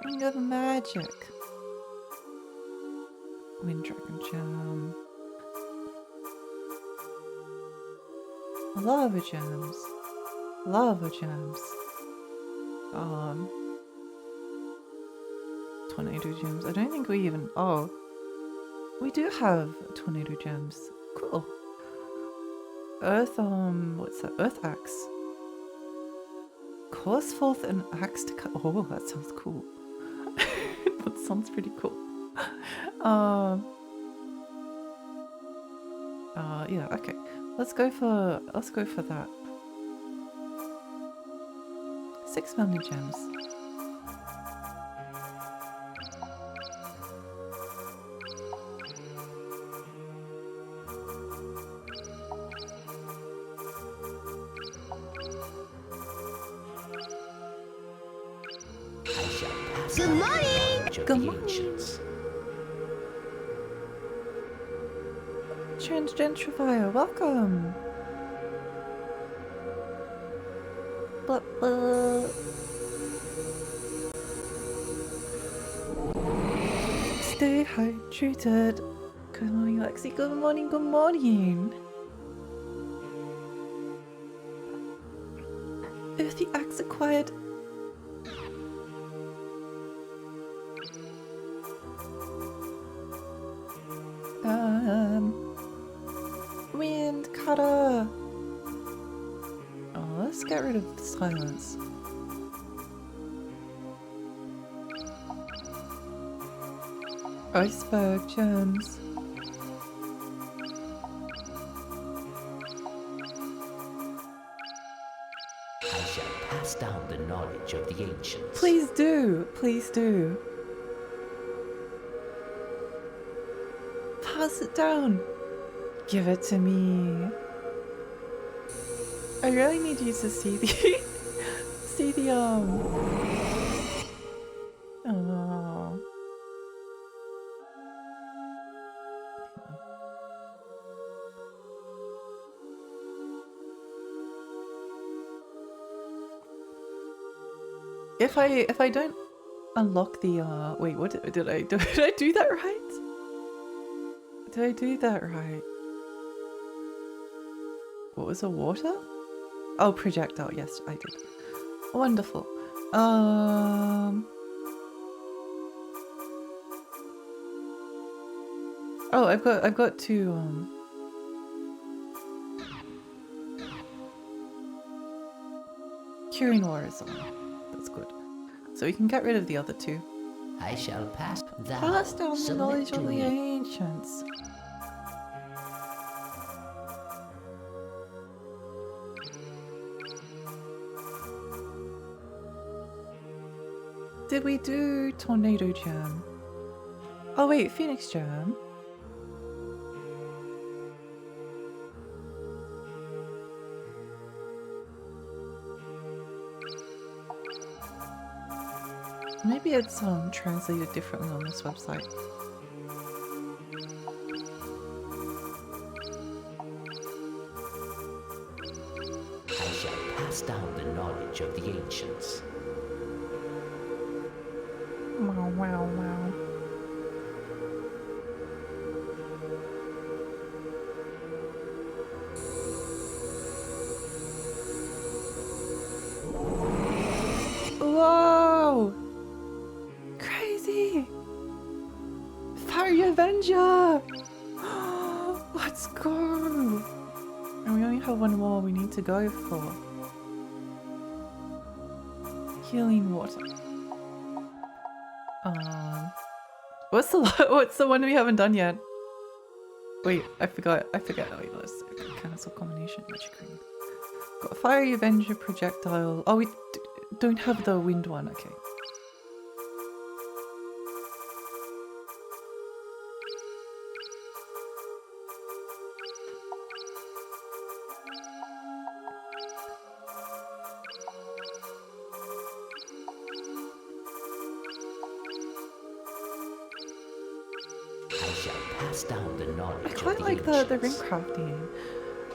Ring of Magic. Wind Dragon Gem. Lava gems. Lava gems. Tornado gems. I don't think we even. Oh. We do have tornado gems. Cool. Earth, what's that? Earth axe. Cause forth an axe to cut. Oh, that sounds cool. That sounds pretty cool. Yeah, okay. Let's go for that. 6 family gems. Good morning! Good morning. Transgentrifier, welcome. Blah, blah. Stay hydrated. Good morning, Lexi. Good morning, good morning. Earthy axe acquired. Wind cutter. Oh, let's get rid of silence. Iceberg gems. I shall pass down the knowledge of the ancients. Please do. Please do. Pass it down. Give it to me. I really need you to see the see the oh. If I don't unlock the wait, what did I do? Did I do that right? Did I do that right? What was the water? Oh, projectile. Yes, I did. Wonderful. Oh, I've got two curing waters on. That's good. So we can get rid of the other two. I shall pass down The knowledge of the ancients. Did we do tornado gem? Oh wait, phoenix gem. Maybe it's translated differently on this website. I shall pass down the knowledge of the ancients. Wow, wow, wow. Whoa! Crazy! Fiery Avenger! Let's go! And we only have one more we need to go for. Healing water. What's the one we haven't done yet? Wait, I forgot. Oh, wait, let's cancel combination magic ring. Got Fiery Avenger projectile. Oh, we don't have the wind one. Okay. Down the knowledge I quite of like the the ring crafting.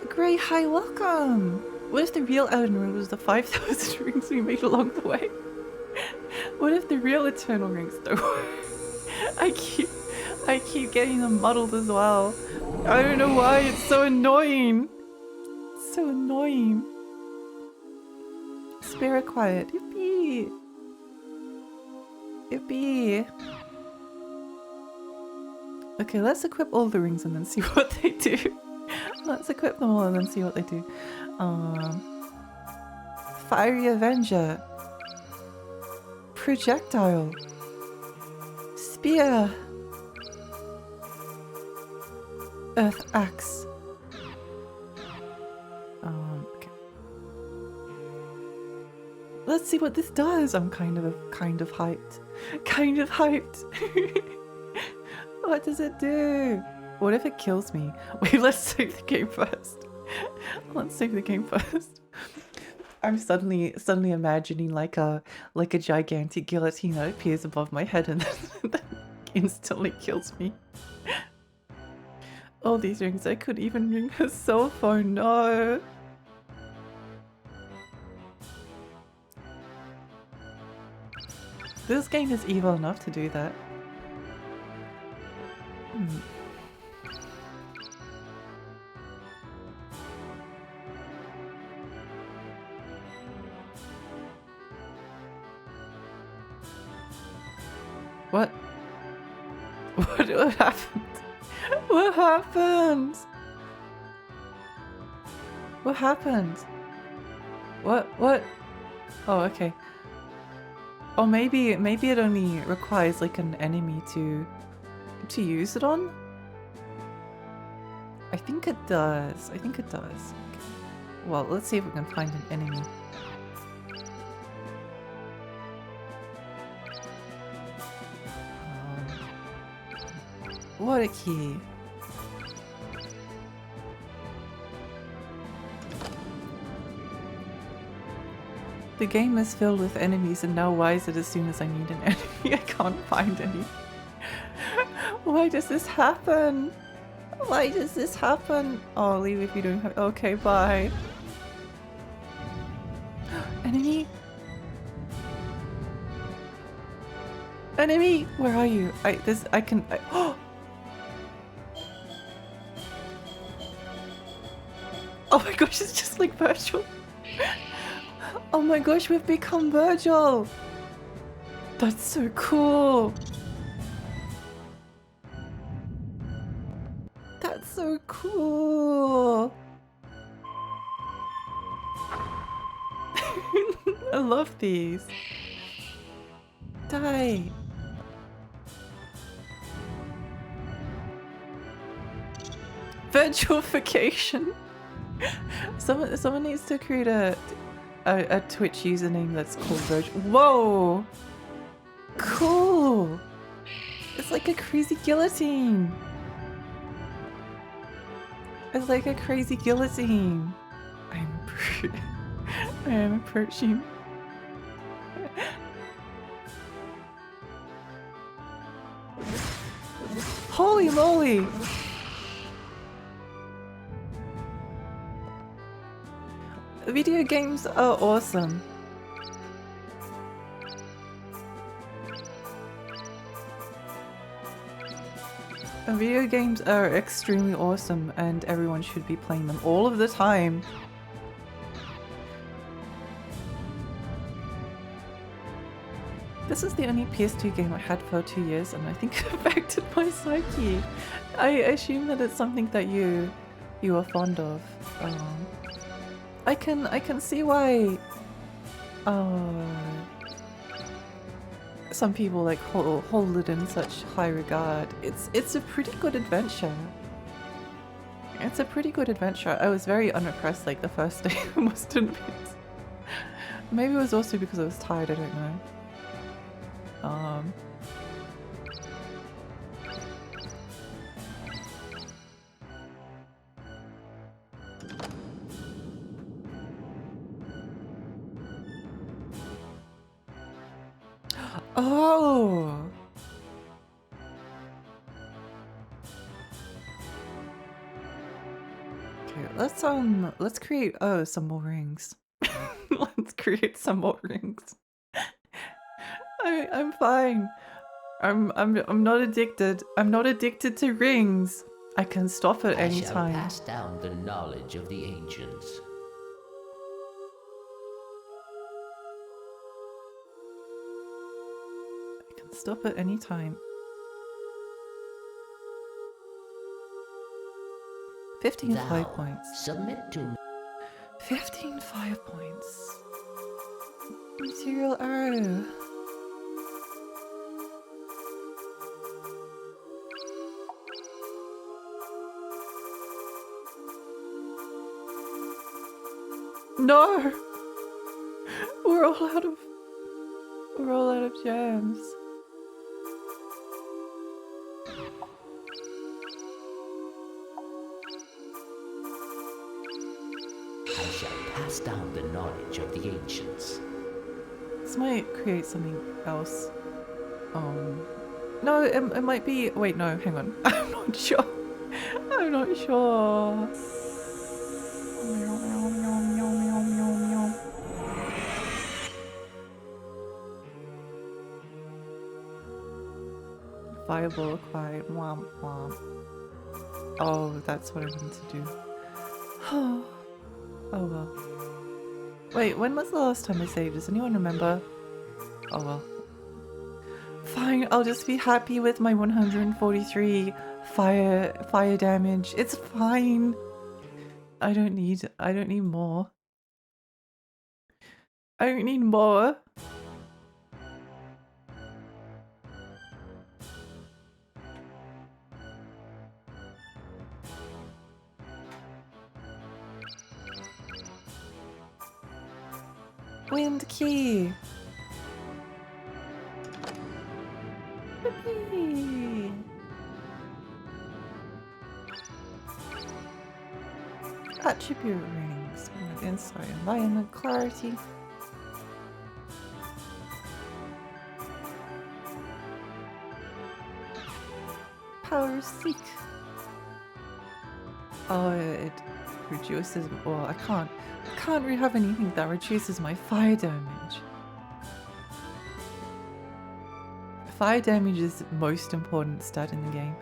Grey, hi, welcome! What if the real Elden Ring was the 5,000 rings we made along the way? What if the real Eternal Rings don't work? I keep getting them muddled as well. I don't know why, it's so annoying. It's so annoying. Spirit quiet. Yippee! Yippee! Okay, let's equip all the rings and then see what they do. Let's equip them all and then see what they do. Fiery Avenger. Projectile. Spear. Earth Axe. Okay. Let's see what this does. I'm kind of hyped. Kind of hyped. What does it do? What if it kills me? Wait, let's save the game first. Let's save the game first. I'm suddenly imagining like a gigantic guillotine that appears above my head and then instantly kills me. All these rings, I could even ring her cell phone. No. This game is evil enough to do that. What? What happened? What happened? What happened? What? Oh, okay. Oh, maybe it only requires like an enemy to use it on? I think it does. I think it does. Well, let's see if we can find an enemy. What a key. The game is filled with enemies, and now why is it as soon as I need an enemy I can't find any? Why does this happen? Why does this happen? Oh, leave if you don't have— okay, bye. Enemy? Enemy! Where are you? Oh! Oh my gosh, it's just like Virgil. Oh my gosh, we've become Virgil. That's so cool. That's so cool. I love these. Die. Virtualification. Someone needs to create a Twitch username that's called Virgil. Whoa! Cool! It's like a crazy guillotine. It's like a crazy guillotine. I am approaching. Holy moly! Video games are awesome. Video games are extremely awesome and everyone should be playing them all of the time. This is the only PS2 game I had for 2 years and I think it affected my psyche. I assume that it's something that you are fond of. I can see why some people like hold it in such high regard. It's a pretty good adventure. It's a pretty good adventure. I was very unimpressed like the first day, I must admit. Maybe it was also because I was tired, I don't know. Oh! Okay, let's create some more rings. Let's create some more rings. I'm fine. I'm not addicted. I'm not addicted to rings. I can stop at any time. I shall pass down the knowledge of the ancients. Stop at any time. 15 5 points. Submit to 15 5 points. Material arrow. No! We're all out of gems. I shall pass down the knowledge of the ancients. This might create something else. No, it might be— wait, no, hang on. I'm not sure. I'm not sure. Fireball acquired. Womp womp. Oh, that's what I need to do. Oh well. Wait, when was the last time I saved? Does anyone remember? Oh well. Fine, I'll just be happy with my 143 fire damage. It's fine. I don't need more. I don't need more. Wind key. Yippee. Attribute rings. Insight, environment, clarity. Power seek. Oh, it reduces. Well, I can't really have anything that reduces my fire damage. Fire damage is the most important stat in the game.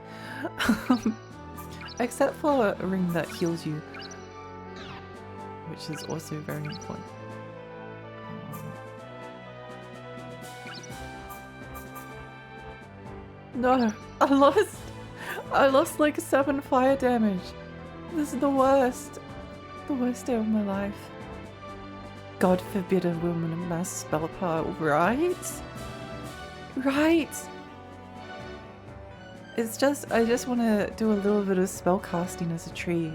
Except for a ring that heals you, which is also very important. No, I lost like 7 fire damage. This is the worst day of my life. God forbid a woman of mass spell power, right? Right! It's just, I just want to do a little bit of spell casting as a treat.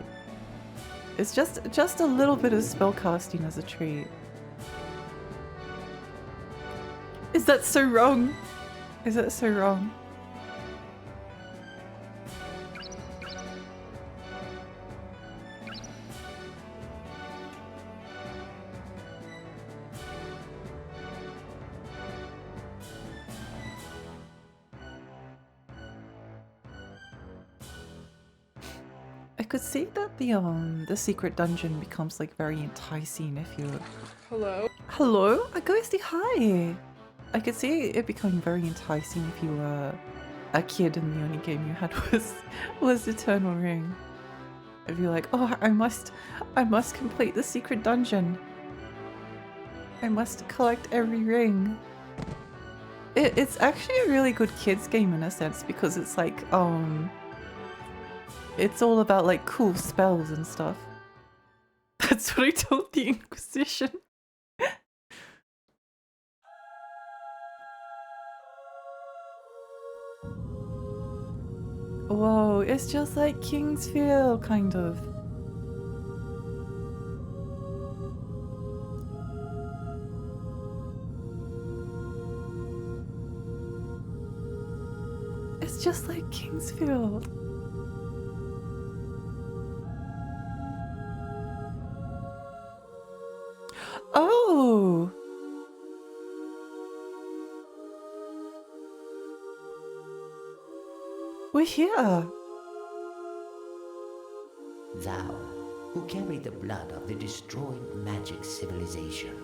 It's just a little bit of spell casting as a treat. Is that so wrong? Is that so wrong? I could see that the secret dungeon becomes like very enticing if you... Hello? A ghosty hi! I could see it becoming very enticing if you were a kid and the only game you had was Eternal Ring. If you're like, oh, I must complete the secret dungeon. I must collect every ring. It's actually a really good kids game in a sense because it's like, it's all about like cool spells and stuff. That's what I told the Inquisition. Whoa, it's just like Kingsfield, kind of. It's just like Kingsfield. Oh! We're here! Thou, who carry the blood of the destroyed magic civilization.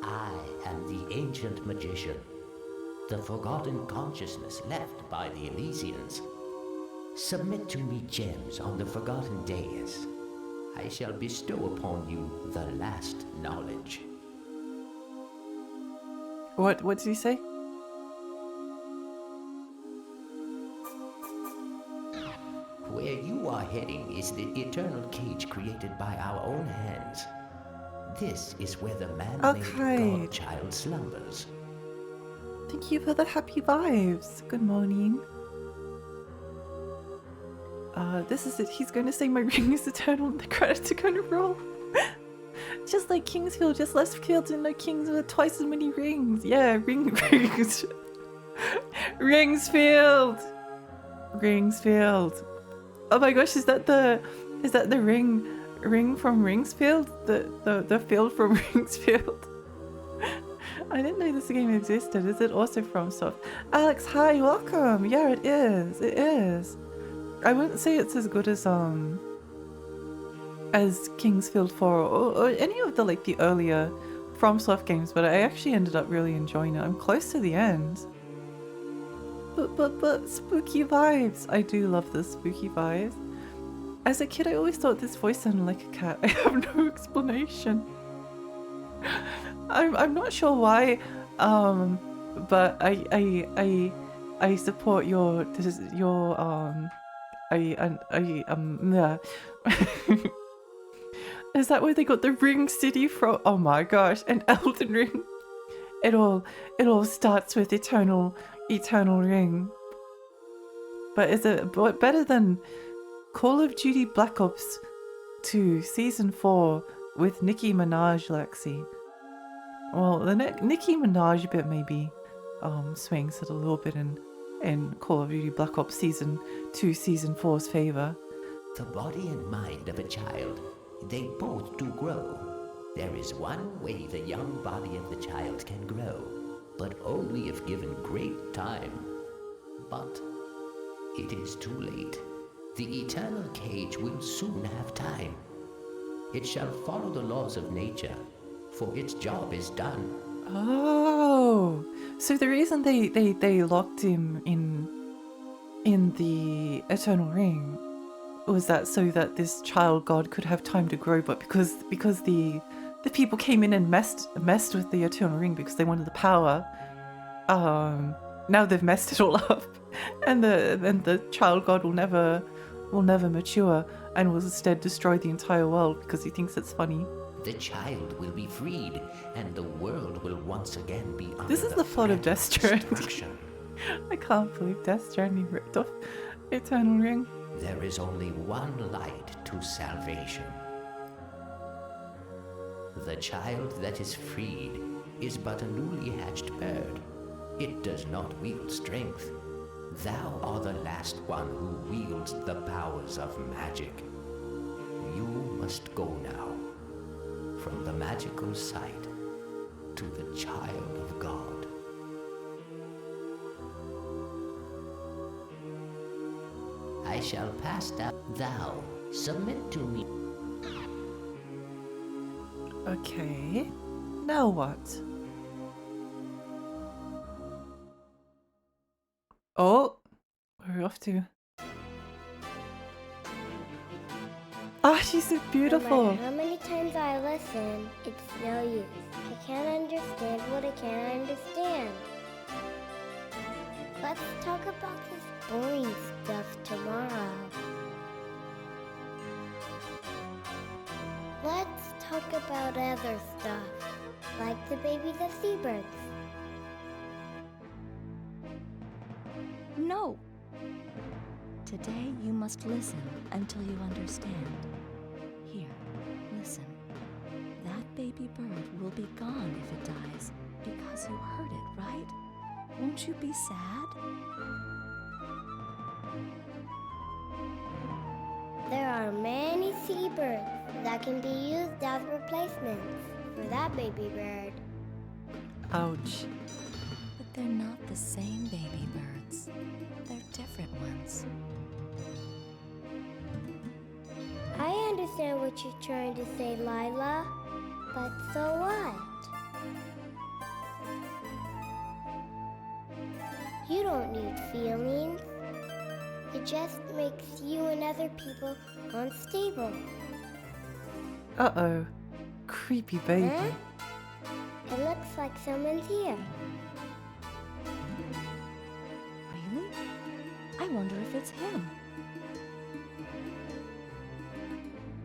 I am the ancient magician, the forgotten consciousness left by the Elysians. Submit to me gems on the forgotten days. I shall bestow upon you the last knowledge. What did he say? Where you are heading is the eternal cage created by our own hands. This is where the man-made god-child slumbers. Thank you for the happy vibes. Good morning. This is it. He's going to say my ring is eternal and the credits are going to roll. Just like Kingsfield, just less fields and no kings with twice as many rings. Yeah, rings. Ringsfield. Ringsfield. Oh my gosh, is that the ring from Ringsfield? The field from Ringsfield? I didn't know this game existed. Is it also from Soft? Alex, hi, welcome. Yeah, it is. It is. I wouldn't say it's as good as Kingsfield 4 or any of the like the earlier FromSoft games, but I actually ended up really enjoying it. I'm close to the end. But spooky vibes. I do love the spooky vibes. As a kid, I always thought this voice sounded like a cat. I have no explanation. I'm not sure why but I support your yeah. Is that where they got the Ring City from? Oh my gosh, an Elden Ring. It all starts with eternal ring. But is it better than Call of Duty Black Ops 2 Season 4 with Nicki Minaj, Lexi? Well, the Nicki Minaj bit maybe swings it a little bit in Call of Duty Black Ops Season 2 Season 4's favor. The body and mind of a child, they both do grow. There is one way the young body of the child can grow, but only if given great time. But it is too late. The eternal cage will soon have time. It shall follow the laws of nature, for its job is done. Oh, so the reason they locked him in the Eternal Ring was that so that this child god could have time to grow, but because the people came in and messed with the Eternal Ring because they wanted the power. Now they've messed it all up, and the child god will never mature and will instead destroy the entire world because he thinks it's funny. The child will be freed, and the world will once again be under This is the plot of Death Stranding. destruction. I can't believe Death Stranding ripped off Eternal Ring. There is only one light to salvation. The child that is freed is but a newly hatched bird. It does not wield strength. Thou art the last one who wields the powers of magic. You must go now, from the magical sight to the child of God. I shall pass that. Thou submit to me. Okay, now what? Oh, where are we off to? Ah, she's so beautiful. No matter how many times I listen, it's no use. I can't understand what I can't understand. Let's talk about this boring stuff tomorrow. Let's talk about other stuff, like the babies of seabirds. No. Today you must listen until you understand. Here, listen. That baby bird will be gone if it dies because you hurt it, right? Won't you be sad? There are many seabirds that can be used as replacements for that baby bird. Ouch. But they're not the same baby birds. They're different ones. I understand what you're trying to say, Lila, but so what? You don't need feelings. It just makes you and other people unstable. Uh-oh. Creepy baby. Huh? It looks like someone's here. Really? I wonder if it's him.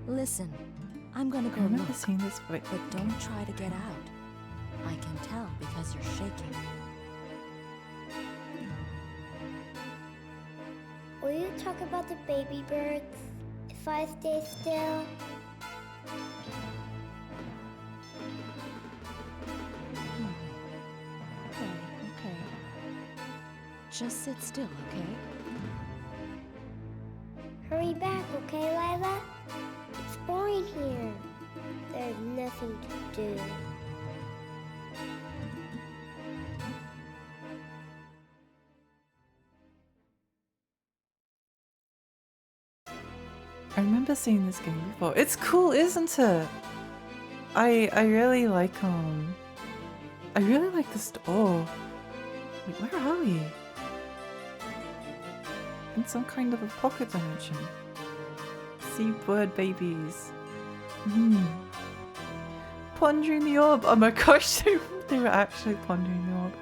Listen, I'm gonna I go remember look, seeing this, but but don't try to get out. I can tell because you're shaking. Will you talk about the baby birds if I stay still? Okay. Just sit still, okay? Hurry back, okay, Lila? It's boring here. There's nothing to do. I remember seeing this game before. It's cool, isn't it? I really like this. Oh, wait, where are we? In some kind of a pocket dimension. Seabird babies. Pondering the orb. Oh my gosh, they were actually pondering the orb.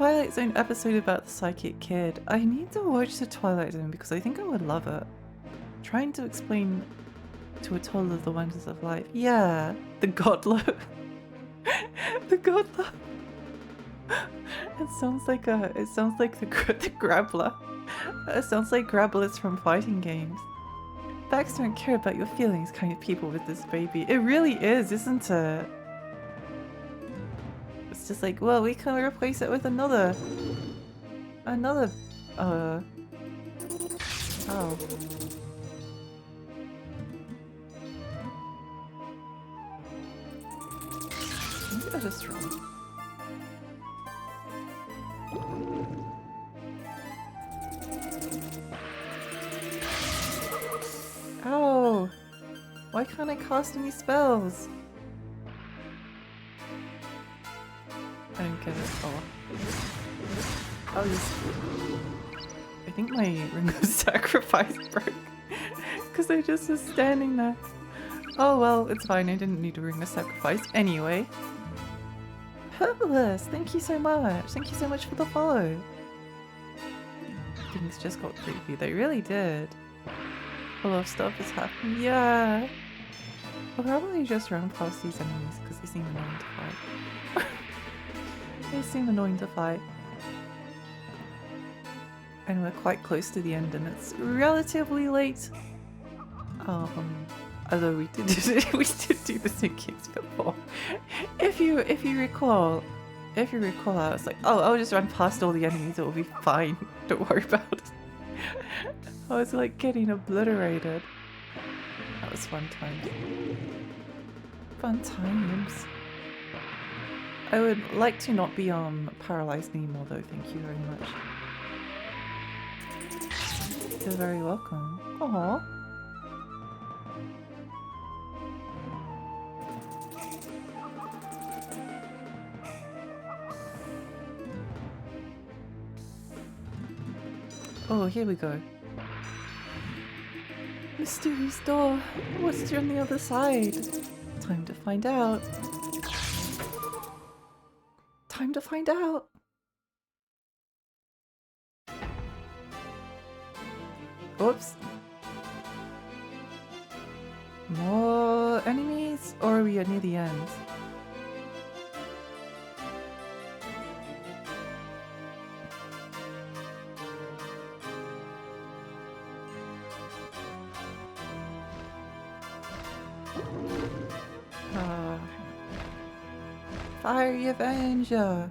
Twilight Zone episode about the psychic kid. I need to watch the Twilight Zone because I think I would love it. Trying to explain to a toddler the wonders of life. Yeah, the godler. The godler. It sounds like the grappler. It sounds like grapplers from fighting games. Backs don't care about your feelings kind of people with this baby. It really is, isn't it? It's just like, well, we can replace it with another, oh. Maybe that is wrong. Ow! Why can't I cast any spells? I don't get it. Oh. I think my ring of sacrifice broke. Because I just was standing there. Oh well, it's fine. I didn't need a ring of sacrifice anyway. Herbalist, thank you so much. Thank you so much for the follow. Things just got creepy. They really did. A lot of stuff is happening. Yeah. I'll probably just run past these enemies because they seem annoying to fight. They seem annoying to fight. And we're quite close to the end and it's relatively late. Although we did do this in games before. If you recall, I was like, oh, I'll just run past all the enemies, it will be fine. Don't worry about it. I was like getting obliterated. That was fun times. Fun times. I would like to not be paralyzed anymore though, thank you very much. You're very welcome. Aww. Oh, here we go. Mysterious door. What's on the other side? Time to find out. Time to find out. Oops. More enemies? Or are we near the end? Fiery Avenger!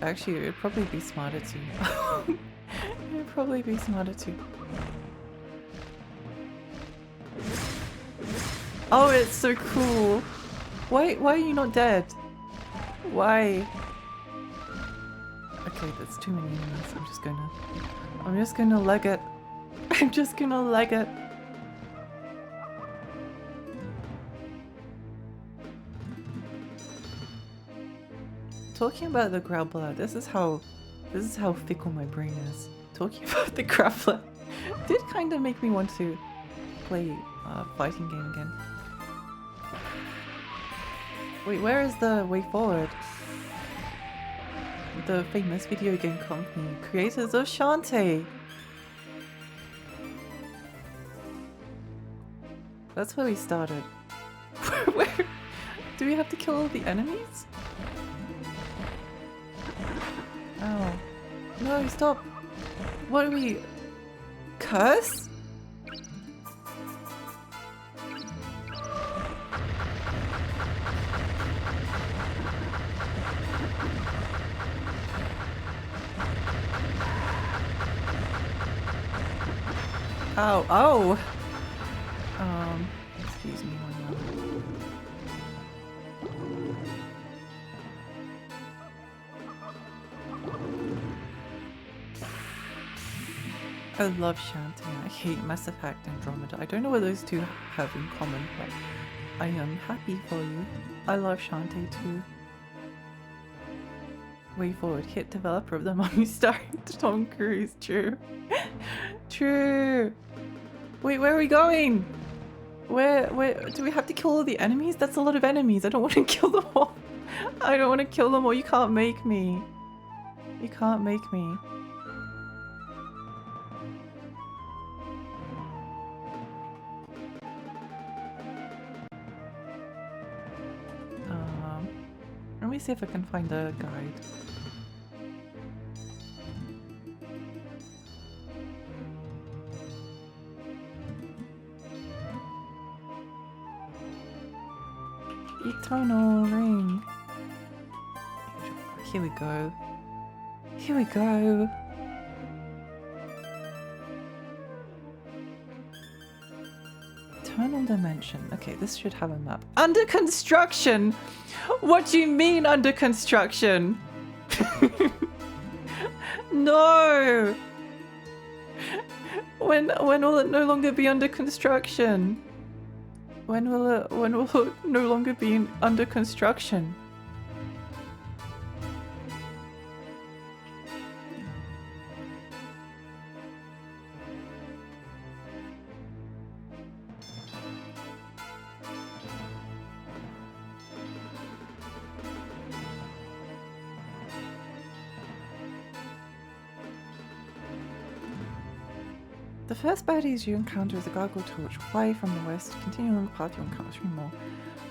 Actually, it would probably be smarter to... It would probably be smarter to... Oh, it's so cool! Why are you not dead? Why? Okay, that's too many enemies. I'm just gonna leg it. I'm just gonna leg it. Talking about the grappler, this is how fickle my brain is. Talking about the grappler did kind of make me want to play a fighting game again. Wait, where is the way forward? The famous video game company, creators of Shantae. That's where we started. Where? Do we have to kill all the enemies? Oh. No, stop. What are we... Curse? Oh, oh! Excuse me one moment. I love Shantae. I hate Mass Effect Andromeda. I don't know what those two have in common, but I am happy for you. I love Shantae too. Way forward. Hit developer of the money starring Tom Cruise. True. True. Wait, where are we going? Where do we have to kill all the enemies? That's a lot of enemies. I don't want to kill them all. I don't want to kill them all. You can't make me. You can't make me. Let me see if I can find a guide. Eternal ring. Here we go. Here we go. Eternal dimension. Okay, this should have a map. Under construction! What do you mean under construction? No! When will it no longer be under construction? When will it no longer be under construction? The first baddies you encounter is a gargoyle torch. Fly from the west, continue along the path, you'll encounter 3 more.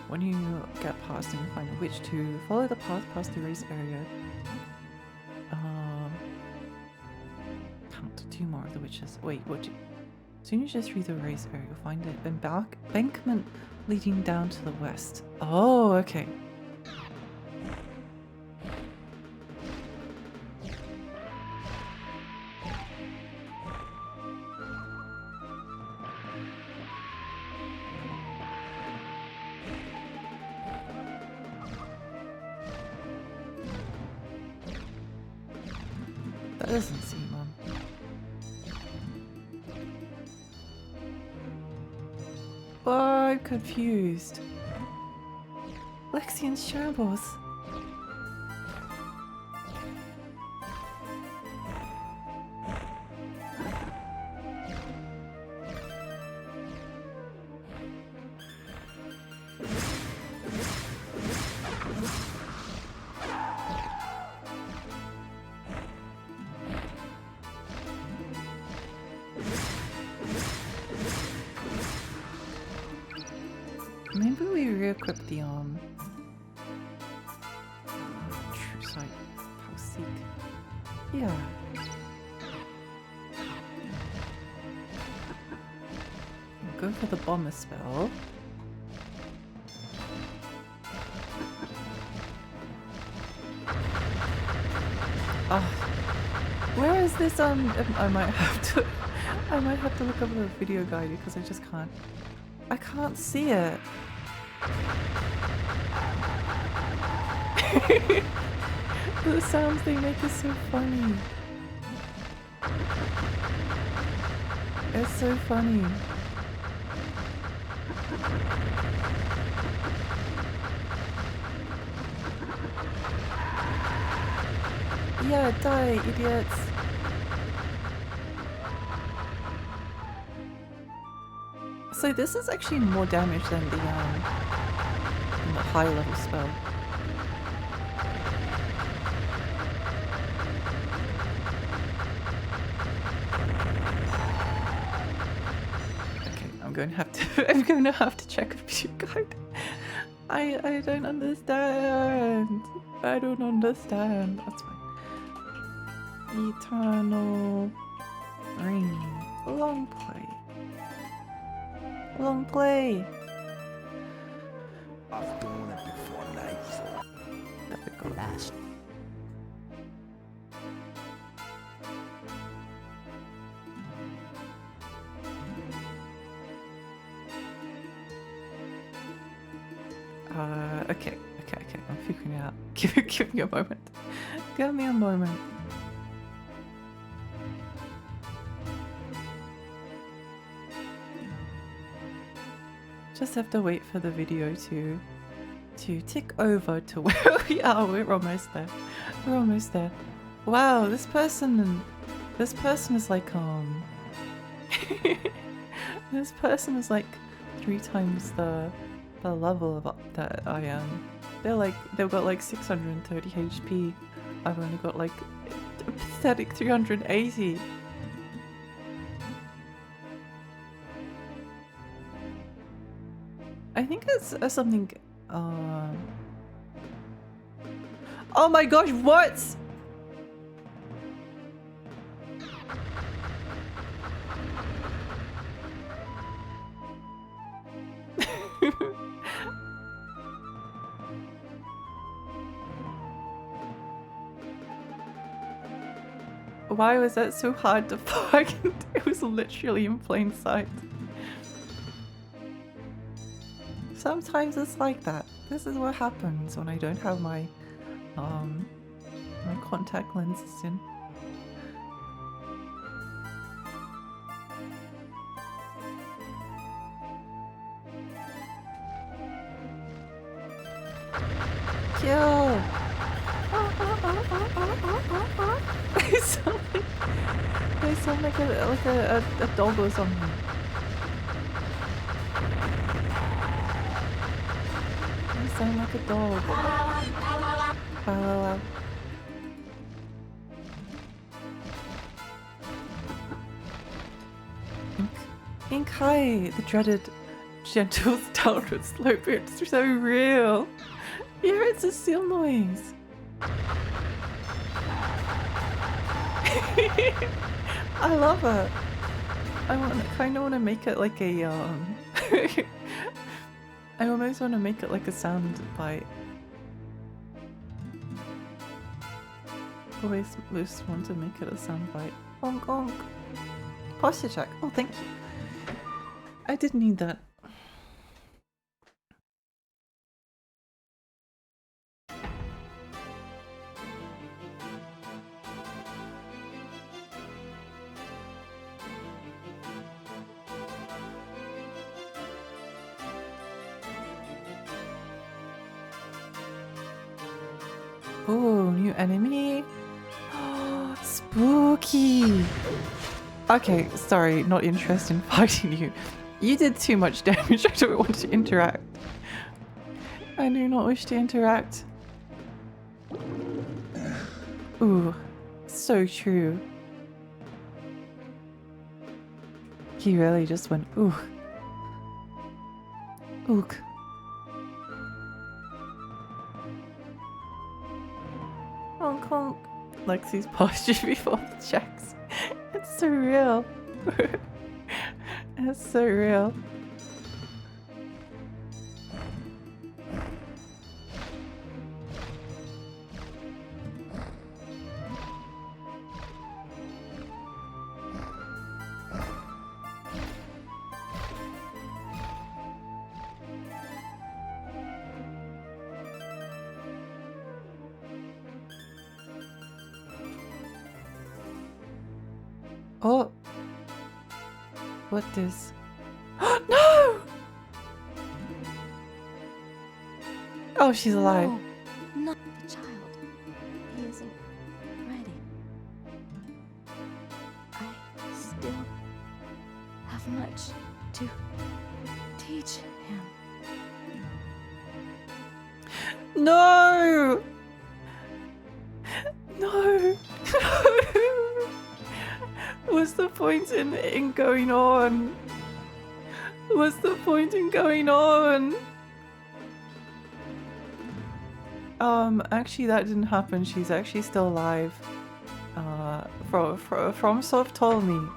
When you get past them, you find a witch to follow the path past the race area. Count 2 more of the witches. Wait, what do you... As soon as you just through the race area, you'll find an embankment leading down to the west. Oh, okay. That doesn't seem Oh, I'm confused. Lexian's shambles. Maybe we re-equip the true sight. How seek. Yeah. Go for the bomber spell. Oh, where is this? I might have to look up a video guide because I just can't. I can't see it. The sounds they make is so funny. It's so funny. Yeah, die, idiots. So this is actually more damage than the high level spell. Okay, I'm going to have to check a video guide. I don't understand. I don't understand. That's fine. Eternal ring. Long play. Long play. I've done it before nightfall. There we go. Last. Okay. I'm figuring it out. Give me a moment. Give me a moment. Just have to wait for the video to tick over to where we are. We're almost there. We're almost there. Wow, this person is like this person is like 3 times the level of that I am. They've got like 630 HP. I've only got like a pathetic 380. I think it's something. Oh my gosh! What? Why was that so hard to find? It was literally in plain sight. Sometimes it's like that. This is what happens when I don't have my my contact lenses in. Kill! I sound like a dog or something. I sound like a dog. Ink High, the dreaded gentle downward slope. It's so real. Yeah, it's a seal noise. I love it. I kind of want to make it like a I almost want to make it like a sound bite. Always most want to make it a sound bite. Honk honk. Posture check. Oh, thank you. I did need that. Oh, new enemy. Spooky. Okay, sorry, not interested in fighting you. You did too much damage. I don't want to interact. I do not wish to interact. Ooh, so true. He really just went, ooh. Ook. Honk honk. Lexi's posture before the checks. It's so real. It's so real. Oh. What this? No! Oh, she's alive. No, not the child. He isn't ready. I still have much to teach him. No! No! What's the point in going on? What's the point in going on? Actually that didn't happen. She's actually still alive. FromSoft told me.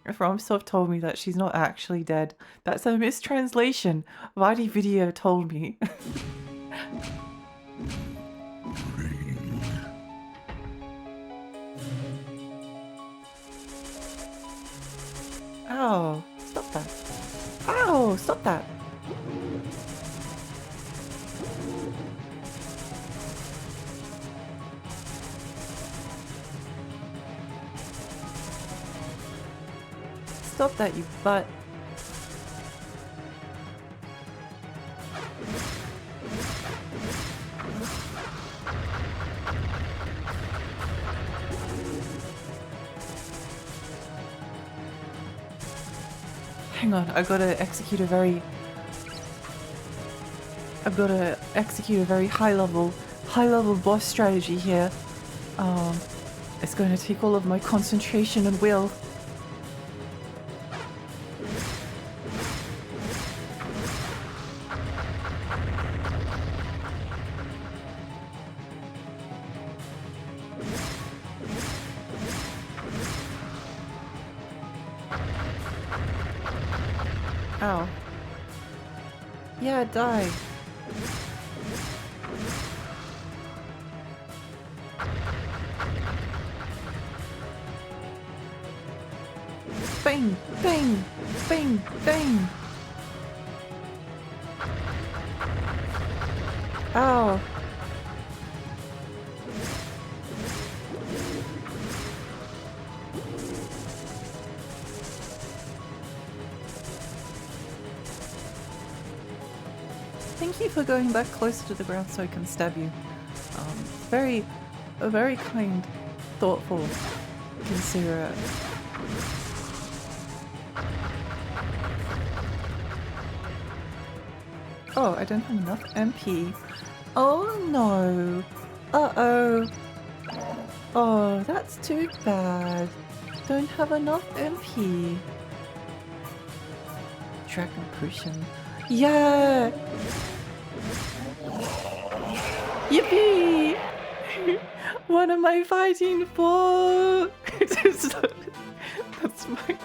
FromSoft told me that she's not actually dead. That's a mistranslation. Vadi Video told me. Ow, stop that. Ow, stop that. Stop that, you butt. Hang on, I've got to execute a very high level boss strategy here. It's going to take all of my concentration and will. Ow. Yeah, die. Bang, bang, bang, bang. Ow. Thank you for going back closer to the ground so I can stab you. A very kind, thoughtful, considerate. Oh, I don't have enough MP. Oh no. Uh-oh. Oh, that's too bad. Don't have enough MP. Dragon Potion. Yeah! Yippee! What am I fighting for? That's my...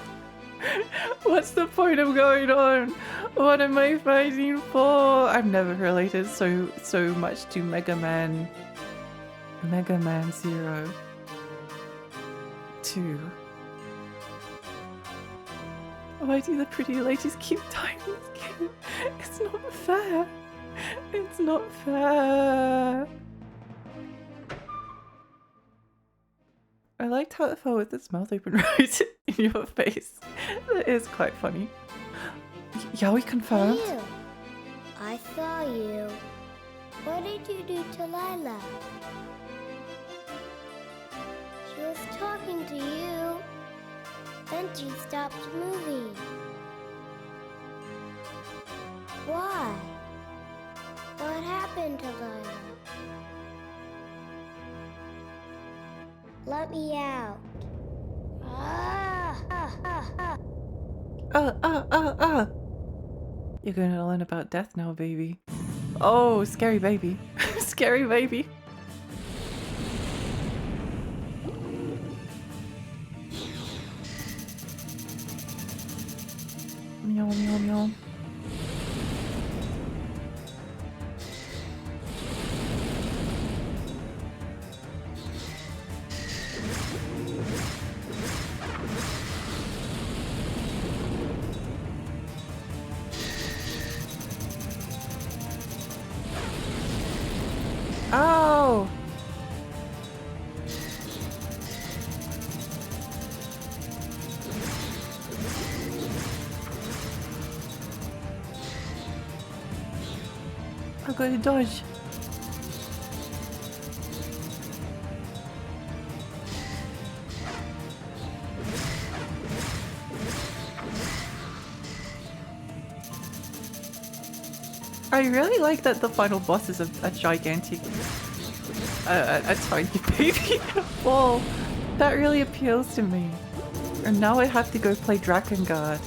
What's the point of going on? What am I fighting for? I've never related so much to Mega Man 0 2. Why do the pretty ladies keep dying in this game? It's not fair. It's not fair. I liked how it fell with its mouth open right in your face. That is quite funny. Yeah, we confirmed. Hey, you. I saw you. What did you do to Lila? She was talking to you. Then she stopped moving. Why? What happened to Lila? Let me out. You're gonna learn about death now, baby. Oh, scary baby. Scary baby. Meow, meow, meow. Oh! I gotta dodge. I really like that the final boss is a gigantic, a tiny baby ball. That really appeals to me. And now I have to go play Drakengard.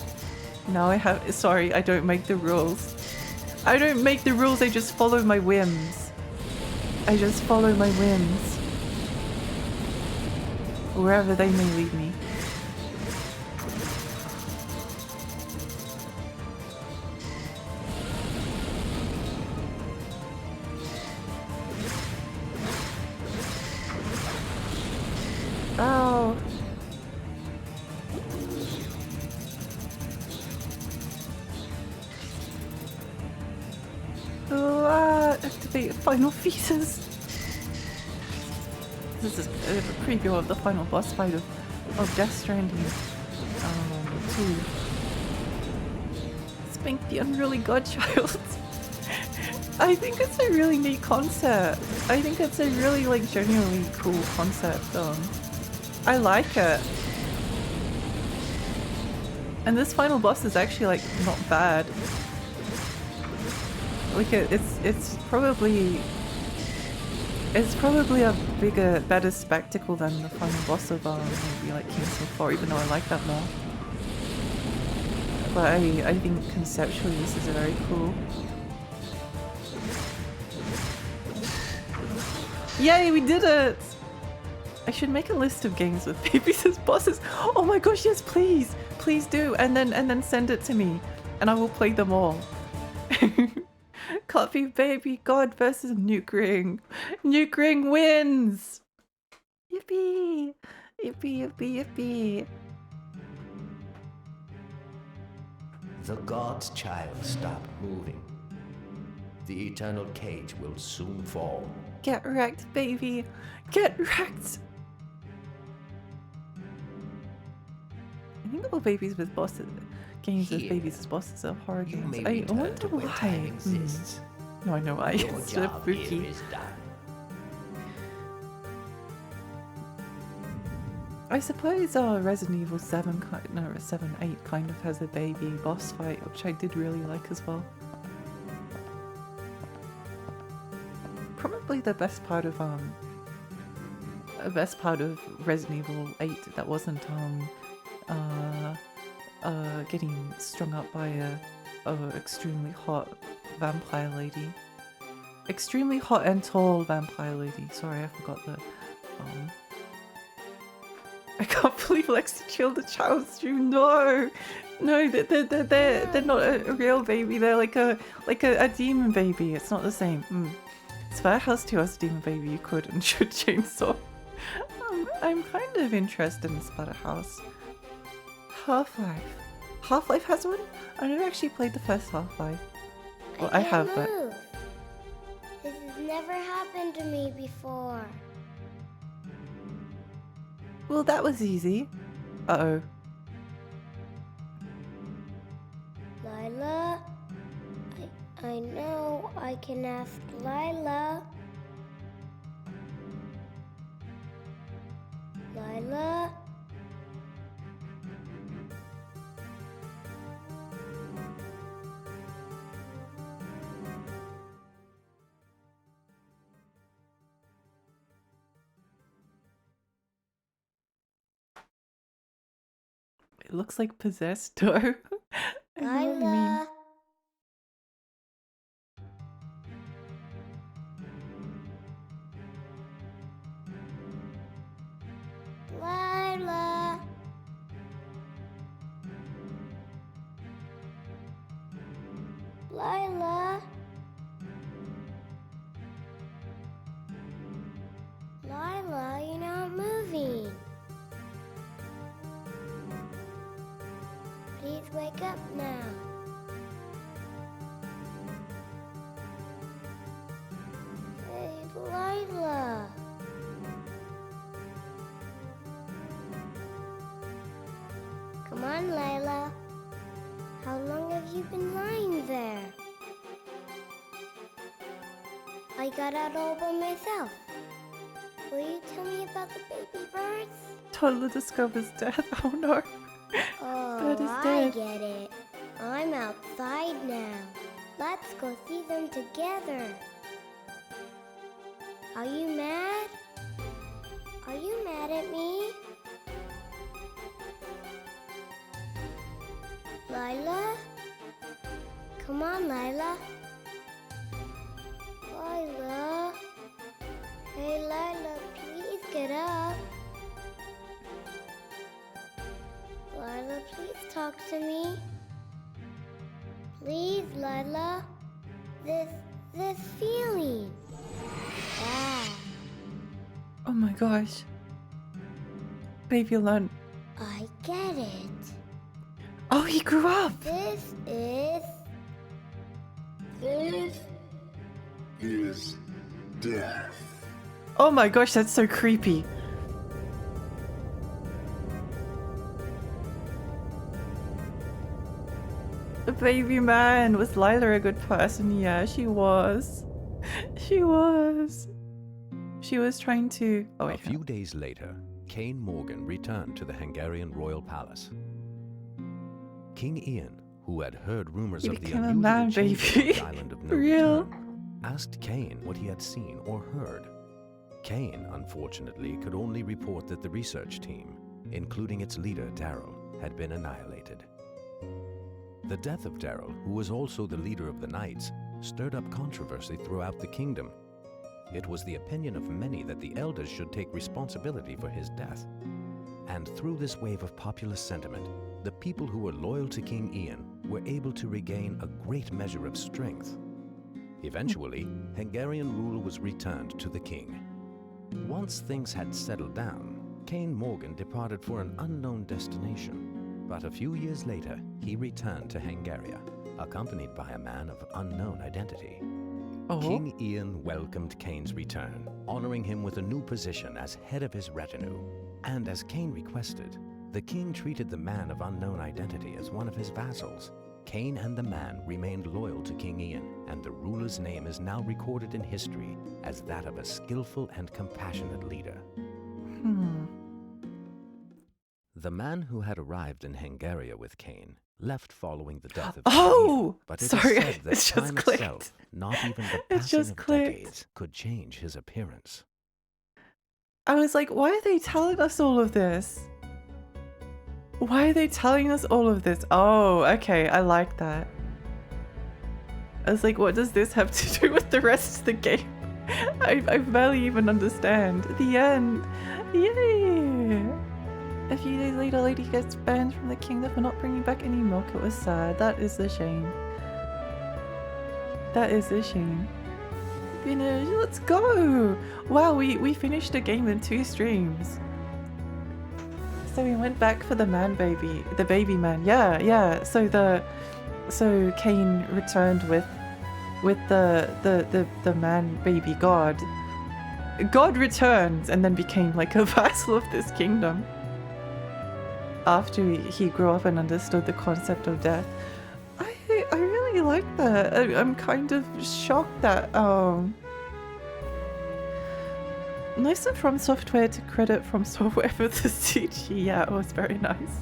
Now I have- sorry, I don't make the rules. I don't make the rules, I just follow my whims. I just follow my whims. Wherever they may lead me. Oh. Activate final feces. This is a preview of the final boss fight of Death Stranding 2. Spank the Unruly Godchild. I think it's a really neat concept. I think it's a really like genuinely cool concept. I like it. And this final boss is actually like not bad. Like it's probably It's probably a better spectacle than the final boss of maybe like Kingdom 4, even though I like that more. But I think conceptually this is very cool. Yay, we did it! I should make a list of games with babies as bosses. Oh my gosh, yes, please! Please do, and then send it to me, and I will play them all. Coffee Baby God versus Nuke Ring. Nuke Ring wins! Yippee! Yippee, yippee, yippee. The God's child stopped moving. The eternal cage will soon fall. Get wrecked, baby! Get wrecked! I think all babies with bosses, games with Here, babies as bosses are horror You games. may I return wonder to where why. time exists. No, I know why. Your It's so job here spooky. is done. I suppose Resident Evil 7, 7, 8 kind of has a baby boss fight, which I did really like as well. Probably the best part of Resident Evil 8 that wasn't getting strung up by a extremely hot vampire lady. Extremely hot and tall vampire lady. Sorry, I forgot the I can't believe Lexi killed a child stream. No, no, they're not a real baby. They're like a demon baby. It's not the same. Splatterhouse 2 has a demon baby. You could and should chainsaw. I'm kind of interested in Splatterhouse. Half-Life. Half-Life has one? I've never actually played the first Half-Life. Well, I have, but move. This has never happened to me before. well, that was easy. Uh-oh. Lila, I know I can ask Lila. Lila? It looks like possessed though. I know what you mean. Lila? Lila? Lila? Lila, you're not moving. Please wake up now. Hey, Lila. Come on, Lila. How long have you been lying there? I got out all by myself. Will you tell me about the baby birds? Toddler discovers death. Oh no. Oh, Bird is I dead. get it. I'm outside now. Let's go see them together. Are you mad? Are you mad at me? Lila? Come on, Lila. Lila? Hey, Lila, please get up. Lila, please talk to me. Please, Lila. This feeling. Ah, Oh my gosh. Baby alone. I get it. Oh, he grew up. This is Death. Oh my gosh, that's so creepy. The baby man. Was Lila a good person? Yeah, she was. She was. She was trying to. Oh A wait. few days later, Kane Morgan returned to the Hungarian royal palace. King Ian, who had heard rumors He of the became a unusual man, changes baby. on the island of no Real. return, asked Kane what he had seen or heard. Kane, unfortunately, could only report that the research team, including its leader Daryl, had been annihilated. The death of Daryl, who was also the leader of the Knights, stirred up controversy throughout the kingdom. It was the opinion of many that the elders should take responsibility for his death. And through this wave of popular sentiment, the people who were loyal to King Ian were able to regain a great measure of strength. Eventually, Hungarian rule was returned to the king. Once things had settled down, Kane Morgan departed for an unknown destination. But a few years later, he returned to Hungaria, accompanied by a man of unknown identity. Oh. King Ian welcomed Kane's return, honoring him with a new position as head of his retinue. And as Kane requested, the king treated the man of unknown identity as one of his vassals. Kane and the man remained loyal to King Ian, and the ruler's name is now recorded in history as that of a skillful and compassionate leader. The man who had arrived in Hungaria with Kane left following the death of King Ian, but it is sorry, said that it's just time clicked. itself, not even the It's passing just of clicked. decades, could change his appearance. I was like, why are they telling us all of this? Why are they telling us all of this? Oh, okay, I like that. I was like, what does this have to do with the rest of the game? I barely even understand. The end. Yay! A few days later, Lady gets banned from the kingdom for not bringing back any milk. It was sad. That is a shame. That is a shame. Finish. Let's go! Wow, we finished the game in 2 streams. So we went back for the man baby, the baby man. Yeah. So Kane returned with the man baby god. God returned and then became like a vassal of this kingdom. After he grew up and understood the concept of death. I really like that. I'm kind of shocked that nice of From Software to credit From Software for the CG. Yeah, it was very nice.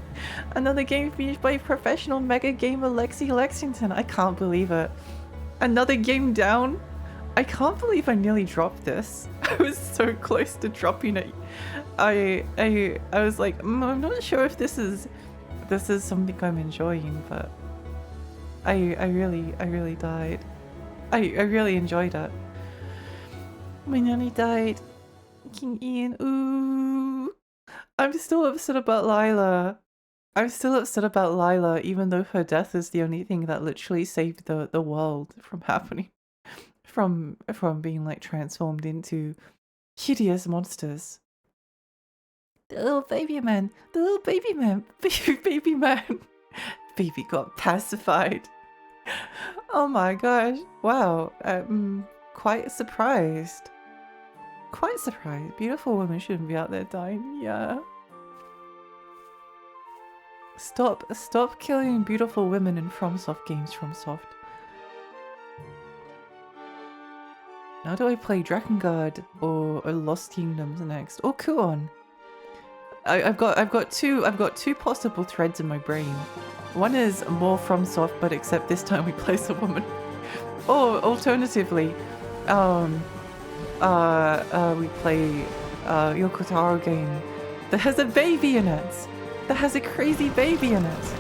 Another game finished by professional mega gamer Lexi Lexington. I can't believe it. Another game down. I can't believe I nearly dropped this. I was so close to dropping it. I was like, I'm not sure if this is something I'm enjoying, but I really died. I really enjoyed it. My nanny died. King Ian, ooh. I'm still upset about Lila. Even though her death is the only thing that literally saved the world from happening. From being like transformed into hideous monsters. The little baby man. Baby got pacified. Oh my gosh. Wow. I'm quite surprised. Beautiful women shouldn't be out there dying. Yeah. Stop killing beautiful women in FromSoft games, FromSoft. Now do I play Drakengard or Lost Kingdoms next? Or Kuon? I've got two possible threads in my brain. One is more FromSoft, but except this time we play as a woman. Or alternatively, we play Yoko Taro game that has a baby in it. That has a crazy baby in it.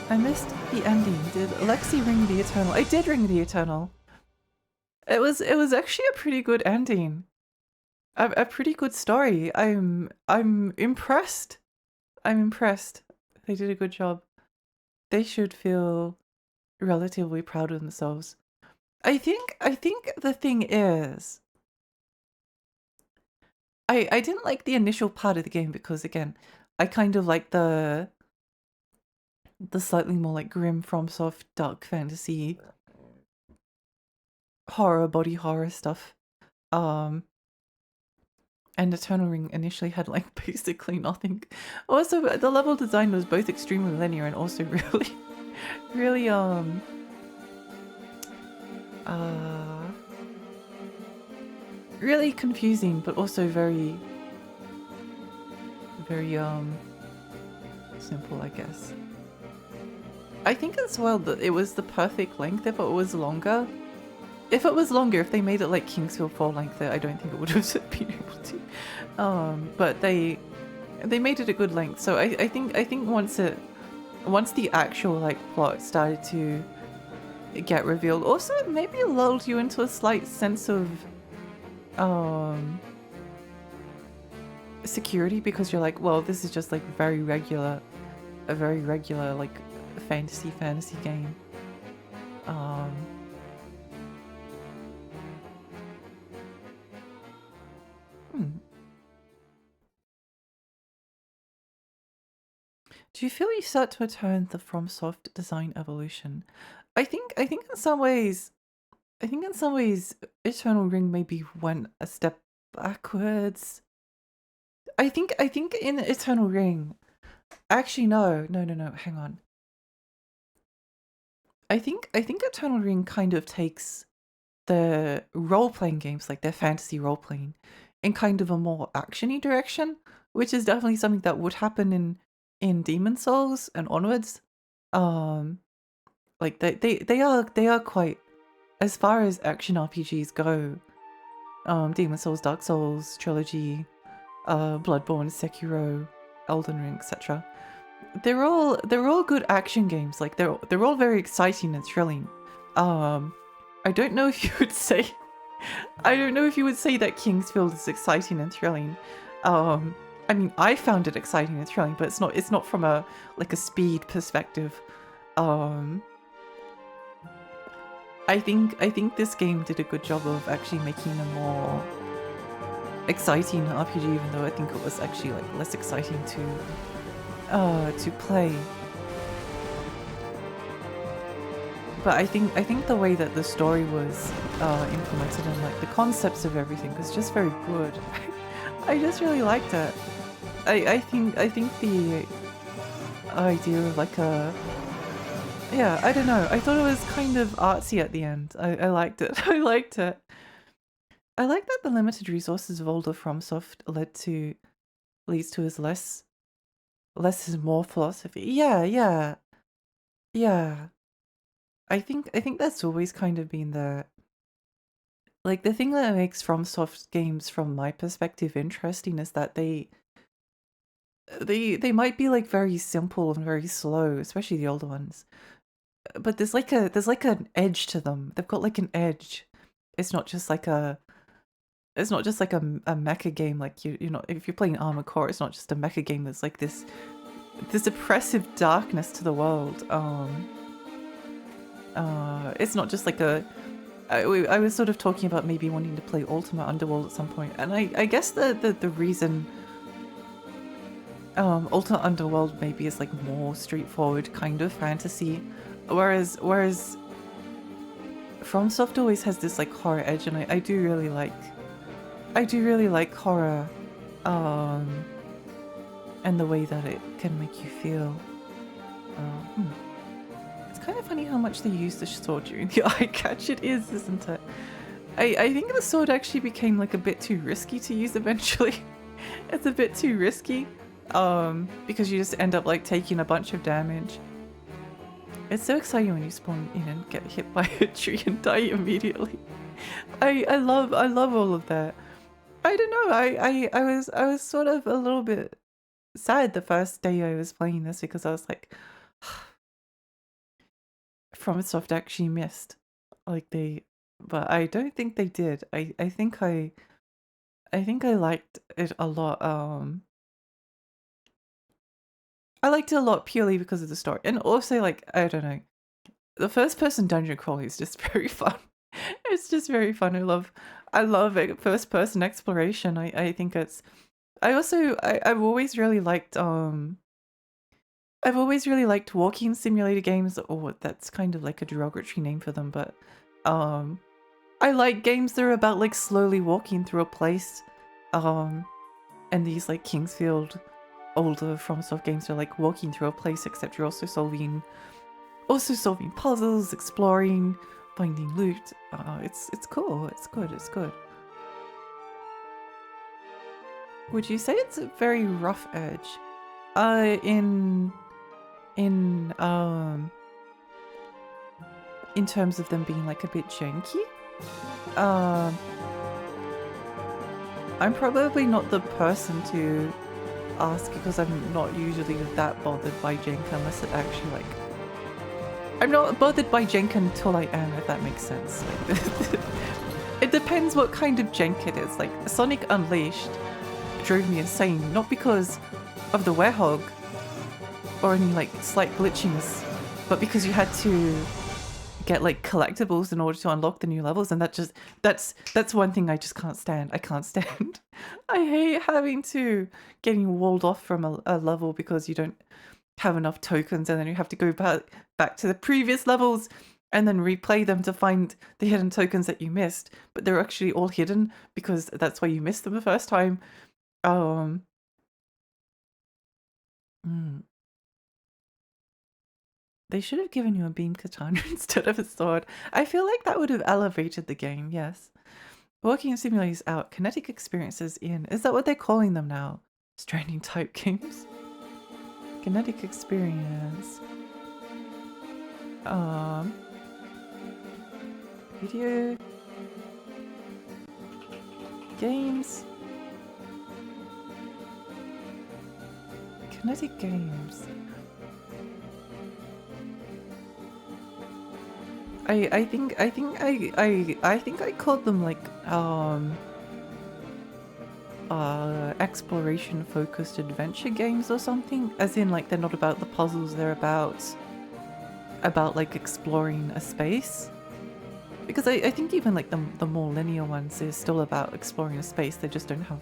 I missed the ending. Did Alexi ring the Eternal? I did ring the Eternal. It was actually a pretty good ending. A pretty good story. I'm impressed. They did a good job. They should feel relatively proud of themselves. I think the thing is, I didn't like the initial part of the game because again, I kind of like the slightly more like grim FromSoft dark fantasy horror, body horror stuff. And Eternal Ring initially had like basically nothing. Also, the level design was both extremely linear and also really really confusing, but also very simple, I guess. I think as well that it was the perfect length if it was longer. If it was longer, if they made it like Kingsfield 4 length, I don't think it would have been able to. But they made it a good length. So I think once the actual like plot started to get revealed, also it maybe lulled you into a slight sense of security, because you're like, well, this is just like a very regular like fantasy game. Do you feel you start to return the FromSoft design evolution? I think in some ways Eternal Ring maybe went a step backwards. I think in Eternal Ring, actually no, hang on. I think Eternal Ring kind of takes the role-playing games, like their fantasy role-playing, in kind of a more actiony direction, which is definitely something that would happen in Demon Souls and onwards. Like they are quite, as far as action RPGs go, Demon Souls, Dark Souls trilogy, Bloodborne, Sekiro, Elden Ring, etc. They're all good action games. Like they're all very exciting and thrilling. I don't know if you would say that Kingsfield is exciting and thrilling. I mean, I found it exciting and thrilling, but it's not from a speed perspective. I think this game did a good job of actually making a more exciting RPG, even though I think it was actually like less exciting to play. But I think the way that the story was implemented and like the concepts of everything was just very good. I just really liked it. I think the idea of like I don't know. I thought it was kind of artsy at the end. I liked it. I liked it. I like that the limited resources of older FromSoft leads to his less is more philosophy. Yeah. I think that's always kind of been the thing that makes FromSoft games from my perspective interesting is that they might be like very simple and very slow, especially the older ones. But there's like an edge to them. They've got like an edge. It's not just like a mecha game, like you know, if you're playing Armored Core, it's not just a mecha game. There's like this oppressive darkness to the world. It's not just like I was sort of talking about maybe wanting to play Ultimate Underworld at some point, and I guess the reason Ultimate Underworld maybe is like more straightforward kind of fantasy, whereas FromSoft always has this like horror edge, and I do really like horror, and the way that it can make you feel. It's kind of funny how much they use the sword during the eye catch. It is, isn't it? I think the sword actually became like a bit too risky to use eventually. It's a bit too risky, because you just end up like taking a bunch of damage. It's so exciting when you spawn in and get hit by a tree and die immediately. I love all of that. I don't know. I was sort of a little bit sad the first day I was playing this, because I was like, FromSoft actually missed. But I don't think they did. I think I liked it a lot. I liked it a lot purely because of the story, and also like, I don't know, the first person dungeon crawl is just very fun. It's just very fun. I love it. First person exploration. I think it's. I've always really liked walking simulator games, or that's kind of like a derogatory name for them, but I like games that are about like slowly walking through a place, and these like Kingsfield older FromSoft games are like walking through a place, except you're also solving puzzles, exploring, finding loot. It's cool. It's good. Would you say it's a very rough edge? In in terms of them being like a bit janky. I'm probably not the person to ask because I'm not usually that bothered by jank unless it actually like... I'm not bothered by jank until I am, if that makes sense. Like, it depends what kind of jank it is. Like Sonic Unleashed drove me insane, not because of the werehog or any like slight glitchiness, but because you had to get like collectibles in order to unlock the new levels, and that's one thing I just can't stand. I can't stand. I hate having to getting walled off from a level because you don't have enough tokens, and then you have to go back to the previous levels and then replay them to find the hidden tokens that you missed, but they're actually all hidden because that's why you missed them the first time. They should have given you a beam katana instead of a sword. I feel like that would have elevated the game, yes. Walking simulators out, kinetic experiences in. Is that what they're calling them now? Stranding type games? Kinetic experience. Video. Games. Kinetic games. I think I called them like exploration focused adventure games or something, as in like they're not about the puzzles, they're about like exploring a space, because I think even like the more linear ones is still about exploring a space, they just don't have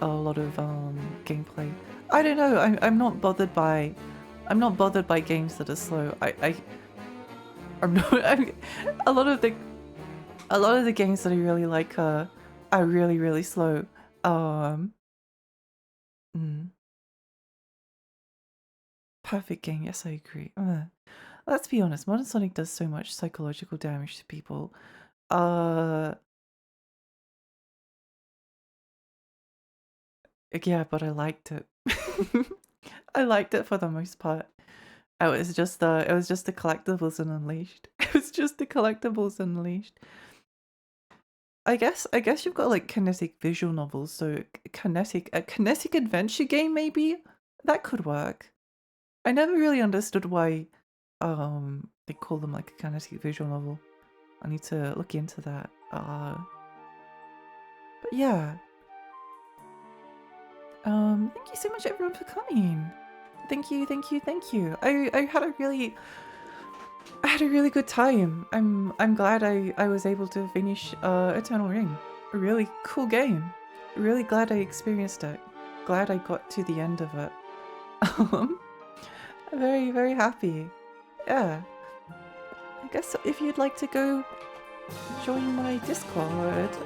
a lot of gameplay. I don't know, I'm not bothered by games that are slow. I'm not. A lot of the games that I really like are really slow. Perfect game. Yes, I agree. Let's be honest. Modern Sonic does so much psychological damage to people. Yeah, but I liked it. I liked it for the most part. It was just the collectibles and Unleashed. It was just the collectibles and Unleashed. I guess you've got like kinetic visual novels, so a kinetic adventure game maybe? That could work. I never really understood why they call them like a kinetic visual novel. I need to look into that. But yeah. Thank you so much everyone for coming. Thank you. I had a really good time. I'm glad I was able to finish Eternal Ring. A really cool game. Really glad I experienced it. Glad I got to the end of it. Very, very happy. Yeah. I guess if you'd like to go join my Discord,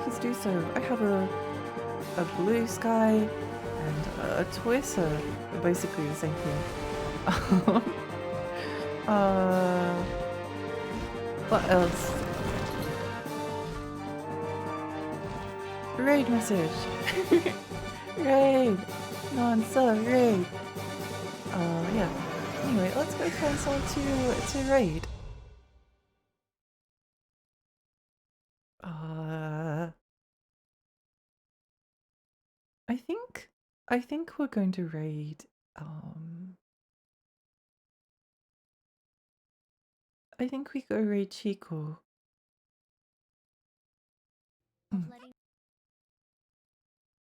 please do so. I have a blue sky and a Twitter. They're basically the same thing. What else? Raid message. Raid. Non-sub raid. Yeah. Anyway, let's go find someone to raid. I think we're going to raid. I think we go raid Chico.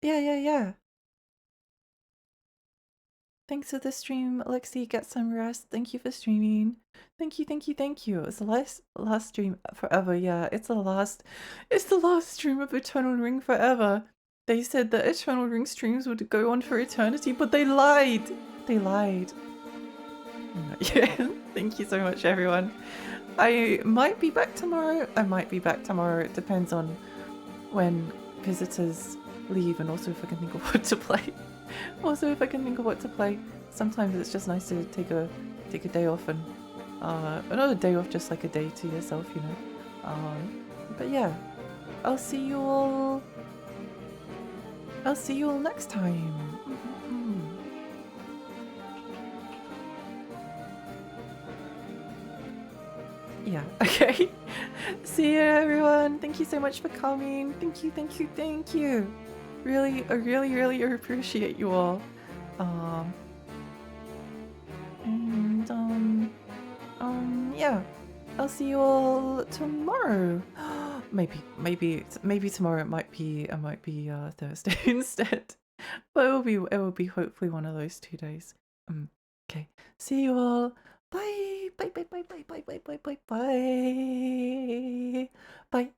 Yeah. Thanks for the stream, Alexi. Get some rest. Thank you for streaming. Thank you. It's the last stream forever. Yeah, it's the last stream of Eternal Ring forever. They said that Eternal Ring streams would go on for eternity, but they lied. Yeah. Thank you so much, everyone. I might be back tomorrow. It depends on when visitors leave, and also if I can think of what to play. Sometimes it's just nice to take a day off, and not a day off, just like a day to yourself, you know. But yeah, I'll see you all next time. Yeah, okay. See you, everyone. Thank you so much for coming. Thank you, thank you, thank you. Really, I really appreciate you all. Yeah. I'll see you all tomorrow. Maybe tomorrow it might be Thursday instead. But it will be hopefully one of those 2 days. Okay. See you all. Bye. Bye. Bye. Bye. Bye. Bye. Bye. Bye. Bye. Bye.